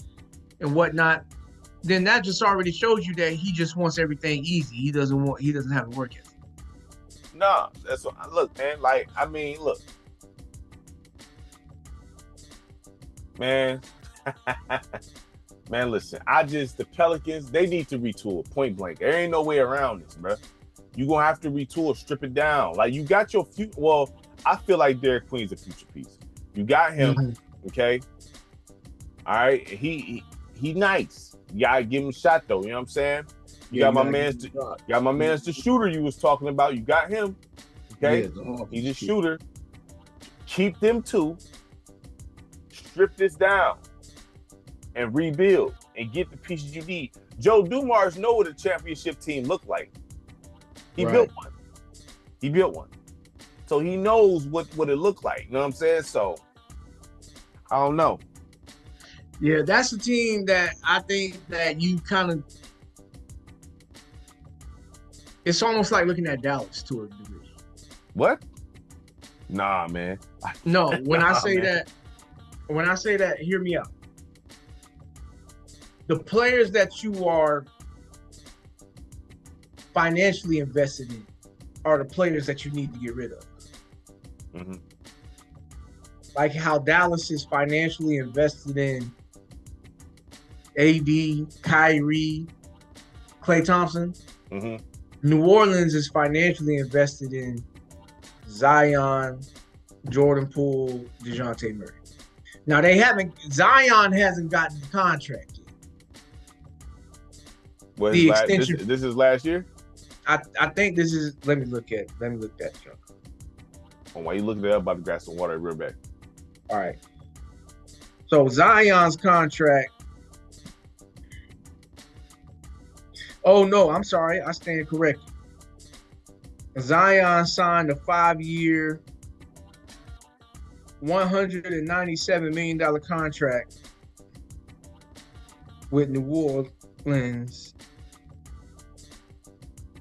B: and whatnot, then that just already shows you that he just wants everything easy. He doesn't have to work ethic.
A: Nah, that's what. Look, man. Look, man. Man, listen. The Pelicans, they need to retool. Point blank. There ain't no way around this, bro. You gonna have to retool, strip it down. Like you got your future. Well, I feel like Derek Queen's a future piece. You got him, okay. All right, he nice. You gotta give him a shot though. You know what I'm saying? You got my man's the shooter you was talking about. You got him, okay. Yeah, he's a shooter. Keep them two. Strip this down and rebuild and get the pieces you need. Joe Dumars know what a championship team looked like. He built one. So he knows what it looked like. You know what I'm saying? So I don't know.
B: Yeah, that's a team that I think that you kind of. It's almost like looking at Dallas to a degree.
A: What? Nah, man.
B: No, when I say that, hear me out. The players that you are financially invested in are the players that you need to get rid of.
A: Mm-hmm.
B: Like how Dallas is financially invested in AD, Kyrie, Klay Thompson.
A: Mm-hmm.
B: New Orleans is financially invested in Zion, Jordan Poole, DeJounte Murray. Now Zion hasn't gotten the contract yet.
A: What, the extension. This is last year?
B: I think this is. Let me look at that.
A: Oh, while you looking it up, about to grab some water real back.
B: All right. So Zion's contract. Oh no, I'm sorry. I stand corrected. Zion signed a 5-year, $197 million contract with New Orleans.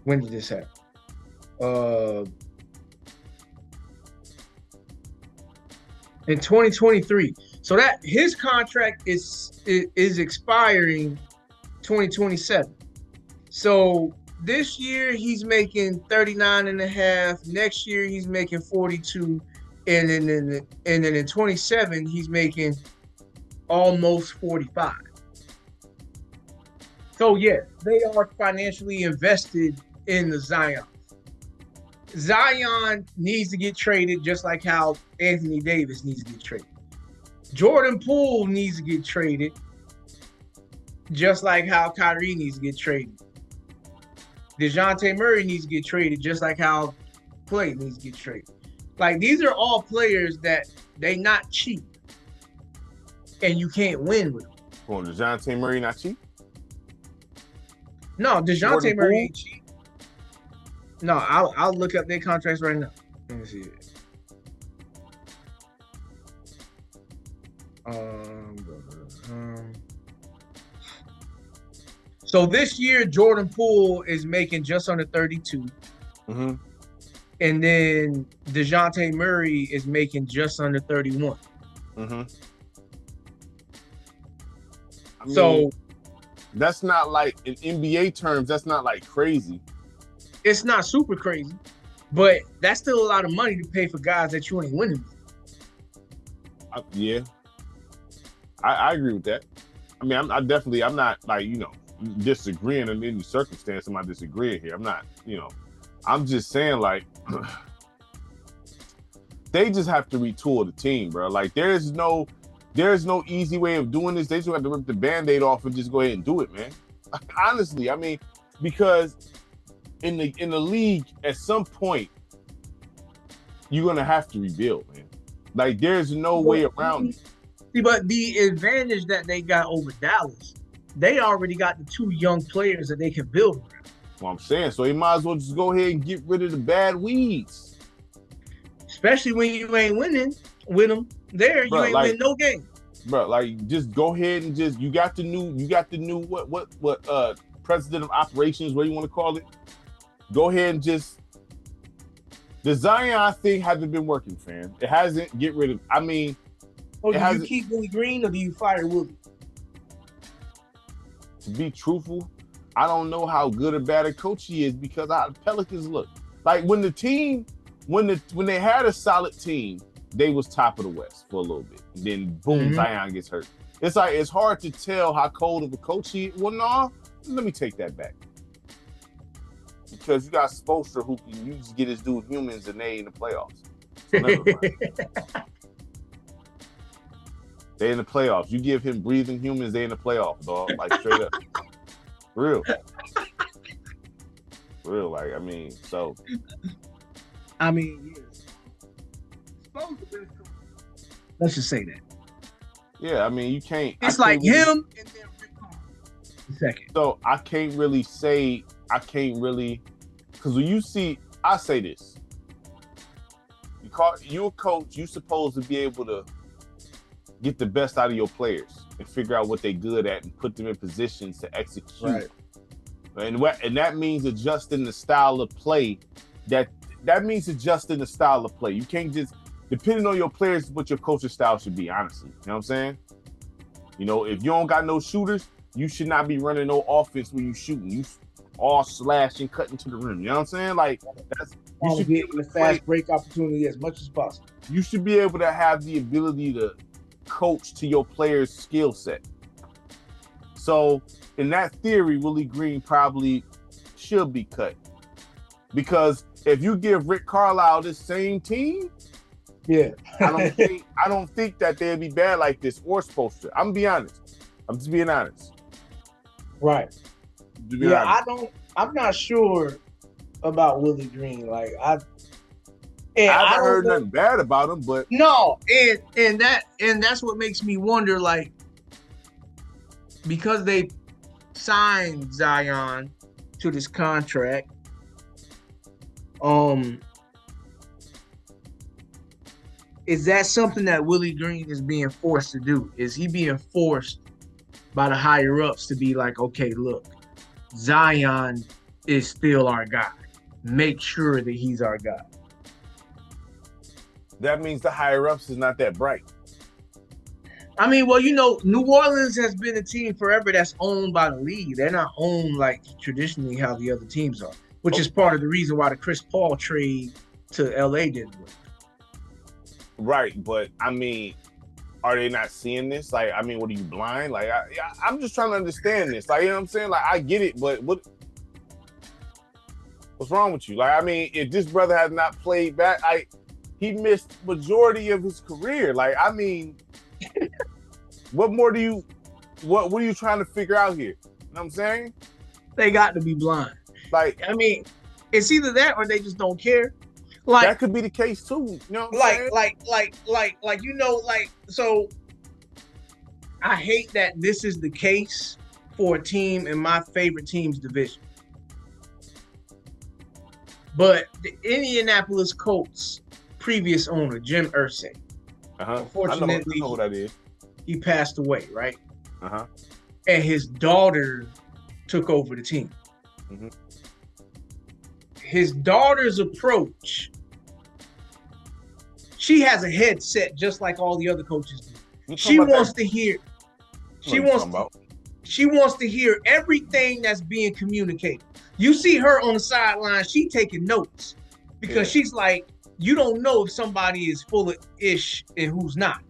B: When did this happen? In 2023. So that his contract is expiring 2027. So this year he's making 39 and a half. Next year he's making 42. And then in 27 he's making almost 45. So yes, they are financially invested in the Zion. Zion needs to get traded just like how Anthony Davis needs to get traded. Jordan Poole needs to get traded just like how Kyrie needs to get traded. DeJounte Murray needs to get traded just like how Clay needs to get traded. Like, these are all players that they not cheap. And you can't win with them.
A: Well, DeJounte Murray not cheap?
B: No, DeJounte Murray ain't cheap. No, I'll look up their contracts right now. Let me see it. So this year, Jordan Poole is making just under 32.
A: Mm-hmm.
B: And then DeJounte Murray is making just under 31.
A: Mm-hmm. I mean,
B: so
A: that's not like, in NBA terms, that's not like crazy.
B: It's not super crazy, but that's still a lot of money to pay for guys that you ain't winning with.
A: Yeah. I agree with that. I mean, I'm not like, disagreeing in any circumstance. Am I disagreeing here? I'm not, I'm just saying, like, they just have to retool the team, bro. Like, there's no easy way of doing this. They just have to rip the Band-Aid off and just go ahead and do it, man. Honestly, I mean, because in the league, at some point, you're gonna have to rebuild, man. Like, there's no way around it.
B: See, but the advantage that they got over Dallas, they already got the two young players that they can build around.
A: Well, I'm saying, so they might as well just go ahead and get rid of the bad weeds.
B: Especially when you ain't winning with them. You ain't win no game.
A: Bro, like, just go ahead and you got the new what president of operations, what do you want to call it? Go ahead and the Zion thing hasn't been working, fam. It hasn't. Get rid of. I mean,
B: do you keep Willie Green or do you fire Willie?
A: To be truthful, I don't know how good or bad a coach he is, because the Pelicans look like when they had a solid team, they was top of the West for a little bit. And then boom, Zion gets hurt. It's like, it's hard to tell how cold of a coach he is. Well, no, let me take that back. Because you got Spoelstra, who can just get his dude humans and they in the playoffs. So never mind. They in the playoffs. You give him breathing humans, they in the playoffs, dog. Like, straight up. Real. Real, like, I mean, so.
B: I mean, yeah. Let's just say that.
A: Yeah, I mean, you can't.
B: It's like him and then Rick Carlisle. Second.
A: So I can't really, because when you see, I say this. You're a coach, you're supposed to be able to get the best out of your players and figure out what they're good at and put them in positions to execute. Right. And that means adjusting the style of play. That means adjusting the style of play. You can't just, depending on your players, what your coaching style should be, honestly. You know what I'm saying? If you don't got no shooters, you should not be running no offense when you shooting. You all slashing, cutting to the rim. You know what I'm saying? Like,
B: you should be able to fast break opportunity as much as possible.
A: You should be able to have the ability to coach to your players' skill set. So, in that theory, Willie Green probably should be cut. Because if you give Rick Carlisle this same team,
B: yeah,
A: I don't think that they'd be bad like this or supposed to. I'm just being honest.
B: Right. I'm not sure about Willie Green. Like, I
A: haven't heard nothing bad about him, but
B: no, and that's what makes me wonder, like, because they signed Zion to this contract, is that something that Willie Green is being forced to do? Is he being forced by the higher ups to be like, okay, look, Zion is still our guy. Make sure that he's our guy.
A: That means the higher ups is not that bright.
B: I mean, well, you know, New Orleans has been a team forever that's owned by the league. They're not owned like traditionally how the other teams are, which
A: Oh,
B: is part of the reason why the Chris Paul trade to LA didn't work.
A: right, but I mean, are they not seeing this? Like, I mean, what are you blind? Like, I'm just trying to understand this. Like, you know what I'm saying? Like, I get it, but what's wrong with you? Like, I mean, if this brother has not played back, he missed majority of his career. Like, I mean, what more do you, what are you trying to figure out here? You know what I'm saying?
B: They got to be blind.
A: Like,
B: I mean, it's either that or they just don't care. Like,
A: that could be the case too. You know what I'm saying?
B: like, you know, like, so I hate that this is the case for a team in my favorite team's division. But the Indianapolis Colts previous owner, Jim Irsay, unfortunately,
A: I know who that is.
B: He passed away, right? And his daughter took over the team.
A: Mm-hmm.
B: His daughter's approach, she has a headset just like all the other coaches do. She wants to hear everything that's being communicated. You see her on the sideline, she taking notes because she's like, you don't know if somebody is full of ish and who's not.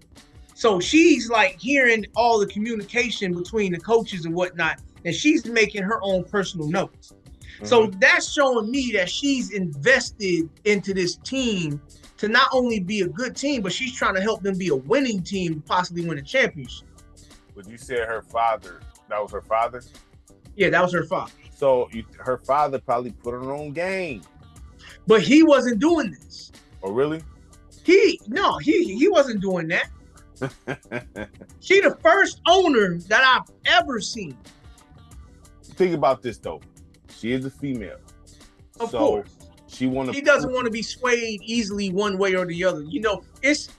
B: So she's like hearing all the communication between the coaches and whatnot, and she's making her own personal notes. Mm-hmm. So that's showing me that she's invested into this team to not only be a good team, but she's trying to help them be a winning team, possibly win a championship.
A: But you said her father, that was her father?
B: Yeah, that was her father.
A: So her father probably put her on game.
B: But he wasn't doing this.
A: Oh, really?
B: He wasn't doing that. She the first owner that I've ever seen.
A: Think about this though. She is a female.
B: Of course.
A: She
B: doesn't want to be swayed easily one way or the other. You know, it's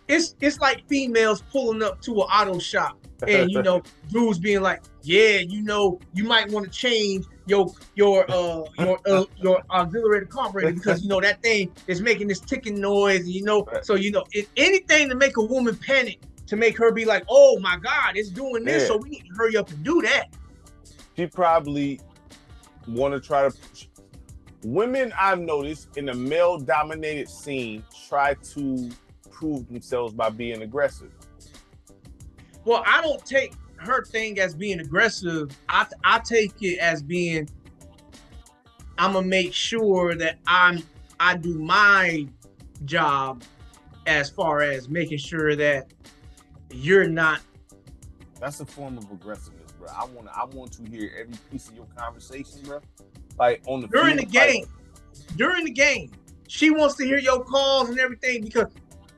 B: like females pulling up to an auto shop and you know, dudes being like, yeah, you know, you might want to change your auxiliary carburetor because you know that thing is making this ticking noise, and you know, so you know, anything to make a woman panic, to make her be like, oh my God, it's doing this, so we need to hurry up and do that.
A: She probably want to try to women, I've noticed in the male-dominated scene, try to prove themselves by being aggressive.
B: Well, I don't take her thing as being aggressive. I take it as being, I'm gonna make sure that I do my job as far as making sure that you're not.
A: That's a form of aggressiveness, bro. I want to hear every piece of your conversation, bro. Like on the
B: during the game, she wants to hear your calls and everything because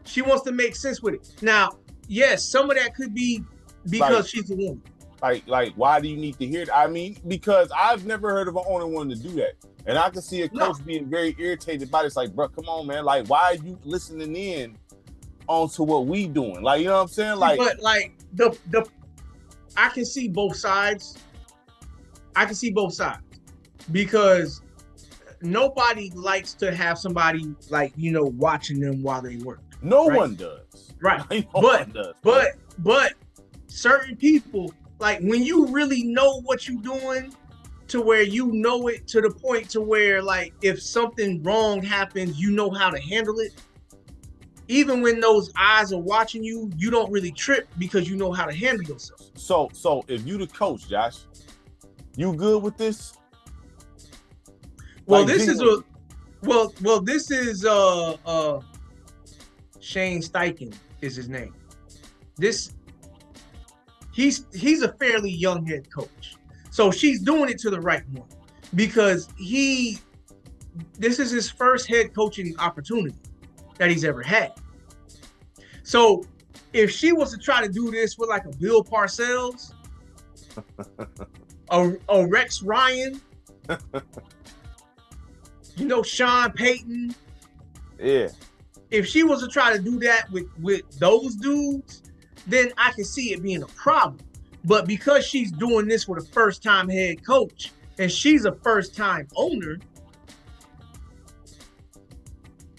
B: she wants to make sense with it. Now, yes, some of that could be because she's a woman.
A: Like, why do you need to hear that? I mean, because I've never heard of an owner wanting to do that, and I can see a coach being very irritated by this. Like, bro, come on, man. Like, why are you listening in onto what we doing? Like, you know what I'm saying? Like,
B: but like I can see both sides. Because nobody likes to have somebody like, you know, watching them while they work.
A: No one does.
B: Right. But certain people, like when you really know what you're doing to where you know it to the point to where like if something wrong happens, you know how to handle it. Even when those eyes are watching you, you don't really trip because you know how to handle yourself.
A: So if you the coach, Josh, you good with this?
B: Well, like, this is Shane Steichen is his name. He's a fairly young head coach. So she's doing it to the right one because this is his first head coaching opportunity that he's ever had. So if she was to try to do this with like a Bill Parcells, a Rex Ryan, you know, Sean Payton.
A: Yeah.
B: If she was to try to do that with those dudes, then I can see it being a problem. But because she's doing this with a first-time head coach and she's a first-time owner,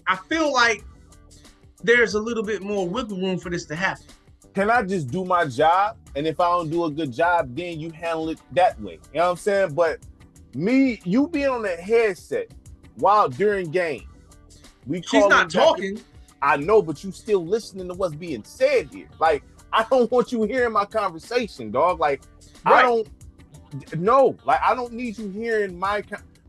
B: I feel like there's a little bit more wiggle room for this to happen.
A: can I just do my job? And if I don't do a good job, then you handle it that way. You know what I'm saying? But you being on the headset while during game,
B: she's not talking.
A: I know, but you still listening to what's being said here. Like, I don't want you hearing my conversation, dog. Like, right. I don't need you hearing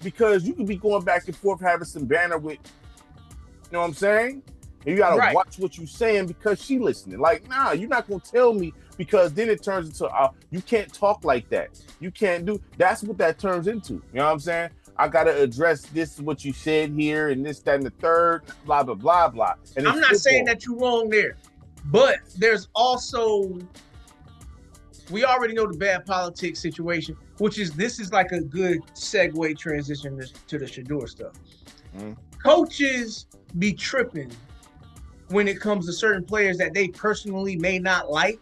A: because you could be going back and forth having some banter with, you know what I'm saying? And you gotta watch what you're saying because she listening. Like, nah, you're not gonna tell me, because then it turns into you can't talk like that. You can't do. That's what that turns into. You know what I'm saying? I gotta address this, what you said here, and this, that, and the third, blah blah blah blah. And
B: I'm not saying that you're wrong there, but there's also, we already know the bad politics situation, this is like a good segue transition to the Shador stuff. Coaches be tripping when it comes to certain players that they personally may not like,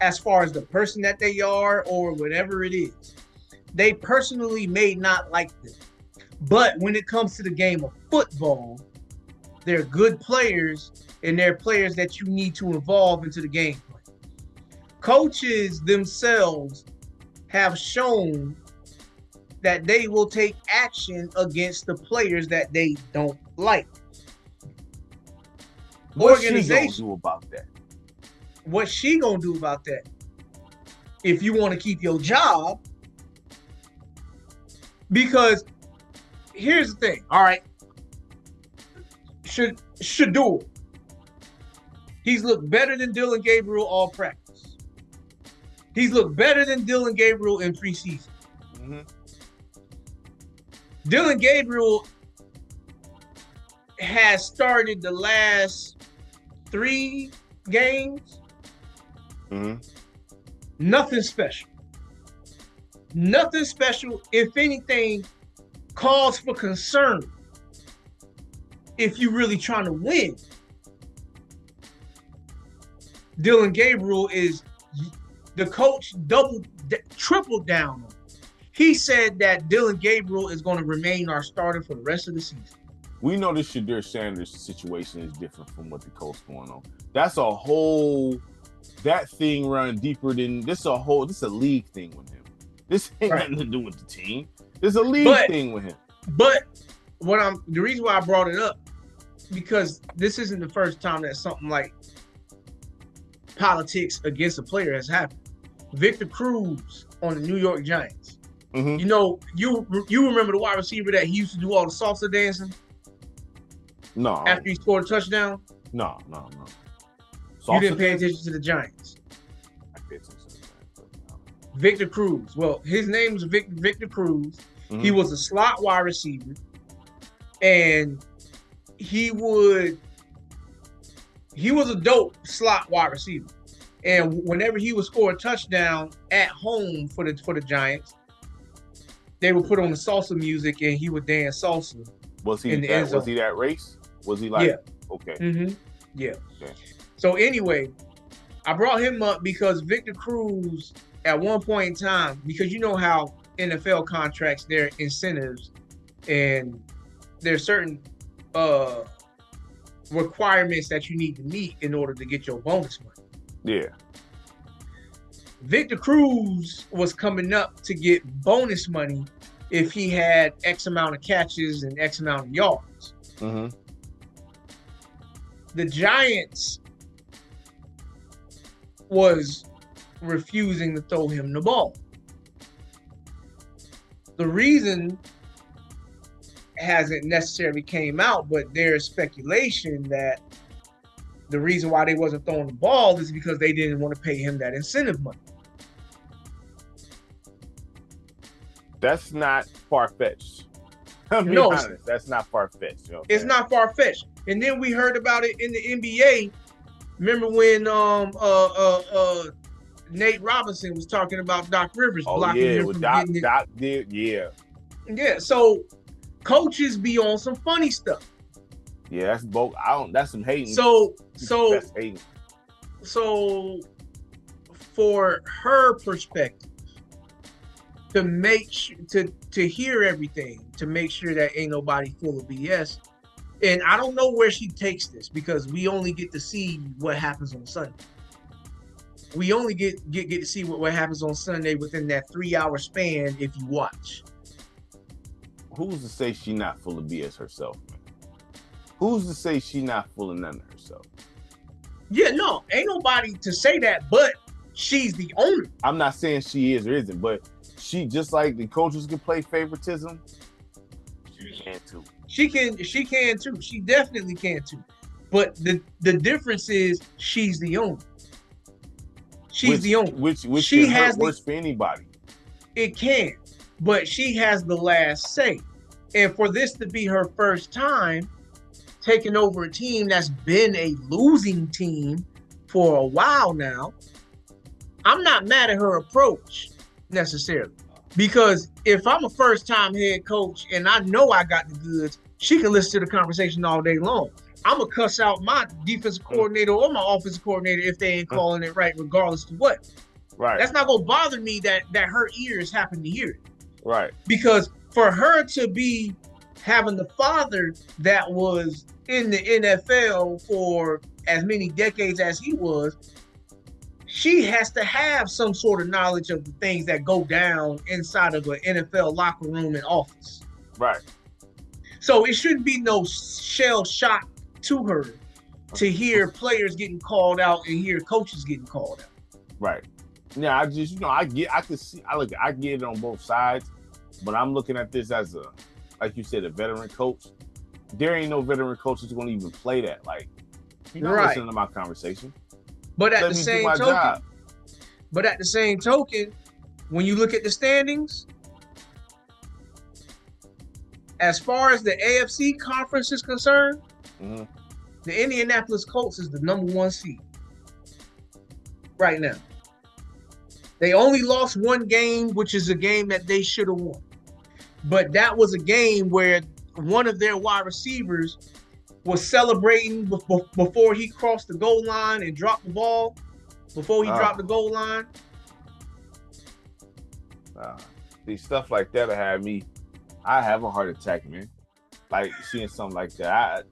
B: as far as the person that they are or whatever it is. They personally may not like them. But when it comes to the game of football, they're good players, and they're players that you need to involve into the game. Coaches themselves have shown that they will take action against the players that they don't like.
A: What's she gonna do about that?
B: What's she gonna do about that? If you want to keep your job, because here's the thing. All right, Shador, he's looked better than Dylan Gabriel all practice. He's looked better than Dylan Gabriel in preseason. Dylan Gabriel has started the last 3 games. Nothing special. Nothing special. If anything, cause for concern. If you're really trying to win, Dylan Gabriel is the coach tripled down on. He said that Dylan Gabriel is going to remain our starter for the rest of the season.
A: We know this Shedeur Sanders situation is different from what the coach going on. That's a whole, that thing run deeper than this. This is a league thing with him. This ain't nothing to do with the team. This is a league thing with him.
B: But the reason why I brought it up, because this isn't the first time that something like politics against a player has happened. Victor Cruz on the New York Giants. You know, you remember the wide receiver that he used to do all the salsa dancing?
A: No.
B: After he scored a touchdown?
A: No.
B: You didn't pay attention to the Giants.
A: I paid attention to the Giants.
B: Victor Cruz. Well, his name was Victor Cruz. He was a slot wide receiver, and he was a dope slot wide receiver. And whenever he would score a touchdown at home for the Giants, they would put on the salsa music and he would dance salsa.
A: Was he that race? Was he like?
B: Yeah.
A: Okay.
B: Yeah.
A: Okay.
B: So anyway, I brought him up because Victor Cruz, at one point in time, because you know how NFL contracts, their incentives, and there's certain requirements that you need to meet in order to get your bonus money.
A: Yeah.
B: Victor Cruz was coming up to get bonus money if he had X amount of catches and X amount of yards. The Giants was refusing to throw him the ball. The reason hasn't necessarily came out, but there's speculation that the reason why they wasn't throwing the ball is because they didn't want to pay him that incentive money.
A: That's not far-fetched. No, honest, that's not far-fetched.
B: It's not far-fetched. And then we heard about it in the NBA. Remember when Nate Robinson was talking about Doc Rivers blocking him from getting it?
A: Doc did, yeah.
B: Yeah, so coaches be on some funny stuff.
A: Yeah, that's both. That's some hating.
B: That's hating. So for her perspective, to make to hear everything, to make sure that ain't nobody full of BS, and I don't know where she takes this because we only get to see what happens on Sunday. We only get to see what happens on Sunday within that 3-hour span if you watch.
A: Who's to say she not full of BS herself, man? Who's to say she not full of none of herself?
B: Yeah, no, ain't nobody to say that, but she's the owner.
A: I'm not saying she is or isn't, but she, just like the coaches can play favoritism, she can too.
B: She can too. She definitely can too. But the difference is she's the owner. She's the owner.
A: Which
B: she
A: can
B: has
A: hurt worse for anybody.
B: It can, but she has the last say. And for this to be her first time taking over a team that's been a losing team for a while now, I'm not mad at her approach necessarily. Because if I'm a first-time head coach and I know I got the goods, she can listen to the conversation all day long. I'm going to cuss out my defensive coordinator or my offensive coordinator if they ain't calling it right, regardless of what.
A: Right.
B: That's not going to bother me that her ears happen to hear it.
A: Right.
B: Because for her to be having the father that was in the NFL for as many decades as he was, she has to have some sort of knowledge of the things that go down inside of an NFL locker room and office.
A: Right.
B: So it shouldn't be no shell shock to her to hear players getting called out and hear coaches getting called out.
A: Right. Yeah, I just, I get it on both sides, but I'm looking at this as a, like you said, a veteran coach. There ain't no veteran coach that's going to even play that. Like, you're not listening to my conversation.
B: But at the same token, when you look at the standings, as far as the AFC conference is concerned, the Indianapolis Colts is the number 1 seed right now. They only lost one game, which is a game that they should have won. But that was a game where one of their wide receivers was celebrating before he crossed the goal line and dropped the ball, before he dropped the goal line.
A: See, stuff like that I have a heart attack, man. Like, seeing something like that.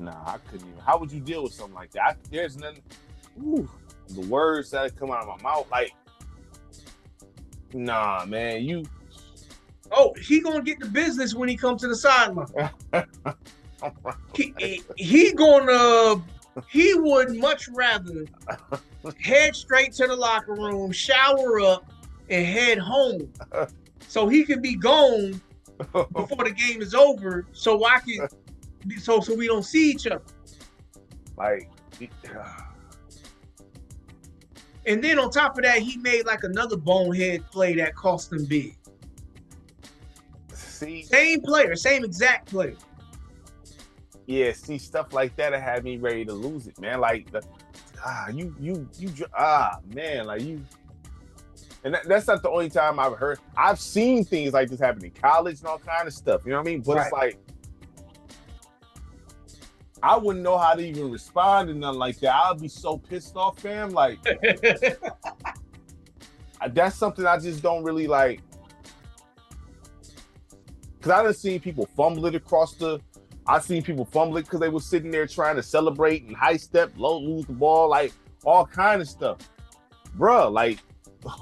A: I couldn't even. How would you deal with something like that? There's nothing. The words that come out of my mouth, like, nah, man, you.
B: Oh, he gonna get the business when he comes to the sideline. He would much rather head straight to the locker room, shower up, and head home, so he can be gone before the game is over. So we don't see each other.
A: Like,
B: and then on top of that, he made like another bonehead play that cost him big.
A: See,
B: same player, same exact player.
A: Yeah, see, stuff like that had me ready to lose it, man. Like, man, like you. And that's not the only time I've heard. I've seen things like this happen in college and all kind of stuff. You know what I mean? But It's like, I wouldn't know how to even respond to nothing like that. I'd be so pissed off, fam. Like, that's something I just don't really like. Because I done seen people fumble it I've seen people fumble it because they were sitting there trying to celebrate and high step, lose the ball, like all kind of stuff. Bruh, like,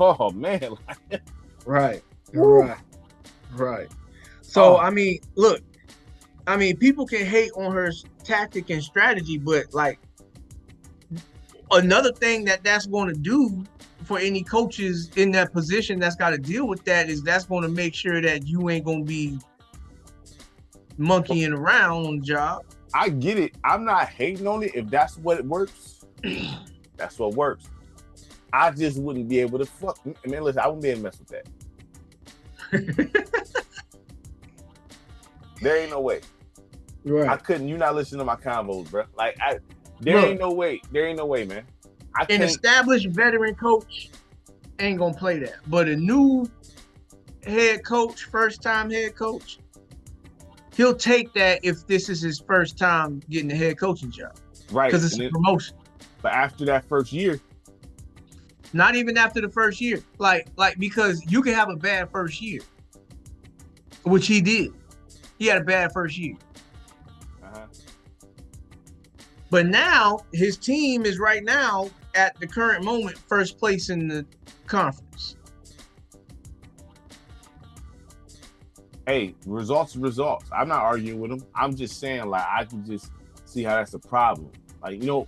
A: oh man.
B: Right. So, I mean, look, people can hate on her tactic and strategy, but like, another thing that's going to do for any coaches in that position that's got to deal with that is that's going to make sure that you ain't going to be monkeying around on the job.
A: I get it. I'm not hating on it. If that's what it works, that's what works. I just wouldn't be able to man, listen, I wouldn't be able to mess with that. There ain't no way.
B: Right.
A: I couldn't. You're not listening to my convos, bro. Like, ain't no way. There ain't no way, man.
B: An established veteran coach ain't gonna play that. But a new head coach, first-time head coach, he'll take that if this is his first time getting a head coaching job.
A: Right.
B: Because it's a promotion.
A: But after that first year.
B: Not even after the first year. Like because you can have a bad first year, which he did. He had a bad first year.
A: Uh-huh.
B: But now his team is right now at the current moment first place in the conference.
A: Hey, results are results. I'm not arguing with him. I'm just saying, like, I can just see how that's a problem. Like, you know,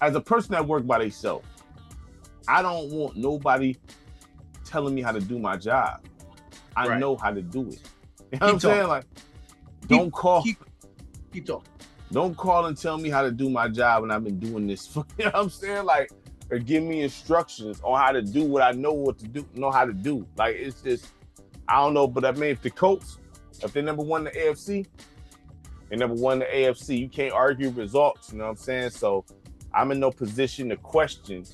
A: as a person that work by themselves, I don't want nobody telling me how to do my job. I know how to do it. You know what I'm saying? Like, don't call.
B: Keep talking.
A: Don't call and tell me how to do my job, and I've been doing this for, you know what I'm saying? Like, or give me instructions on how to do what I know how to do. Like, it's just, I don't know, but I mean, if the Colts, if they're number one in the AFC, they're number one in the AFC. You can't argue results, you know what I'm saying? So I'm in no position to question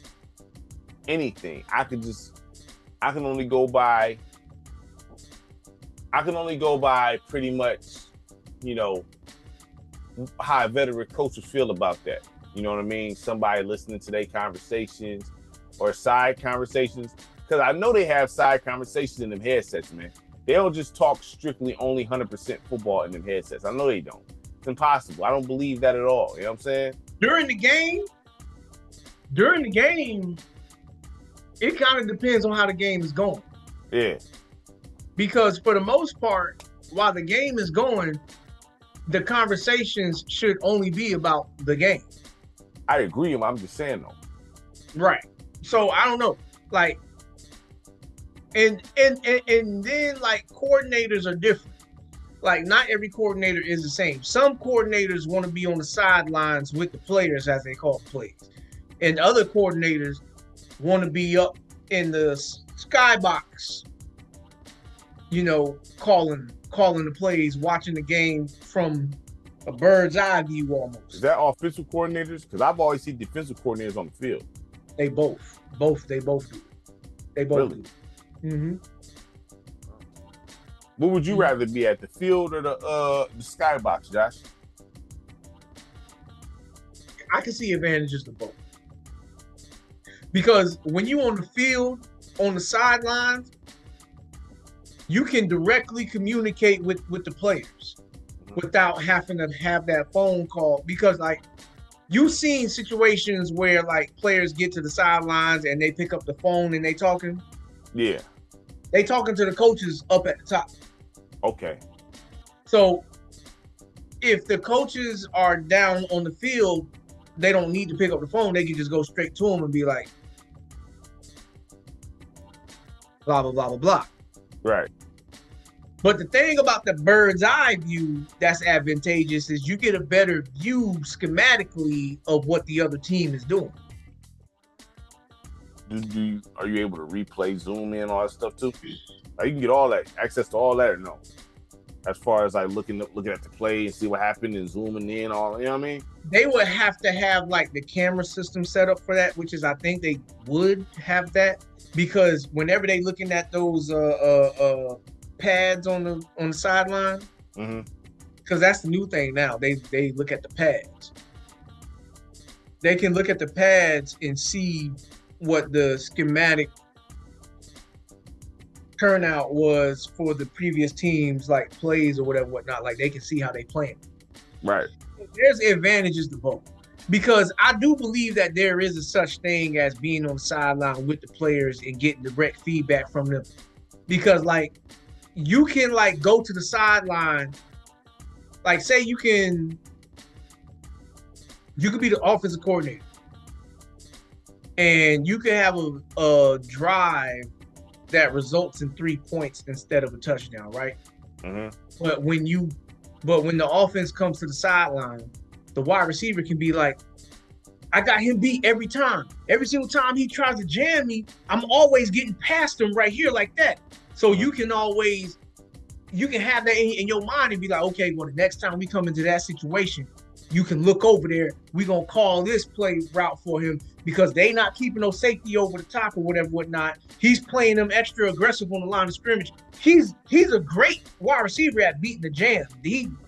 A: anything. I can only go by pretty much, you know, how a veteran coach would feel about that. You know what I mean? Somebody listening to their conversations or side conversations. Because I know they have side conversations in them headsets, man. They don't just talk strictly only 100% football in them headsets. I know they don't. It's impossible. I don't believe that at all. You know what I'm saying?
B: During the game, it kind of depends on how the game is going.
A: Yeah.
B: Because for the most part, while the game is going, the conversations should only be about the game.
A: I agree. I'm just saying though.
B: Right. So I don't know. Like, and then like coordinators are different. Like not every coordinator is the same. Some coordinators want to be on the sidelines with the players, as they call the plays. And other coordinators want to be up in the skybox, you know, calling the plays, watching the game from a bird's eye view almost.
A: Is that offensive coordinators? Because I've always seen defensive coordinators on the field.
B: They both do. They both
A: really?
B: do. Mm-hmm.
A: What would you rather be at, the field or the skybox, Josh?
B: I can see advantages to both. Because when you on the field, on the sidelines, you can directly communicate with the players without having to have that phone call. Because like you've seen situations where like players get to the sidelines and they pick up the phone and they talking.
A: Yeah.
B: They talking to the coaches up at the top.
A: Okay.
B: So if the coaches are down on the field, they don't need to pick up the phone. They can just go straight to them and be like, blah, blah, blah, blah, blah.
A: Right.
B: But the thing about the bird's eye view that's advantageous is you get a better view schematically of what the other team is doing.
A: Are you able to replay, zoom in, all that stuff too? Like you can get all that, access to all that, or no? As far as like looking at the play and see what happened and zooming in, all, you know what I mean?
B: They would have to have like the camera system set up for that, which is I think they would have that, because whenever they looking at those pads on the sideline, because that's the new thing now. They look at the pads. They can look at the pads and see what the schematic turnout was for the previous teams, like plays or whatnot. Like they can see how they playing.
A: Right.
B: There's advantages to both, because I do believe that there is a such thing as being on the sideline with the players and getting direct feedback from them. Because like you can like go to the sideline, like say you could be the offensive coordinator and you can have a drive that results in 3 points instead of a touchdown, right? But when the offense comes to the sideline, the wide receiver can be like, I got him beat every time. Every single time he tries to jam me, I'm always getting past him right here like that. So you can have that in your mind and be like, okay, well, the next time we come into that situation, you can look over there. We're going to call this play route for him because they not keeping no safety over the top or whatnot. He's playing them extra aggressive on the line of scrimmage. He's a great wide receiver at beating the jam. Beating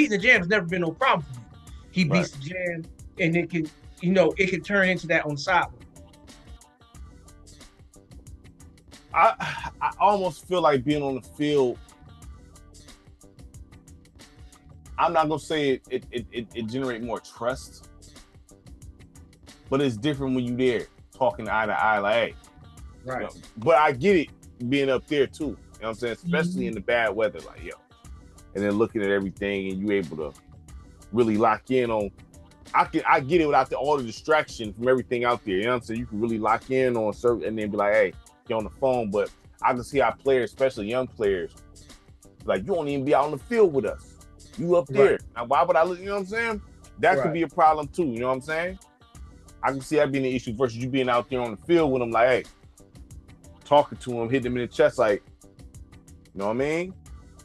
B: the jam has never been no problem for him. He beats the jam, and it can turn into that on the sideline.
A: I almost feel like being on the field I'm not gonna say it generate more trust, but it's different when you there talking eye to eye, like, hey,
B: Right.
A: you know, but I get it being up there too. You know what I'm saying? Especially
B: Mhm.
A: in the bad weather, like yo. And then looking at everything and you able to really lock in on I get it without all the distraction from everything out there. You know what I'm saying? You can really lock in on certain and then be like, hey, get on the phone. But I can see how players, especially young players, like you won't even be out on the field with us. You up there.
B: Right.
A: Now why would I look, you know what I'm saying? That could
B: Right.
A: be a problem too, you know what I'm saying? I can see that being an issue versus you being out there on the field with them, like, hey, talking to him, hitting him in the chest, like, you know what I mean?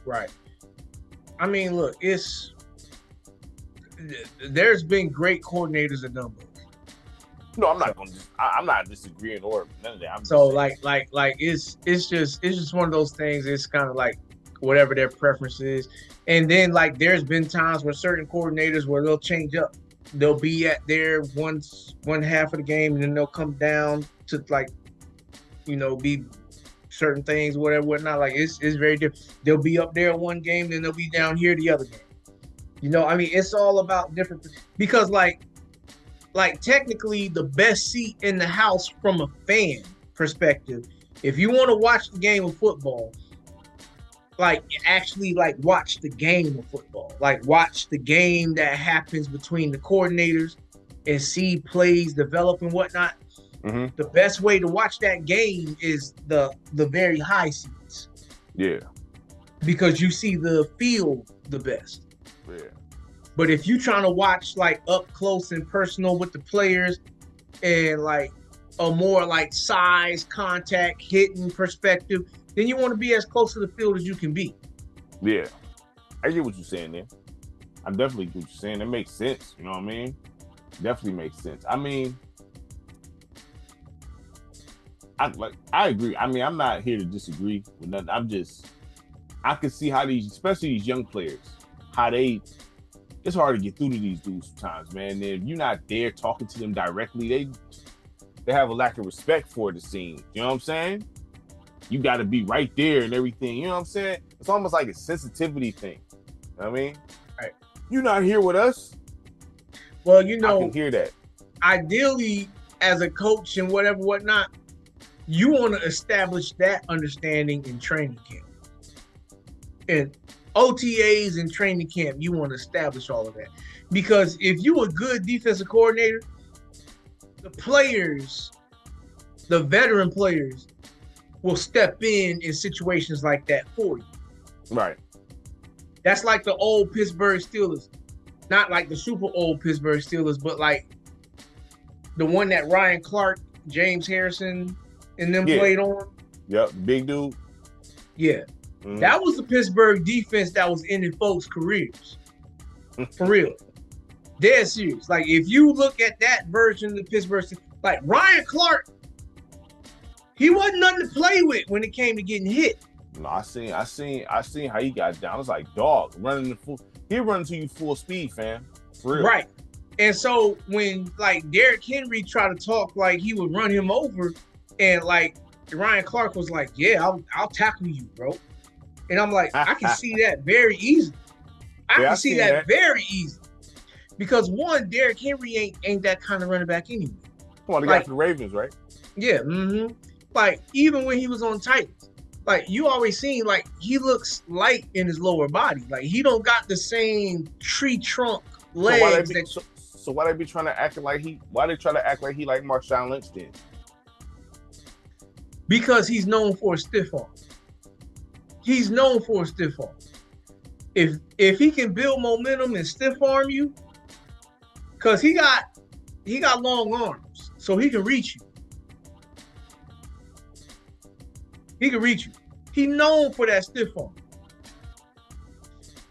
B: Right. I mean, look, there's been great coordinators at number.
A: No, I'm not disagreeing or none of that. I'm
B: So
A: just saying.
B: it's just one of those things. It's kind of like whatever their preference is. And then like there's been times where certain coordinators where they'll change up. They'll be at there one half of the game and then they'll come down to like, be certain things, whatever, whatnot. Like it's very different. They'll be up there one game, then they'll be down here the other game. I mean, it's all about different because like technically the best seat in the house from a fan perspective, if you want to watch the game of football, like actually like watch the game of football, like watch the game that happens between the coordinators and see plays develop and whatnot.
A: Mm-hmm.
B: The best way to watch that game is the very high seats.
A: Yeah.
B: Because you see the field the best.
A: Yeah.
B: But if you're trying to watch like up close and personal with the players and like a more like size, contact, hitting perspective, then you want to be as close to the field as you can be.
A: Yeah. I get what you're saying there. I definitely get what you're saying. It makes sense. You know what I mean? Definitely makes sense. I mean, I agree. I mean, I'm not here to disagree with nothing. I can see how especially these young players, it's hard to get through to these dudes sometimes, man. And if you're not there talking to them directly, they have a lack of respect for the scene. You know what I'm saying? You got to be right there and everything. You know what I'm saying? It's almost like a sensitivity thing. You know what I mean?
B: Right.
A: You're not here with us.
B: Well,
A: I can hear that.
B: Ideally, as a coach and whatnot, you want to establish that understanding in training camp. And OTAs and training camp, you want to establish all of that. Because if you a good defensive coordinator, the players, the veteran players, will step in situations like that for you.
A: Right.
B: That's like the old Pittsburgh Steelers. Not like the super old Pittsburgh Steelers, but like the one that Ryan Clark, James Harrison, and them played on.
A: Yep, big dude.
B: Yeah. Mm-hmm. That was the Pittsburgh defense that was ending folks' careers. For real. Dead serious. Like, if you look at that version of the Pittsburgh, like Ryan Clark, he wasn't nothing to play with when it came to getting hit.
A: No, I seen how he got down. It's like dog running he running to you full speed, fam. For real.
B: Right. And so when like Derrick Henry tried to talk like he would run him over, and like Ryan Clark was like, "Yeah, I'll tackle you, bro." And I'm like, I can see that very easily. I can see that very easily. Because one, Derrick Henry ain't that kind of running back anyway.
A: Come on, the guy for the Ravens, right?
B: Yeah. Mm-hmm. Like, even when he was on Titans, like, you always seen, like, he looks light in his lower body. Like, he don't got the same tree trunk legs.
A: So why they be trying to act like why they try to act like he like Marshawn Lynch then?
B: Because he's known for a stiff arm. He's known for a stiff arm. If he can build momentum and stiff arm you, because he got long arms, so he can reach you. He can reach you. He's known for that stiff arm.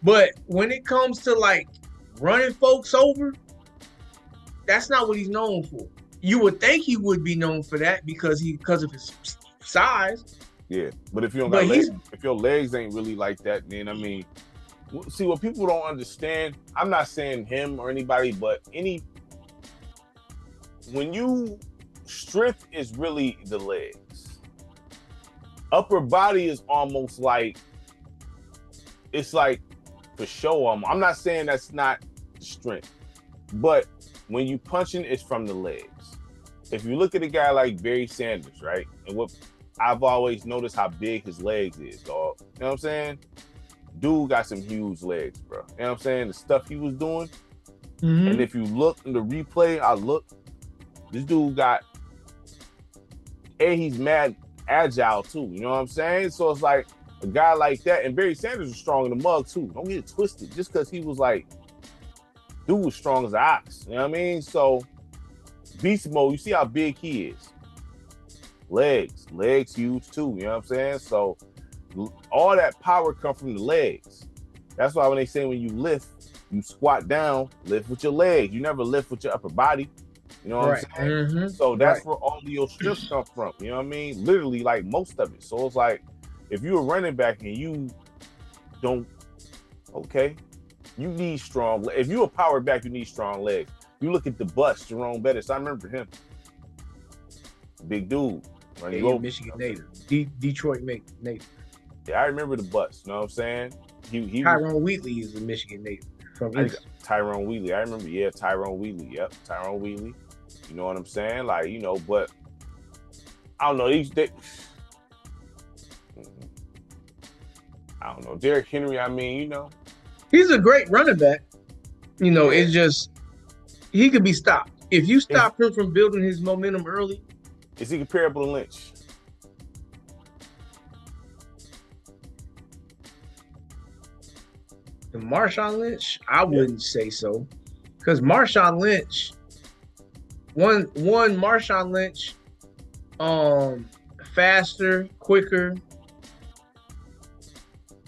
B: But when it comes to like running folks over, that's not what he's known for. You would think he would be known for that because of his size.
A: Yeah, but if you don't got legs, if your legs ain't really like that, then I mean, see what people don't understand. I'm not saying him or anybody, but when you strength is really the legs. Upper body is almost like it's like for sure. I'm not saying that's not strength, but when you punching, it's from the legs. If you look at a guy like Barry Sanders, right, and what I've always noticed how big his legs is, dog. You know what I'm saying? Dude got some huge legs, bro. You know what I'm saying? The stuff he was doing.
B: Mm-hmm.
A: And if you look in the replay, this dude got, he's mad agile too. You know what I'm saying? So it's like a guy like that, and Barry Sanders was strong in the mug too. Don't get it twisted. Just because he was like, dude was strong as an ox. You know what I mean? So beast mode, you see how big he is. Legs huge too. You know what I'm saying? So all that power comes from the legs. That's why when they say when you lift, you squat down, lift with your legs. You never lift with your upper body. You know what I'm saying?
B: Mm-hmm.
A: So that's where all of your strength come from. You know what I mean? Literally, like most of it. So it's like, if you're a running back and you don't, okay, you need strong. If you're a power back, you need strong legs. You look at the bust, Jerome Bettis. I remember him. Big dude.
B: Michigan native. Detroit native.
A: Yeah, I remember the bust. You know what I'm saying?
B: Tyrone Wheatley is a Michigan native from
A: Tyrone Wheatley. I remember, Tyrone Wheatley. Yep, Tyrone Wheatley. You know what I'm saying? Like, you know, but I don't know. I don't know. Derrick Henry, I mean, you know.
B: He's a great running back. You know, it's just, he could be stopped. If you stop him from building his momentum early.
A: Is he comparable to Lynch?
B: To Marshawn Lynch, I wouldn't say so. Because Marshawn Lynch, Marshawn Lynch, faster, quicker.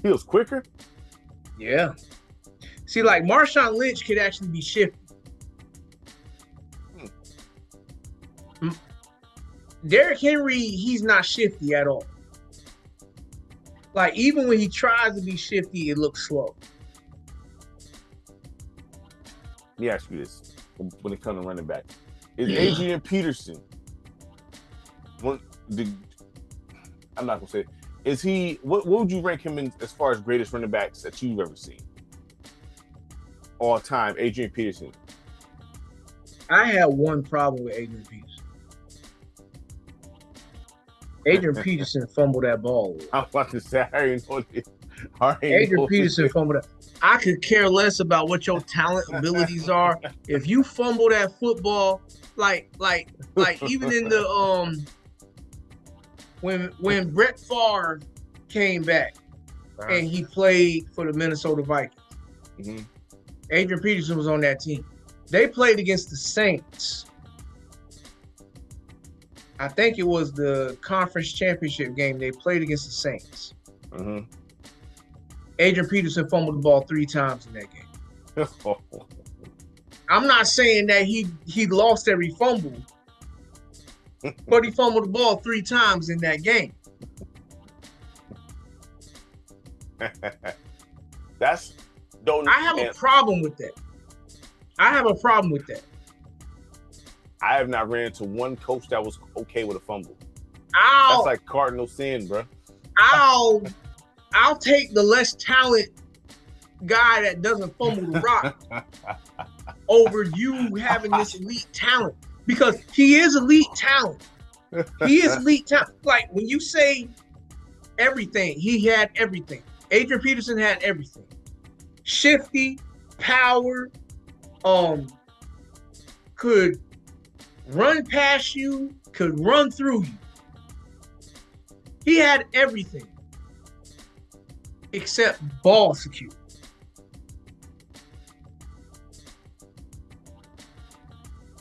A: He was quicker?
B: Yeah. See, like Marshawn Lynch could actually be shifty. Derrick Henry, he's not shifty at all. Like, even when he tries to be shifty, it looks slow.
A: Let me ask you this when it comes to running back. Is Adrian Peterson, I'm not going to say, is he, what would you rank him in as far as greatest running backs that you've ever seen? All time, Adrian Peterson.
B: I had one problem with Adrian Peterson. Adrian Peterson fumbled that ball.
A: I was about to say, I already know this.
B: Adrian Peterson fumbled that. I could care less about what your talent abilities are. If you fumble that football, like even in the when Brett Favre came back and he played for the Minnesota Vikings, Adrian Peterson was on that team. They played against the Saints. I think it was the conference championship game. They played against the Saints. Adrian Peterson fumbled the ball 3 times in that game. I'm not saying that he lost every fumble, but he fumbled the ball 3 times in that game. I have a problem with that. I
A: have not ran into one coach that was okay with a fumble.
B: That's
A: like cardinal sin, bro.
B: I'll take the less talent guy that doesn't fumble the rock over you having this elite talent, because he is elite talent. He is elite talent. Like when you say everything, he had everything. Adrian Peterson had everything. Shifty, power, could run past you, could run through you. He had everything except ball security.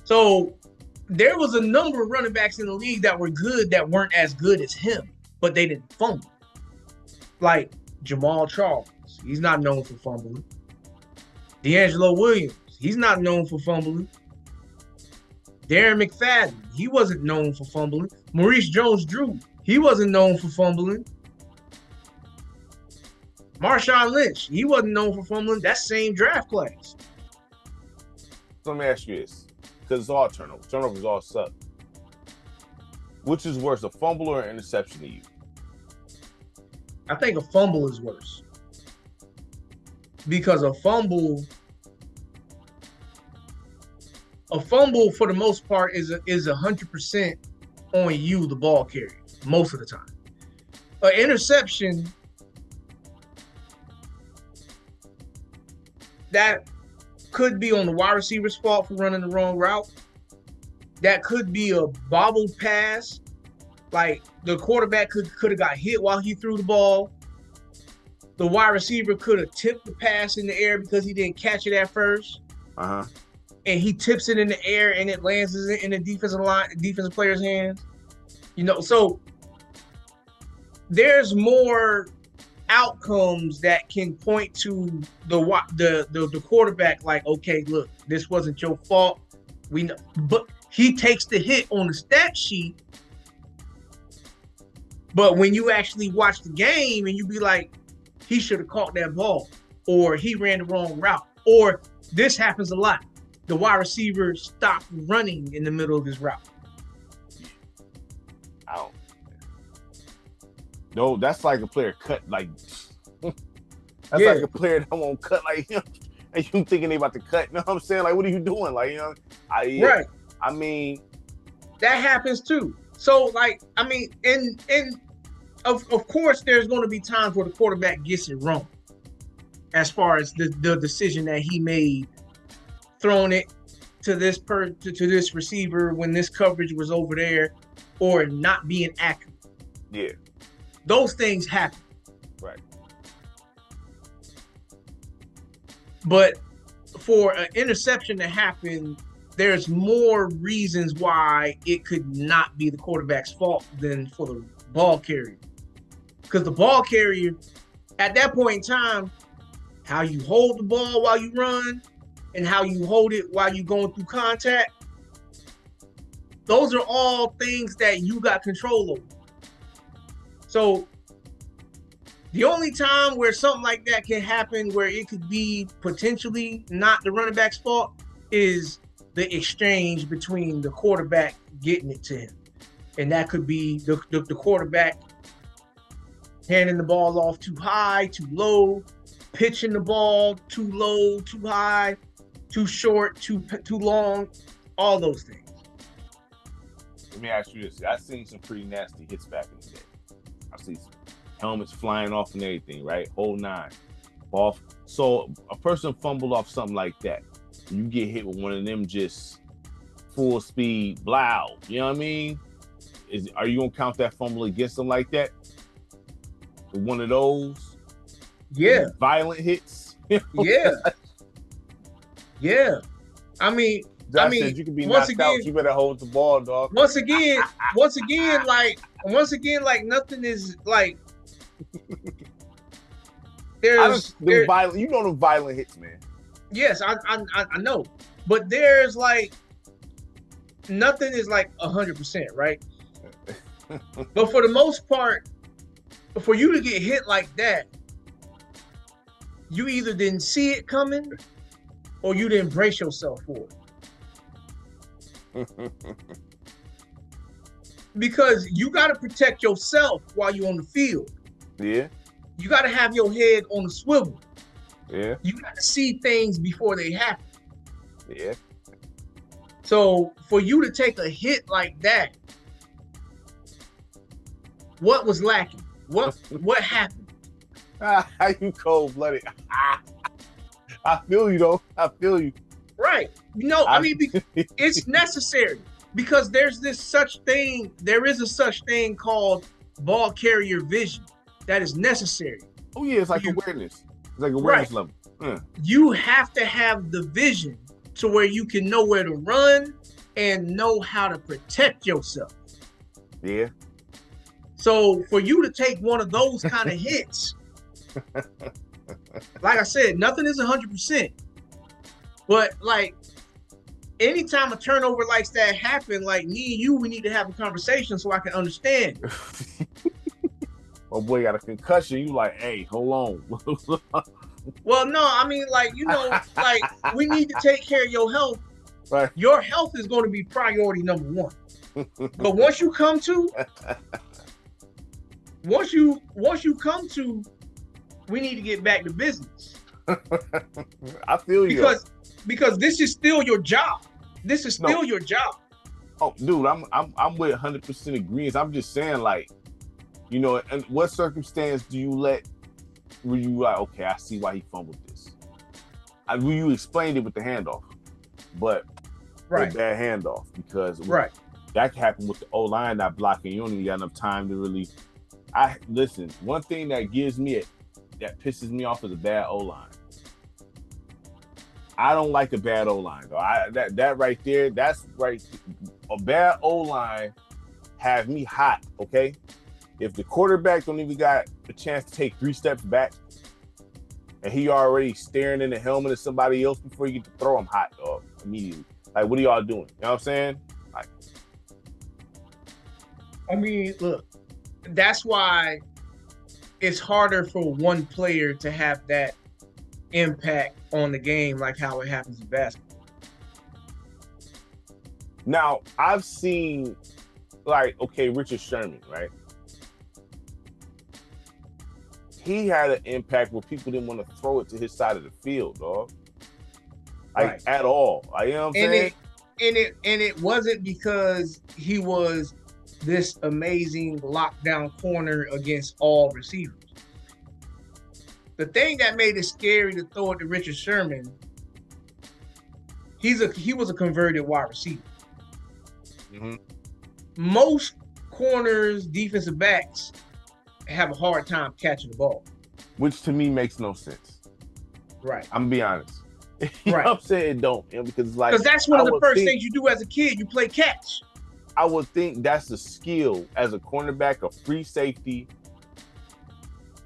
B: So there was a number of running backs in the league that were good that weren't as good as him, but they didn't fumble. Like Jamal Charles, he's not known for fumbling. D'Angelo Williams, he's not known for fumbling. Darren McFadden, he wasn't known for fumbling. Maurice Jones-Drew, he wasn't known for fumbling. Marshawn Lynch, he wasn't known for fumbling. That same draft class.
A: Let me ask you this, because it's all turnovers. Turnovers all suck. Which is worse, a fumble or an interception to you?
B: I think a fumble is worse. because a fumble for the most part is 100% on you, the ball carrier, most of the time. An interception, that could be on the wide receiver's fault for running the wrong route. That could be a bobbled pass. Like the quarterback could have got hit while he threw the ball. The wide receiver could have tipped the pass in the air because he didn't catch it at first. And he tips it in the air and it lands in the defensive player's hands. So there's more outcomes that can point to the quarterback, like, okay, look, this wasn't your fault. We know, but he takes the hit on the stat sheet. But when you actually watch the game and you be like, he should have caught that ball, or he ran the wrong route, or this happens a lot. The wide receiver stopped running in the middle of his route.
A: No, that's like a player cut like that's like a player that won't cut like him. And you thinking they about to cut. You know what I'm saying? Like, what are you doing? Like,
B: right.
A: I mean,
B: that happens too. So, like, I mean, and of course, there's going to be times where the quarterback gets it wrong, as far as the decision that he made, throwing it to this to this receiver when this coverage was over there, or not being accurate.
A: Yeah,
B: those things happen.
A: Right.
B: But for an interception to happen, there's more reasons why it could not be the quarterback's fault than for the ball carrier. Because the ball carrier, at that point in time, how you hold the ball while you run and how you hold it while you're going through contact, those are all things that you got control over. So the only time where something like that can happen, where it could be potentially not the running back's fault, is the exchange between the quarterback getting it to him. And that could be the quarterback handing the ball off too high, too low, pitching the ball too low, too high, too short, too long, all those things.
A: Let me ask you this. I've seen some pretty nasty hits back in the day. I've seen some helmets flying off and everything, right? Whole nine. Off. So a person fumbled off something like that. You get hit with one of them just full speed, blow. You know what I mean? Are you gonna count that fumble against them like that? One of those?
B: Yeah.
A: Violent hits?
B: Yeah. Yeah. I mean,
A: said you can be knocked out. You better hold the ball, dog.
B: Once again, like nothing is like.
A: Violent. You know the violent hits, man.
B: Yes, I know, but there's like nothing is like 100%, right? But for the most part, for you to get hit like that, you either didn't see it coming or you didn't brace yourself for it. Because you got to protect yourself while you're on the field.
A: Yeah.
B: You got to have your head on the swivel.
A: Yeah.
B: You got to see things before they happen.
A: Yeah.
B: So for you to take a hit like that, what was lacking? What happened?
A: You cold-blooded. I feel you, though. I feel you.
B: Right. I mean, it's necessary because there is a such thing called ball carrier vision that is necessary.
A: Oh, yeah. It's like awareness. It's like awareness level.
B: You have to have the vision to where you can know where to run and know how to protect yourself.
A: Yeah.
B: So for you to take one of those kind of hits, like I said, nothing is 100%. But like anytime a turnover like that happen, like me and you, we need to have a conversation so I can understand.
A: Oh boy, got a concussion. You like, hey, hold on.
B: Well, no, I mean, like, like we need to take care of your health.
A: Right.
B: Your health is going to be priority number one. But once you come to, we need to get back to business.
A: I feel you.
B: Because this is still your job. This is
A: No.
B: still your job.
A: Oh, dude, I'm with 100% agreement. I'm just saying, like, you know, in what circumstance do you let where you like, okay, I see why he fumbled this. You explained it with the handoff, but
B: Right.
A: a bad handoff because
B: Right.
A: that can happen with the O-line not blocking. You don't even got enough time to really. Listen. One thing that that pisses me off is a bad O-line. I don't like a bad O-line though. That right there, that's right. A bad O-line have me hot. Okay, if the quarterback don't even got a chance to take 3 steps back, and he already staring in the helmet of somebody else before you get to throw him hot, dog, immediately. Like, what are y'all doing? You know what I'm saying? Like,
B: I mean, look, that's why it's harder for one player to have that impact on the game like how it happens in basketball.
A: Now, I've seen, like, okay, Richard Sherman, right? He had an impact where people didn't want to throw it to his side of the field, dog. Like, right. At all. Like, you know what I'm saying?
B: It wasn't because he was this amazing lockdown corner against all receivers. The thing that made it scary to throw it to Richard Sherman, he was a converted wide receiver.
A: Mm-hmm.
B: Most corners, defensive backs have a hard time catching the ball.
A: Which to me makes no sense.
B: Right.
A: I'm gonna be honest. You know what I'm saying? It don't. Because
B: that's one of the first things you do as a kid. You play catch.
A: I would think that's a skill as a cornerback, a free safety.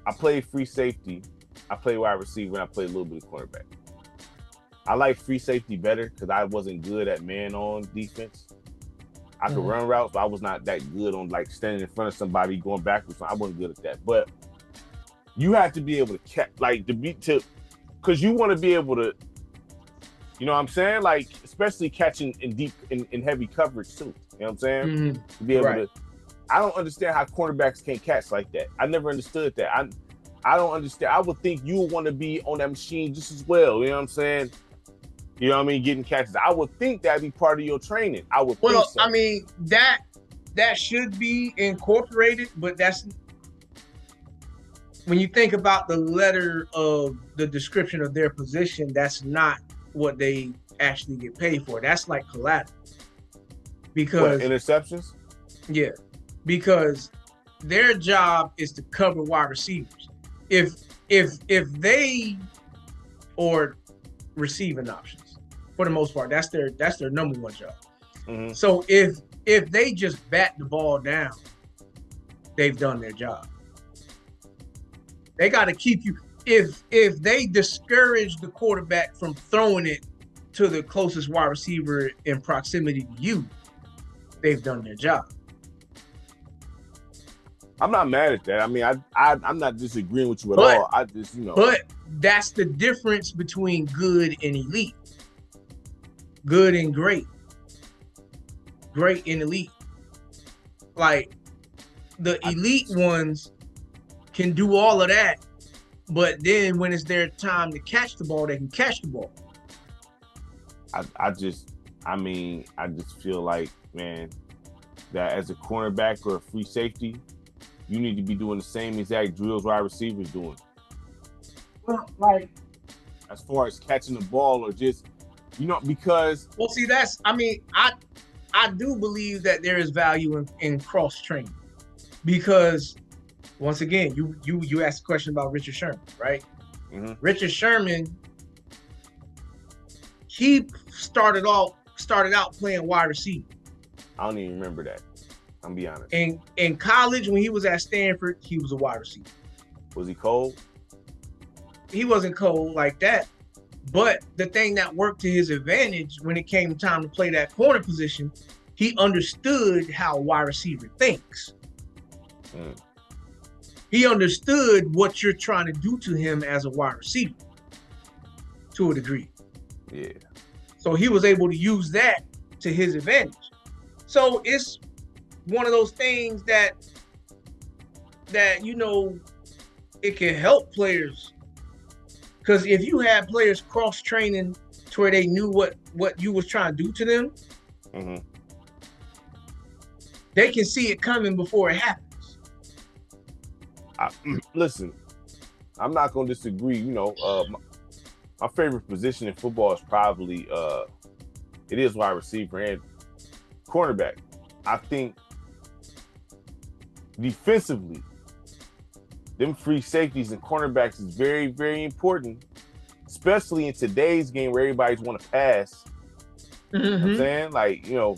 A: I play free safety. I play wide receiver, and I play a little bit of cornerback. I like free safety better because I wasn't good at man-on defense. I could run routes, but I was not that good on like standing in front of somebody going backwards. I wasn't good at that. But you have to be able to catch, like because you want to be able to, you know what I'm saying? Like, especially catching in deep, in heavy coverage too. You know what I'm saying?
B: Mm-hmm.
A: To be able to, I don't understand how cornerbacks can't catch like that. I never understood that. I don't understand. I would think you would want to be on that machine just as well. You know what I'm saying? You know what I mean? Getting catches. I would think that'd be part of your training. I would think so.
B: I mean, that should be incorporated, but that's when you think about the letter of the description of their position, that's not what they actually get paid for. That's like collateral. Because
A: interceptions?
B: Yeah. Because their job is to cover wide receivers. If they or receiving options, for the most part, that's their number one job. Mm-hmm. So if they just bat the ball down, they've done their job. They got to keep you. If they discourage the quarterback from throwing it to the closest wide receiver in proximity to you, they've done their job.
A: I'm not mad at that. I mean, I'm not disagreeing with you at all. I just, you know.
B: But that's the difference between good and elite. Good and great. Great and elite. Like, the elite ones can do all of that, but then when it's their time to catch the ball, they can catch the ball.
A: I just feel like, man, that as a cornerback or a free safety, you need to be doing the same exact drills wide receivers doing.
B: Well, like,
A: as far as catching the ball or just, you know, because.
B: Well, see, I do believe that there is value in cross training, because once again, you asked a question about Richard Sherman, right? Mm-hmm. Richard Sherman, he started out playing wide receiver.
A: I don't even remember that. I'm be honest.
B: In college, when he was at Stanford, he was a wide receiver.
A: Was he cold?
B: He wasn't cold like that. But the thing that worked to his advantage when it came time to play that corner position, he understood how a wide receiver thinks. Mm. He understood what you're trying to do to him as a wide receiver to a degree.
A: Yeah.
B: So he was able to use that to his advantage. So it's one of those things that you know, it can help players. Because if you had players cross training to where they knew what you was trying to do to them,
A: Mm-hmm.
B: they can see it coming before it happens.
A: Listen, I'm not gonna disagree. You know, my favorite position in football is probably it is wide receiver and cornerback. I think defensively, them free safeties and cornerbacks is very, very important, especially in today's game where everybody's want to pass. You know what I'm saying? Like, you know,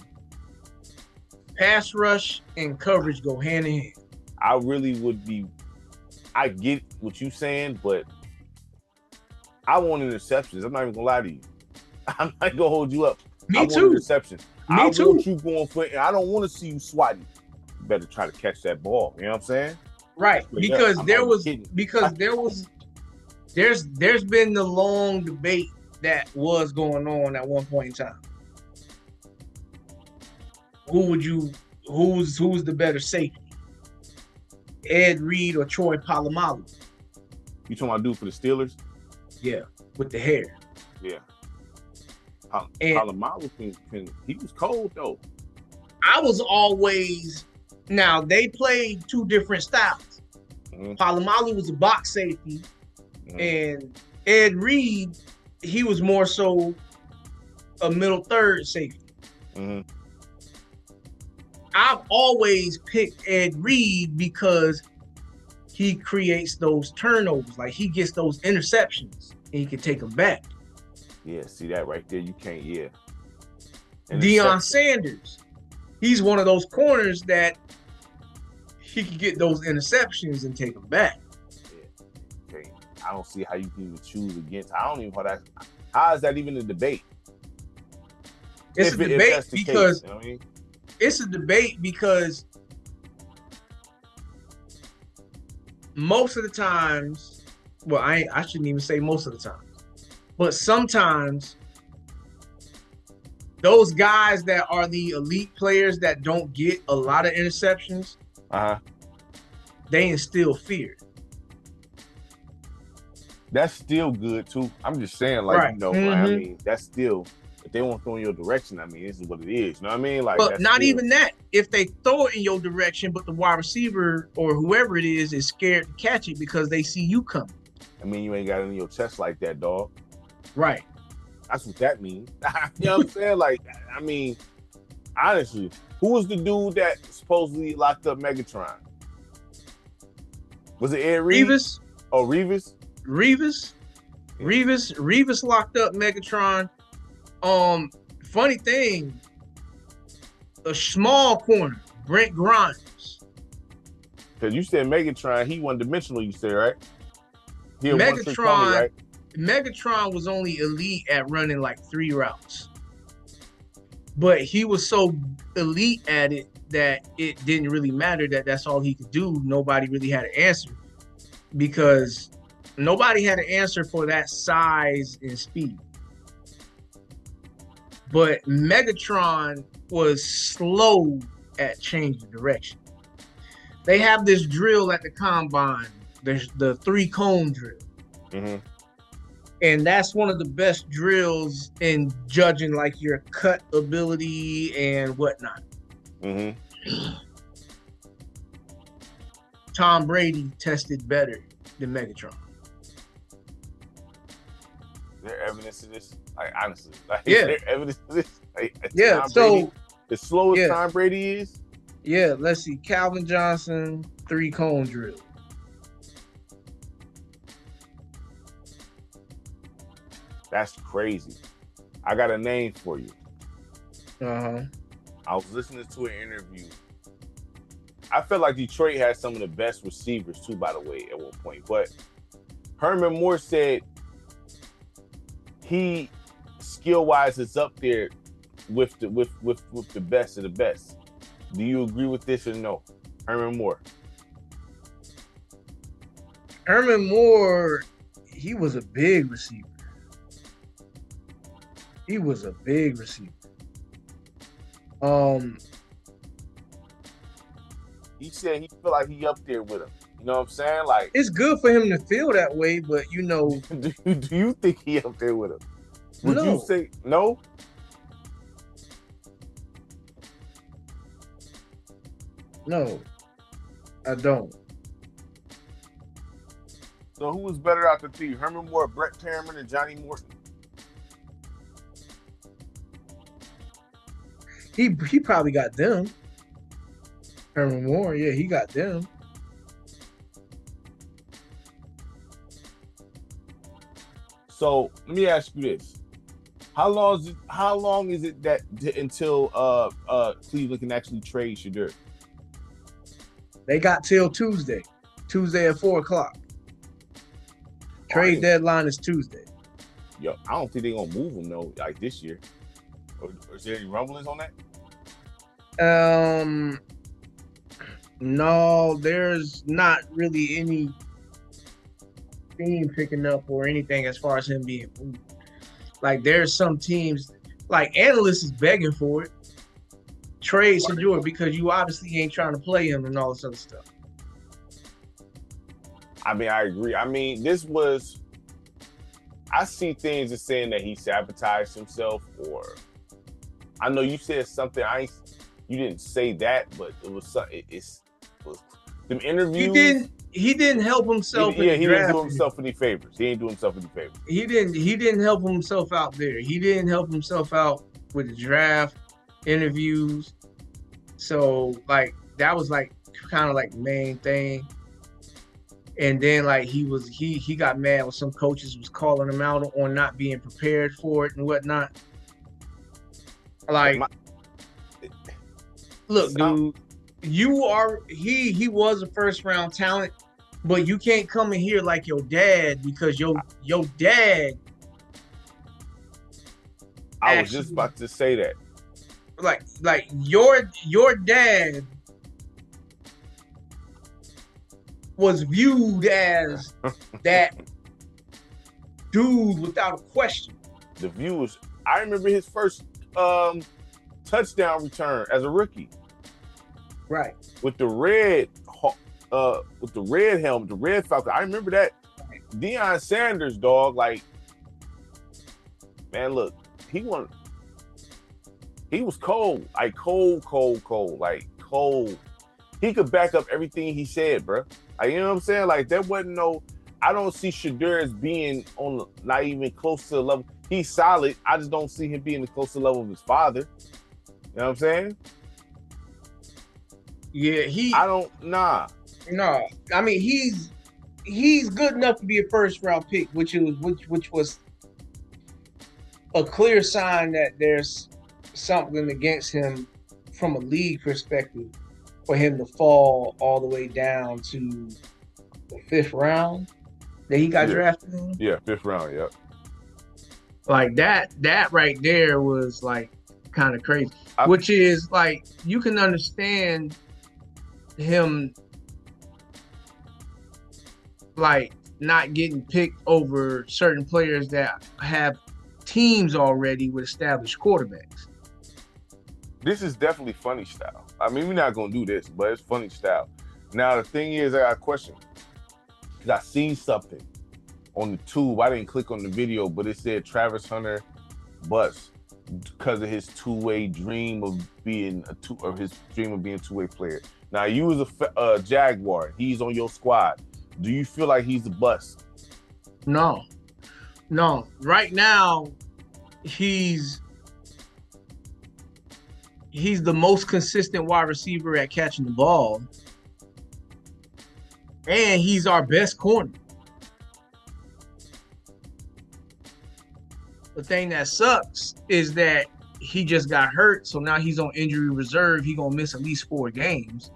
B: pass rush and coverage go hand in hand.
A: I really would be, I get what you're saying, but I want interceptions. I'm not even gonna lie to you. I'm not gonna hold you up.
B: Me too.
A: Want interceptions. I want you going for it. I don't want to see you swatting. You better try to catch that ball. You know what I'm saying?
B: Right. Because there's been the long debate that was going on at one point in time. Who's the better safety? Ed Reed or Troy Polamalu?
A: You talking about dude for the Steelers?
B: Yeah, with the hair.
A: Yeah. Polamalu he was cold though.
B: I was always, now they played two different styles. Polamalu was a box safety, and Ed Reed, he was more so a middle third safety. I've always picked Ed Reed because he creates those turnovers. Like, he gets those interceptions and he can take them back.
A: Yeah, see that right there? You can't, yeah.
B: Deion Sanders, he's one of those corners that he can get those interceptions and take them back.
A: Yeah. Okay. I don't see how you can even choose against. I don't even know how is that even a debate?
B: It's a debate because
A: you know what I mean?
B: It's a debate because most of the times, well, I shouldn't even say most of the time, but sometimes those guys that are the elite players that don't get a lot of interceptions, they instill fear.
A: That's still good too. I'm just saying, like, right. You know, I mean, that's still, if they won't throw in your direction, I mean, this is what it is. You know what I mean? Like,
B: but not even that. If they throw it in your direction, but the wide receiver or whoever it is scared to catch it because they see you coming.
A: I mean, you ain't got it in your chest like that, dog.
B: Right.
A: That's what that means. You know what I'm saying? Like, I mean, honestly, who was the dude that supposedly locked up Megatron? Was it Ed Reed?
B: Revis.
A: Oh, Revis?
B: Revis locked up Megatron. Funny thing, a small corner, Brent Grimes.
A: Because you said Megatron, he one-dimensional, you said, right?
B: Megatron, right? Megatron was only elite at running like 3 routes. But he was so elite at it that it didn't really matter that that's all he could do. Nobody really had an answer because nobody had an answer for that size and speed. But Megatron was slow at changing direction. They have this drill at the combine, the 3-cone drill. And that's one of the best drills in judging like your cut ability and whatnot. Tom Brady tested better than Megatron.
A: Is there evidence of this? Like, honestly, like,
B: yeah.
A: Is there evidence of this? Like,
B: yeah.
A: Tom
B: so
A: Brady, as slow as Tom Brady is.
B: Yeah. Let's see. Calvin Johnson 3-cone drill.
A: That's crazy. I got a name for you. I was listening to an interview. I felt like Detroit had some of the best receivers too, by the way, at one point. But Herman Moore said he skill-wise is up there with the best of the best. Do you agree with this or no? Herman Moore.
B: Herman Moore, he was a big receiver. He was a big receiver.
A: He said he feel like he up there with him. You know what I'm saying? Like,
B: It's good for him to feel that way, but
A: do you think he up there with him? Would you
B: no,
A: say no?
B: no, I don't.
A: So who was better out the three? Herman Moore, Brett Perriman, and Johnny Morton?
B: He probably got them. Herman Moore, yeah, he got them.
A: So let me ask you this: How long is it that until Cleveland can actually trade Shedeur?
B: They got till Tuesday at 4:00. Trade deadline is Tuesday.
A: Yo, I don't think they're gonna move him though, like this year. Or is there any rumblings on
B: that? No, there's not really any team picking up or anything as far as him being moved. Like there's some teams, like analysts is begging for it. Trade Shedeur because you obviously ain't trying to play him and all this other stuff.
A: I mean, I agree. I mean, I see things as saying that he sabotaged himself, or I know you said something. You didn't say that, but it was something. It was them interviews.
B: He didn't help himself.
A: He didn't do himself any favors. He
B: didn't help himself out there. He didn't help himself out with the draft interviews. So like that was like kind of like the main thing. And then like he got mad when some coaches was calling him out on not being prepared for it and whatnot. Like, look, dude, he was a first round talent, but you can't come in here like your dad because your dad.
A: I was just about to say that.
B: Like your dad was viewed as that dude without a question.
A: The viewers, I remember his first touchdown return as a rookie.
B: Right.
A: With the red helmet, the red Falcon. I remember that. Right. Deion Sanders, dog, like, man, look, he was cold, like cold, like cold. He could back up everything he said, bro. Like, you know what I'm saying? Like, there wasn't no, I don't see Shedeur as being on, not even close to the level. He's solid. I just don't see him being close to the level of his father. You know what I'm saying?
B: Yeah,
A: nah.
B: No, I mean, he's good enough to be a first round pick, which was a clear sign that there's something against him from a league perspective for him to fall all the way down to the 5th round that he got drafted in.
A: Yeah, 5th round, yeah.
B: Like that right there was like kind of crazy. Which is like, you can understand him like not getting picked over certain players that have teams already with established quarterbacks.
A: This is definitely funny style. I mean, we're not gonna do this, but it's funny style. Now the thing is, I got a question because I seen something on the tube. I didn't click on the video, but it said Travis Hunter bust because of his two-way dream of being a two-way player. Now you was a Jaguar. He's on your squad. Do you feel like he's a bust?
B: No. Right now, he's the most consistent wide receiver at catching the ball, and he's our best corner. The thing that sucks is that he just got hurt, so now he's on injury reserve. He's gonna miss at least 4 games.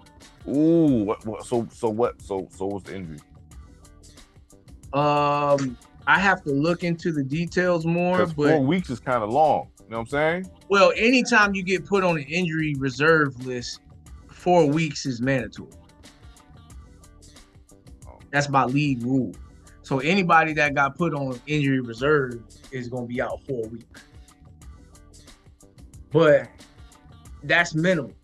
A: Ooh, so what's the injury?
B: I have to look into the details more, but
A: 4 weeks is kind of long. You know what I'm saying?
B: Well, anytime you get put on an injury reserve list, 4 weeks is mandatory. That's by league rule. So anybody that got put on injury reserve is going to be out 4 weeks. But that's minimal.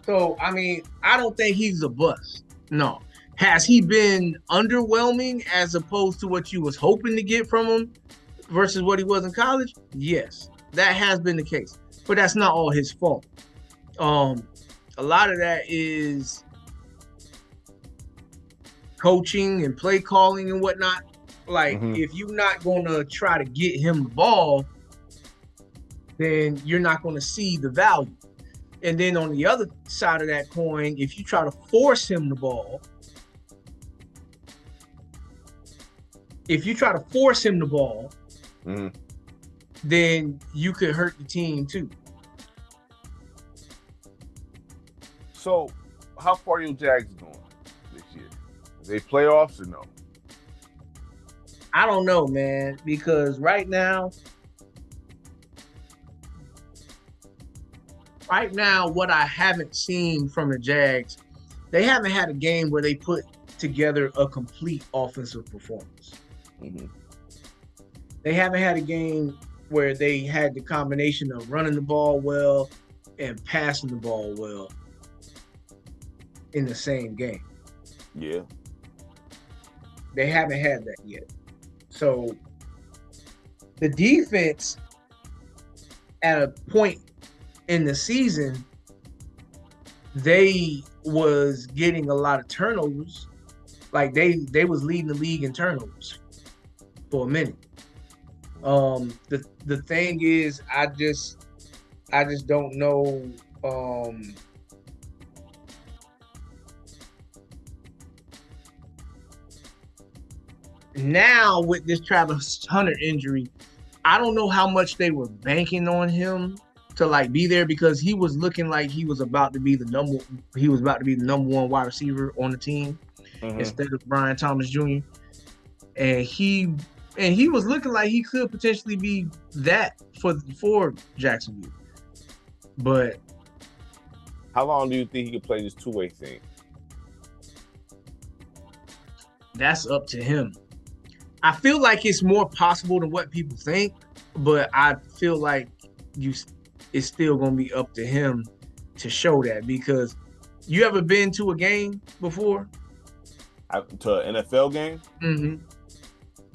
B: So, I mean, I don't think he's a bust. No. Has he been underwhelming as opposed to what you was hoping to get from him versus what he was in college? Yes, that has been the case. But that's not all his fault. Um, a lot of that is coaching and play calling and whatnot. Like,
A: Mm-hmm.
B: if you're not gonna try to get him the ball, then you're not gonna see the value. And then on the other side of that coin, if you try to force him the ball,
A: Mm-hmm.
B: then you could hurt the team too.
A: So, how far are your Jags going this year? They playoffs or no?
B: I don't know, man, because right now, what I haven't seen from the Jags, they haven't had a game where they put together a complete offensive performance.
A: Mm-hmm.
B: They haven't had a game where they had the combination of running the ball well and passing the ball well in the same game.
A: Yeah.
B: They haven't had that yet. So the defense at a point in the season, they was getting a lot of turnovers. Like they was leading the league in turnovers for a minute. The thing is, I just don't know. Now with this Travis Hunter injury, I don't know how much they were banking on him to like be there, because he was looking like he was about to be the number one wide receiver on the team
A: Mm-hmm.
B: instead of Brian Thomas Jr. And he was looking like he could potentially be that for Jacksonville. But
A: how long do you think he could play this two-way thing?
B: That's up to him. I feel like it's more possible than what people think, but I feel like it's still gonna be up to him to show that, because you ever been to a game before?
A: To an NFL game?
B: Mm-hmm.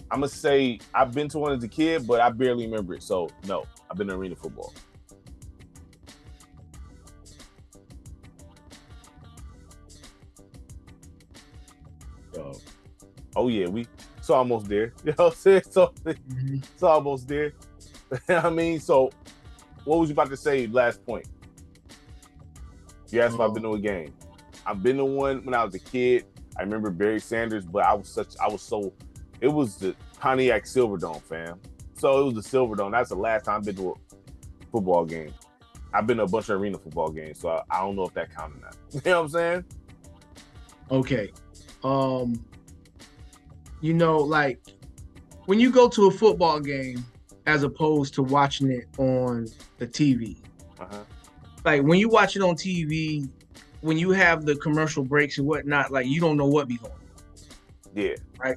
A: I'm gonna say I've been to one as a kid, but I barely remember it. So no, I've been to arena football. Oh yeah, it's almost there. You know what I'm saying? It's almost there. I mean, so what was you about to say last point? You asked if I've been to a game. I've been to one when I was a kid. I remember Barry Sanders, but it was the Pontiac Silverdome, fam. So it was the Silverdome. That's the last time I've been to a football game. I've been to a bunch of arena football games, so I don't know if that counted or not. You know what I'm saying?
B: Okay. Like when you go to a football game as opposed to watching it on the TV, like when you watch it on TV, when you have the commercial breaks and whatnot, like you don't know what be going on.
A: Yeah.
B: Right.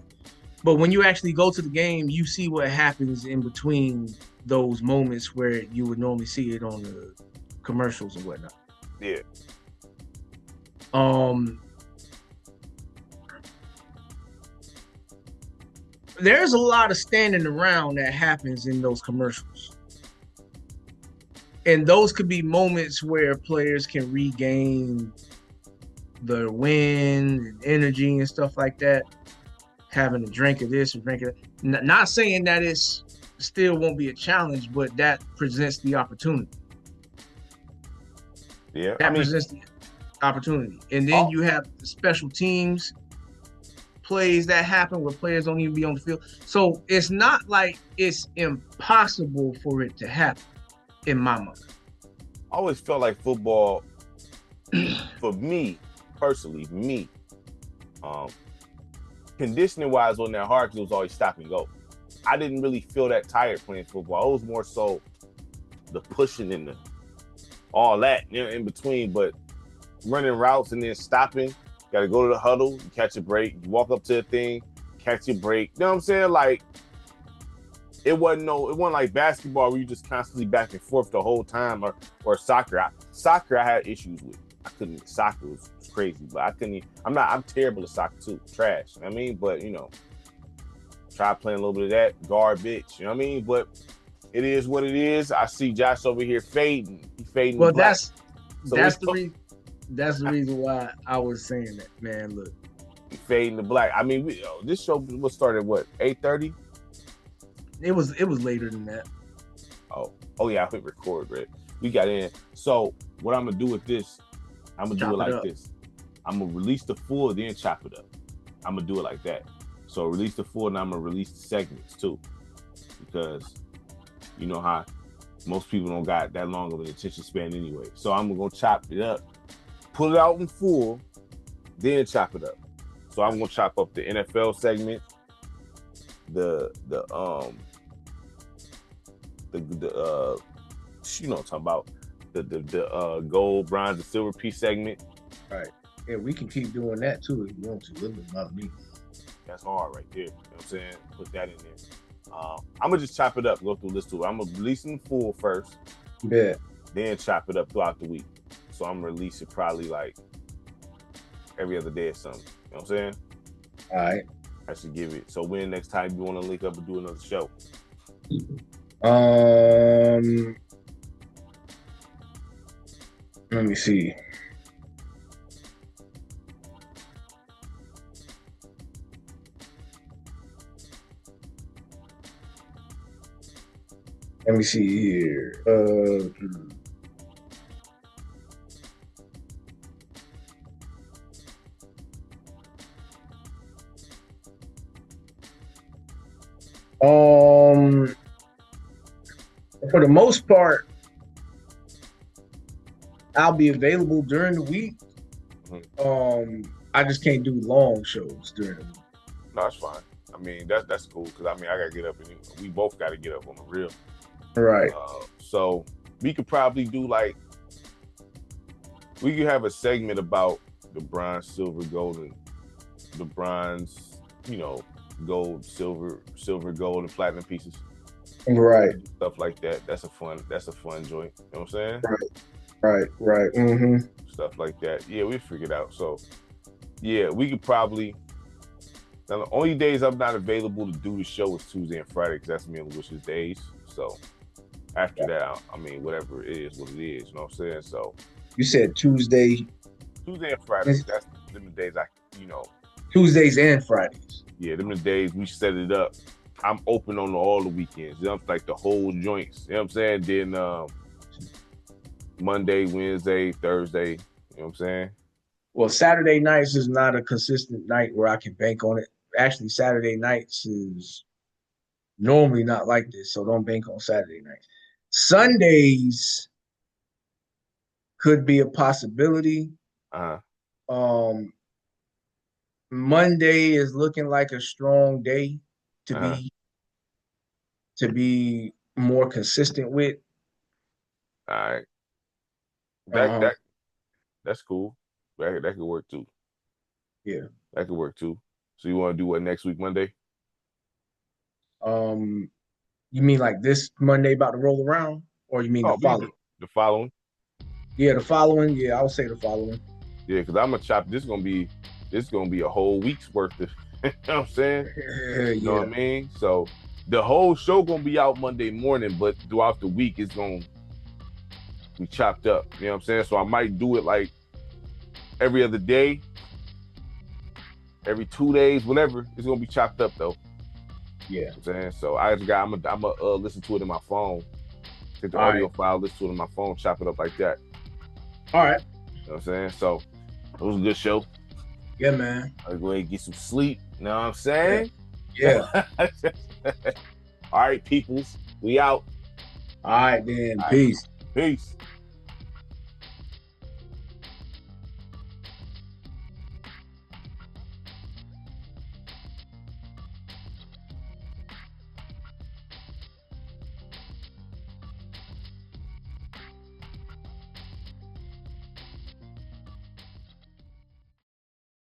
B: But when you actually go to the game, you see what happens in between those moments where you would normally see it on the commercials and whatnot.
A: Yeah.
B: There's a lot of standing around that happens in those commercials. And those could be moments where players can regain their wind and energy and stuff like that. Having a drink of this or drink of that. Not saying that it's still won't be a challenge, but that presents the opportunity.
A: Yeah.
B: That presents the opportunity. And then you have the special teams plays that happen where players don't even be on the field. So it's not like it's impossible for it to happen, in my mind.
A: I always felt like football, for me, personally, conditioning wise wasn't that hard because it was always stop and go. I didn't really feel that tired playing football. It was more so the pushing and all that, in between. But running routes and then stopping, got to go to the huddle, catch a break, you walk up to the thing, catch your break. You know what I'm saying? Like it wasn't like basketball where you just constantly back and forth the whole time, or soccer. Soccer I had issues with. I couldn't. Soccer was crazy, but I couldn't. I'm terrible at soccer too. Trash. I mean, but try playing a little bit of that garbage. You know what I mean? But it is what it is. I see Josh over here fading. He fading.
B: Well,
A: black.
B: that's the reason. That's the reason why I was saying that, man. Look,
A: he fading to black. I mean, this show was started at what 8:30.
B: It was later than that.
A: Oh yeah, I hit record, right? We got in. So what I'm gonna do with this? I'm gonna do it like this. I'm gonna release the full, then chop it up. I'm gonna do it like that. So release the full, and I'm gonna release the segments too, because you know how most people don't got that long of an attention span anyway. So I'm gonna chop it up, pull it out in full, then chop it up. So I'm gonna chop up the NFL segment, the you know what I'm talking about, the gold, bronze, and silver piece segment.
B: Right. Yeah, we can keep doing that too if you want to. It doesn't bother me.
A: That's hard right there. You know what I'm saying? Put that in there. I'm gonna just chop it up, go through this too. I'm gonna release them full first.
B: Yeah.
A: Then chop it up throughout the week. So I'm gonna release it probably like every other day or something. You know what I'm saying?
B: All right.
A: I should give it. So when next time you want to link up and do another show?
B: Let me see. Let me see here. For the most part, I'll be available during the week. Mm-hmm. I just can't do long shows during the week.
A: No, that's fine. I mean, that's cool because I mean I gotta get up and we both gotta get up on the real.
B: Right.
A: So we could probably do we could have a segment about the bronze, silver, gold, and the bronze, gold, silver, gold, and platinum pieces.
B: Right.
A: Stuff like that. That's a fun joint. You know what I'm saying?
B: Right. Mm-hmm.
A: Stuff like that. Yeah, we figured out. So yeah, we could probably. Now the only days I'm not available to do the show is Tuesday and Friday because that's me and Lewis's days. So after that, I mean, whatever it is, what it is. You know what I'm saying? So
B: you said Tuesday
A: and Friday. That's them the days
B: Tuesdays and Fridays.
A: Yeah, them the days we set it up. I'm open on all the weekends. You know, like the whole joints. You know what I'm saying? Then Monday, Wednesday, Thursday. You know what I'm saying?
B: Well, Saturday nights is not a consistent night where I can bank on it. Actually, Saturday nights is normally not like this, so don't bank on Saturday nights. Sundays could be a possibility. Monday is looking like a strong day to be more consistent with.
A: All right. That's cool. That could work too.
B: Yeah.
A: That could work too. So you want to do what next week, Monday?
B: You mean like this Monday about to roll around? Or you mean the following?
A: The following?
B: Yeah, the following. Yeah, I would say the following.
A: Yeah, because I'm gonna chop. This is gonna be a whole week's worth of. You know what I'm saying? You know what I mean? So the whole show gonna be out Monday morning, but throughout the week it's gonna be chopped up. You know what I'm saying? So I might do it like every other day, every 2 days, whatever. It's gonna be chopped up though.
B: Yeah.
A: You know what I'm saying? So I'm gonna listen to it in my phone. Take the audio file, listen to it in my phone, chop it up like that.
B: All right.
A: You know what I'm saying? So it was a good show.
B: Yeah, man.
A: I'll go ahead and get some sleep. You know what I'm saying?
B: Yeah.
A: All right, peoples. We out.
B: All right, then. Peace.
A: Peace.